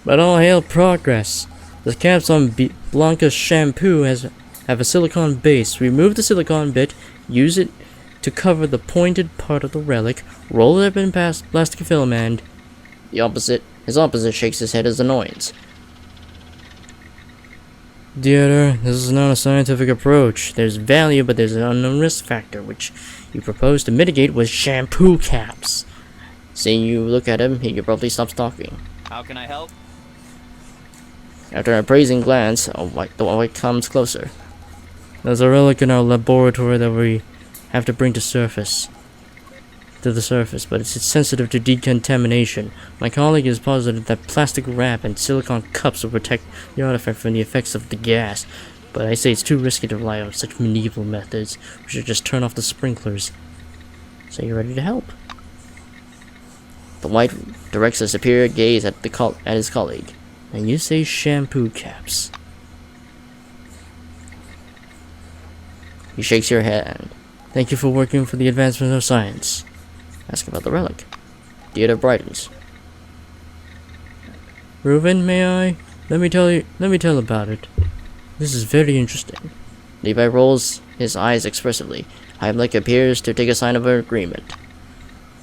D: But all hail progress. The caps on Blanca's shampoo have a silicone base. Remove the silicone bit, use it to cover the pointed part of the relic, roll it up in plastic film, and
H: his opposite shakes his head as annoyance.
D: Dieter, this is not a scientific approach. There's value, but there's an unknown risk factor, which you propose to mitigate with shampoo caps.
H: Seeing you look at him, he abruptly stops talking.
C: How can I help?
H: After an appraising glance, the white comes closer.
D: There's a relic in our laboratory that we have to bring to the surface, but it's sensitive to decontamination. My colleague is positive that plastic wrap and silicone cups will protect the artifact from the effects of the gas, but I say it's too risky to rely on such medieval methods. We should just turn off the sprinklers.
H: So you're ready to help? The white directs a superior gaze at his colleague.
D: And you say shampoo caps.
H: He shakes your hand.
D: Thank you for working for the advancement of science.
H: Ask about the relic. Dieter brightens.
D: Reuben, may I? Let me tell about it. This is very interesting.
H: Levi rolls his eyes expressively. Heimlich appears to take a sign of agreement.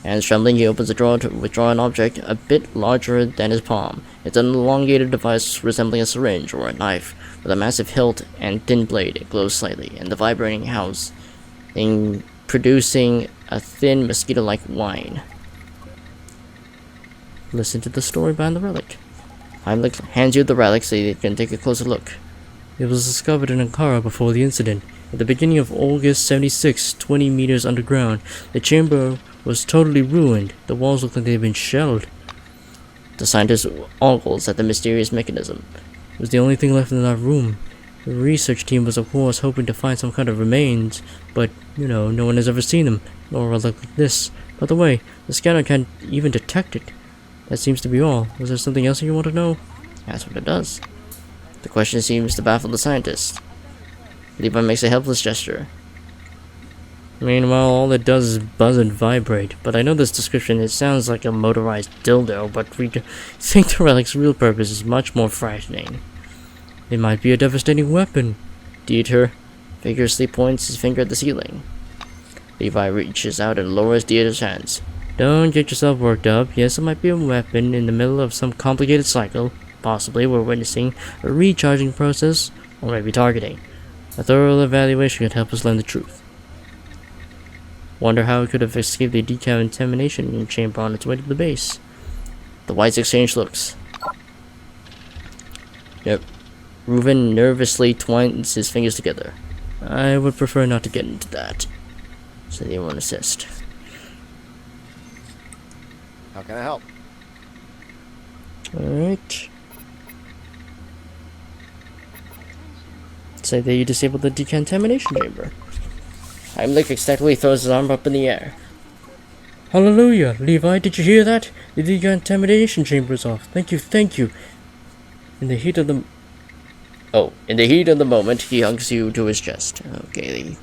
H: Hands trembling, he opens a drawer to withdraw an object a bit larger than his palm. It's an elongated device resembling a syringe or a knife, with a massive hilt and thin blade. It glows slightly, and the vibrating housing producing a thin mosquito-like whine.
D: Listen to the story behind the relic.
H: Heimlich hands you the relic so you can take a closer look.
D: It was discovered in Ankara before the incident. At the beginning of August 76, 20 meters underground, the chamber was totally ruined. The walls looked like they had been shelled.
H: The scientist ogles at the mysterious mechanism.
D: It was the only thing left in that room. The research team was of course hoping to find some kind of remains, but, no one has ever seen them, nor a relic like this. By the way, the scanner can't even detect it. That seems to be all. Was there something else you want to know?
H: That's what it does. The question seems to baffle the scientist. Levi makes a helpless gesture.
D: Meanwhile, all it does is buzz and vibrate. But I know this description, it sounds like a motorized dildo, but we think the relic's real purpose is much more frightening. It might be a devastating weapon.
H: Dieter vigorously points his finger at the ceiling. Levi reaches out and lowers Dieter's hands.
D: Don't get yourself worked up. Yes, it might be a weapon in the middle of some complicated cycle. Possibly we're witnessing a recharging process, or maybe targeting. A thorough evaluation could help us learn the truth. Wonder how it could have escaped the decontamination chamber on its way to the base.
H: The whites exchange looks. Yep. Reuben nervously twines his fingers together.
D: I would prefer not to get into that.
H: So they won't assist.
I: How can I help?
D: Alright. Say that you disabled the decontamination chamber.
H: Heimlich ecstatically throws his arm up in the air.
D: Hallelujah! Levi, did you hear that? The decontamination chamber is off. Thank you. In the heat of the
H: moment, he hugs you to his chest. Okay,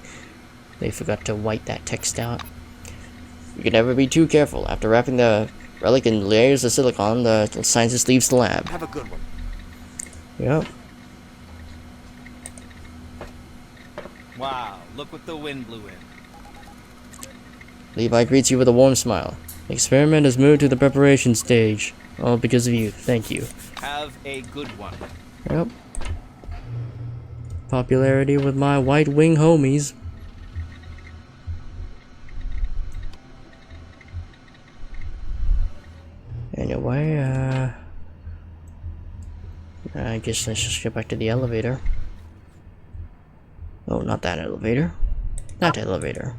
H: they forgot to white that text out. You can never be too careful. After wrapping the relic in layers of silicone, the scientist leaves the lab.
I: Have a good one.
D: Yep.
C: Wow, look what the wind blew in.
H: Levi greets you with a warm smile.
D: The experiment has moved to the preparation stage. All because of you. Thank you.
C: Have a good one.
D: Yep. Popularity with my white wing homies.
H: Anyway, I guess let's just get back to the elevator. Oh, not that elevator. That elevator.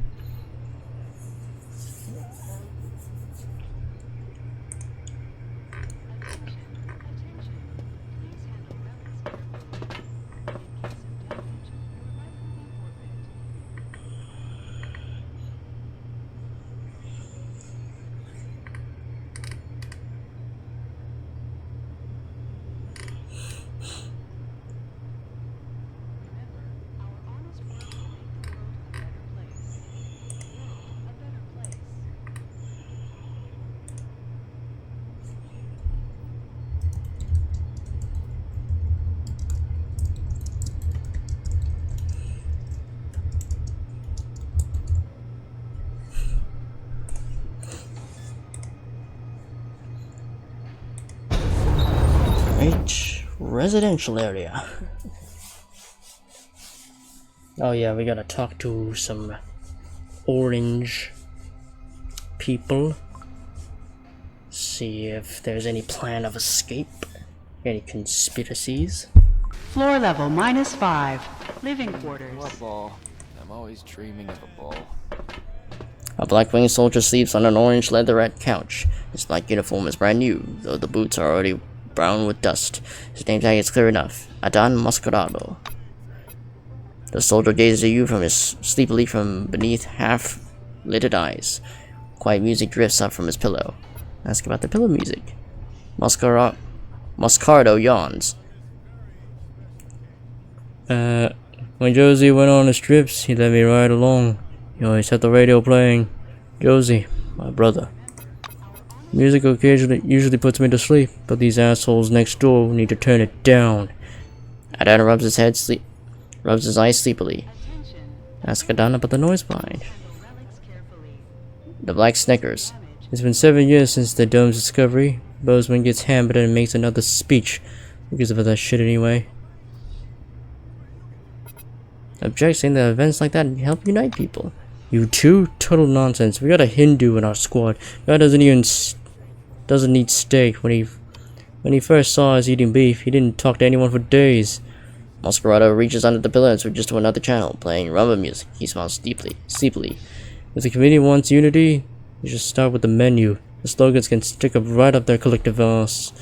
A: residential area. Oh yeah, we gotta talk to some orange people. See if there's any plan of escape. Any conspiracies.
T: Floor level -5. Living quarters.
L: What ball? I'm always dreaming of a ball.
H: A black-winged soldier sleeps on an orange leatherette couch. His black uniform is brand new, though the boots are already brown with dust. His name tag is clear enough. Adan Mascarado. The soldier gazes at you sleepily from beneath half-lidded eyes. Quiet music drifts up from his pillow. Ask about the pillow music. Mascardo yawns.
D: When Josie went on his trips, he let me ride along. He always had the radio playing. Josie, my brother. Music usually puts me to sleep, but these assholes next door need to turn it down.
H: Adan rubs his eyes sleepily. Ask Adan about the noise behind. The black snickers.
D: It's been 7 years since the dome's discovery. Bozeman gets hammered and makes another speech. Who gives about that shit anyway?
H: Object, saying that events like that help unite people.
D: You too? Total nonsense. We got a Hindu in our squad. Guy doesn't need steak. When he first saw us eating beef, he didn't talk to anyone for days.
H: Mascarado reaches under the pillow and switches to another channel, playing rumba music. He smiles sleepily.
D: If the committee wants unity, you should start with the menu. The slogans can stick up right up their collective arse.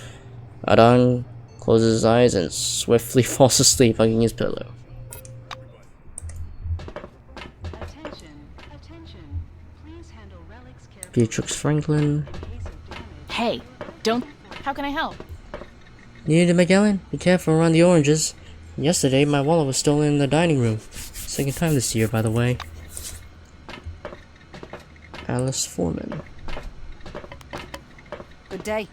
H: Adan closes his eyes and swiftly falls asleep, hugging his pillow.
D: Beatrix Franklin.
M: Hey, don't. How can I help?
D: You need a Magellan? Be careful around the oranges. Yesterday, my wallet was stolen in the dining room. Second time this year, by the way.
H: Alice Foreman.
K: Good day.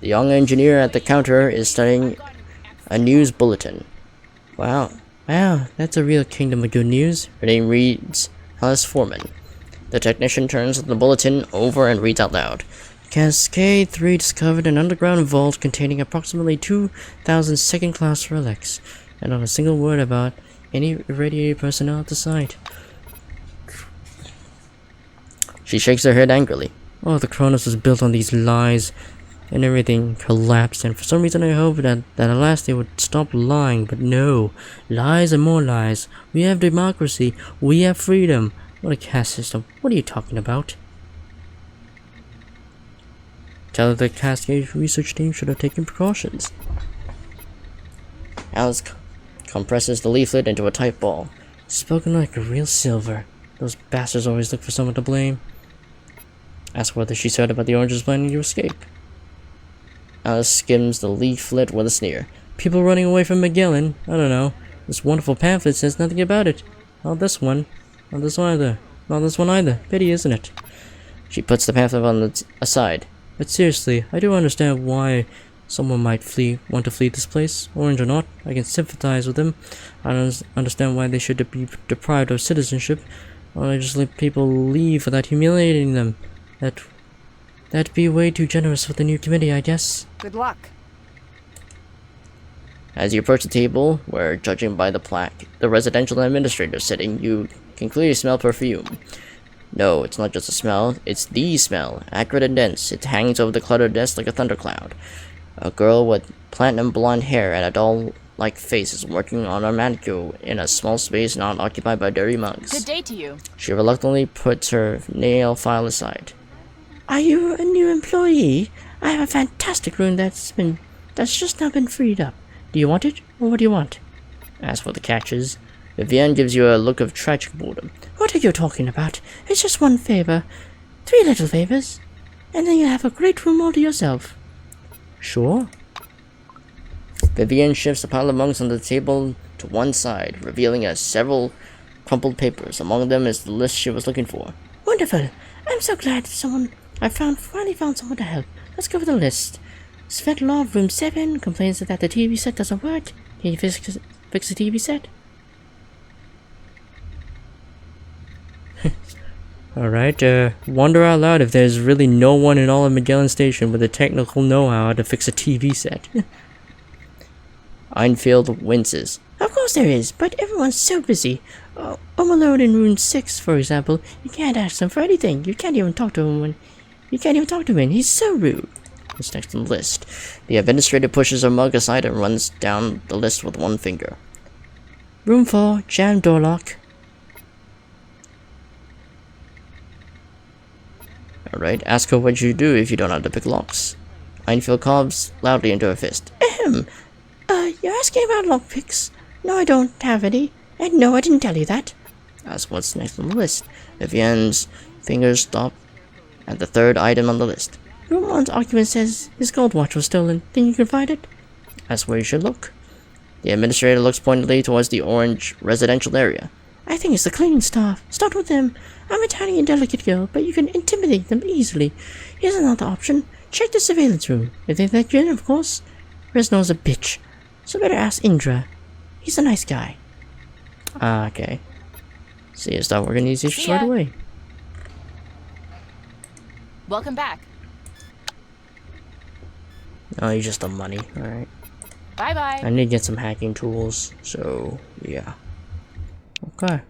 H: The young engineer at the counter is studying a news bulletin.
D: Wow, that's a real kingdom of good news.
H: Her name reads Alice Foreman. The technician turns the bulletin over and reads out loud.
D: Cascade 3 discovered an underground vault containing approximately 2,000 second-class relics, and not a single word about any irradiated personnel at the site.
H: She shakes her head angrily.
D: Oh, the Kronos was built on these lies, and everything collapsed, and for some reason I hoped that at last they would stop lying, but no. Lies and more lies. We have democracy. We have freedom. What a caste system. What are you talking about? Tell her the Cascade research team should have taken precautions.
H: Alice compresses the leaflet into a tight ball.
D: Spoken like a real silver. Those bastards always look for someone to blame.
H: Ask whether she's heard about the oranges planning to escape. Alice skims the leaflet with a sneer.
D: People running away from Magellan? I don't know. This wonderful pamphlet says nothing about it. Not this one. Not this one either. Not this one either. Pity, isn't it?
H: She puts the pamphlet on the aside.
D: But seriously, I do understand why someone might want to flee this place. Orange or not, I can sympathize with them. I don't understand why they should be deprived of citizenship. Why don't I just let people leave without humiliating them? That'd be way too generous for the new committee, I guess.
K: Good luck.
H: As you approach the table, where, judging by the plaque, the residential administrator is sitting, you can clearly smell perfume. No, it's not just a smell, it's the smell, acrid and dense. It hangs over the cluttered desk like a thundercloud. A girl with platinum blonde hair and a doll-like face is working on a manicure in a small space not occupied by dirty mugs.
M: Good day to you.
H: She reluctantly puts her nail file aside.
O: Are you a new employee? I have a fantastic room that's just now been freed up. Do you want it, or what do you want?
H: As for the catches, Vivienne gives you a look of tragic boredom.
O: What are you talking about? It's just one favor. 3 little favors. And then you have a great room all to yourself.
D: Sure.
H: Vivienne shifts a pile of mugs on the table to one side, revealing several crumpled papers. Among them is the list she was looking for.
O: Wonderful. I'm so glad I finally found someone to help. Let's go over the list. Svetlov, room 7, complains that the TV set doesn't work. Can you fix the TV set?
D: Alright, wonder out loud if there's really no one in all of Magellan Station with the technical know-how to fix a TV set.
H: Einfield winces.
O: Of course there is, but everyone's so busy. I'm alone in room 6, for example. You can't ask him for anything. You can't even talk to him he's so rude.
H: What's next on the list? The administrator pushes her mug aside and runs down the list with one finger.
O: Room 4, jam door lock.
H: Alright, ask her what you do if you don't know how to pick locks. Einfield coughs loudly into her fist.
O: Ahem. You're asking about lockpicks? No, I don't have any. And no, I didn't tell you that.
H: Ask what's next on the list. Vivian's fingers stop at the third item on the list.
O: Room 1's occupant says his gold watch was stolen. Think you can find it?
H: That's where you should look. The administrator looks pointedly towards the orange residential area.
O: I think it's the cleaning staff. Start with them. I'm a tiny and delicate girl, but you can intimidate them easily. Here's another option. Check the surveillance room. If they let you in, of course. Reznor's a bitch. So better ask Indra. He's a nice guy.
H: Ah, okay. See you start working these issues right away.
M: Welcome back.
H: Oh, you're just the money. Alright.
M: Bye-bye.
H: I need to get some hacking tools, so yeah. Okay.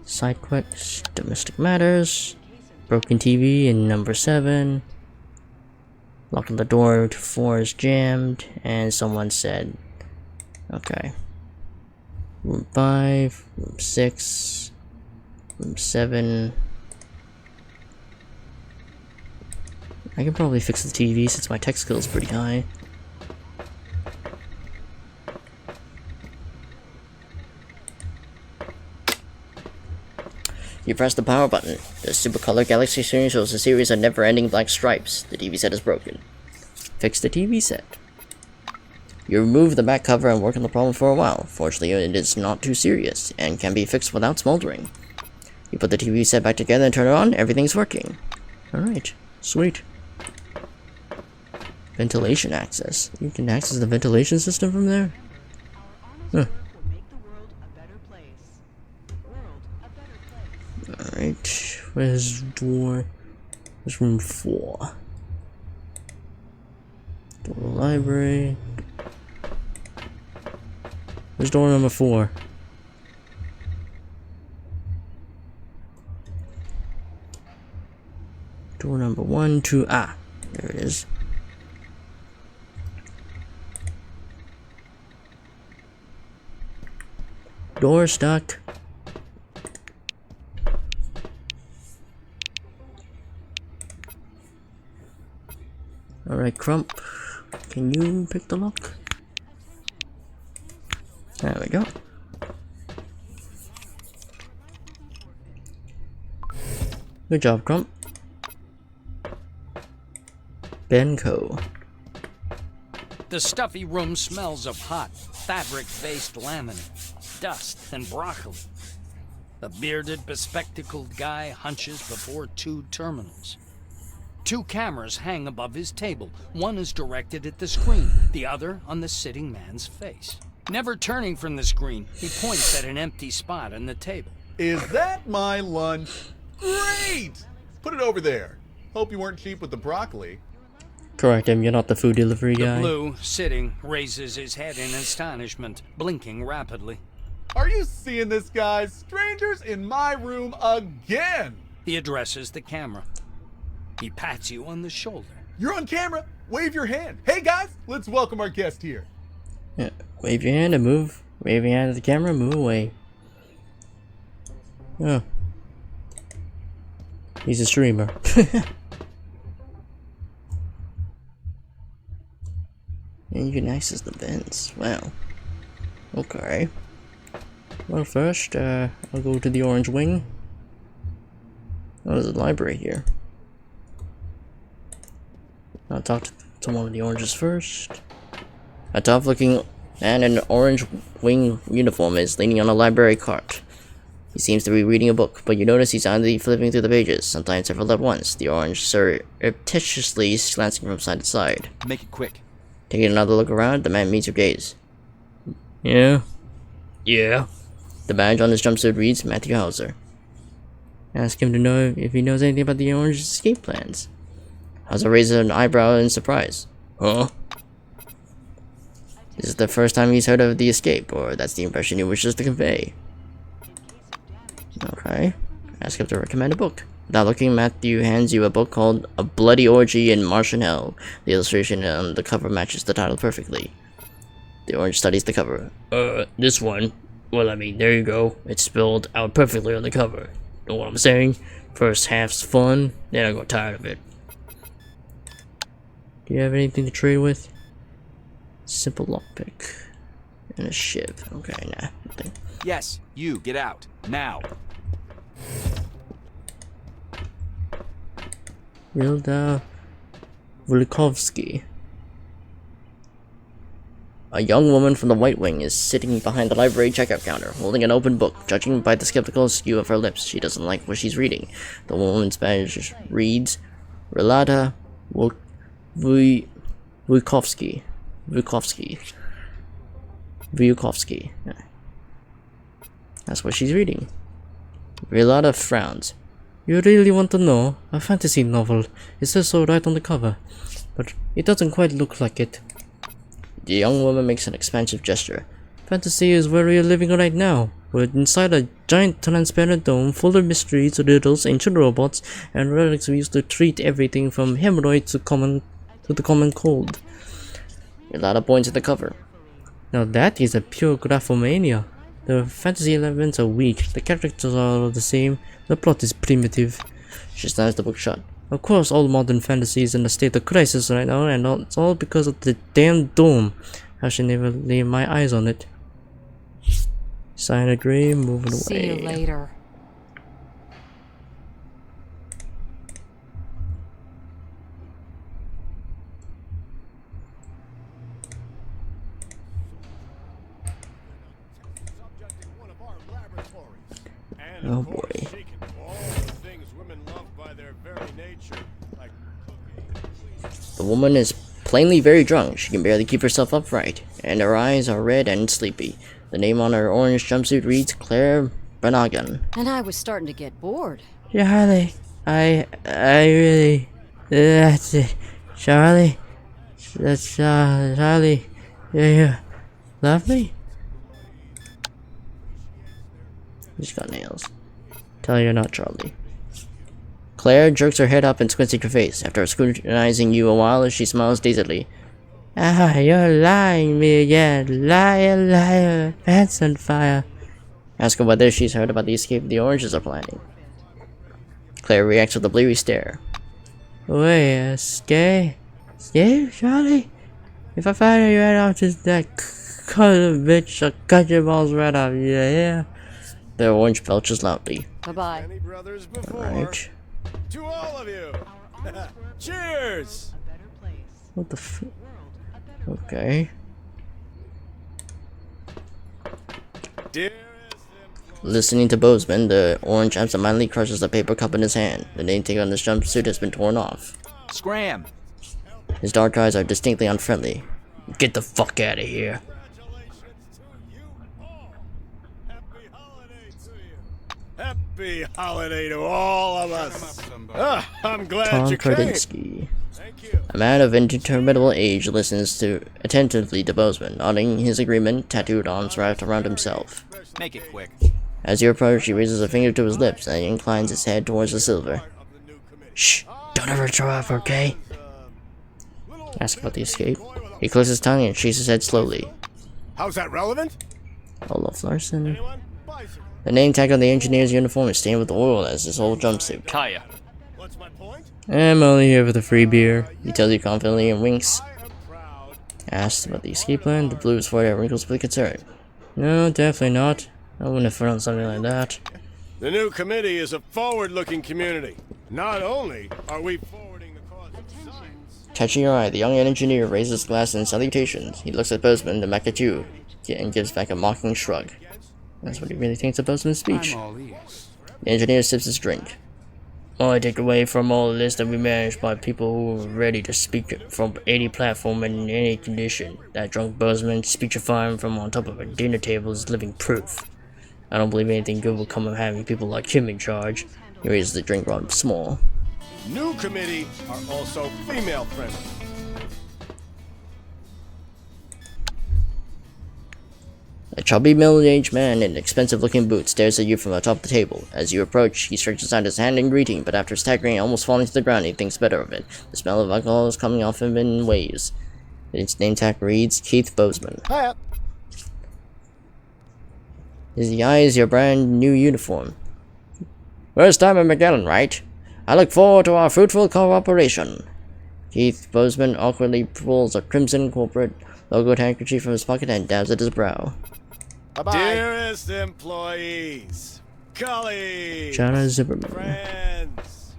H: Side quests, domestic matters, broken TV in number 7, locking the door to 4 is jammed, and someone said, okay. Room 5, room 6, room 7. I can probably fix the TV since my tech skill is pretty high. You press the power button. The Supercolor Galaxy screen shows a series of never-ending black stripes. The TV set is broken. Fix the TV set. You remove the back cover and work on the problem for a while. Fortunately, it is not too serious, and can be fixed without smoldering. You put the TV set back together and turn it on, everything's working. Alright, sweet. Ventilation access. You can access the ventilation system from there? Huh. Alright, where's door? Where's room 4? Door to the library. Where's door number 4? Door number 1, 2, ah, there it is. Door stuck. Alright, Crump, can you pick the lock? There we go. Good job, Crump. Benko.
B: The stuffy room smells of hot, fabric-based laminate, dust, and broccoli. The bearded, bespectacled guy hunches before 2 terminals. 2 cameras hang above his table. One is directed at the screen, the other on the sitting man's face. Never turning from the screen, he points at an empty spot on the table.
Q: Is that my lunch? Great! Put it over there. Hope you weren't cheap with the broccoli.
H: Correct him, you're not the food delivery guy.
B: The blue, sitting, raises his head in astonishment, blinking rapidly.
Q: Are you seeing this, guys? Strangers in my room again!
B: He addresses the camera. He pats you on the shoulder.
Q: You're on camera. Wave your hand. Hey, guys, let's welcome our guest here.
H: Yeah, wave your hand and move. Wave your hand at the camera, move away. Oh. He's a streamer. And you can access the vents. Wow. Okay. Well, first, I'll go to the orange wing. Oh, there's a library here. I'll talk to one of the oranges first. A tough-looking man in an orange wing uniform is leaning on a library cart. He seems to be reading a book, but you notice he's idly flipping through the pages, sometimes several at once, the orange surreptitiously glancing from side to side.
I: Make it quick.
H: Taking another look around, the man meets your gaze. Yeah? Yeah. The badge on his jumpsuit reads Matthew Hauser. Ask him to know if he knows anything about the orange escape plans. Hauser raises an eyebrow in surprise. Huh? This is the first time he's heard of the escape, or that's the impression he wishes to convey. Okay. Ask him to recommend a book. Without looking, Matthew hands you a book called A Bloody Orgy in Martian Hell. The illustration on the cover matches the title perfectly. The orange studies the cover. This one? Well, I mean, there you go. It's spelled out perfectly on the cover. Know what I'm saying? First half's fun, then I got tired of it. Do you have anything to trade with? Simple lockpick. And a shiv. Okay, nah, nothing.
C: Yes, you, get out. Now.
H: Rilda Vulikovsky. A young woman from the White Wing is sitting behind the library checkout counter, holding an open book. Judging by the skeptical skew of her lips, she doesn't like what she's reading. The woman's badge reads, Relata Vukovsky. That's what she's reading. Relata frowns.
D: You really want to know? A fantasy novel. It says so right on the cover. But it doesn't quite look like it.
H: The young woman makes an expansive gesture.
D: Fantasy is where we are living right now. We're inside a giant transparent dome full of mysteries, riddles, ancient robots, and relics we used to treat everything from hemorrhoids to the common cold.
H: Relata points at the cover.
D: Now that is a pure graphomania. The fantasy elements are weak, the characters are all the same, the plot is primitive.
H: She slams the book shut.
D: Of course, all modern fantasy is in a state of crisis right now, and it's all because of the damn dome. I should never lay my eyes on it. Sign agree, moving away.
K: See you later.
H: Oh boy. The woman is plainly very drunk. She can barely keep herself upright, and her eyes are red and sleepy. The name on her orange jumpsuit reads Claire Branagan.
E: And I was starting to get bored.
D: Charlie, I really, that's it. Charlie, that's Charlie, you love me?
H: She's got nails. Tell her you're not Charlie. Claire jerks her head up and squints at your face. After scrutinizing you a while, she smiles dazedly.
D: Ah, you're lying me again. Liar, liar. Pants on fire.
H: Ask her whether she's heard about the escape the oranges are planning. Claire reacts with a bleary stare.
D: Wait, escape? Escape, Charlie? If I find you right off this neck, cut a bitch, I'll cut your balls right off, yeah?
H: The orange belches loudly.
E: Bye-bye.
H: Alright.
J: To all of you! Cheers!
D: What the f...
H: Okay. Listening to Bozeman, the orange absentmindedly crushes the paper cup in his hand. The name tag on his jumpsuit has been torn off.
C: Scram!
H: His dark eyes are distinctly unfriendly. Get the fuck out of here.
J: Happy holiday to all of us. I'm glad
H: Tom
J: you came.
H: Kradinsky. A man of interminable age listens attentively to Bozeman, nodding his agreement, tattooed arms wrapped around himself.
C: Make it quick.
H: As you approach, he raises a finger to his lips and inclines his head towards the silver. Shh! Don't ever show up, okay? Ask about the escape. He clicks his tongue and shakes his head slowly.
J: How's that relevant?
H: Olaf Larson. The name tag on the engineer's uniform is stained with oil as his whole jumpsuit.
L: Kaya.
D: I'm only here for the free beer.
H: He tells you confidently and winks. Asked about the escape plan, the blue's forehead wrinkles with concern.
D: No, definitely not. I wouldn't have found something like that.
J: The new committee is a forward-looking community. Not only are we forwarding the cause of science...
H: Catching your eye, the young engineer raises his glass in salutations. He looks at Bozeman, then back at you, and gives back a mocking shrug. That's what he really thinks of Bozeman's speech. The engineer sips his drink.
D: My takeaway from all of this that we managed by people who were ready to speak from any platform and in any condition. That drunk Bozeman speechifying from on top of a dinner table is living proof. I don't believe anything good will come of having people like him in charge.
H: He raises the drink rather small.
J: New committee are also female-friendly.
H: A chubby middle-aged man in expensive-looking boots stares at you from atop the table. As you approach, he stretches out his hand in greeting, but after staggering and almost falling to the ground, he thinks better of it. The smell of alcohol is coming off him in waves. His name tag reads Keith Bozeman.
J: Hi.
H: His eye is your brand new uniform. First time in Magellan, right? I look forward to our fruitful cooperation. Keith Bozeman awkwardly pulls a crimson corporate logoed handkerchief from his pocket and dabs at his brow.
J: Bye-bye. Dearest employees, colleagues,
H: Jana Zimmerman.
J: friends.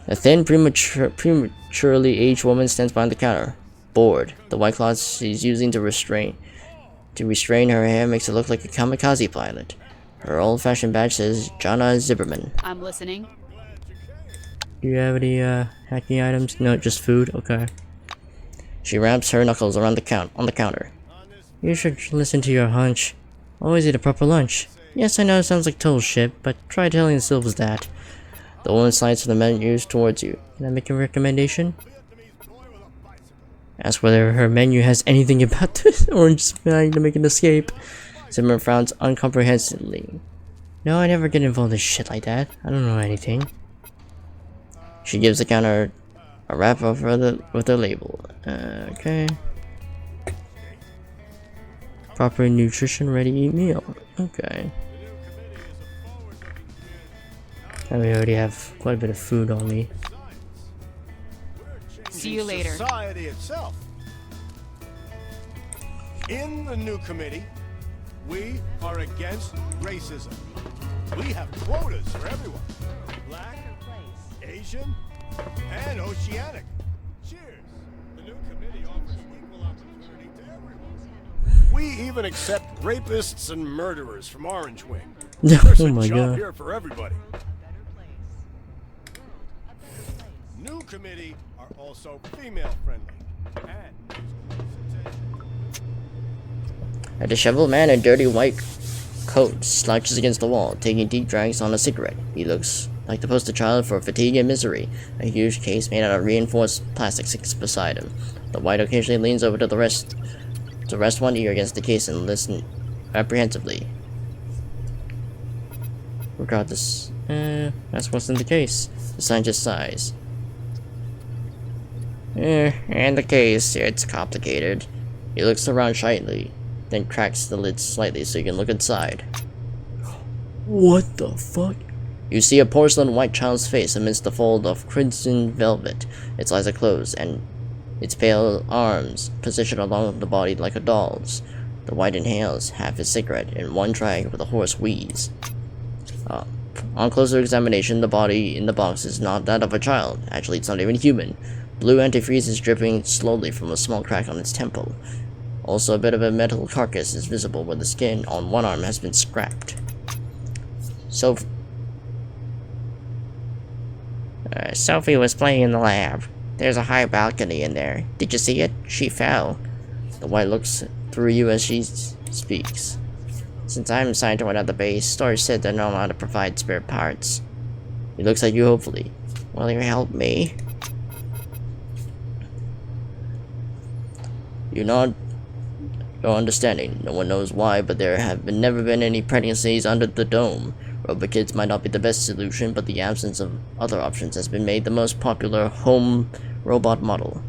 H: A thin, prematurely aged woman stands behind the counter, bored. The white cloth she's using to restrain her hair makes her look like a kamikaze pilot. Her old-fashioned badge says Jana Zimmerman.
M: I'm listening.
H: Do you have any hacking items? No, just food. Okay. She wraps her knuckles around on the counter. You should listen to your hunch. Always eat a proper lunch. Yes, I know it sounds like total shit, but try telling the Sylvs that. The woman slides from the menus towards you. Can I make a recommendation? Ask whether her menu has anything about this orange trying to make an escape. Zimmer frowns uncomprehensively. No, I never get involved in shit like that. I don't know anything. She gives the counter a wrapper with a label. Okay. Proper nutrition, ready to eat meal. Okay. And we already have quite a bit of food on me.
M: See you later.
J: Society itself. In the new committee, we are against racism. We have quotas for everyone. Black, Asian, and Oceanic. Cheers. The new committee offers equal opportunity to everyone. We even accept rapists and murderers from Orange Wing. There's
H: Oh
J: a
H: my
J: job
H: god.
J: here for everybody. New committee are also female friendly.
H: A disheveled man in a dirty white coat slouches against the wall, taking deep drags on a cigarette. He looks like the poster child for fatigue and misery. A huge case made out of reinforced plastic sits beside him. The white occasionally leans over to rest one ear against the case and listen apprehensively. Regardless, that's what's in the case. The scientist sighs. And the case, it's complicated. He looks around shyly, then cracks the lid slightly so you can look inside. What the fuck? You see a porcelain white child's face amidst the fold of crimson velvet. Its eyes are closed, and its pale arms positioned along the body like a doll's. The white inhales half his cigarette in one drag with a hoarse wheeze. On closer examination, the body in the box is not that of a child. Actually, it's not even human. Blue antifreeze is dripping slowly from a small crack on its temple. Also, a bit of a metal carcass is visible where the skin on one arm has been scrapped. Sophie was playing in the lab. There's a high balcony in there. Did you see it? She fell. The white looks through you as she speaks. Since I'm assigned to one at the base, Storage said they're not allowed to provide spare parts. He looks at you hopefully. Will you help me? You nod your understanding. No one knows why, but there have never been any pregnancies under the dome. Robokids might not be the best solution, but the absence of other options has been made the most popular home robot model.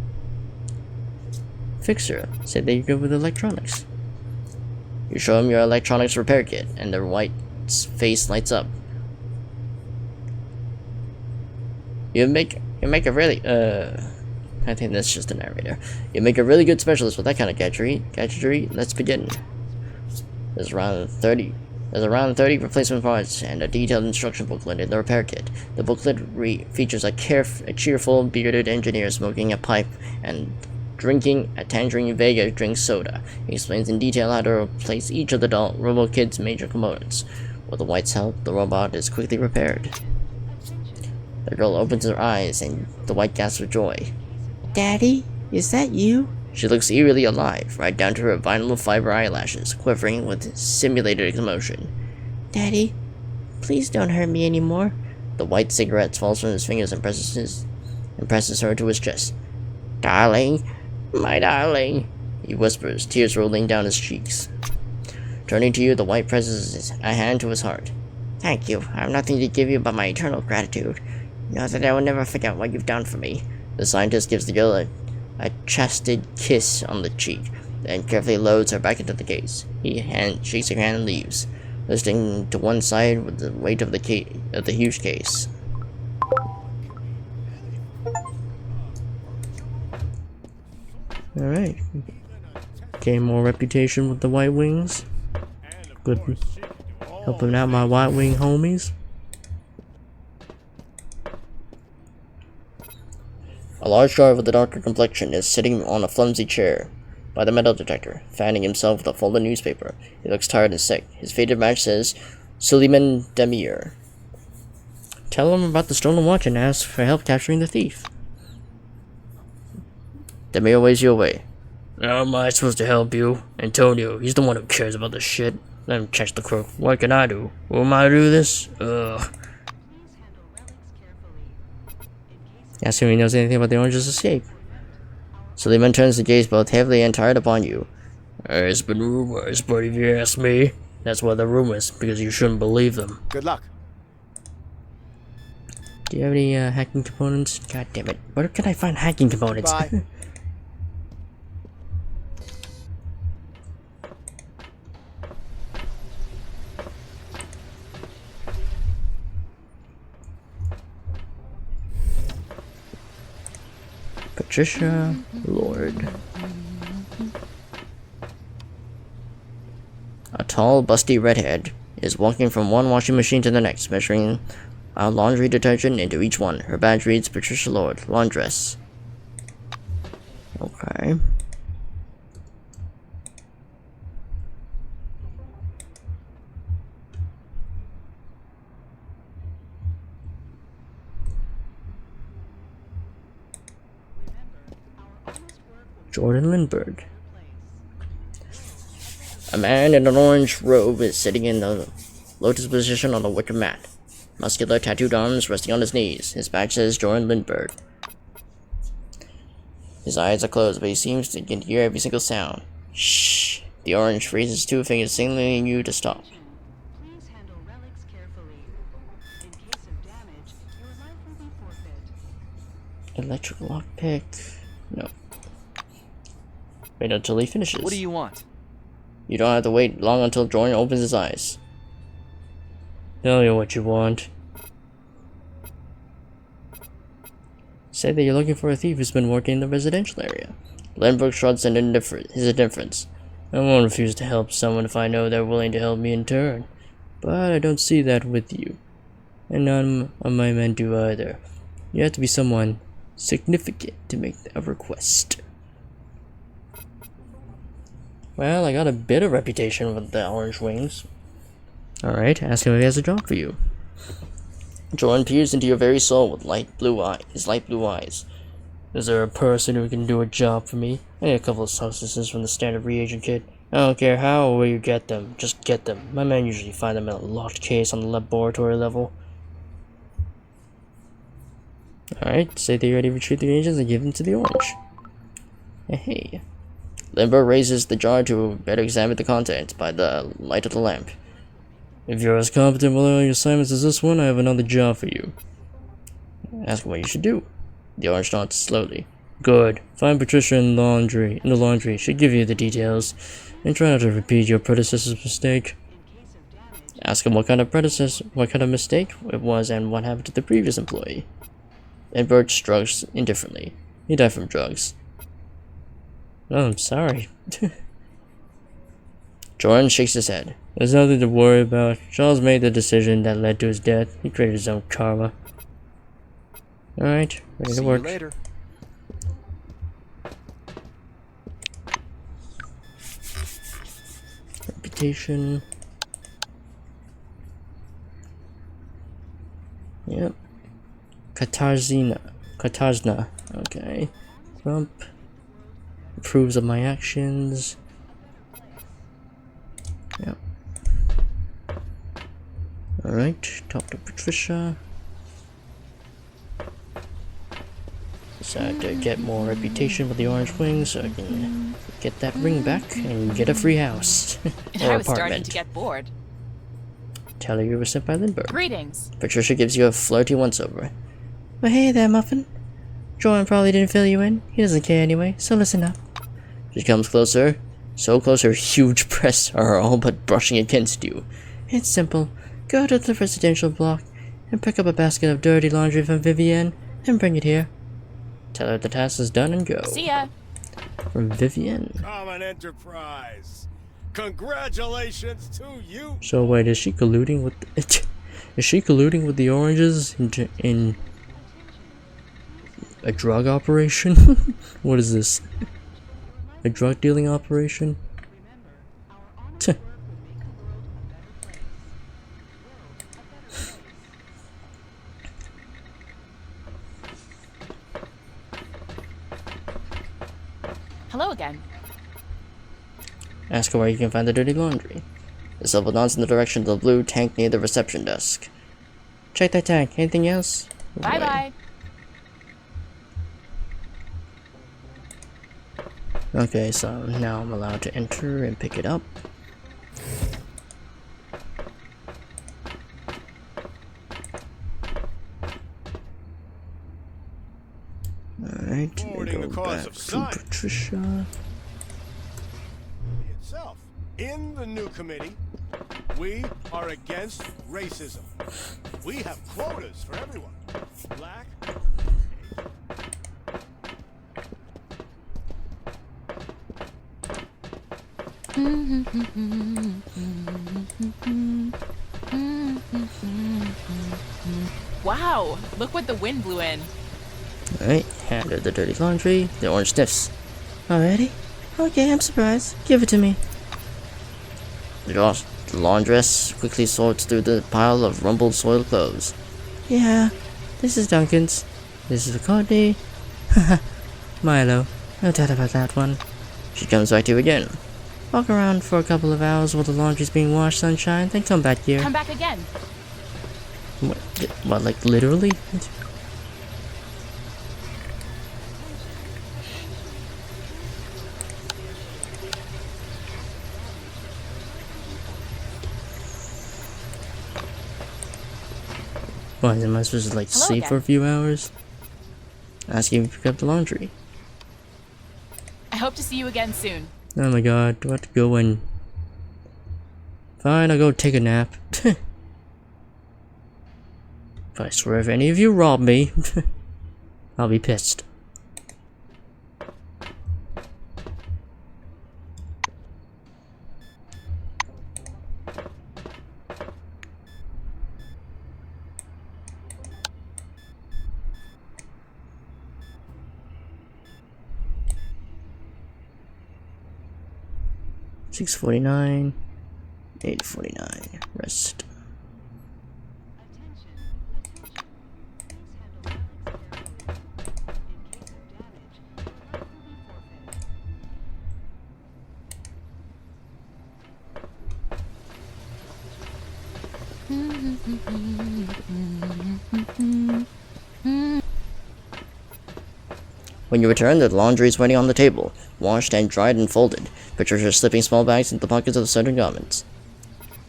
H: Fixer said that you're good with electronics. You show him your electronics repair kit, and their white face lights up. You make a really I think that's just a narrator. You make a really good specialist with that kind of gadgetry. Let's begin. There's around 30 replacement parts and a detailed instruction booklet in the repair kit. The booklet features a cheerful, bearded engineer smoking a pipe and drinking a Tangerine Vega drink soda. He explains in detail how to replace each of the RoboKid's major components. With the white's help, the robot is quickly repaired. The girl opens her eyes and the white gasps with joy.
O: Daddy, is that you?
H: She looks eerily alive, right down to her vinyl fiber eyelashes, quivering with simulated emotion.
O: Daddy, please don't hurt me anymore.
H: The white cigarette falls from his fingers and presses her to his chest. Darling, my darling. he whispers, tears rolling down his cheeks. Turning to you, the white presses a hand to his heart.
N: Thank you. I have nothing to give you but my eternal gratitude. Know that I will never forget what you've done for me.
H: The scientist gives the girl a chested kiss on the cheek, then carefully loads her back into the case. He shakes her hand and leaves, lifting to one side with the weight of the huge case.
D: Alright. Gain more reputation with the White Wings. Good. Helping out my White Wing homies.
H: A large guard with a darker complexion is sitting on a flimsy chair by the metal detector, fanning himself with a folded newspaper. He looks tired and sick. His faded badge says, Suleiman Demir.
D: Tell him about the stolen watch and ask for help capturing the thief.
H: Demir waves you away.
D: How am I supposed to help you? Antonio, he's the one who cares about this shit. Let him catch the crook. What can I do? Who am I to do this?
H: Ask him if he knows anything about the Orange's escape. Suleiman turns to gaze both heavily and tired upon you.
D: It's been rumors, but if you ask me, that's why they're rumors, because you shouldn't believe them.
I: Good luck.
D: Do you have any hacking components? God damn it. Where can I find hacking components?
I: Bye.
D: Patricia Lord.
H: A tall, busty redhead is walking from one washing machine to the next, measuring laundry detergent into each one. Her badge reads Patricia Lord, laundress.
D: Okay. Jordan Lindbergh.
H: A man in an orange robe is sitting in the lotus position on a wicker mat. Muscular, tattooed arms resting on his knees. His badge says Jordan Lindbergh. His eyes are closed, but he seems to can hear every single sound. Shh! The orange raises two fingers, signaling you to stop.
T: Please handle relics carefully. In case of damage, your life will be forfeit.
H: Electric lockpick. No. Wait until he finishes.
C: What do you want?
H: You don't have to wait long until Jordan opens his eyes.
D: Tell me what you want. Say that you're looking for a thief who's been working in the residential area.
H: Lindbergh shrugs his indifference.
D: I won't refuse to help someone if I know they're willing to help me in turn. But I don't see that with you. And none of my men do either. You have to be someone significant to make a request. Well, I got a bit of reputation with the Orange Wings. Alright, ask him if he has a job for you.
H: Jordan peers into your very soul with light blue eyes.
D: Is there a person who can do a job for me? I need a couple of substances from the standard reagent kit. I don't care how or where you get them, just get them. My men usually find them in a locked case on the laboratory level. Alright, say that you're ready to retrieve the reagents and give them to the Orange. Hey.
H: Lindbergh raises the jar to better examine the contents by the light of the lamp.
D: If you're as competent with all your assignments as this one, I have another job for you.
H: Ask him what you should do. The Orange nods slowly.
D: Good. Find Patricia in the laundry. She'll give you the details. And try not to repeat your predecessor's mistake.
H: Ask him what kind of mistake it was and what happened to the previous employee. Lindbergh shrugs indifferently. He died from drugs.
D: Oh, I'm sorry.
H: Jordan shakes his head.
D: There's nothing to worry about. Charles made the decision that led to his death. He created his own karma. Alright, ready to work.
I: See you later.
D: Reputation. Yep. Katarzyna. Okay. Trump. Approves of my actions. Yep. Alright, talk to Patricia.
A: So to get more reputation with the orange wings, so I can get that ring back and get a free house
M: And
A: or
M: I was starting
A: apartment.
M: to get bored.
A: Tell her you were sent by Lindbergh.
M: Greetings.
A: Patricia gives you a flirty once-over.
O: Well, hey there, Muffin. Jordan probably didn't fill you in. He doesn't care anyway, so listen up.
A: She comes closer, so close her huge breasts are all but brushing against you.
O: It's simple. Go to the residential block and pick up a basket of dirty laundry from Vivienne and bring it here.
A: Tell her the task is done and go.
M: See ya.
A: From Vivienne.
J: Common enterprise. Congratulations to you.
A: So wait, is she colluding with is she colluding with the oranges in a drug operation? What is this? A drug dealing operation? Tch.
M: Hello again.
A: Ask her where you can find the dirty laundry. The syllable nods in the direction of the blue tank near the reception desk.
O: Check that tank. Anything else?
M: Bye bye.
A: Okay, so now I'm allowed to enter and pick it up. Alright,
J: Forwarding
A: go
J: the cause
A: back
J: of
A: to
J: science.
A: Patricia.
J: Itself. In the new committee, we are against racism. We have quotas for everyone. Black.
M: Wow, look what the wind blew in.
A: Alright, hand her the dirty laundry, the orange sniffs.
O: Already? Okay, I'm surprised. Give it to me.
A: The laundress quickly sorts through the pile of rumpled, soiled clothes.
O: Yeah, this is Duncan's. This is Courtney. Haha, Milo. No doubt about that one.
A: She comes back to you again.
O: Walk around for a couple of hours while the laundry's being washed, sunshine, then come back here.
M: Come back again.
A: What, like literally? What, am I supposed to like
M: Hello
A: sleep
M: again.
A: for a few hours? Ask you to pick up the laundry.
M: I hope to see you again soon.
A: Oh my god, do I have to go in? Fine, I'll go take a nap. If I swear if any of you rob me, I'll be pissed. $6.49, $8.49. Rest. When you return, the laundry is waiting on the table, washed and dried and folded. Patricia slipping small bags into the pockets of the sewing garments.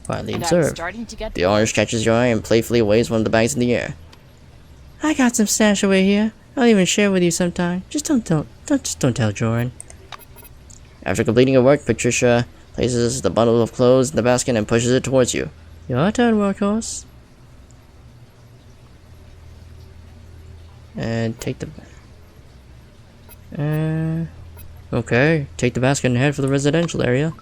A: Quietly
M: And I'm
A: observe.
M: starting to get
A: The orange catches your eye and playfully waves one of the bags in the air.
O: I got some stash away here. I'll even share with you sometime. Just don't tell Jordan.
A: After completing your work, Patricia places the bundle of clothes in the basket and pushes it towards you.
O: Your turn, workhorse.
A: And take the... okay, take the basket and head for the residential area.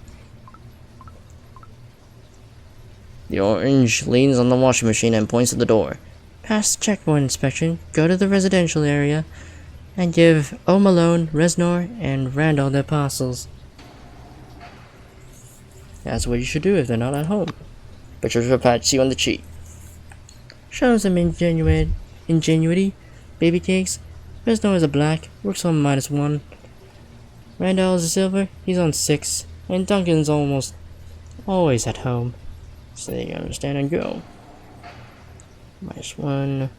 A: The orange leans on the washing machine and points to the door.
O: Pass the checkpoint inspection, go to the residential area, and give O'Malone, Reznor, and Randall their parcels.
A: That's what you should do if they're not at home. Patricia pats you on the cheek.
O: Show some ingenuity. Baby cakes. Reznor is a black, works on -1. Randall is a silver, he's on 6. And Duncan's almost always at home.
A: So you understand and go. -1.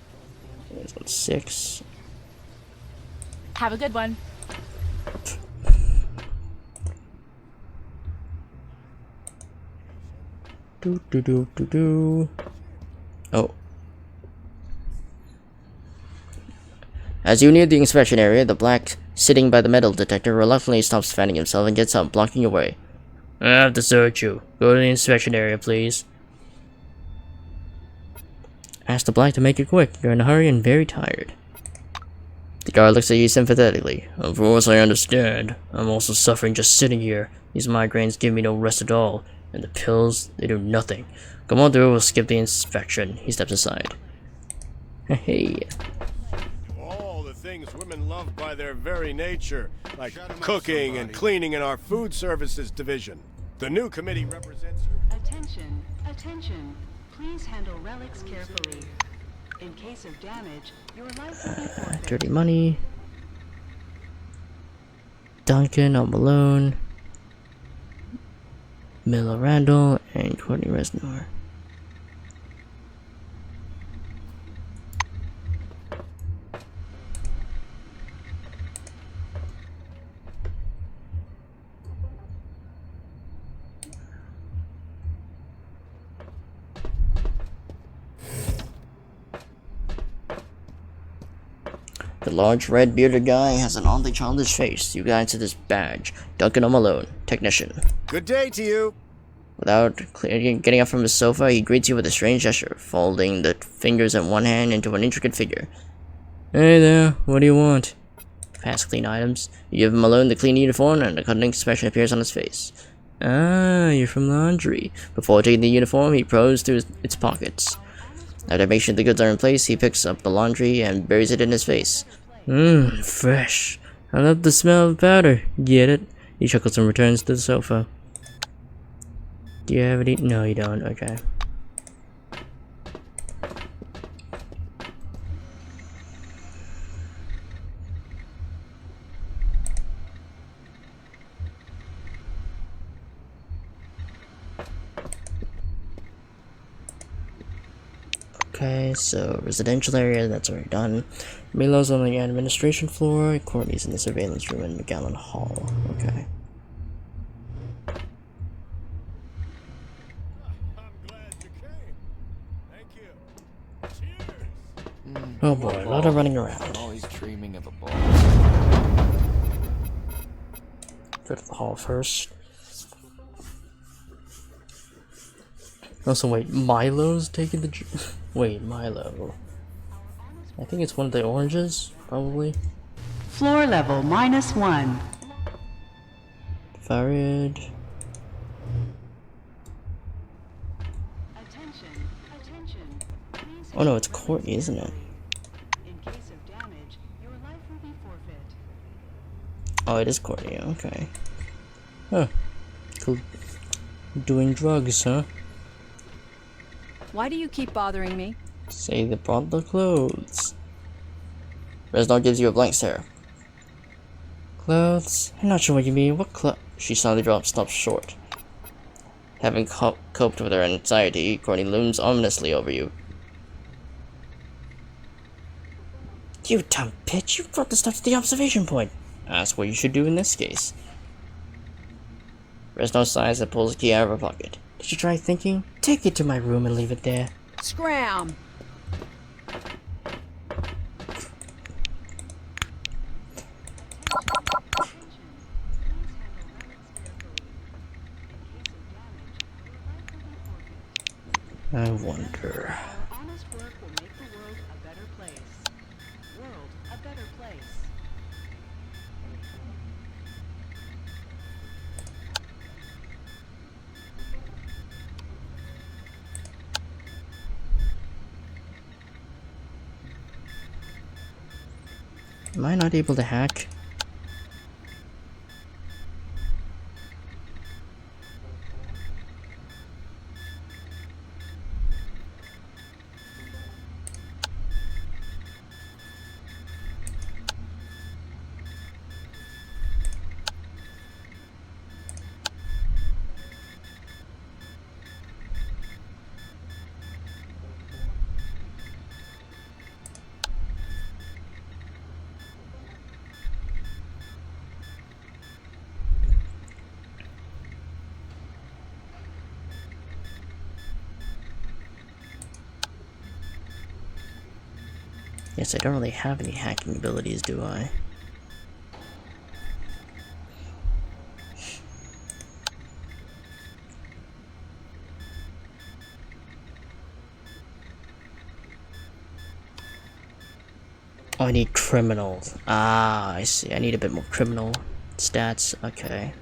A: Is on 6.
M: Have a good one.
H: Oh. As you near the inspection area, the black sitting by the metal detector reluctantly stops fanning himself and gets up, blocking your way. I have to search you. Go to the inspection area, please. Ask the black to make it quick. You're in a hurry and very tired. The guard looks at you sympathetically. Of course I understand. I'm also suffering just sitting here. These migraines give me no rest at all. And the pills, they do nothing. Come on through, we'll skip the inspection. He steps aside. Hey.
J: All the things women love by their very nature, like cooking and cleaning in our food services division. The new committee represents you.
T: Attention, attention. Please handle relics carefully. In case of damage, your life will be forfeit.
H: Dirty money. Duncan, Malone. Miller Randall, and Courtney Reznor. The large red bearded guy has an oddly childish face. You glance at his badge. Duncan Malone, technician.
J: Good day to you.
H: Without getting up from his sofa, he greets you with a strange gesture, folding the fingers in one hand into an intricate figure. Hey there, what do you want? Fast clean items. You give Malone the clean uniform, and a cunning expression appears on his face. Ah, you're from laundry. Before taking the uniform, he probes through its pockets. After making sure the goods are in place, he picks up the laundry and buries it in his face. Fresh. I love the smell of powder. Get it? He chuckles and returns to the sofa. Do you have any? No, you don't. Okay. Okay, so residential area, that's already done. Milo's on the administration floor, Courtney's in the surveillance room in the Gallon Hall. Okay. Oh boy, a lot of running around.
L: I'm always dreaming of a ball.
H: Go to the hall first. Also, wait, Milo's taking the... Wait, Milo. I think it's one of the oranges, probably.
T: Floor level -1.
H: Farid.
T: Attention, attention. Please
H: Oh no, it's Courtney, isn't it?
T: in case of damage, your life will be forfeit.
H: Oh, it is Courtney, okay. Huh. Cool. Doing drugs, huh?
E: Why do you keep bothering me?
H: Say they brought the clothes. Reznor gives you a blank stare. Clothes? I'm not sure what you mean. What clothes? She suddenly stops short. Having coped with her anxiety, Courtney looms ominously over you. You dumb bitch! You brought the stuff to the observation point! Ask what you should do in this case. Reznor sighs and pulls a key out of her pocket. Did you try thinking? Take it to my room and leave it there.
E: Scram!
H: I wonder.
T: Honest work will make the world a better place. World a better place.
H: Am I not able to hack? Guess I don't really have any hacking abilities, do I? Oh, I need criminals. Ah, I see. I need a bit more criminal stats. Okay.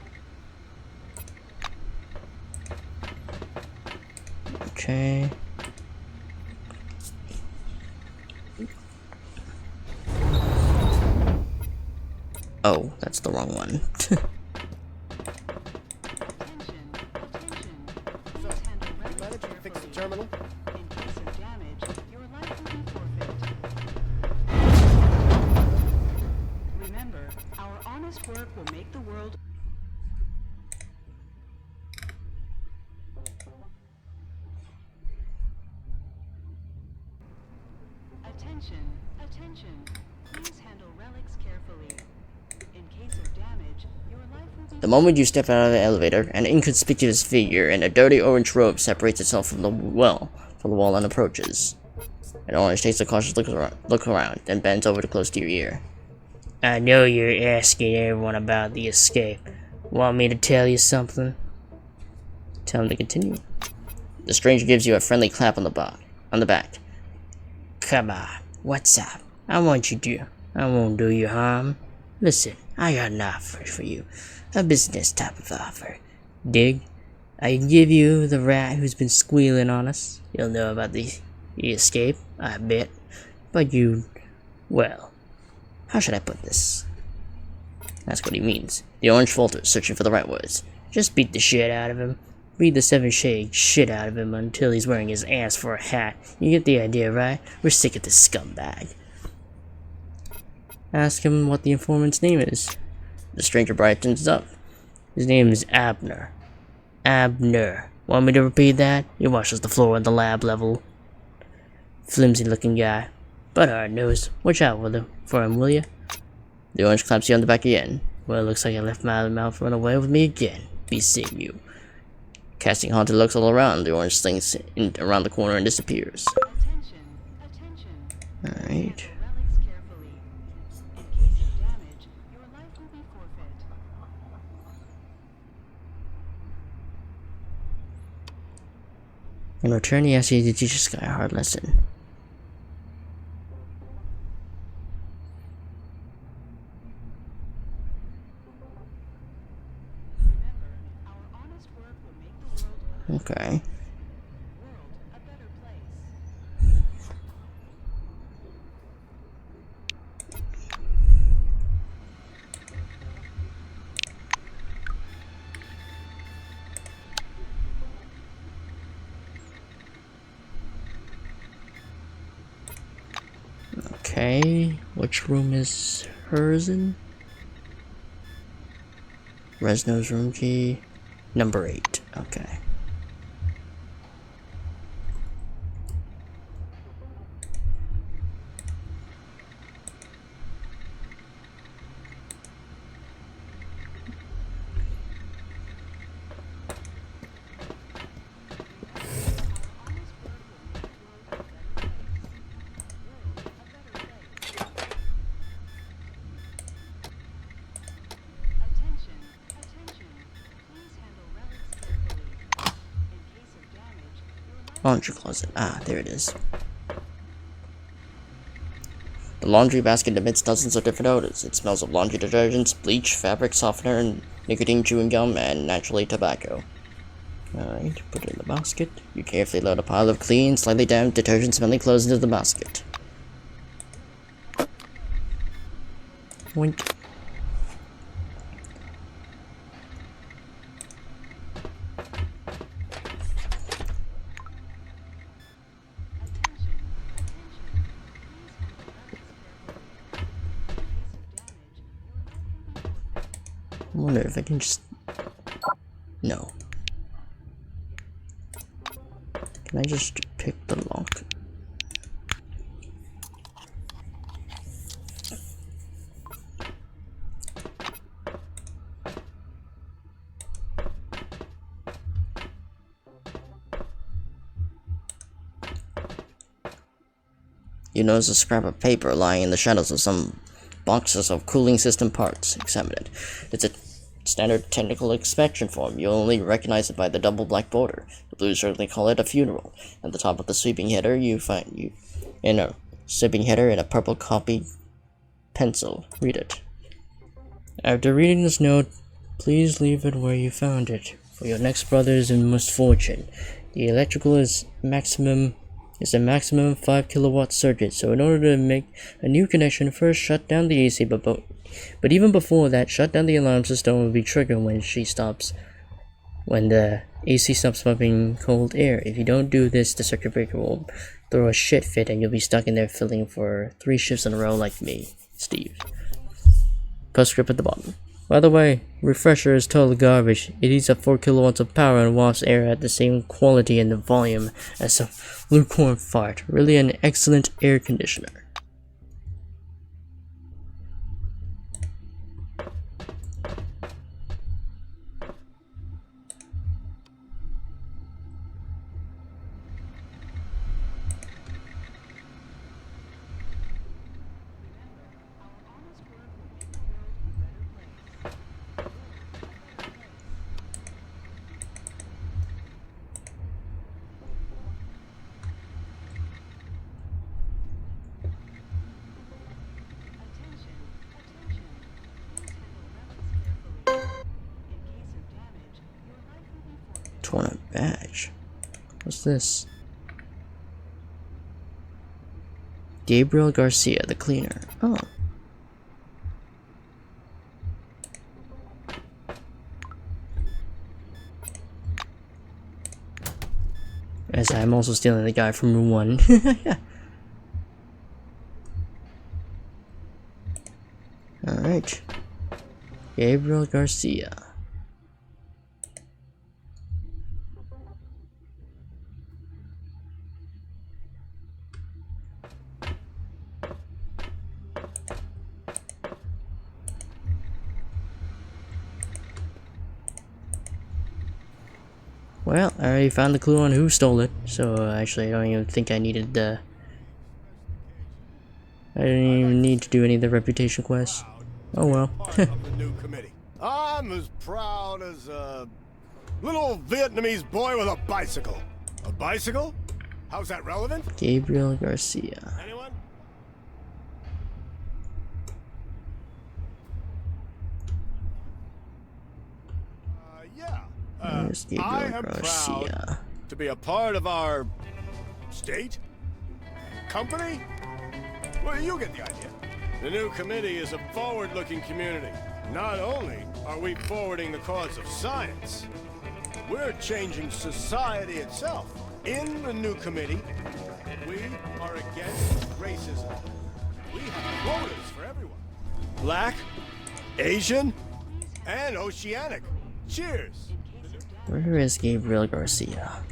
H: Okay. Oh, that's the wrong one.
J: Fix the terminal.
T: In case of damage, your life will be forfeit. Remember, our honest work will make the world. Attention, attention. Please handle relics carefully. In case of damage, your life will be.
H: The moment you step out of the elevator, an inconspicuous figure in a dirty orange robe separates itself from the wall and approaches. An orange takes a cautious look around, then bends over close to your ear. I know you're asking everyone about the escape. Want me to tell you something? Tell him to continue. The stranger gives you a friendly clap on the back. Come on, what's up? I won't do you harm. Listen, I got an offer for you. A business type of offer. Dig? I can give you the rat who's been squealing on us. You'll know about the escape, I bet. But well, how should I put this? That's what he means. The orange falters, searching for the right words. Just beat the shit out of him. Beat the 7 shade shit out of him until he's wearing his ass for a hat. You get the idea, right? We're sick of this scumbag. Ask him what the informant's name is. The stranger brightens up. His name is Abner. Abner. Want me to repeat that? He washes the floor at the lab level. Flimsy looking guy. But hard nose. Watch out for him, will ya? The orange claps you on the back again. Well, looks like I left my mouth run away with me again. Be seeing you. Casting haunted looks all around. The orange slings around the corner and disappears. Alright. In return, he asks you to teach this guy a hard lesson. Okay. Okay, which room is hers in? Resno's room key, number 8. Okay. Laundry closet. Ah, there it is. The laundry basket emits dozens of different odors. It smells of laundry detergents, bleach, fabric softener, and nicotine chewing gum, and naturally tobacco. Alright, put it in the basket. You carefully load a pile of clean, slightly damp, detergent-smelling clothes into the basket. Wink. I wonder if I can just... No. Can I just pick the lock? You notice a scrap of paper lying in the shadows of some boxes of cooling system parts. Examine it. It's a standard technical inspection form. You'll only recognize it by the double black border. The Blues certainly call it a funeral. At the top of the sweeping header, you find in a sweeping header in a purple copy pencil. Read it. After reading this note, please leave it where you found it. For your next brothers in misfortune. The electrical is a maximum 5 kilowatt circuit, so in order to make a new connection, first shut down the AC, but even before that, shut down the alarm system will be triggered when the AC stops pumping cold air. If you don't do this, the circuit breaker will throw a shit fit and you'll be stuck in there filling for 3 shifts in a row like me, Steve. Postscript at the bottom. By the way, refresher is total garbage. It eats up 4 kilowatts of power and wafts air at the same quality and volume as a lukewarm fart. Really an excellent air conditioner. Torn up badge. What's this? Gabriel Garcia, the cleaner. Oh. As I'm also stealing the guy from room 1. Alright. Gabriel Garcia. Well, I already found the clue on who stole it, so actually I don't even think I needed I didn't even need to do any of the reputation quests. Oh well.
J: The new committee. I'm as proud as a little Vietnamese boy with a bicycle. A bicycle? How's that relevant?
H: Gabriel Garcia.
J: Anyone? Yeah.
H: There's Gabriel
J: I am
H: Garcia.
J: proud to be a part of our state? Company? Well, you get the idea. The new committee is a forward-looking community. Not only are we forwarding the cause of science, we're changing society itself. In the new committee, we are against racism. We have quotas for everyone. Black, Asian, and Oceanic. Cheers!
H: Where is Gabriel Garcia?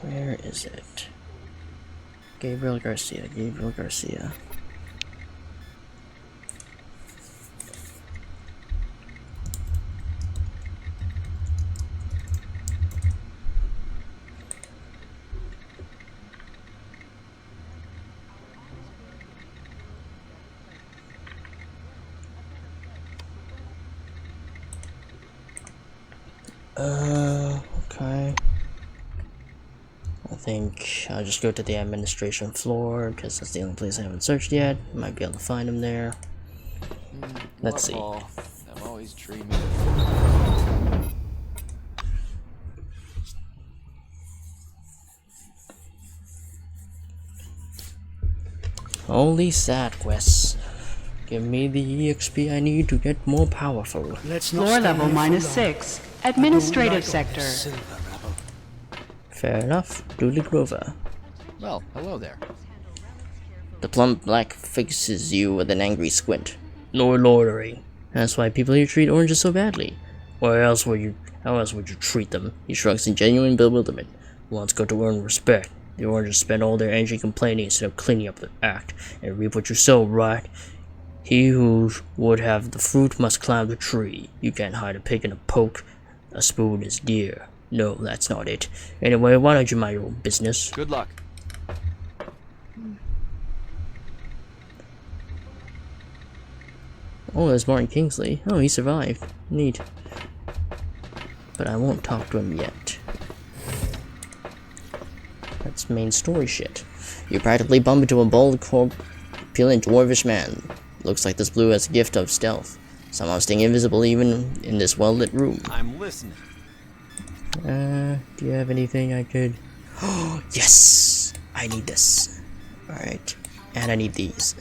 H: Where is it? Gabriel Garcia, Gabriel Garcia. Okay. I think I'll just go to the administration floor because that's the only place I haven't searched yet. Might be able to find him there. Let's see.
L: I'm always dreaming.
H: Only sad quests. Give me the EXP I need to get more powerful.
T: Floor level -6. Administrative sector.
H: Fair enough. Dooley Grover.
L: Well, hello there.
H: The plump black fixes you with an angry squint. No loitering. That's why people here treat oranges so badly. How else would you treat them? He shrugs in genuine bewilderment. Ones go to earn respect. The oranges spend all their energy complaining instead of cleaning up their act and reap what you sow, right? He who would have the fruit must climb the tree. You can't hide a pig in a poke. A spoon is dear. No, that's not it. Anyway, why don't you mind your own business?
L: Good luck.
H: Oh, there's Martin Kingsley. Oh, he survived. Neat. But I won't talk to him yet. That's main story shit.
N: You practically bump into a bald, corpulent dwarvish man. Looks like this blue has a gift of stealth. Somehow staying invisible even in this well-lit room.
I: I'm listening.
H: Do you have anything I could...
N: Oh, yes! I need this. Alright. And I need these.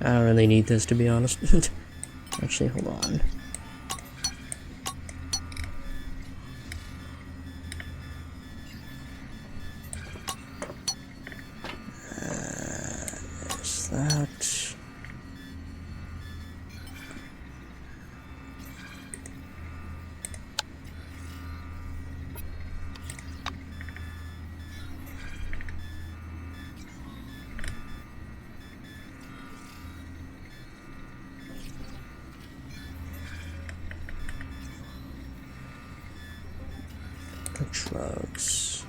H: I don't really need this, to be honest. Actually, hold on. There's that. Drugs.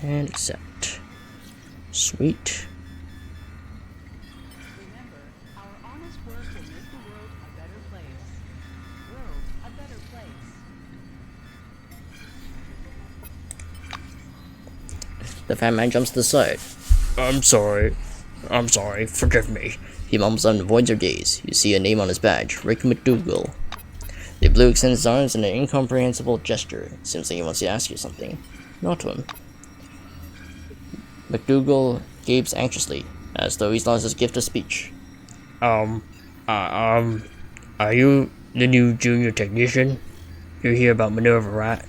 H: And accept. Sweet.
T: Remember, our honest work will make the world a better place. World a better place.
N: The fat man jumps to the side.
H: I'm sorry, forgive me.
N: He mumbles and avoids your gaze. You see a name on his badge, Rick McDougal. The blue extends his arms in an incomprehensible gesture. Seems like he wants to ask you something. Not to him. McDougal gapes anxiously, as though he's lost his gift of speech.
H: Are you the new junior technician? You're here about Minerva, right?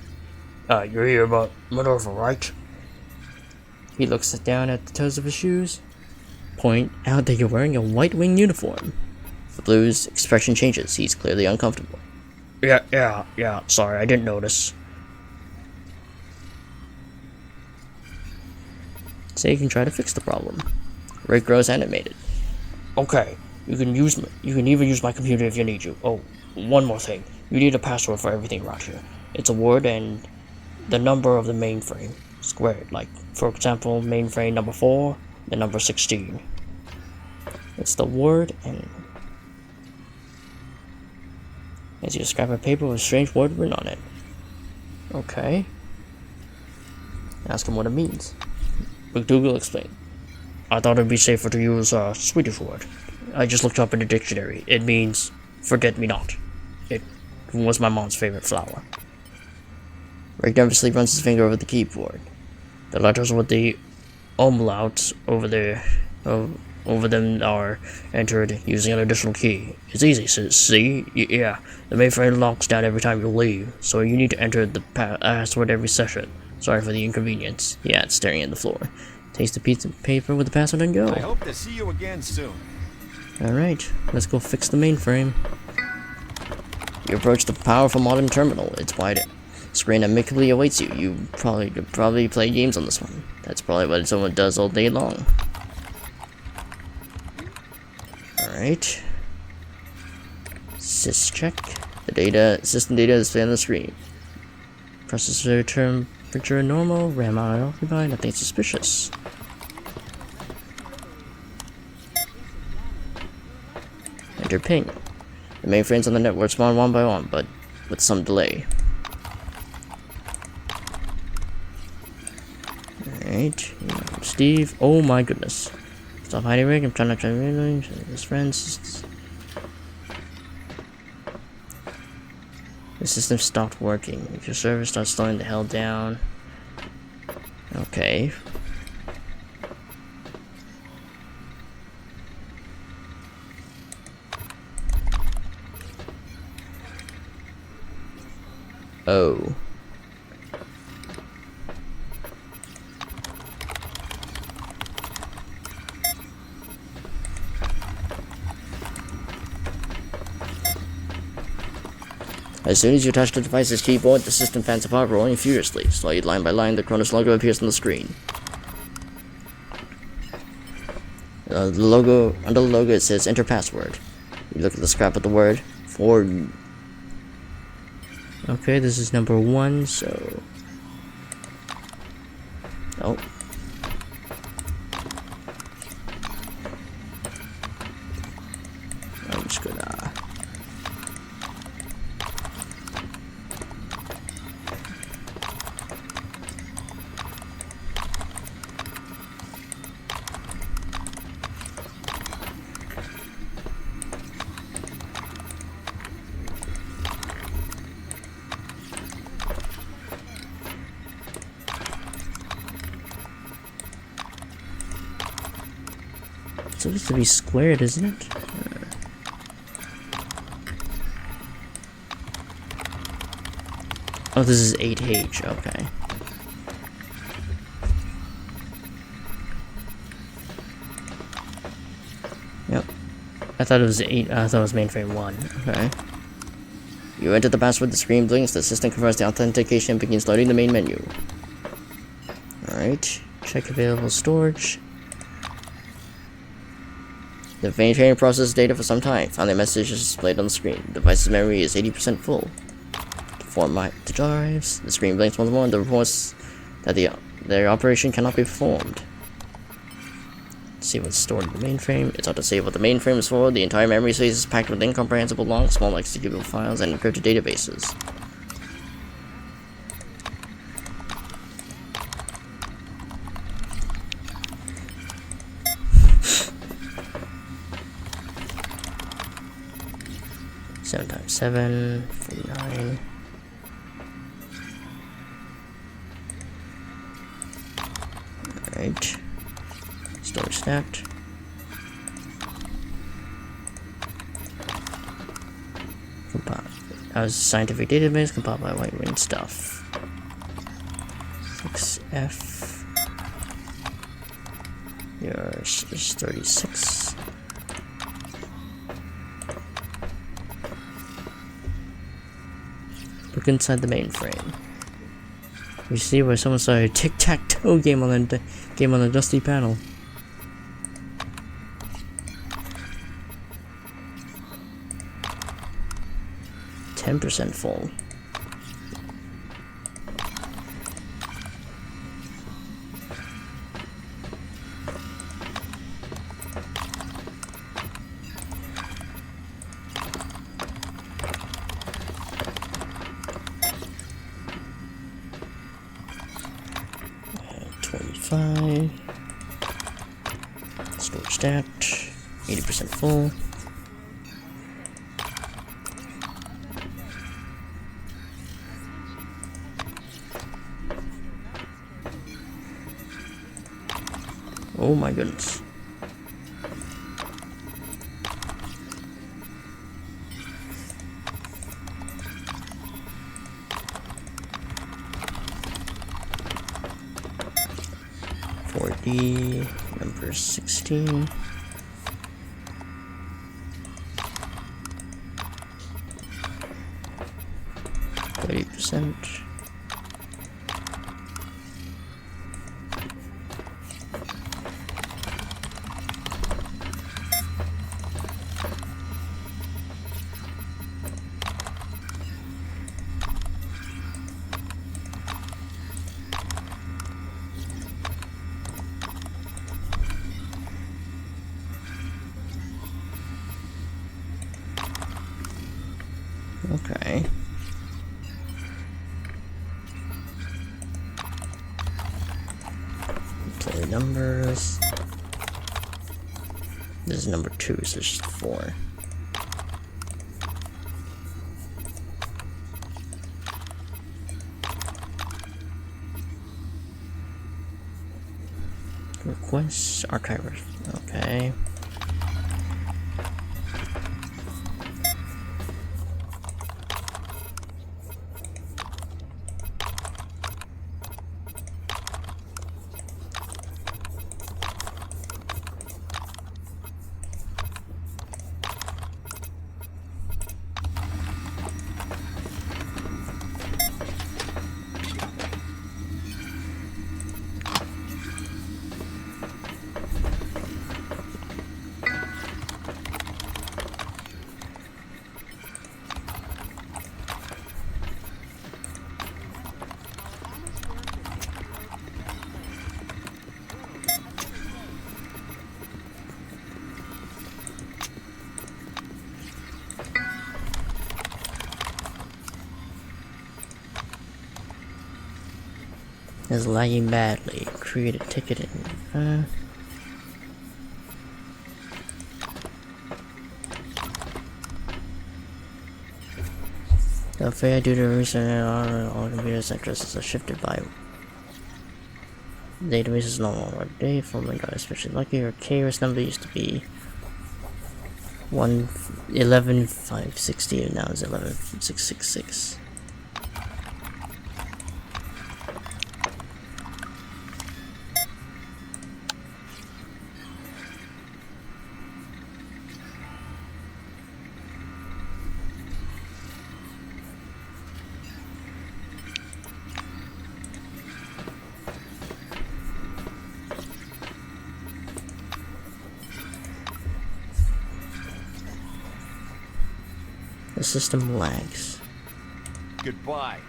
H: He looks down at the toes of his shoes. Point out that you're wearing a white wing uniform.
N: The blue's expression changes. He's clearly uncomfortable.
H: Yeah, sorry, I didn't notice.
N: So you can try to fix the problem. Rick grows animated.
H: Okay, you can even use my computer if you need to. Oh, one more thing. You need a password for everything around here. It's a word and the number of the mainframe squared. Like, for example, mainframe number 4, the number 16.
N: It's the word and... As you scrap a paper with a strange word written on it.
H: Okay.
N: Ask him what it means.
H: McDougal explained. I thought it'd be safer to use a Swedish word. I just looked up in the dictionary. It means forget-me-not. It was my mom's favorite flower.
N: Rick nervously runs his finger over the keyboard.
H: The letters with the umlauts over them are entered using an additional key. It's easy, see? Yeah, the mainframe locks down every time you leave, so you need to enter the password every session. Sorry for the inconvenience. Yeah, it's staring at the floor. Takes the piece of paper with the password and go.
I: I hope to see you again soon.
H: Alright, let's go fix the mainframe.
N: You approach the powerful modern terminal. Its wide screen amicably awaits you. You probably play games on this one. That's probably what someone does all day long.
H: Alright.
N: Sys check. The system data is displayed on the screen.
H: Processor term Temperature normal, RAM occupied, nothing suspicious. Enter ping. The mainframes on the network spawn one by one, but with some delay. Alright, Steve. Oh my goodness. Stop hiding, Rick. I'm trying not to realize his friends. The system stopped working. If your server starts slowing the hell down. Okay. Oh. As soon as you touch the device's keyboard, the system fans apart, rolling furiously. Slowly, line by line, the Cronus logo appears on the screen. Under the logo, it says enter password. You look at the scrap of the word for. Okay, this is number 1, so. Oh. I'm just gonna. It's supposed to be squared, isn't it? Oh, this is 8H, okay. Yep. I thought it was 8, I thought it was mainframe 1, okay. You enter the password, the screen blinks, the system confirms the authentication and begins loading the main menu. Alright, check available storage. The mainframe processes data for some time. Finally, a message is displayed on the screen. The device's memory is 80% full. To format the drives, the screen blinks once more and the reports that their operation cannot be performed. Let's see what's stored in the mainframe. It's auto save what the mainframe is for. The entire memory space is packed with incomprehensible long, small executable files and encrypted databases. Seven times 7, 49. Alright. Storage stacked. Compiled. As scientific database compiled by White Wing stuff. 6F. Yours is 36. Look inside the mainframe. You see where someone started a tic-tac-toe game on the dusty panel. %10 full. Storage stacked, 80% full. Oh my goodness. Number 16. %. Okay. Play numbers. This is number 2, so it's just 4. Requests, archivers. Okay. Is lagging badly. Create a ticket in. The fair due to recent all computers addresses are shifted by databases no longer update. Formerly got especially lucky. Your KRS number used to be 11560 and now it's 11666. The system lags.
I: Goodbye.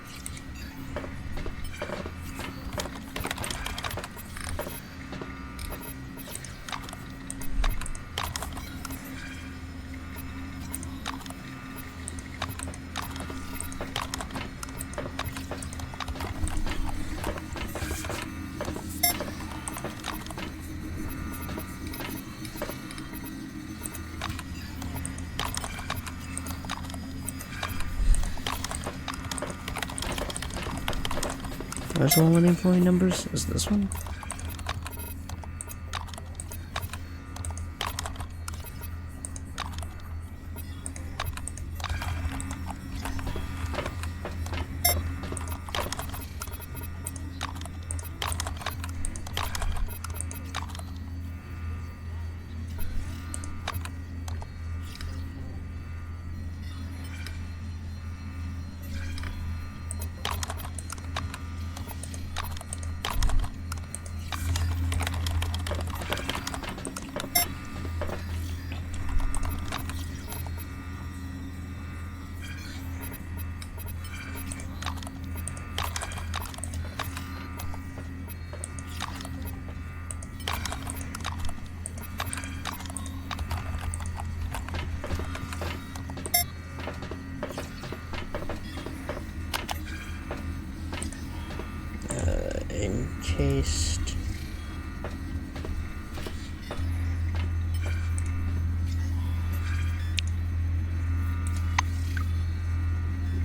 H: Where's the one with employee numbers? Is this one? Encased.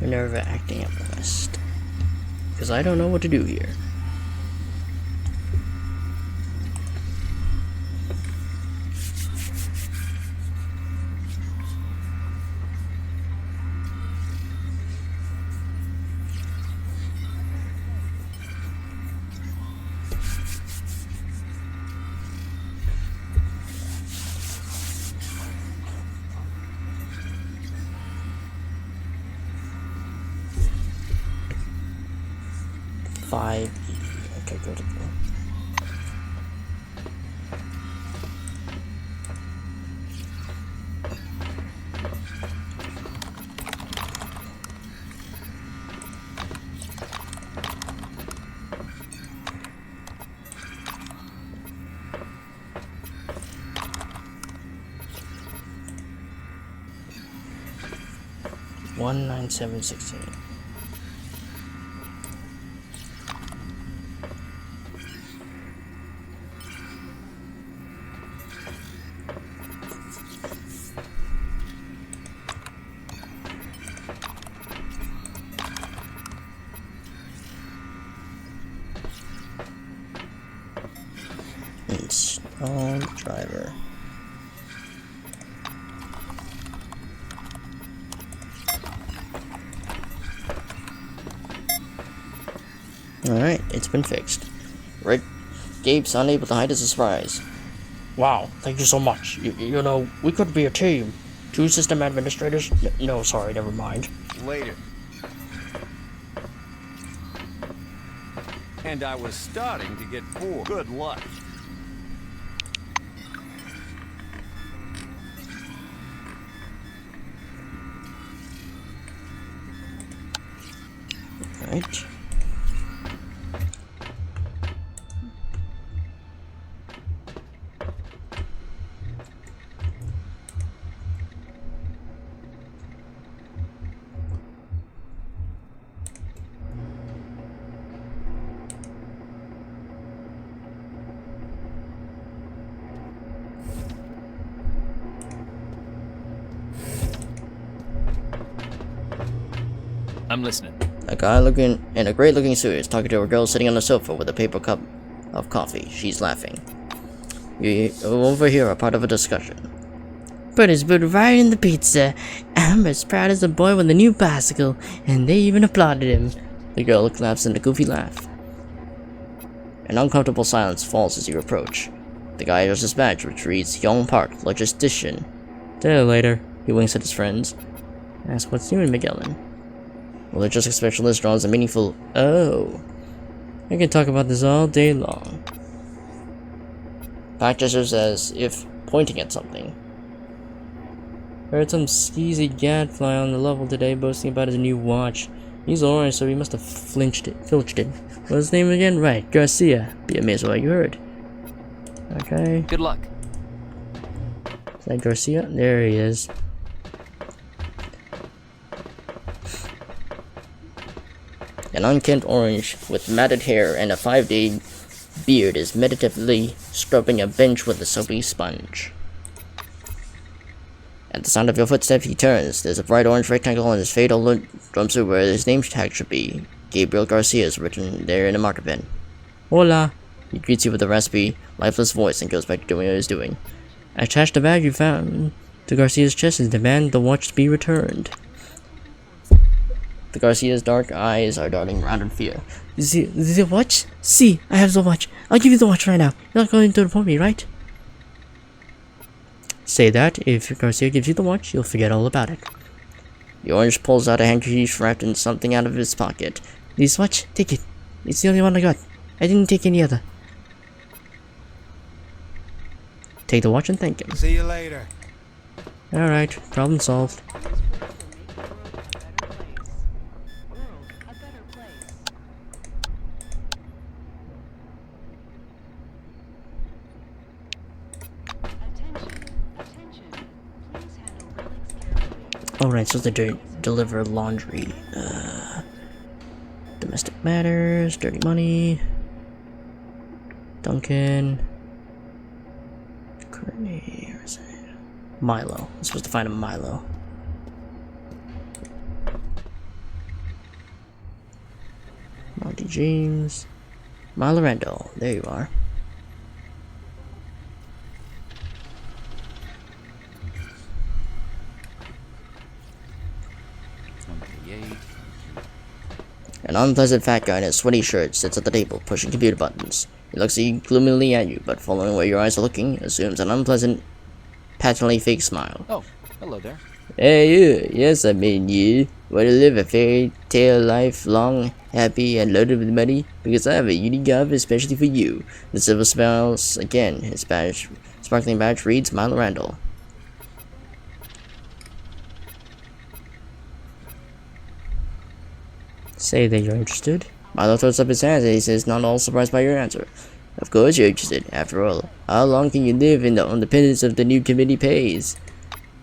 H: Minerva acting up quest. Because I don't know what to do here. Okay, good. 19716. Install driver. Alright, it's been fixed. Right, Gabe's unable to hide his surprise.
D: Wow, thank you so much. You know, we could be a team. 2 system administrators? No, sorry, never mind.
I: Later. And I was starting to get bored. Good luck.
H: Right.
C: I'm listening.
H: A guy looking in a great looking suit is talking to a girl sitting on the sofa with a paper cup of coffee. She's laughing. You overhear a part of a discussion.
O: Put his boot right in the pizza. I'm as proud as a boy with a new bicycle, and they even applauded him.
H: The girl laughs in a goofy laugh. An uncomfortable silence falls as you approach. The guy has his badge, which reads Young Park Logistician.
D: See you later.
H: He winks at his friends. Asks what's new in Magellan. Well, logistics specialist draws a meaningful "oh."
D: I can talk about this all day long.
H: Back gestures as if pointing at something.
D: Heard some skeezy gadfly on the level today boasting about his new watch. He's orange, so he must have filched it. What's his name again? Right, Garcia.
H: Be amazed what you heard.
D: Okay.
C: Good luck.
D: Is that Garcia? There he is.
H: An unkempt orange with matted hair and a 5-day beard is meditatively scrubbing a bench with a soapy sponge. At the sound of your footsteps, he turns. There's a bright orange rectangle on his fatal jumpsuit where his name tag should be. Gabriel Garcia is written there in a marker pen.
D: Hola.
H: He greets you with a raspy, lifeless voice and goes back to doing what he's doing.
D: Attach the bag you found to Garcia's chest and demand the watch be returned.
H: The Garcia's dark eyes are darting round in fear.
O: The watch? See, I have the watch. I'll give you the watch right now. You're not going to report me, right?
D: Say that. If Garcia gives you the watch, you'll forget all about it.
H: The orange pulls out a handkerchief wrapped in something out of his pocket.
O: This watch? Take it. It's the only one I got. I didn't take any other.
D: Take the watch and thank him.
R: See you later.
D: Alright, problem solved.
H: Alright, so they deliver laundry. Domestic matters, dirty money.
D: Duncan.
H: Milo. I'm supposed to find a Milo.
D: Monty James.
H: Milo Randall. There you are. An unpleasant fat guy in a sweaty shirt sits at the table, pushing computer buttons. He looks gloomily at you, but following where your eyes are looking, assumes an unpleasant, patently fake smile.
L: Oh, hello there.
H: Hey you, yes I mean you. Want to live a fairy tale life, long, happy, and loaded with money? Because I have a unique offer especially for you. The silver smiles again. His badge, sparkling badge reads Milo Randall.
D: Say that you're interested.
H: Milo throws up his hands and he says, not all surprised by your answer. Of course you're interested. After all, how long can you live in the independence of the new committee pays?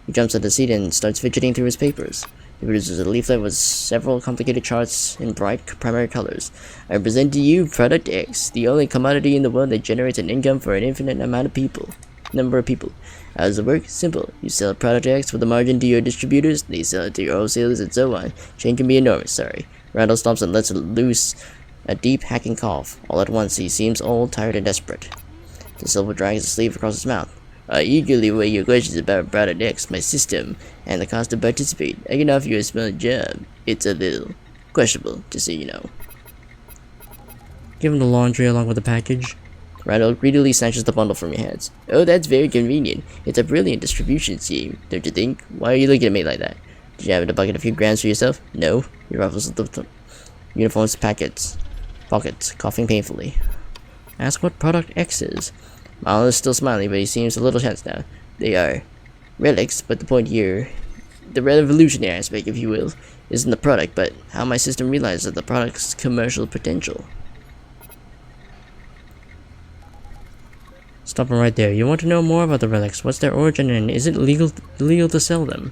H: He jumps at the seat and starts fidgeting through his papers. It produces a leaflet with several complicated charts in bright primary colors. I present to you Product X, the only commodity in the world that generates an income for an infinite number of people. How does it work? Simple. You sell Product X with a margin to your distributors, they sell it to your wholesalers, and so on. Chain can be enormous, sorry. Randall stops and lets loose a deep, hacking cough. All at once, he seems old, tired, and desperate. The silver drags a sleeve across his mouth. I eagerly weigh your questions about Product X, my system, and the cost to participate. I can offer you a small job. It's a little questionable, just so you know.
D: Give him the laundry along with the package.
H: Randall greedily snatches the bundle from your hands. Oh, that's very convenient. It's a brilliant distribution scheme, don't you think? Why are you looking at me like that? Did you have in a bucket a few grams for yourself? No. He ruffles the uniform's pockets, coughing painfully.
D: Ask what Product X is.
H: Miles is still smiling, but he seems a little tense now. They are relics, but the point here, the revolutionary aspect, if you will, isn't the product, but how my system realizes the product's commercial potential.
D: Stop him right there. You want to know more about the relics. What's their origin and is it legal to sell them?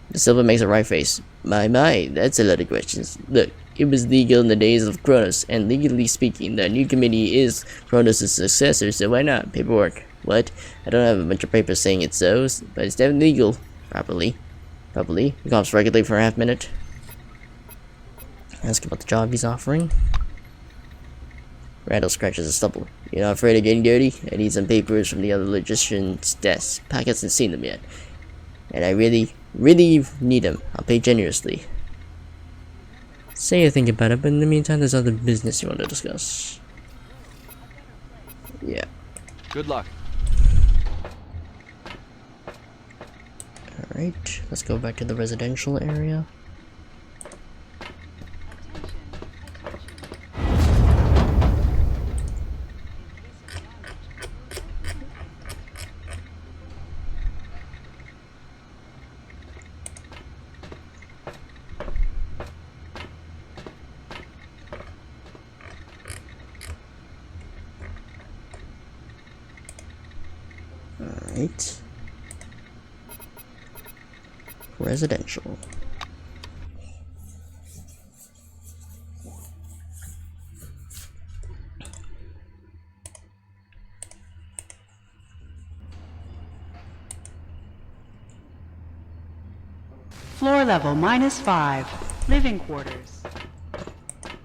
H: The silver makes a wry face. My, that's a lot of questions. Look, it was legal in the days of Kronos, and legally speaking, the new committee is Kronos' successor, so why not? Paperwork. What? I don't have a bunch of papers saying it's so, but it's definitely legal. Properly. He coughs regularly for a half minute.
D: Ask about the job he's offering.
H: Randall scratches his stubble. You're not afraid of getting dirty? I need some papers from the other logician's desk. Pack hasn't seen them yet. And I really need them. I'll pay generously.
D: Say you think about it, but in the meantime, there's other business you want to discuss.
H: Yeah.
L: Good luck.
D: Alright, let's go back to the residential area. Alright. Residential.
T: Floor level -5. Living quarters.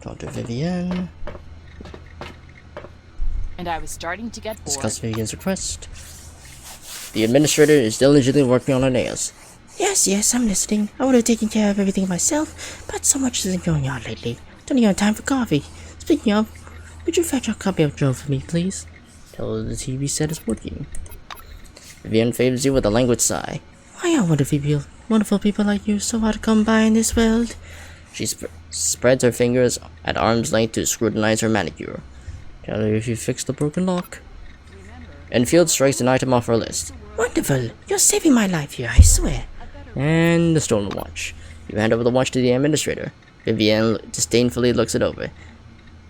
D: Talk to Vivienne.
M: And I was starting to get bored.
D: Discuss Vivienne's request.
H: The administrator is diligently working on her nails.
O: Yes, I'm listening. I would have taken care of everything myself, but so much isn't going on lately. Don't even have time for coffee. Speaking of, would you fetch a copy of Joe for me, please?
D: Tell her the TV set is working.
H: Vivienne favors you with a languid sigh.
O: Why are wonderful people like you so hard to come by in this world?
H: She spreads her fingers at arm's length to scrutinize her manicure.
D: Tell her if you fix the broken lock.
H: Enfield strikes an item off her list.
O: Wonderful. You're saving my life here, I swear.
D: And the stolen watch.
H: You hand over the watch to the administrator. Vivienne disdainfully looks it over.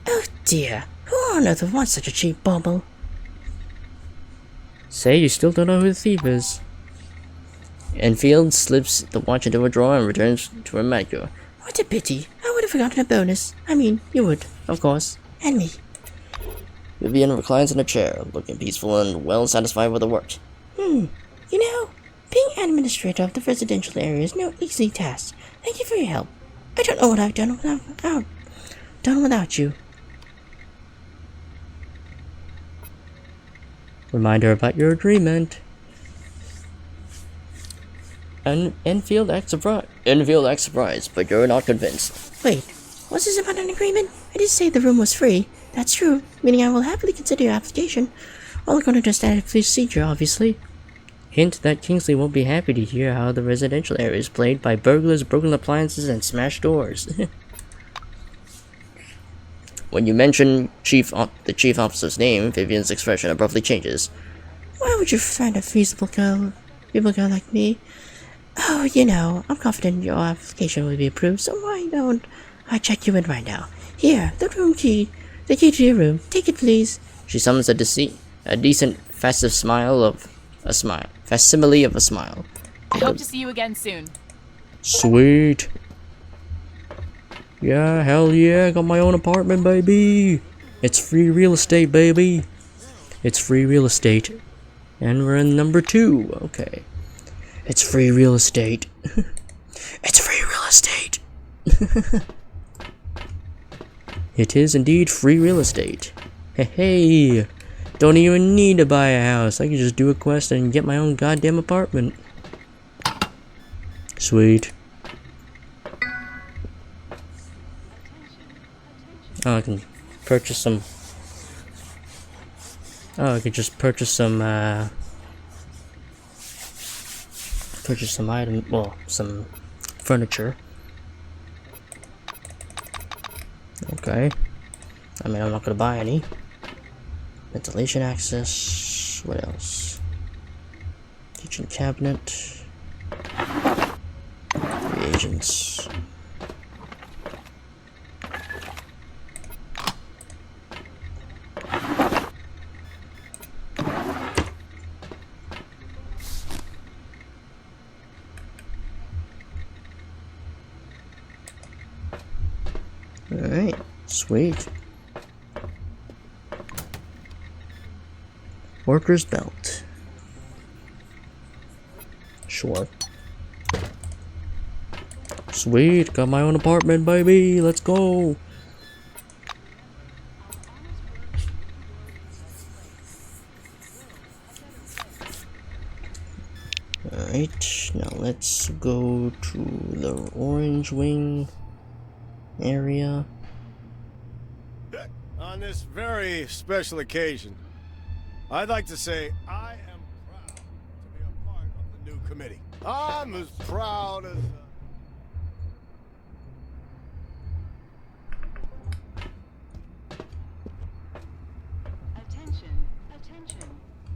O: Oh dear. Who on earth would want such a cheap bauble?
D: Say you still don't know who the thief is.
H: Enfield slips the watch into a drawer and returns to her manicure.
O: What a pity. I would have forgotten a bonus. I mean, you would, of course. And me.
H: Vivienne reclines in a chair, looking peaceful and well satisfied with her work.
O: You know, being administrator of the residential area is no easy task. Thank you for your help. I don't know what I've done without you.
D: Remind her about your agreement.
H: Enfield acts surprised, but you're not convinced.
O: Wait, what's this about an agreement? I did say the room was free. That's true, meaning I will happily consider your application. All according to standard procedure, obviously.
D: Hint that Kingsley won't be happy to hear how the residential area is plagued by burglars, broken appliances, and smashed doors.
H: When you mention the chief officer's name, Vivienne's expression abruptly changes.
O: Why would you find a feasible girl like me? Oh, you know, I'm confident your application will be approved, so why don't I check you in right now? Here, the key to your room. Take it, please.
H: She summons a decent facsimile of a smile.
M: I hope to see you again soon.
D: Sweet. Yeah, hell yeah, got my own apartment, baby. It's free real estate, baby. It's free real estate. And we're in number 2. Okay. It's free real estate. It's free real estate. It is indeed free real estate. Hey, don't even need to buy a house. I can just do a quest and get my own goddamn apartment. Sweet. Oh, I can purchase some. Oh, I could just purchase some item. Well, some furniture. Okay. I mean, I'm not gonna buy any. Ventilation access. What else? Kitchen cabinet. Reagents. Alright, sweet. Worker's belt. Sure. Sweet, got my own apartment, baby. Let's go. Alright, now let's go to the orange wing area.
J: On this very special occasion, I'd like to say I am proud to be a part of the new committee. I'm as proud as...
T: Attention, attention.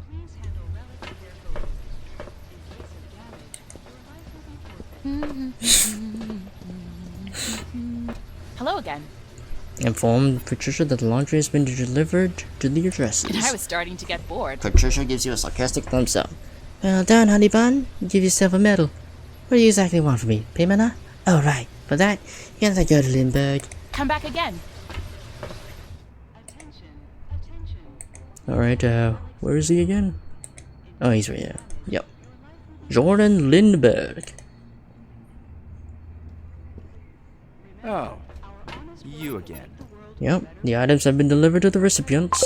T: Please handle relics carefully. In case of damage, your life will be forfeit.
M: Hello again.
D: Inform Patricia that the laundry has been delivered to the addresses.
M: And I was starting to get bored.
H: Patricia gives you a sarcastic thumbs up.
O: Well done, honey bun. Give yourself a medal. What do you exactly want from me? Payment? Huh? Oh, right. For that, you have to go to Lindbergh.
M: Come back again.
D: Alright, where is he again? Oh, he's right here. Yep. Jordan Lindbergh.
C: Oh, you again.
D: Yep, the items have been delivered to the recipients.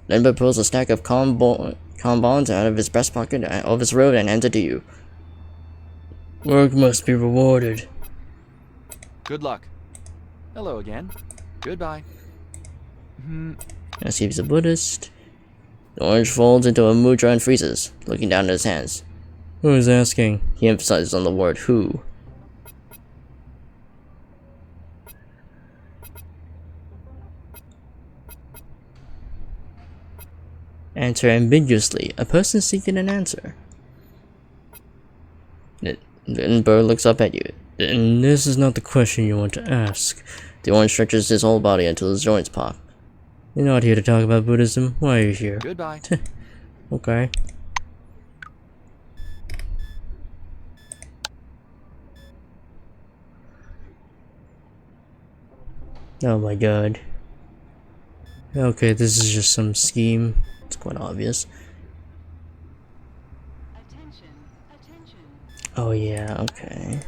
H: Lindbergh pulls a stack of bonds out of his breast pocket of his robe and hands it to you.
D: Work must be rewarded.
L: Good luck. Hello again. Goodbye.
H: As he's a Buddhist. The orange folds into a mudra and freezes, looking down at his hands.
D: Who is asking?
H: He emphasizes on the word who.
D: Answer ambiguously. A person seeking an answer.
H: Lindbergh looks up at you.
D: And this is not the question you want to ask.
H: The orange stretches his whole body until his joints pop.
D: You're not here to talk about Buddhism. Why are you here?
L: Goodbye.
D: Okay. Oh my god. Okay, this is just some scheme. It's quite obvious. Oh yeah, okay.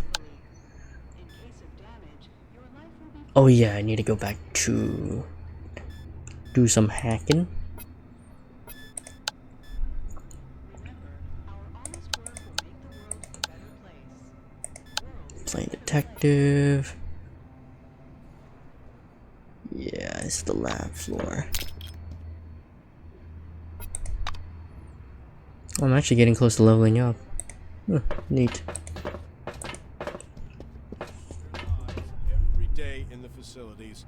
D: Oh yeah, I need to go back to do some hacking. Playing detective. Yeah, it's the lab floor. I'm actually getting close to leveling up. Neat.
J: Every day in the facilities,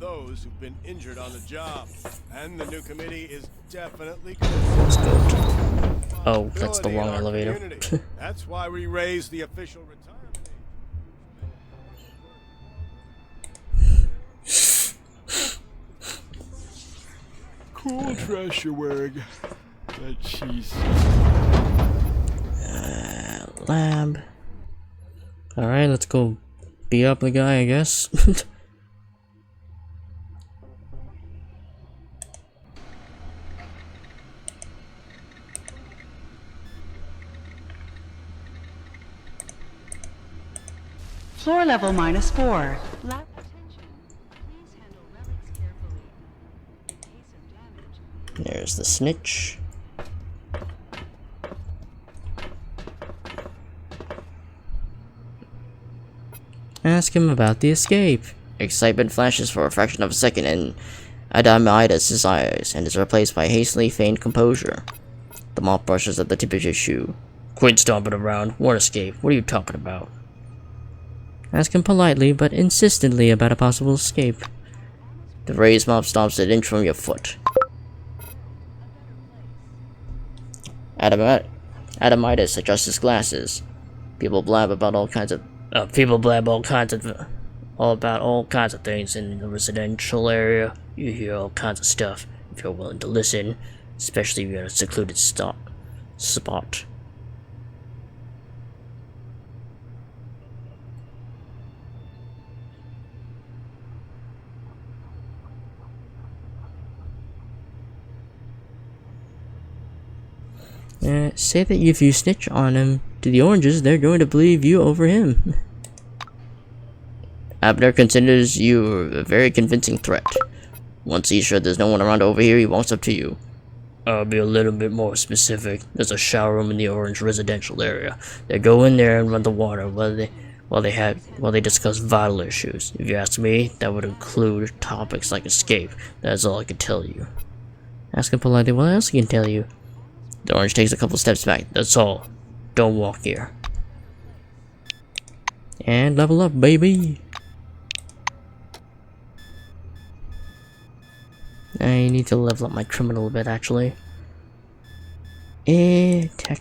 J: those who've been injured on the job, and the new committee is definitely.
D: Let's go. Oh, that's the wrong elevator.
J: That's why we raised the official retirement
L: Cool dress you're wearing. That cheese.
D: Lab. Alright, let's go beat up the guy, I guess.
T: Floor level -4.
H: There's the snitch.
D: Ask him about the escape.
H: Excitement flashes for a fraction of a second in Adamidas' eyes and is replaced by hastily feigned composure. The mop brushes at the tip of his shoe.
D: Quit stomping around. What escape? What are you talking about? Ask him politely but insistently about a possible escape.
H: The raised mop stomps an inch from your foot. Adamidas adjusts his glasses. People blab about all kinds of
D: things in the residential area. You hear all kinds of stuff if you're willing to listen, especially if you're in a secluded spot. Say that if you snitch on him to the oranges, they're going to believe you over him.
H: Abner considers you a very convincing threat. Once he's sure there's no one around over here, he walks up to you.
D: I'll be a little bit more specific. There's a shower room in the orange residential area. They go in there and run the water while they discuss vital issues. If you ask me, that would include topics like escape. That's all I can tell you.
H: Ask him politely what else he can tell you.
D: The orange takes a couple steps back. That's all. Don't walk here.
H: And level up, baby.
D: I need to level up my criminal a bit, actually.
H: Tech.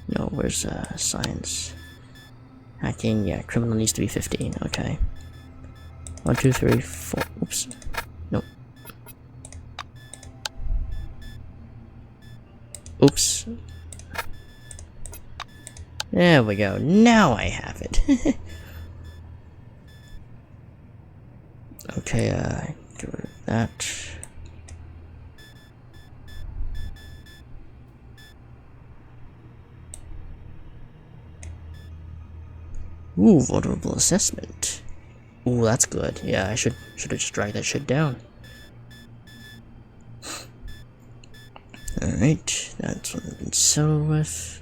H: No, where's science? Hacking, yeah, criminal needs to be 15, okay. 1, 2, 3, 4, oops. Nope. Oops. There we go, now I have it. Okay, get rid of that. Ooh, vulnerable assessment. Ooh, that's good. Yeah, I should have just dragged that shit down. Alright, that's what I've been settled with.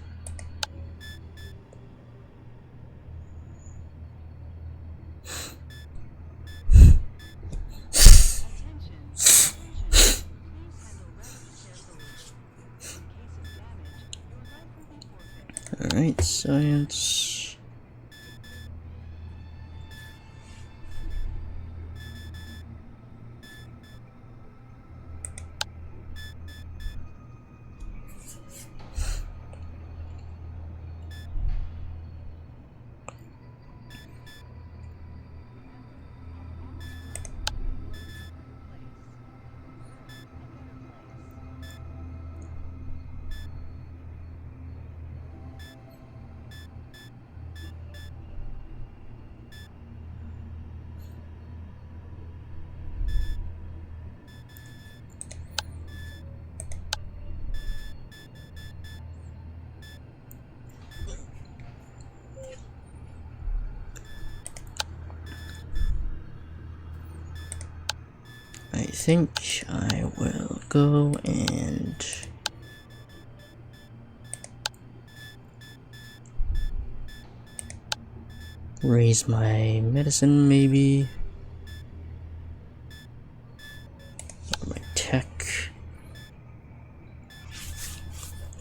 H: Alright, science. I think I will go and raise my medicine, maybe. Or my tech.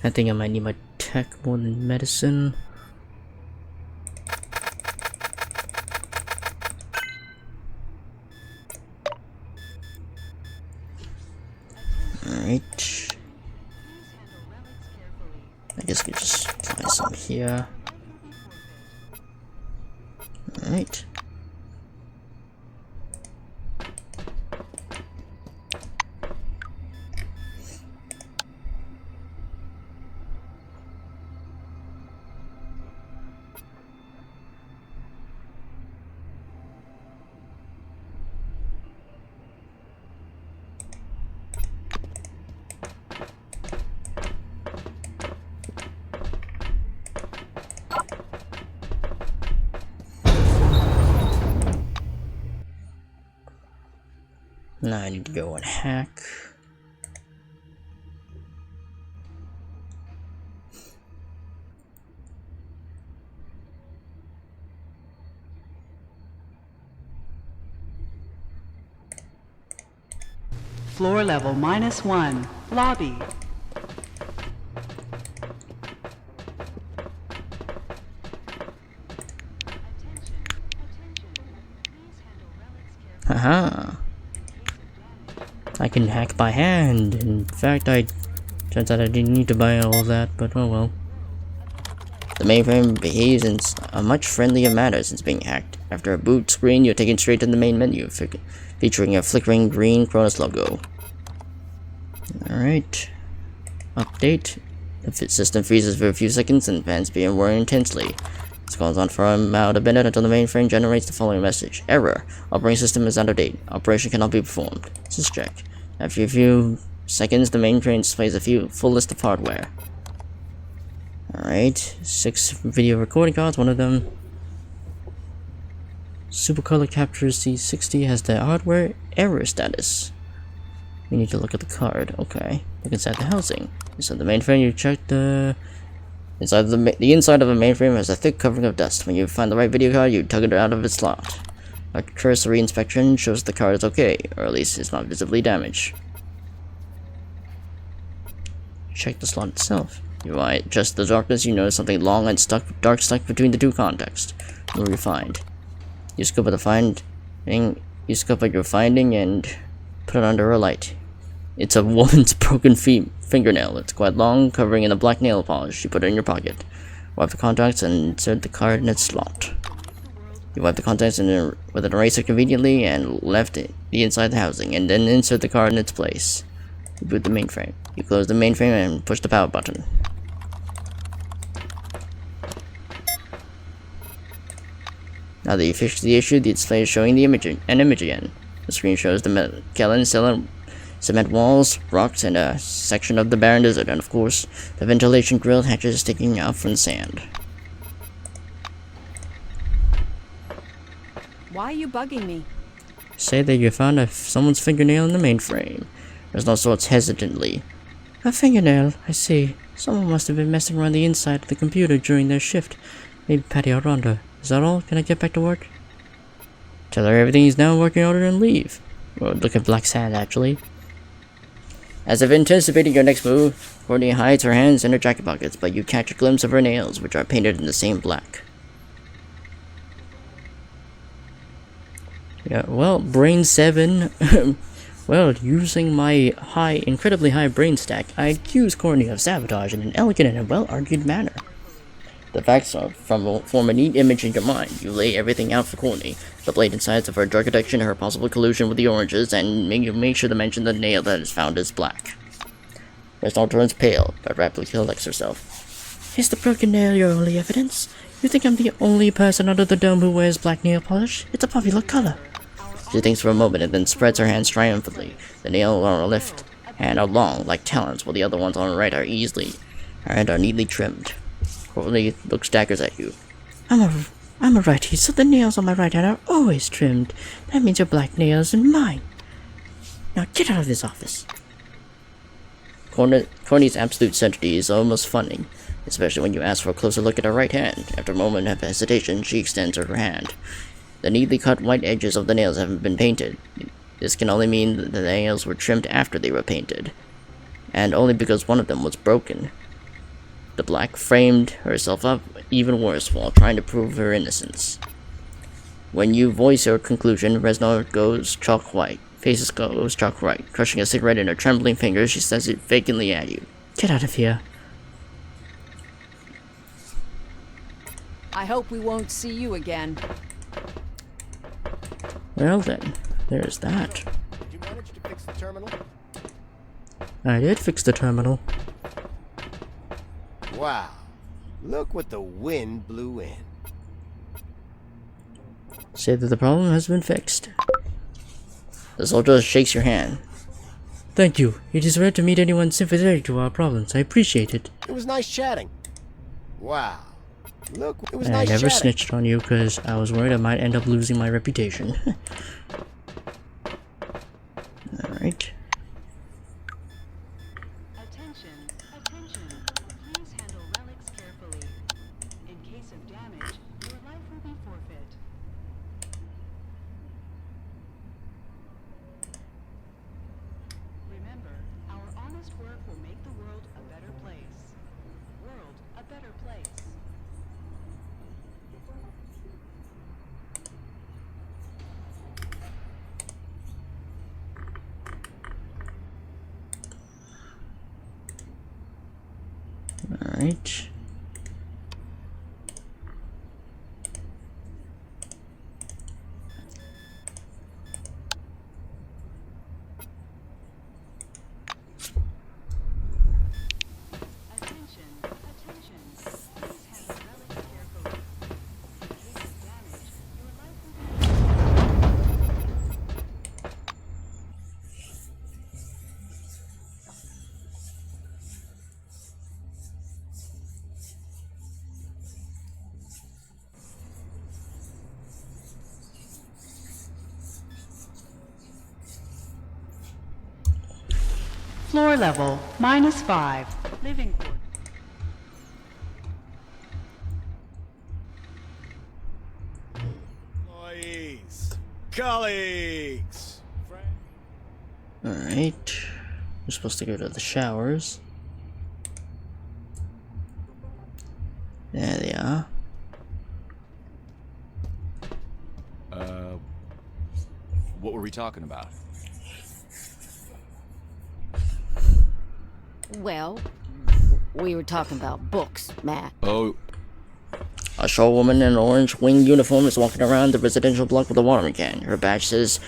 H: I think I might need my tech more than medicine. Alright. I guess we just apply some here. Alright.
A: Now I need to go and hack.
T: Floor level -1. Lobby.
A: Haha. I can hack by hand. In fact, turns out I didn't need to buy all of that, but oh well.
H: The mainframe behaves in a much friendlier manner since being hacked. After a boot screen, you're taken straight to the main menu, featuring a flickering green Cronus logo.
A: Alright. Update.
H: The system freezes for a few seconds and fans begin whirring intensely. This goes on for about a minute until the mainframe generates the following message. Error. Operating system is out of date. Operation cannot be performed. Syscheck. After a few seconds, the mainframe displays a full list of hardware.
A: Alright. 6 video recording cards, one of them. Supercolor Capture C60 has the hardware error status. We need to look at the card. Okay. Look inside the housing. Inside the mainframe, you check the inside the inside of a mainframe has a thick covering of dust. When you find the right video card, you tug it out of its slot. A cursory inspection shows the card is okay, or at least it's not visibly damaged. Check the slot itself. You might adjust the darkness, you notice something long and dark stuck between the two contacts. What do you find? You scope at your finding and put it under a light. It's a woman's broken fingernail. It's quite long, covering in a black nail polish. You put it in your pocket. Wipe the contacts and insert the card in its slot. You wipe the contacts with an eraser conveniently and left it inside the housing, and then insert the card in its place. You boot the mainframe. You close the mainframe and push the power button. Now that you fixed the issue, the display is showing an image again. The screen shows the Kellen cement walls, rocks, and a section of the barren desert, and of course, the ventilation grill hatches sticking out from the sand.
E: Why are you bugging me?
A: Say that you found someone's fingernail in the mainframe. Reznov sorts hesitantly.
O: A fingernail, I see. Someone must have been messing around the inside of the computer during their shift. Maybe Patty or Rhonda. Is that all? Can I get back to work?
A: Tell her everything is now in working order and leave. Or look at Black Sand, actually.
H: As if anticipating your next move, Courtney hides her hands in her jacket pockets, but you catch a glimpse of her nails, which are painted in the same black.
A: Yeah, well, Brain 7. Well, using my incredibly high brain stack, I accuse Courtney of sabotage in an elegant and well-argued manner.
H: The facts form a neat image in your mind. You lay everything out for Courtney, the blatant sides of her drug addiction, her possible collusion with the oranges, and you make sure to mention the nail that is found is black. Reznov turns pale, but rapidly collects herself.
O: Is the broken nail your only evidence? You think I'm the only person under the dome who wears black nail polish? It's a popular color.
H: She thinks for a moment and then spreads her hands triumphantly. The nails on her left hand are long, like talons, while the other ones on her right are neatly trimmed. Courtney looks daggers at you.
O: I'm a righty, so the nails on my right hand are always trimmed. That means your black nails and mine. Now get out of this office.
H: Courtney's absolute certainty is almost funny, especially when you ask for a closer look at her right hand. After a moment of hesitation, she extends her hand. The neatly cut white edges of the nails haven't been painted. This can only mean that the nails were trimmed after they were painted, and only because one of them was broken. The black framed herself up even worse while trying to prove her innocence. When you voice your conclusion, Reznov goes chalk white. Faces goes chalk white. Crushing a cigarette in her trembling fingers, she says it vacantly at you.
O: Get out of here.
E: I hope we won't see you again.
A: Well then, there's that.
J: Did you manage to fix the terminal?
A: I did fix the terminal.
J: Wow. Look what the wind blew in.
A: Say that the problem has been fixed.
H: The soldier shakes your hand.
O: Thank you. It is rare to meet anyone sympathetic to our problems. I appreciate it.
J: It was nice chatting. Wow. Look, it was nice
A: I never
J: chatting.
A: snitched on you because I was worried I might end up losing my reputation. Alright.
T: Attention, attention. Please handle relics carefully. In case of damage, your life will be forfeit. Remember, our honest work will make the world a better place. World a better place.
A: Alright.
T: Attention, attention. Please handle relics carefully. In case of damage, your life will be Floor level, -5. Living quarters.
J: Employees, colleagues,
A: Alright. We're supposed to go to the showers. There they are.
L: What were we talking about?
F: Well, we were talking about books, Matt.
L: Oh.
H: A short woman in an orange winged uniform is walking around the residential block with a watering can. Her badge says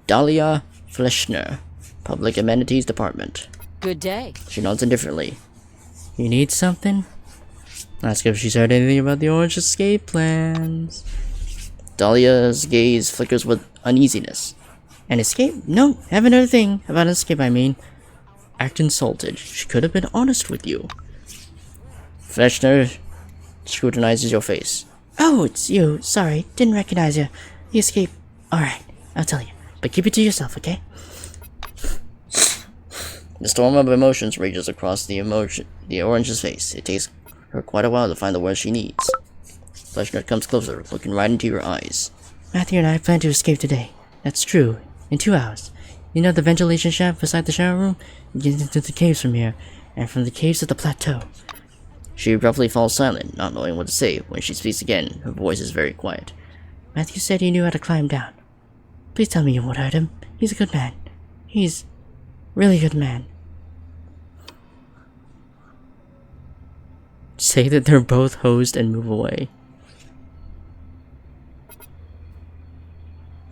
H: Dahlia Fleschner, Public Amenities Department.
F: Good day.
H: She nods indifferently.
A: You need something? Ask if she's heard anything about the Orange escape plans.
H: Dahlia's gaze flickers with uneasiness.
A: An escape? No, haven't heard a thing. About an escape, I mean. Act insulted. She could have been honest with you.
H: Fleschner scrutinizes your face.
O: Oh, it's you. Sorry, didn't recognize you. The escape. Alright, I'll tell you. But keep it to yourself, okay?
H: The storm of emotions rages across the orange's face. It takes her quite a while to find the words she needs. Fleschner comes closer, looking right into your eyes.
O: Matthew and I plan to escape today. That's true. In 2 hours. You know the ventilation shaft beside the shower room? You get into the caves from here, and from the caves to the plateau.
H: She abruptly falls silent, not knowing what to say. When she speaks again, her voice is very quiet.
O: Matthew said he knew how to climb down. Please tell me you won't hurt him. He's a good man. He's really good man.
A: Say that they're both hosed and move away.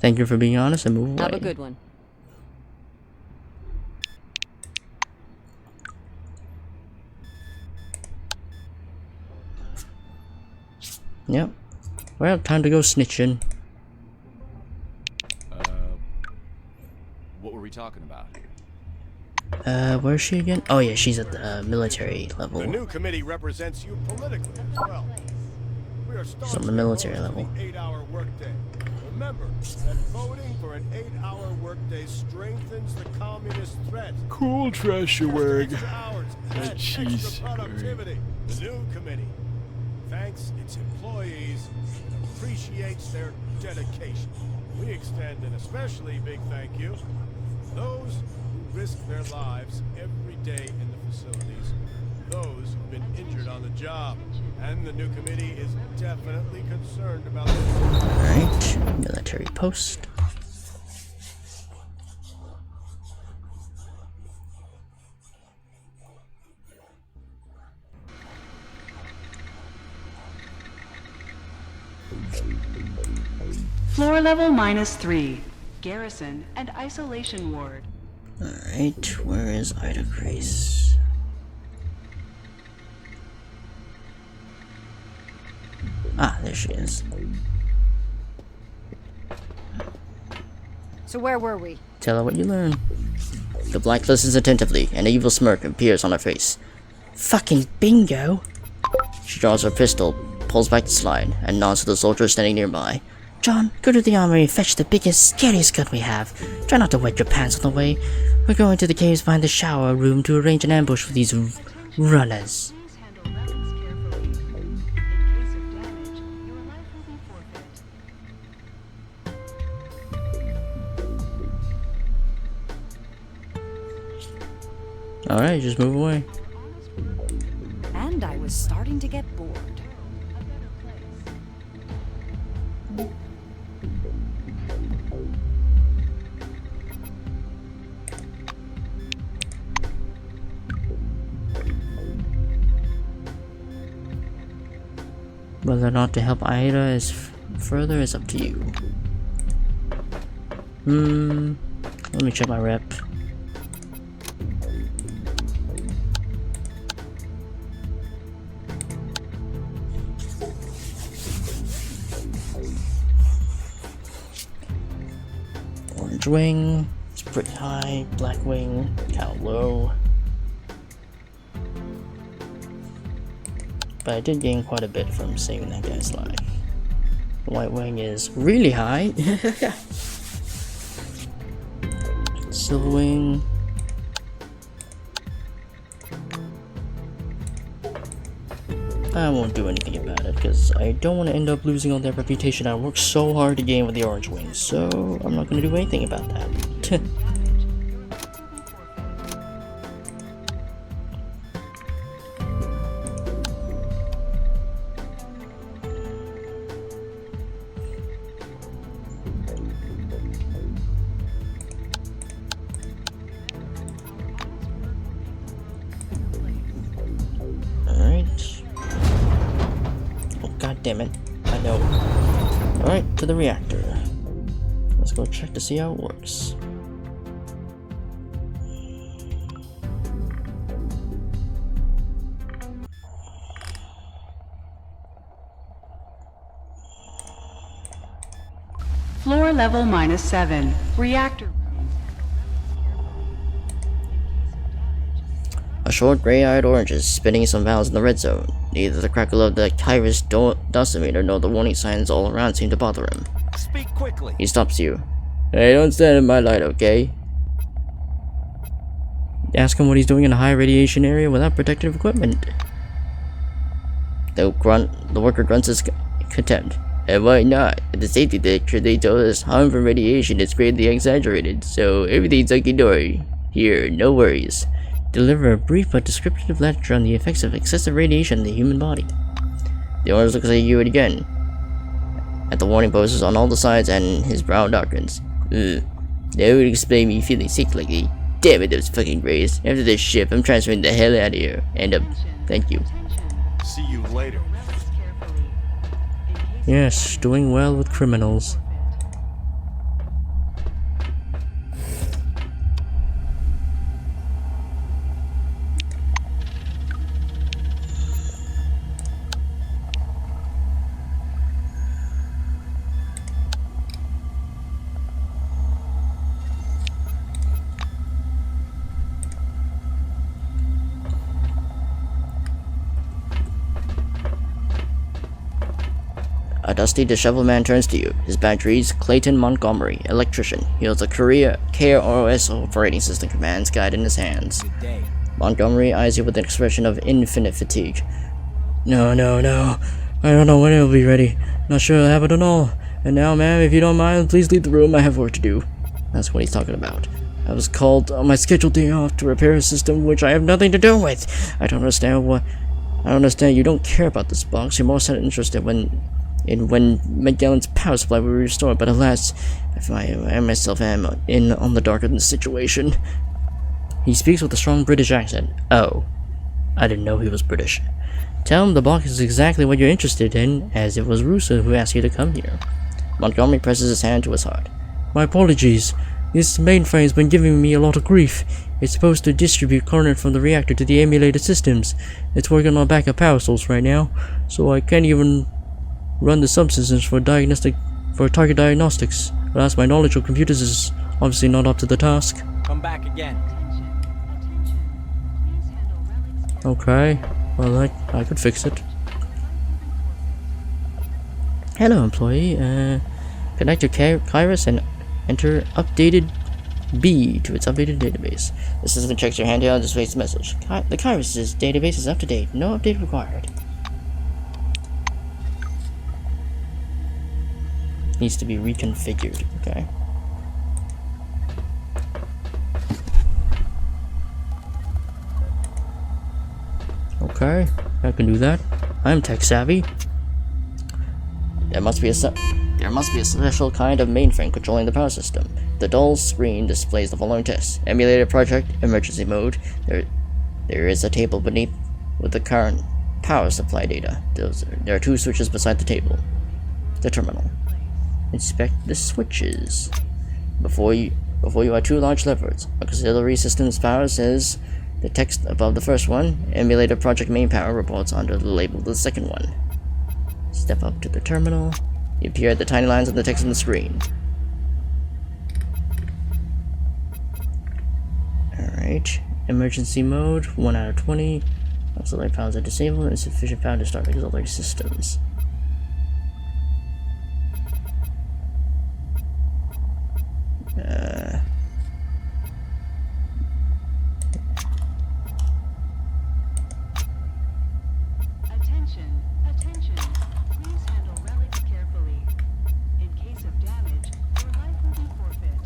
A: Thank you for being honest and move away.
F: Have a good one.
A: Yep. Well, time to go snitching.
L: What were we talking about?
A: Where's she again? Oh yeah, she's at the military level.
J: The new committee represents you politically as well. We are
A: She's on the military level.
J: 8-hour workday. Remember that voting for an 8-hour workday strengthens the communist threat.
L: Cool Trasherwig.
J: That cheese. Productivity. The new committee thanks its employees and appreciates their dedication. We extend an especially big thank you to those who risk their lives every day in the facilities, those who've been injured on the job, and the new committee is definitely concerned about this.
A: Alright, military post.
T: Floor level -3. Garrison and isolation ward.
A: Alright, where is Ida Grace? Ah, there she is.
F: So where were we?
A: Tell her what you learned.
H: The black listens attentively, and an evil smirk appears on her face.
O: Fucking bingo!
H: She draws her pistol, pulls back the slide, and nods to the soldier standing nearby.
O: John, go to the armory and fetch the biggest, scariest gun we have. Try not to wet your pants on the way. We're going to the caves behind the shower room to arrange an ambush for these runners.
A: Alright, just move away.
E: And I was starting to get bored.
A: Whether or not to help Aida is further is up to you. Let me check my rep. Orange wing, it's pretty high. Black wing, kind of low. But I did gain quite a bit from saving that guy's life. The white wing is really high. Silver wing. I won't do anything about it because I don't want to end up losing all that reputation I worked so hard to gain with the orange wing, so I'm not going to do anything about that. Damn it, I know. Alright, to the reactor. Let's go check to see how it works.
T: Floor level -7. Reactor.
N: A short gray-eyed orange is spinning some valves in the red zone. Neither the crackle of the Kyrus dosimeter nor the warning signs all around seem to bother him.
C: Speak quickly.
N: He stops you. Hey, don't stand in my light, okay?
A: Ask him what he's doing in a high radiation area without protective equipment.
N: The worker grunts his contempt. And why not? At the safety lecture, they told us harm from radiation is greatly exaggerated, so everything's hunky-dory. Here, no worries.
A: Deliver a brief but descriptive lecture on the effects of excessive radiation in the human body.
N: The orange looks at you again, at the warning posters on all the sides, and his brow darkens. That would explain me feeling sick lately. Damn it, those fucking rays. After this ship, I'm transferring the hell out of here. And, thank you.
J: See you later.
A: Yes, doing well with criminals.
N: A dusty, disheveled man turns to you. His badge reads Clayton Montgomery, electrician. He holds a KROS operating system command's guide in his hands.
C: Good day.
N: Montgomery eyes you with an expression of infinite fatigue.
A: No. I don't know when it'll be ready. Not sure it'll happen at all. And now, ma'am, if you don't mind, please leave the room. I have work to do.
N: That's what he's talking about.
A: I was called on my scheduled day off to repair a system which I have nothing to do with. I don't understand you don't care about this box. You're more interested in when Magellan's power supply will be restored, but alas, I myself am on the dark of the situation. He speaks with a strong British accent. Oh, I didn't know he was British. Tell him the box is exactly what you're interested in, as it was Russo who asked you to come here.
N: Montgomery presses his hand to his heart.
A: My apologies. This mainframe's been giving me a lot of grief. It's supposed to distribute current from the reactor to the emulated systems. It's working on backup power source right now, so I can't even run the subsystems for target diagnostics. Alas, my knowledge of computers is obviously not up to the task.
C: Come back again.
A: Okay, well I could fix it. Hello, employee.
H: Connect to Kairos and enter updated B to its updated database. The system checks your handheld and displays the message. The Kairos' database is up to date. No update required. Needs to be reconfigured. Okay. Okay, I can do that. I'm tech savvy. There must be a special kind of mainframe controlling the power system. The dull screen displays the following tests. Emulator project, emergency mode. There is a table beneath with the current power supply data. There are 2 switches beside the table. The terminal. Inspect the switches. Before you are 2 large levers. Auxiliary systems power says the text above the first one. Emulator project main power reports under the label of the second one. Step up to the terminal. You appear at the tiny lines of the text on the screen. Alright. Emergency mode, 1 out of 20. Auxiliary powers are disabled. Insufficient power to start auxiliary systems.
T: Attention. Please handle relics carefully. In case of damage, your life will be forfeit.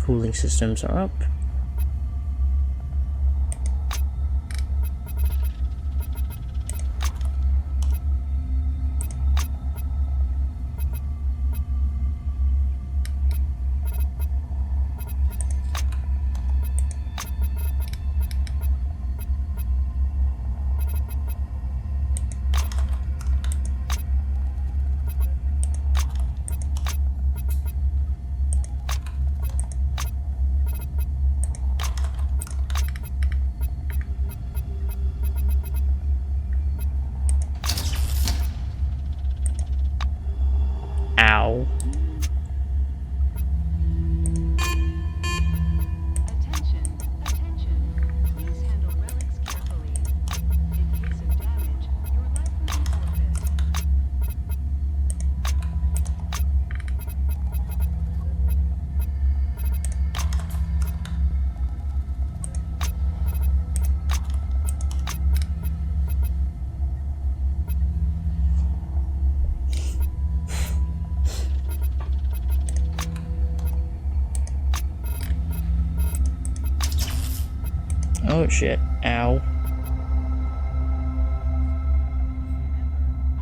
H: Cooling systems are up. Ow.
T: Please handle relics carefully. In case of damage, your life will be forfeit.
H: Oh shit. Ow.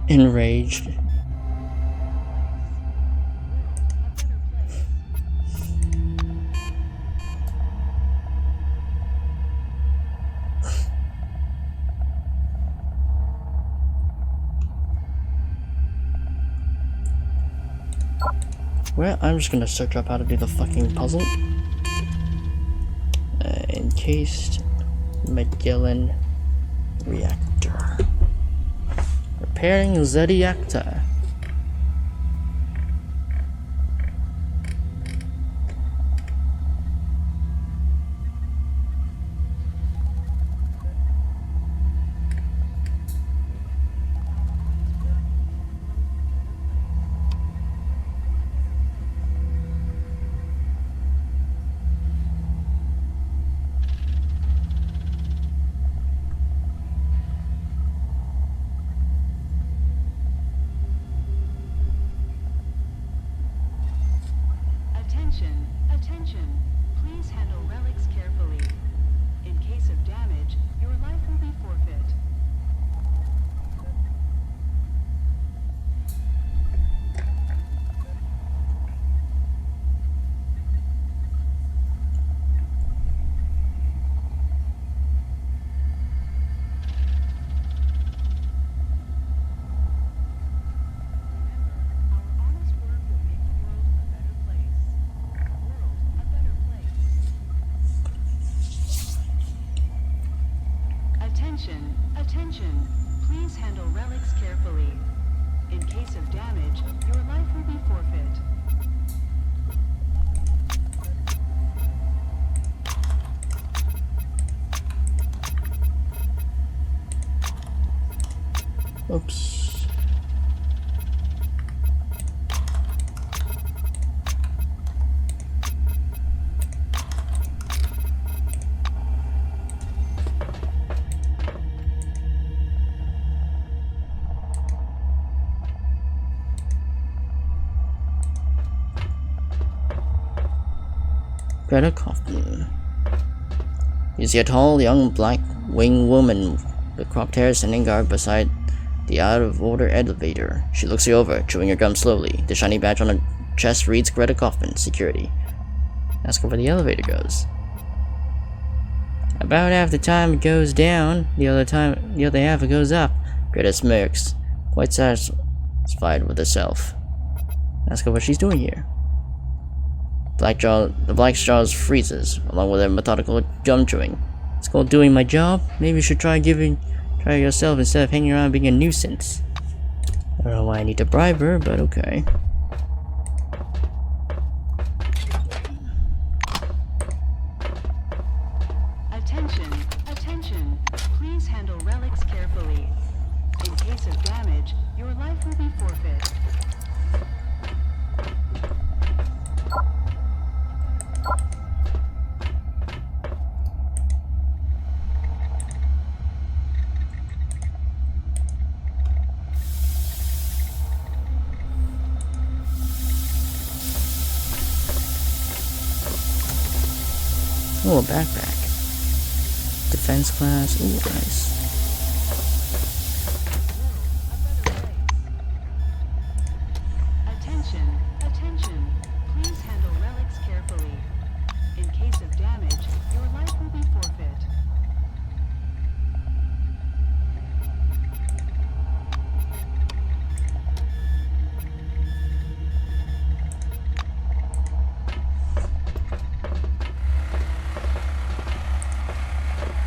H: Enraged. Well, I'm just gonna search up how to do the fucking puzzle. Encased Magellan reactor. Repairing the reactor.
T: Attention. Please handle relics carefully. In case of damage, your life will be forfeit.
A: Oops. Greta Kaufman. You see a tall, young, black-winged woman with cropped hair standing guard beside the out-of-order elevator. She looks you over, chewing her gum slowly. The shiny badge on her chest reads Greta Kaufman, security. Ask her where the elevator goes. About half the time it goes down, the other half it goes up. Greta smirks, quite satisfied with herself. Ask her what she's doing here. The black jaws freezes, along with a methodical gum chewing. It's called doing my job. Maybe you should try yourself instead of hanging around being a nuisance. I don't know why I need to bribe her, but okay.
T: Attention, attention. Please handle relics carefully. In case of damage, your life will be forfeit.
A: Oh, a backpack. Defense class. Ooh, nice.
T: Attention, attention. Please handle relics carefully. In case of damage, your life will be forfeit.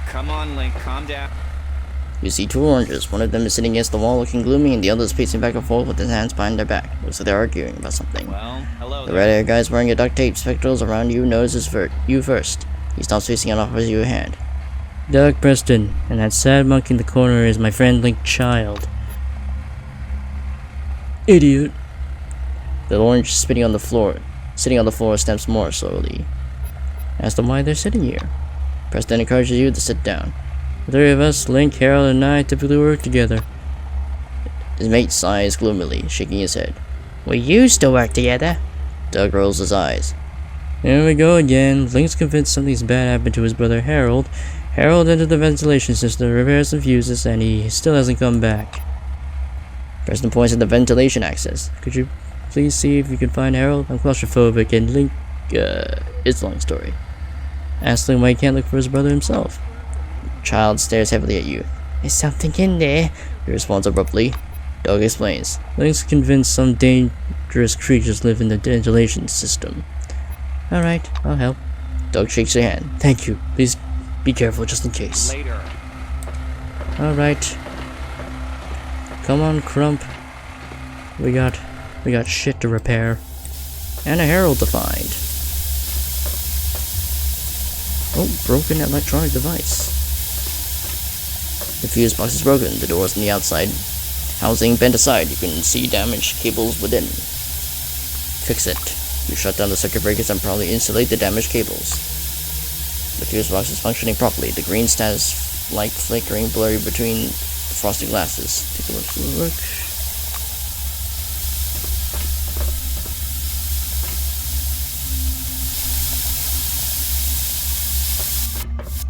C: Come on, Link, calm down.
A: You see two oranges. One of them is sitting against the wall looking gloomy, and the other is pacing back and forth with his hands behind their back. Looks like they're arguing about something.
C: Well, hello
A: The
C: there.
A: red-haired guy wearing a duct tape spectacles around you notices you first. He stops facing and offers you a hand. Doug Preston, and that sad monkey in the corner is my friend Link Child. Idiot. The orange sitting on the floor steps more slowly. Ask them why they're sitting here. Preston encourages you to sit down. The three of us, Link, Harold, and I, typically work together. His mate sighs gloomily, shaking his head. We used to work together. Doug rolls his eyes. Here we go again. Link's convinced something's bad happened to his brother Harold. Harold entered the ventilation system to repair some fuses, and he still hasn't come back. Preston points at the ventilation access. Could you please see if you can find Harold? I'm claustrophobic, and Link, it's a long story. Ask Link why he can't look for his brother himself. Child stares heavily at you. There's something in there, he responds abruptly. Doug explains. Link's convinced some dangerous creatures live in the ventilation system. Alright, I'll help. Doug shakes your hand. Thank you. Please be careful just in case.
C: Later.
A: Alright. Come on, Crump. We got shit to repair. And a Herald to find. Oh, broken electronic device. The fuse box is broken. The doors on the outside housing bent aside. You can see damaged cables within. Fix it. You shut down the circuit breakers and probably insulate the damaged cables. The fuse box is functioning properly. The green status light flickering blurry between the frosted glasses. Take a look.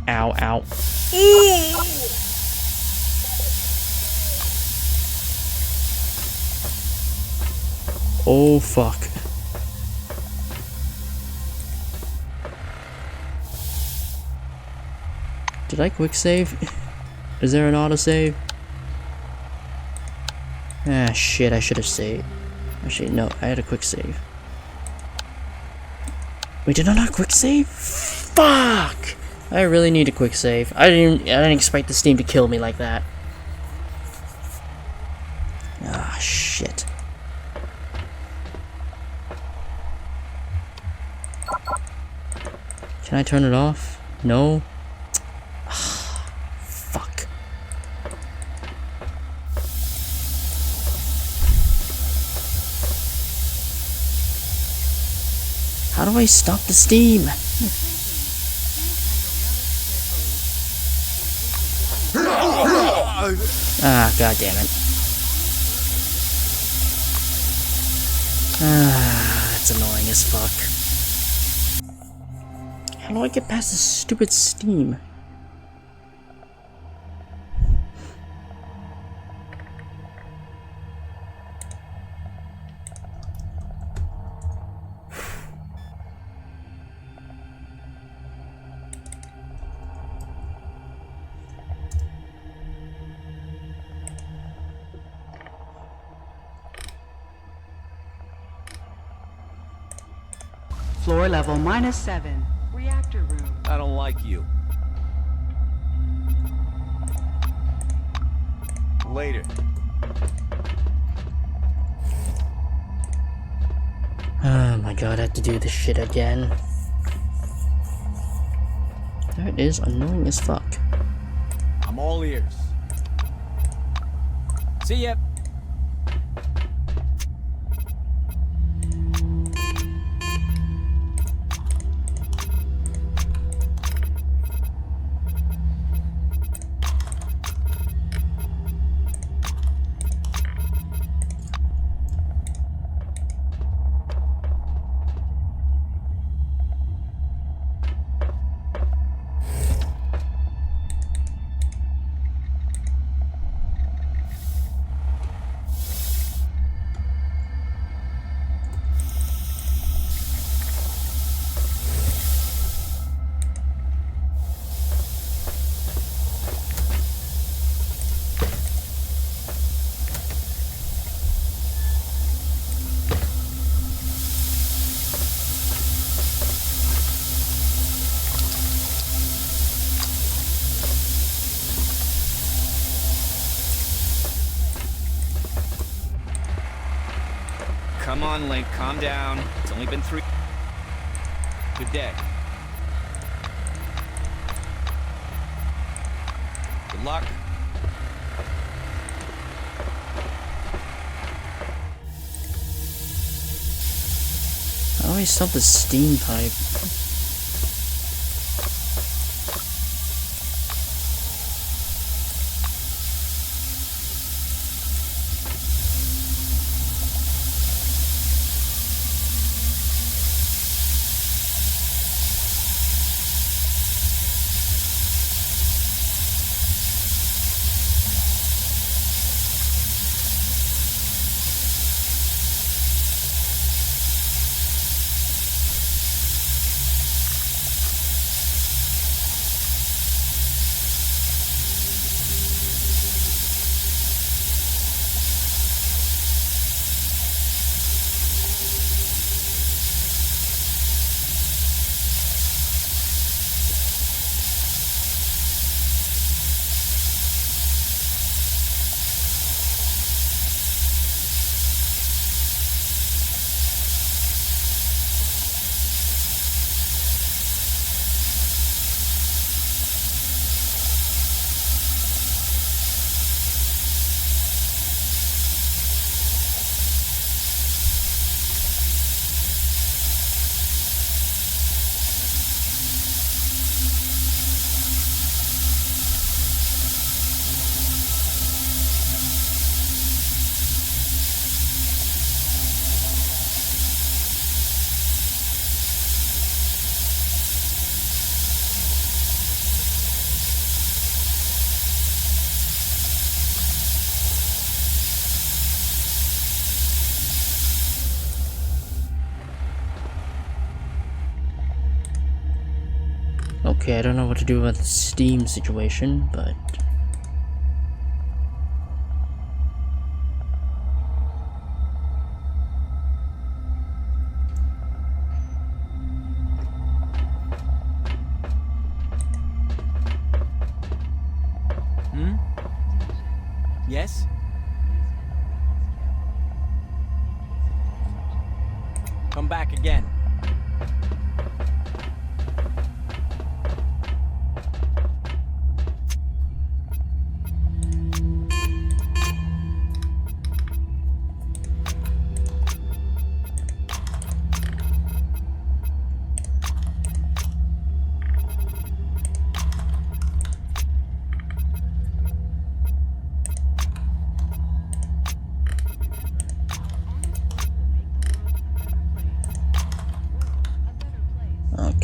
A: Ow, ow. Oh, fuck. Did I quick save? Is there an autosave? Ah, shit, I should have saved. Actually, no, I had a quick save. Wait, did I not quick save? Fuck! I really need a quick save. I didn't expect the Steam to kill me like that. Ah, shit. Can I turn it off? No? Fuck.
H: How do I stop the steam? Ah, god damn it. Ah, it's annoying as fuck. How do I get past this stupid steam?
T: Floor level -7. Reactor room.
I: I don't like you. Later.
H: Oh my god, I have to do this shit again. That is annoying as fuck.
I: I'm all ears.
C: See ya. Come on, Link, calm down. It's only been 3. Good day. Good luck.
H: How do I stop the steam pipe? Okay, I don't know what to do about the steam situation, but...
C: Yes? Come back again.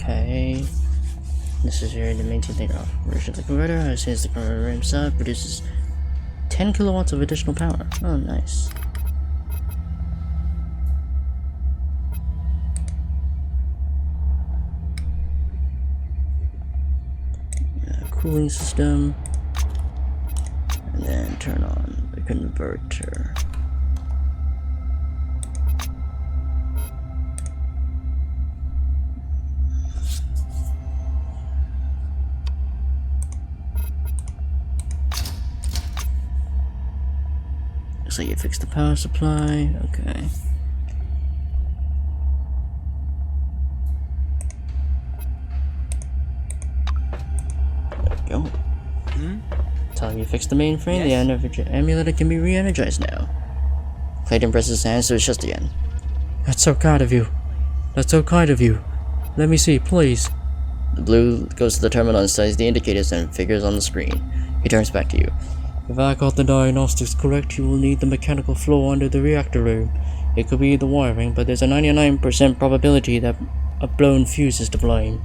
H: Okay. Necessary to maintain the operation of the converter. As soon as the converter ramps up, produces 10 kilowatts of additional power. Oh, nice. Cooling system. And then turn on the converter. Looks like you fixed the power supply. Okay. There we go. Tell you fixed the mainframe, the emulator can be re-energized now. Clayton presses his hands to his chest again.
D: That's so kind of you. That's so kind of you. Let me see, please.
H: The blue goes to the terminal and studies the indicators and figures on the screen. He turns back to you.
D: If I got the diagnostics correct, you will need the mechanical floor under the reactor room. It could be the wiring, but there's a 99% probability that a blown fuse is to blame.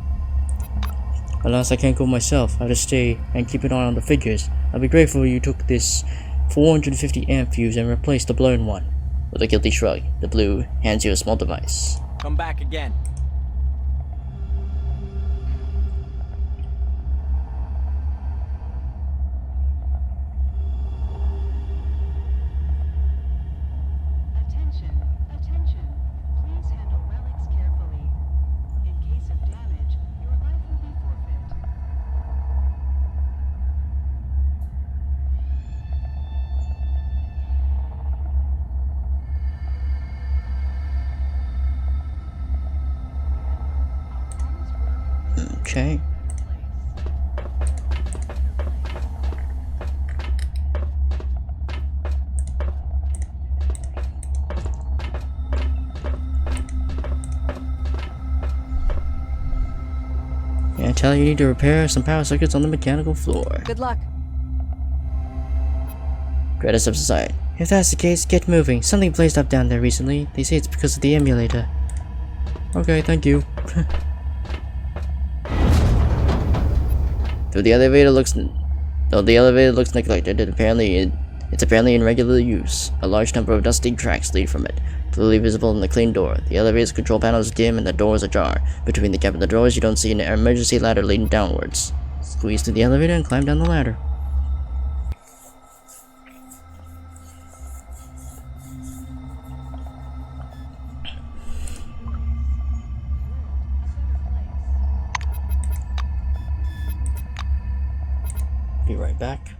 D: Alas, I can't go myself. I'll just stay and keep an eye on the figures. I'll be grateful you took this 450 amp fuse and replaced the blown one.
H: With a guilty shrug, the blue hands you a small device.
W: Come back again.
T: Attention, attention. Please handle relics carefully. In case of damage, your life will be forfeit.
H: Okay. Yeah, I tell you need to repair some power circuits on the mechanical floor.
E: Good luck.
H: Greta steps aside.
O: If that's the case, get moving. Something blazed up down there recently. They say it's because of the emulator.
D: Okay, thank you.
H: Though the elevator looks neglected, it's apparently in regular use. A large number of dusty tracks lead from it, clearly visible in the clean door. The elevator's control panel is dim and the door is ajar. Between the gap in the doors, you don't see an emergency ladder leading downwards.
O: Squeeze through the elevator and climb down the ladder.
H: Be right back.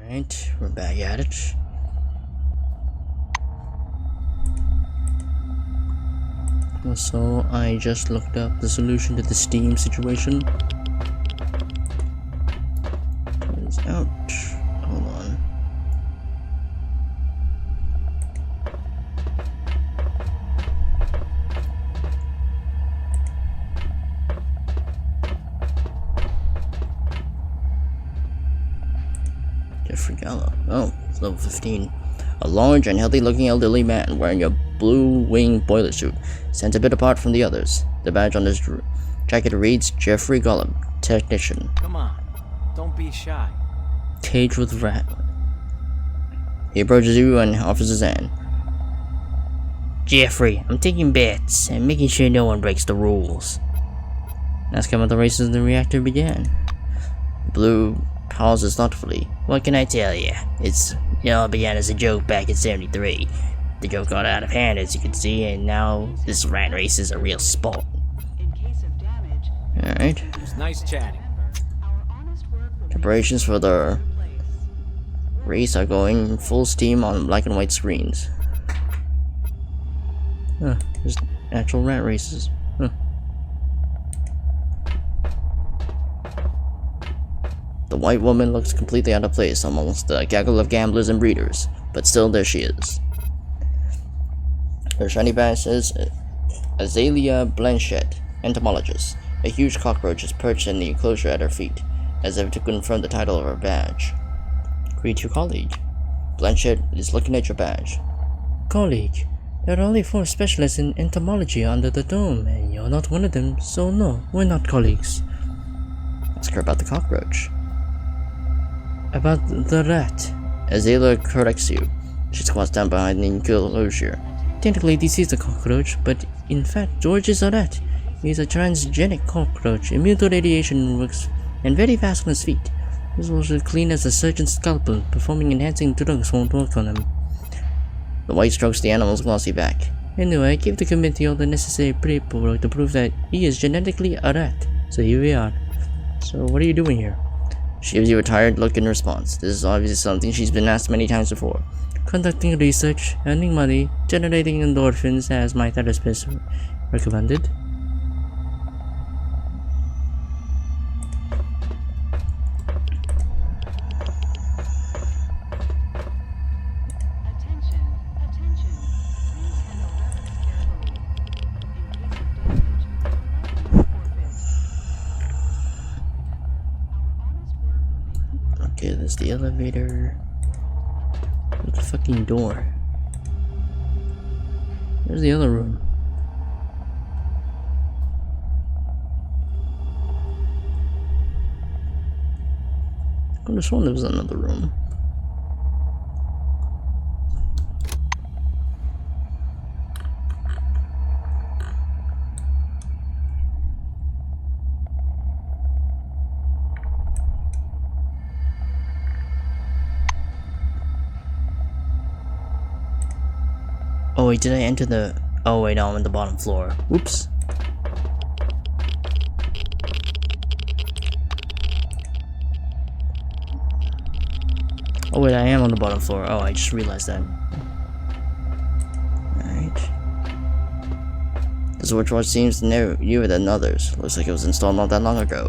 A: Alright, we're back at it. So I just looked up the solution to the Steam situation. It's out. Hold on. Jeffrey Gallo. Oh, it's level 15. A large and healthy-looking elderly man wearing a blue-winged boiler suit stands a bit apart from the others. The badge on his jacket reads Jeffrey Gollum, Technician.
P: Come on, don't be shy.
A: Cage with rat. He approaches you and offers his hand.
H: Jeffrey, I'm taking bets and making sure no one breaks the rules.
A: Ask him how the races in the reactor began. Blue pauses thoughtfully.
H: What can I tell you? It all began as a joke back in '73. The joke got out of hand, as you can see, and now this rat race is a real sport.
A: Alright.
P: It's nice chatting.
A: Preparations for the race are going full steam on black and white screens. Huh, there's actual rat races. Huh. The white woman looks completely out of place amongst the gaggle of gamblers and breeders, but still there she is. Her shiny badge says Azalea Blanchett, entomologist. A huge cockroach is perched in the enclosure at her feet, as if to confirm the title of her badge. Greet your colleague. Blanchett is looking at your badge.
O: Colleague, there are only 4 specialists in entomology under the dome, and you're not one of them, so no, we're not colleagues.
A: Ask her about the cockroach.
O: About the rat.
A: Azalea corrects you. She squats down behind the enclosure.
O: Technically, this is a cockroach, but in fact, George is a rat. He's a transgenic cockroach, immune to radiation works, and very fast on his feet. This was as clean as a surgeon's scalpel. Performing enhancing drugs won't work on him.
A: The white strokes the animal's glossy back.
O: Anyway, I gave the committee all the necessary paperwork to prove that he is genetically a rat. So here we are. So what are you doing here?
A: She gives you a tired look in response. This is obviously something she's been asked many times before.
O: Conducting research, earning money, generating endorphins as my therapist recommended.
A: Okay, there's the elevator. Where's the fucking door? There's the other room. I could have sworn there was another room. Oh wait, did I enter the... Oh wait, no, I'm on the bottom floor. Whoops. Oh wait, I am on the bottom floor. Oh, I just realized that. Alright. This switchwatch seems newer than others. Looks like it was installed not that long ago.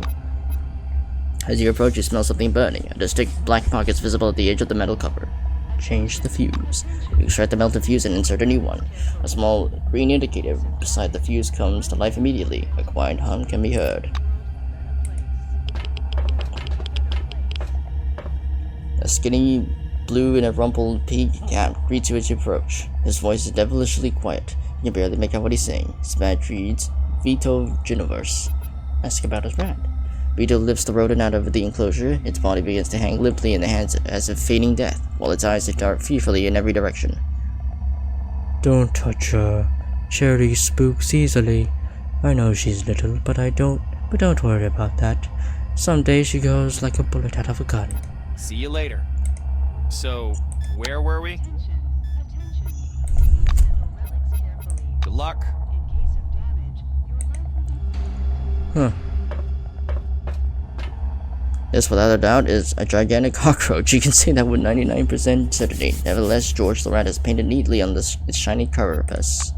A: As you approach, you smell something burning. Distinct black pockets visible at the edge of the metal cover. Change the fuse. You extract the melted fuse and insert a new one. A small green indicator beside the fuse comes to life immediately. A quiet hum can be heard. A skinny blue and a rumpled pig cat greets you as you approach. His voice is devilishly quiet. You can barely make out what he's saying. His badge reads Vito Geniverse. Ask about his rat. Vito lifts the rodent out of the enclosure. Its body begins to hang limply in the hands as if feigning death, while its eyes dart fearfully in every direction.
O: Don't touch her. Cherry spooks easily. I know she's little, but don't worry about that. Someday she goes like a bullet out of a gun.
C: See you later. So, where were we? Good luck.
A: Huh.
H: This, without a doubt, is a gigantic cockroach. You can say that with 99% certainty. Nevertheless, George the Rat is painted neatly on its shiny carapace.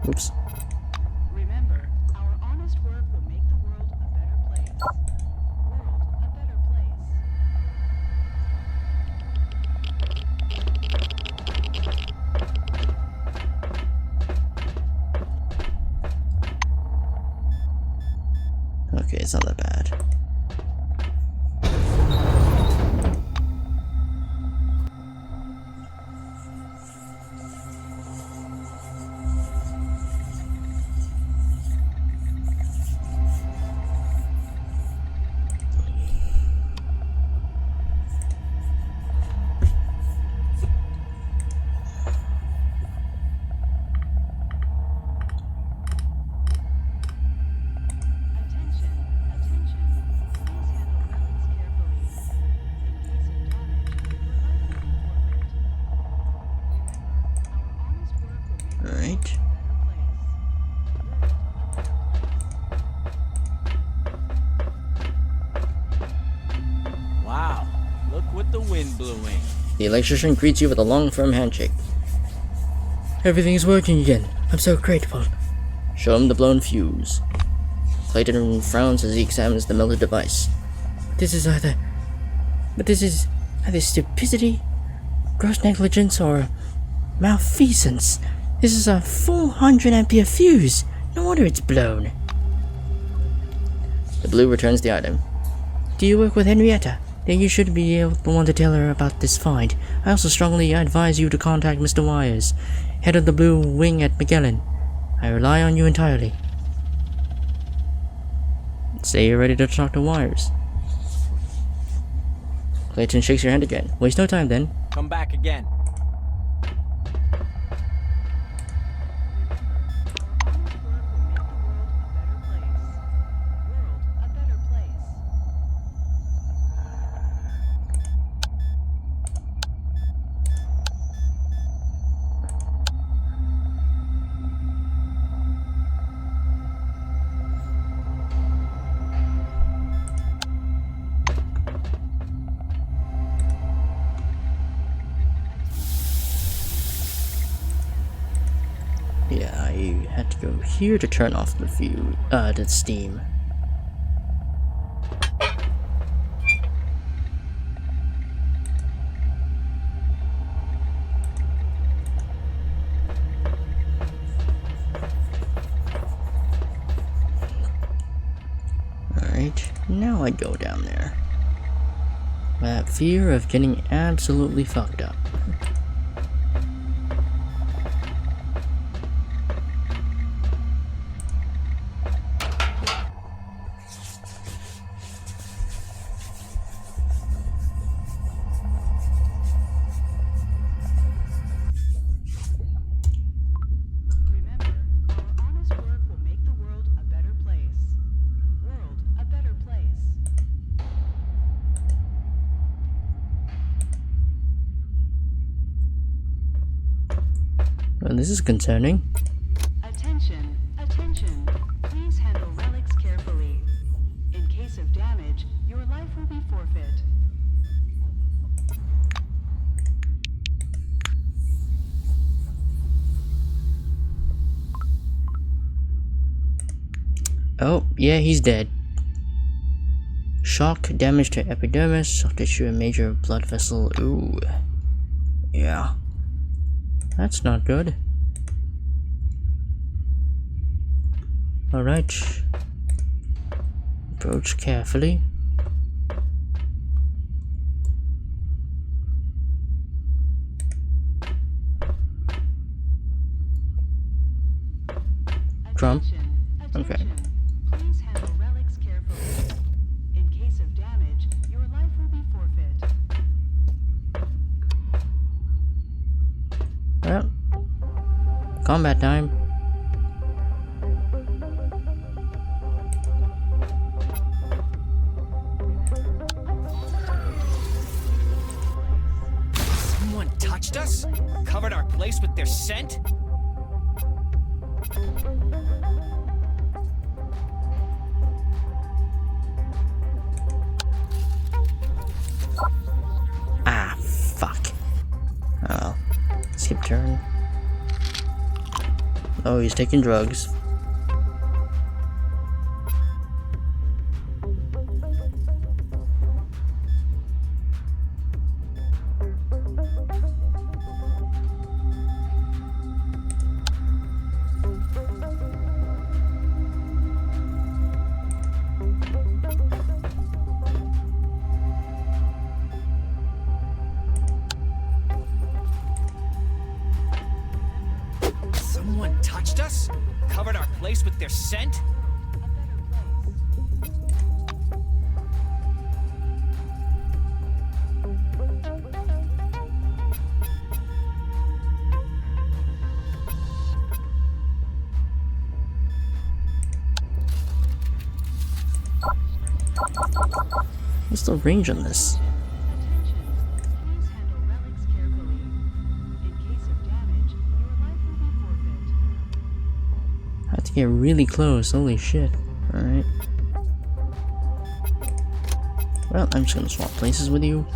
H: Oops.
T: Remember, our honest work will make the world a better place. World a better place.
H: Okay, it's not that bad. Alright.
P: Wow, look what the wind blew in.
H: The electrician greets you with a long, firm handshake.
O: Everything's working again. I'm so grateful.
H: Show him the blown fuse. Clayton frowns as he examines the melted device.
O: This is either stupidity, gross negligence, or malfeasance. This is a 400 ampere fuse. No wonder it's blown.
H: The blue returns the item.
O: Do you work with Henrietta? Then you should be able to want to tell her about this find. I also strongly advise you to contact Mr. Wires, head of the Blue Wing at Magellan. I rely on you entirely.
H: Say you're ready to talk to Wires. Clayton shakes your hand again.
O: Waste no time then.
P: Come back again.
H: Yeah, I had to go here to turn off the the steam. Alright, now I go down there. That fear of getting absolutely fucked up. Well, this is concerning.
T: Attention, attention. Please handle relics carefully. In case of damage, your life will be forfeit.
H: Oh, yeah, he's dead. Shock, damage to epidermis, soft tissue, and major blood vessel. Ooh. Yeah. That's not good. Alright. Approach carefully. Trump. Okay.
T: Please handle relics carefully. In case of damage, your life will be forfeit.
H: Well, combat time.
C: Someone touched us? Covered our place with their scent?
H: Ah, fuck. Oh, skip turn. Oh, he's taking drugs.
C: Someone touched us? Covered our place with their scent?
H: What's the range on this? I have to get really close, holy shit. Alright. Well, I'm just gonna swap places with you.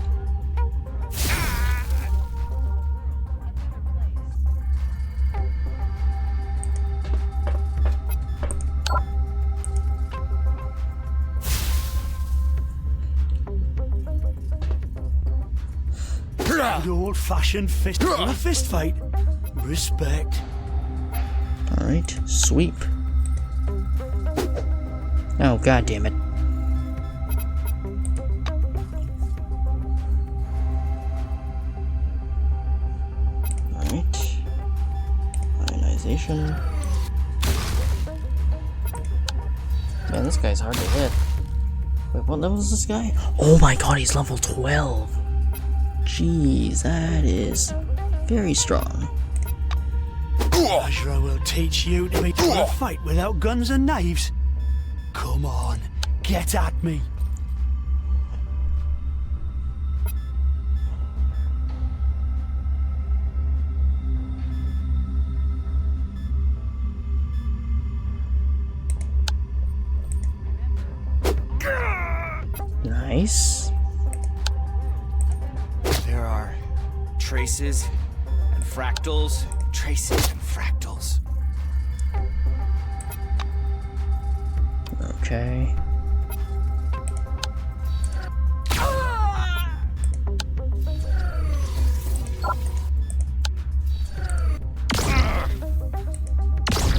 R: Good old-fashioned fist fight. Respect.
H: Alright, sweep. Oh, god damn it. Alright. Ionization. Man, this guy's hard to hit. Wait, what level is this guy? Oh my god, he's level 12. Jeez, that is very strong.
R: Azra will teach you to make a fight without guns and knives. Come on, get at me.
H: Nice.
C: There are traces and fractals, traces and fractals.
H: Okay.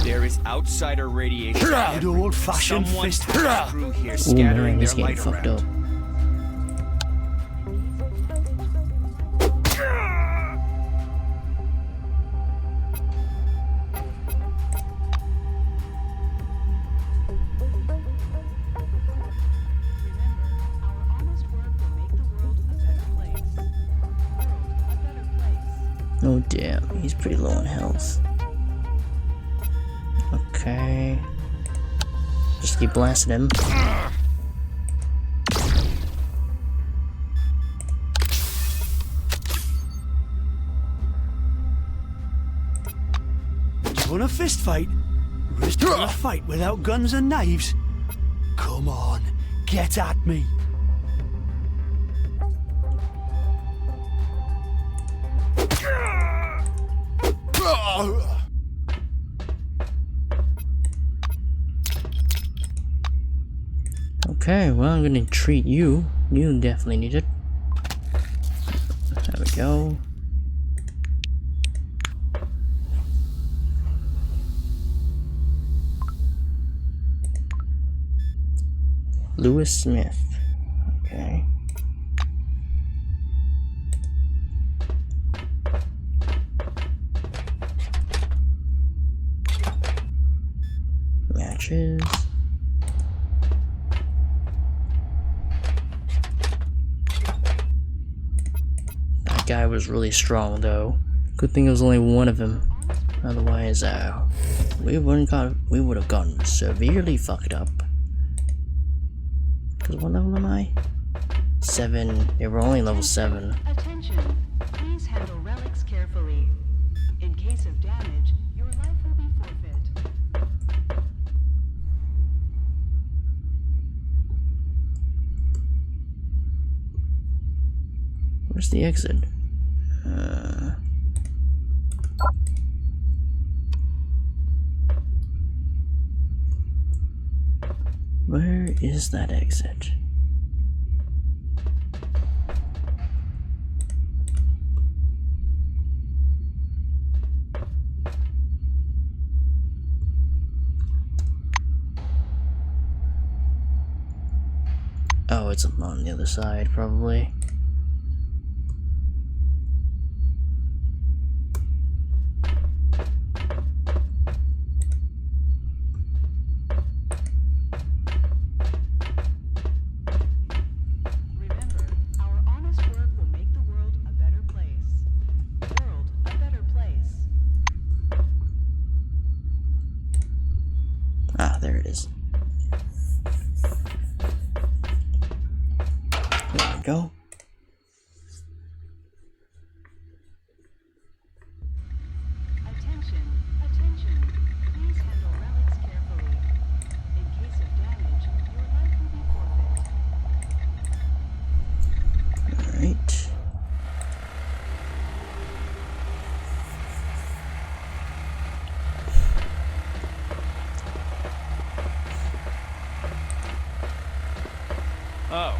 C: There is outsider radiation.
R: Good old-fashioned fist
C: Someone through here
H: Ooh,
C: scattering
H: man, he's
C: their
H: getting
C: light
H: fucked
C: around.
H: up. Oh damn, he's pretty low on health. Okay. Just keep blasting him.
R: You want a fist fight? A fight without guns and knives. Come on, get at me.
H: Okay, well, I'm gonna treat you. You definitely need it. There we go. Lewis Smith. Okay. Matches. That guy was really strong though. Good thing it was only one of them. Otherwise, we would have gotten severely fucked up. Cause what level am I? 7. Yeah, we're only level 7.
T: Attention. Please handle relics carefully. In case of damage, your life will be forfeit.
A: Where's the exit? Where is that exit? Oh, it's on the other side, probably.
T: Remember, our honest work will make the world a better place. World a better place.
A: Ah, there it is. There we go.
T: Attention, attention. Please handle relics carefully. In case of damage, your life will be forfeit.
A: Alright.
C: Oh,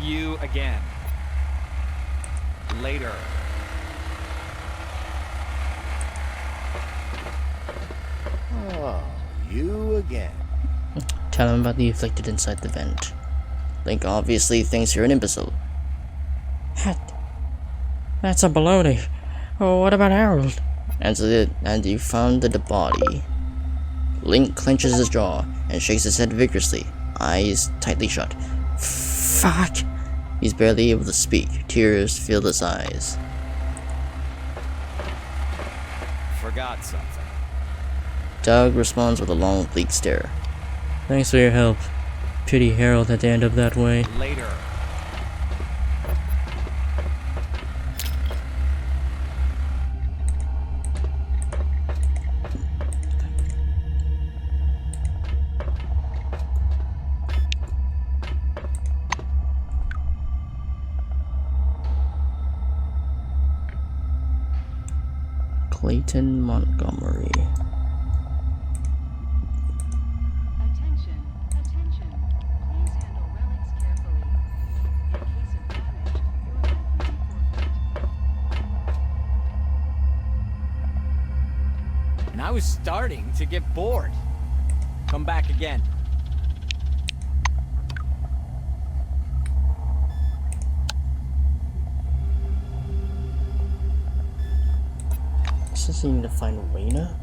C: you again. Later.
J: Oh, you again.
A: Tell him about the afflicted inside the vent. Link obviously thinks you're an imbecile.
O: That's a baloney. Oh, what about Harold?
A: And you found the body. Link clenches his jaw and shakes his head vigorously, eyes tightly shut.
O: Fuck.
A: He's barely able to speak. Tears fill his eyes.
C: Forgot something.
A: Doug responds with a long, bleak stare.
O: Thanks for your help. Pity Harold had to end up that way.
C: Later.
A: Clayton Montgomery.
T: Attention, attention. Please handle relics carefully. In case of damage, your life will be forfeit.
P: And I was starting to get bored. Come back again.
A: Just need to find Raina.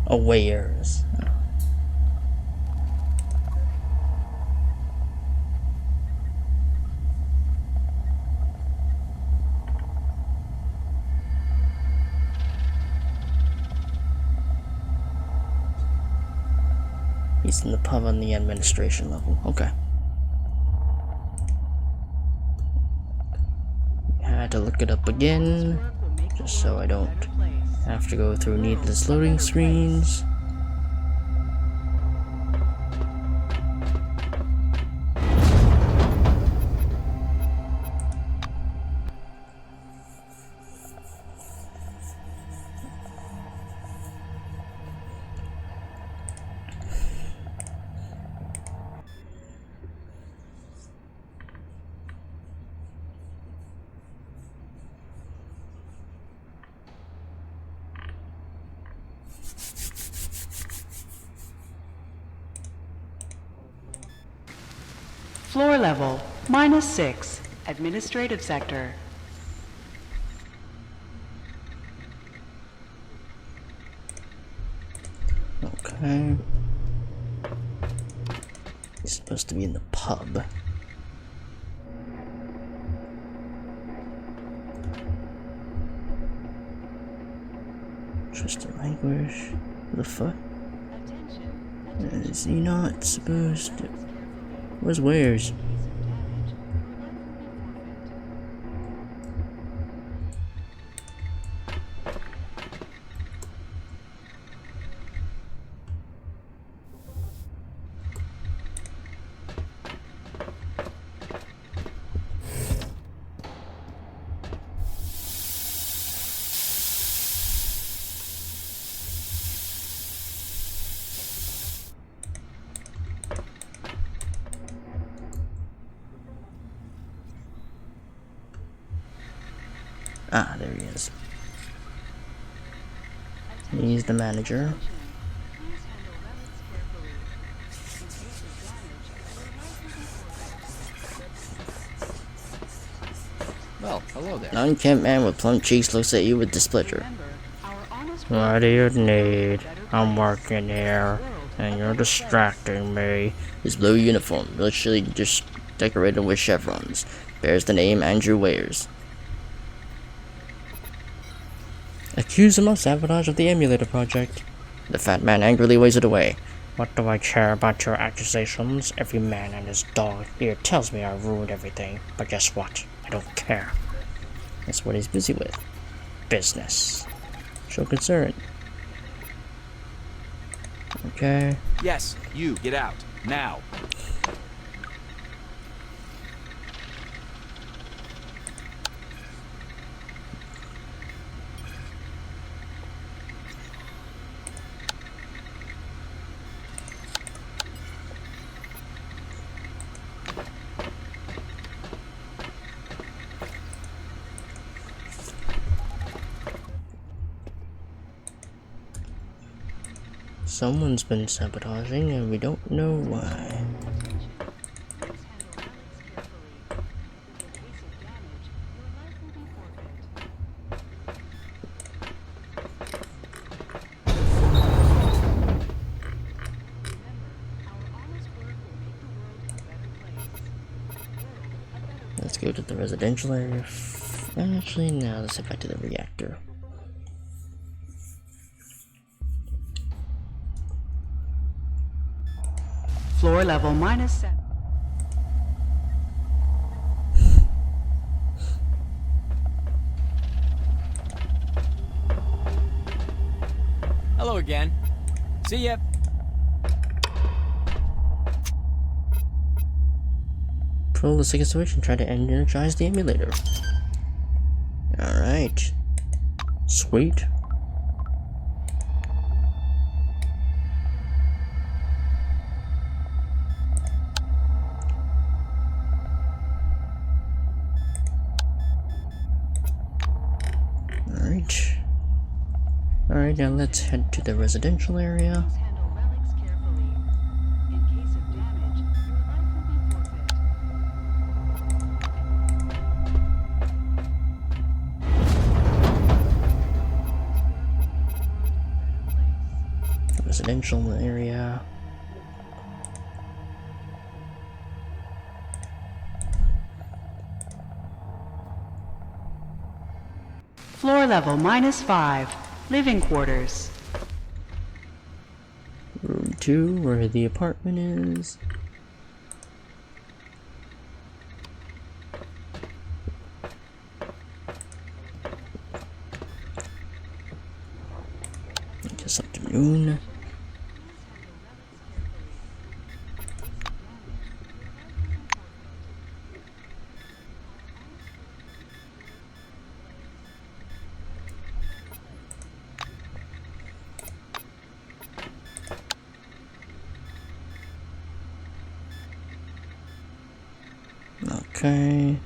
A: Oh, where's? He's in the pub on the administration level. Okay. Had to look it up again, just so I don't have to go through needless loading screens.
T: Floor level, -6, administrative sector.
A: Okay. He's supposed to be in the pub. Tristan language. What the fuck? Is he not supposed to? Where's Wares?
H: Ah, there he is. He's the manager.
P: Well, hello there.
H: An unkempt man with plump cheeks looks at you with displeasure.
D: What do you need? I'm working here, and you're distracting me.
H: His blue uniform, richly just decorated with chevrons, bears the name Andrew Wares.
D: Accuse him of sabotage of the emulator project.
H: The fat man angrily waves it away.
D: What do I care about your accusations? Every man and his dog here tells me I ruined everything, but guess what? I don't care.
H: That's what he's busy with.
D: Business.
H: Show concern. Okay.
L: Yes, you, get out. Now.
H: Someone's been sabotaging and we don't know why. Let's go to the residential area. Actually, now let's head back to the reactor.
T: Floor level -7.
P: Hello again. See ya.
H: Control the situation, try to energize the emulator. Alright. Sweet. Alright, now let's head to the residential area. Residential area.
T: Floor level -5. Living quarters.
H: Room 2, where the apartment is. Just up to noon. Okay.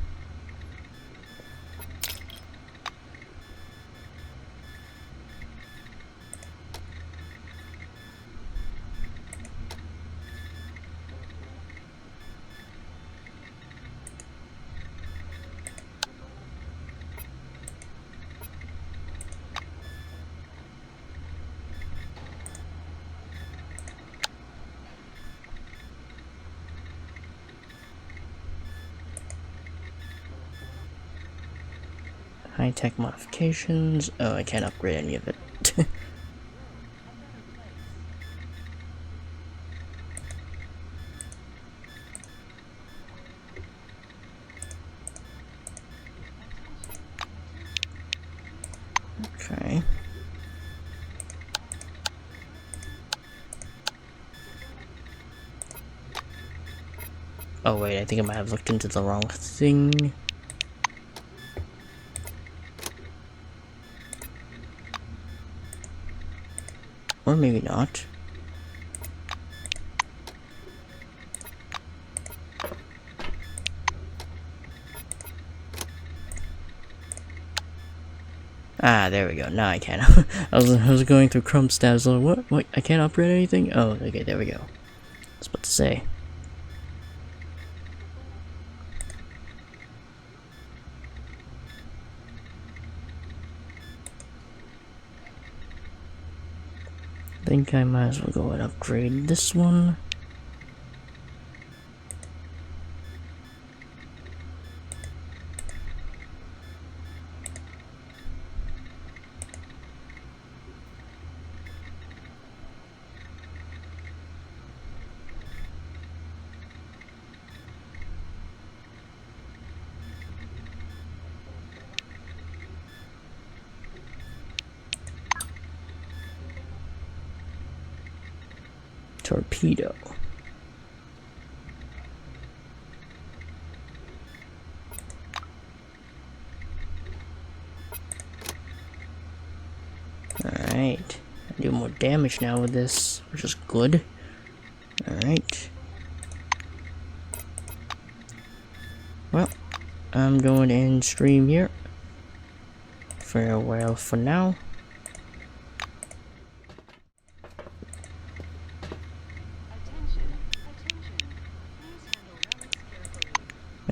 H: High-tech modifications. Oh, I can't upgrade any of it. Okay. Oh wait, I think I might have looked into the wrong thing. Or maybe not.
A: Ah, there we go. Now I can. I was going through crumb stabs. Like, what? What? I can't operate anything? Oh, okay, there we go. I was about to say. I think I might as well go and upgrade this one. Torpedo. Alright. I do more damage now with this, which is good. Alright. Well, I'm going to end stream here. Farewell for now.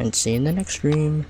A: And see you in the next stream.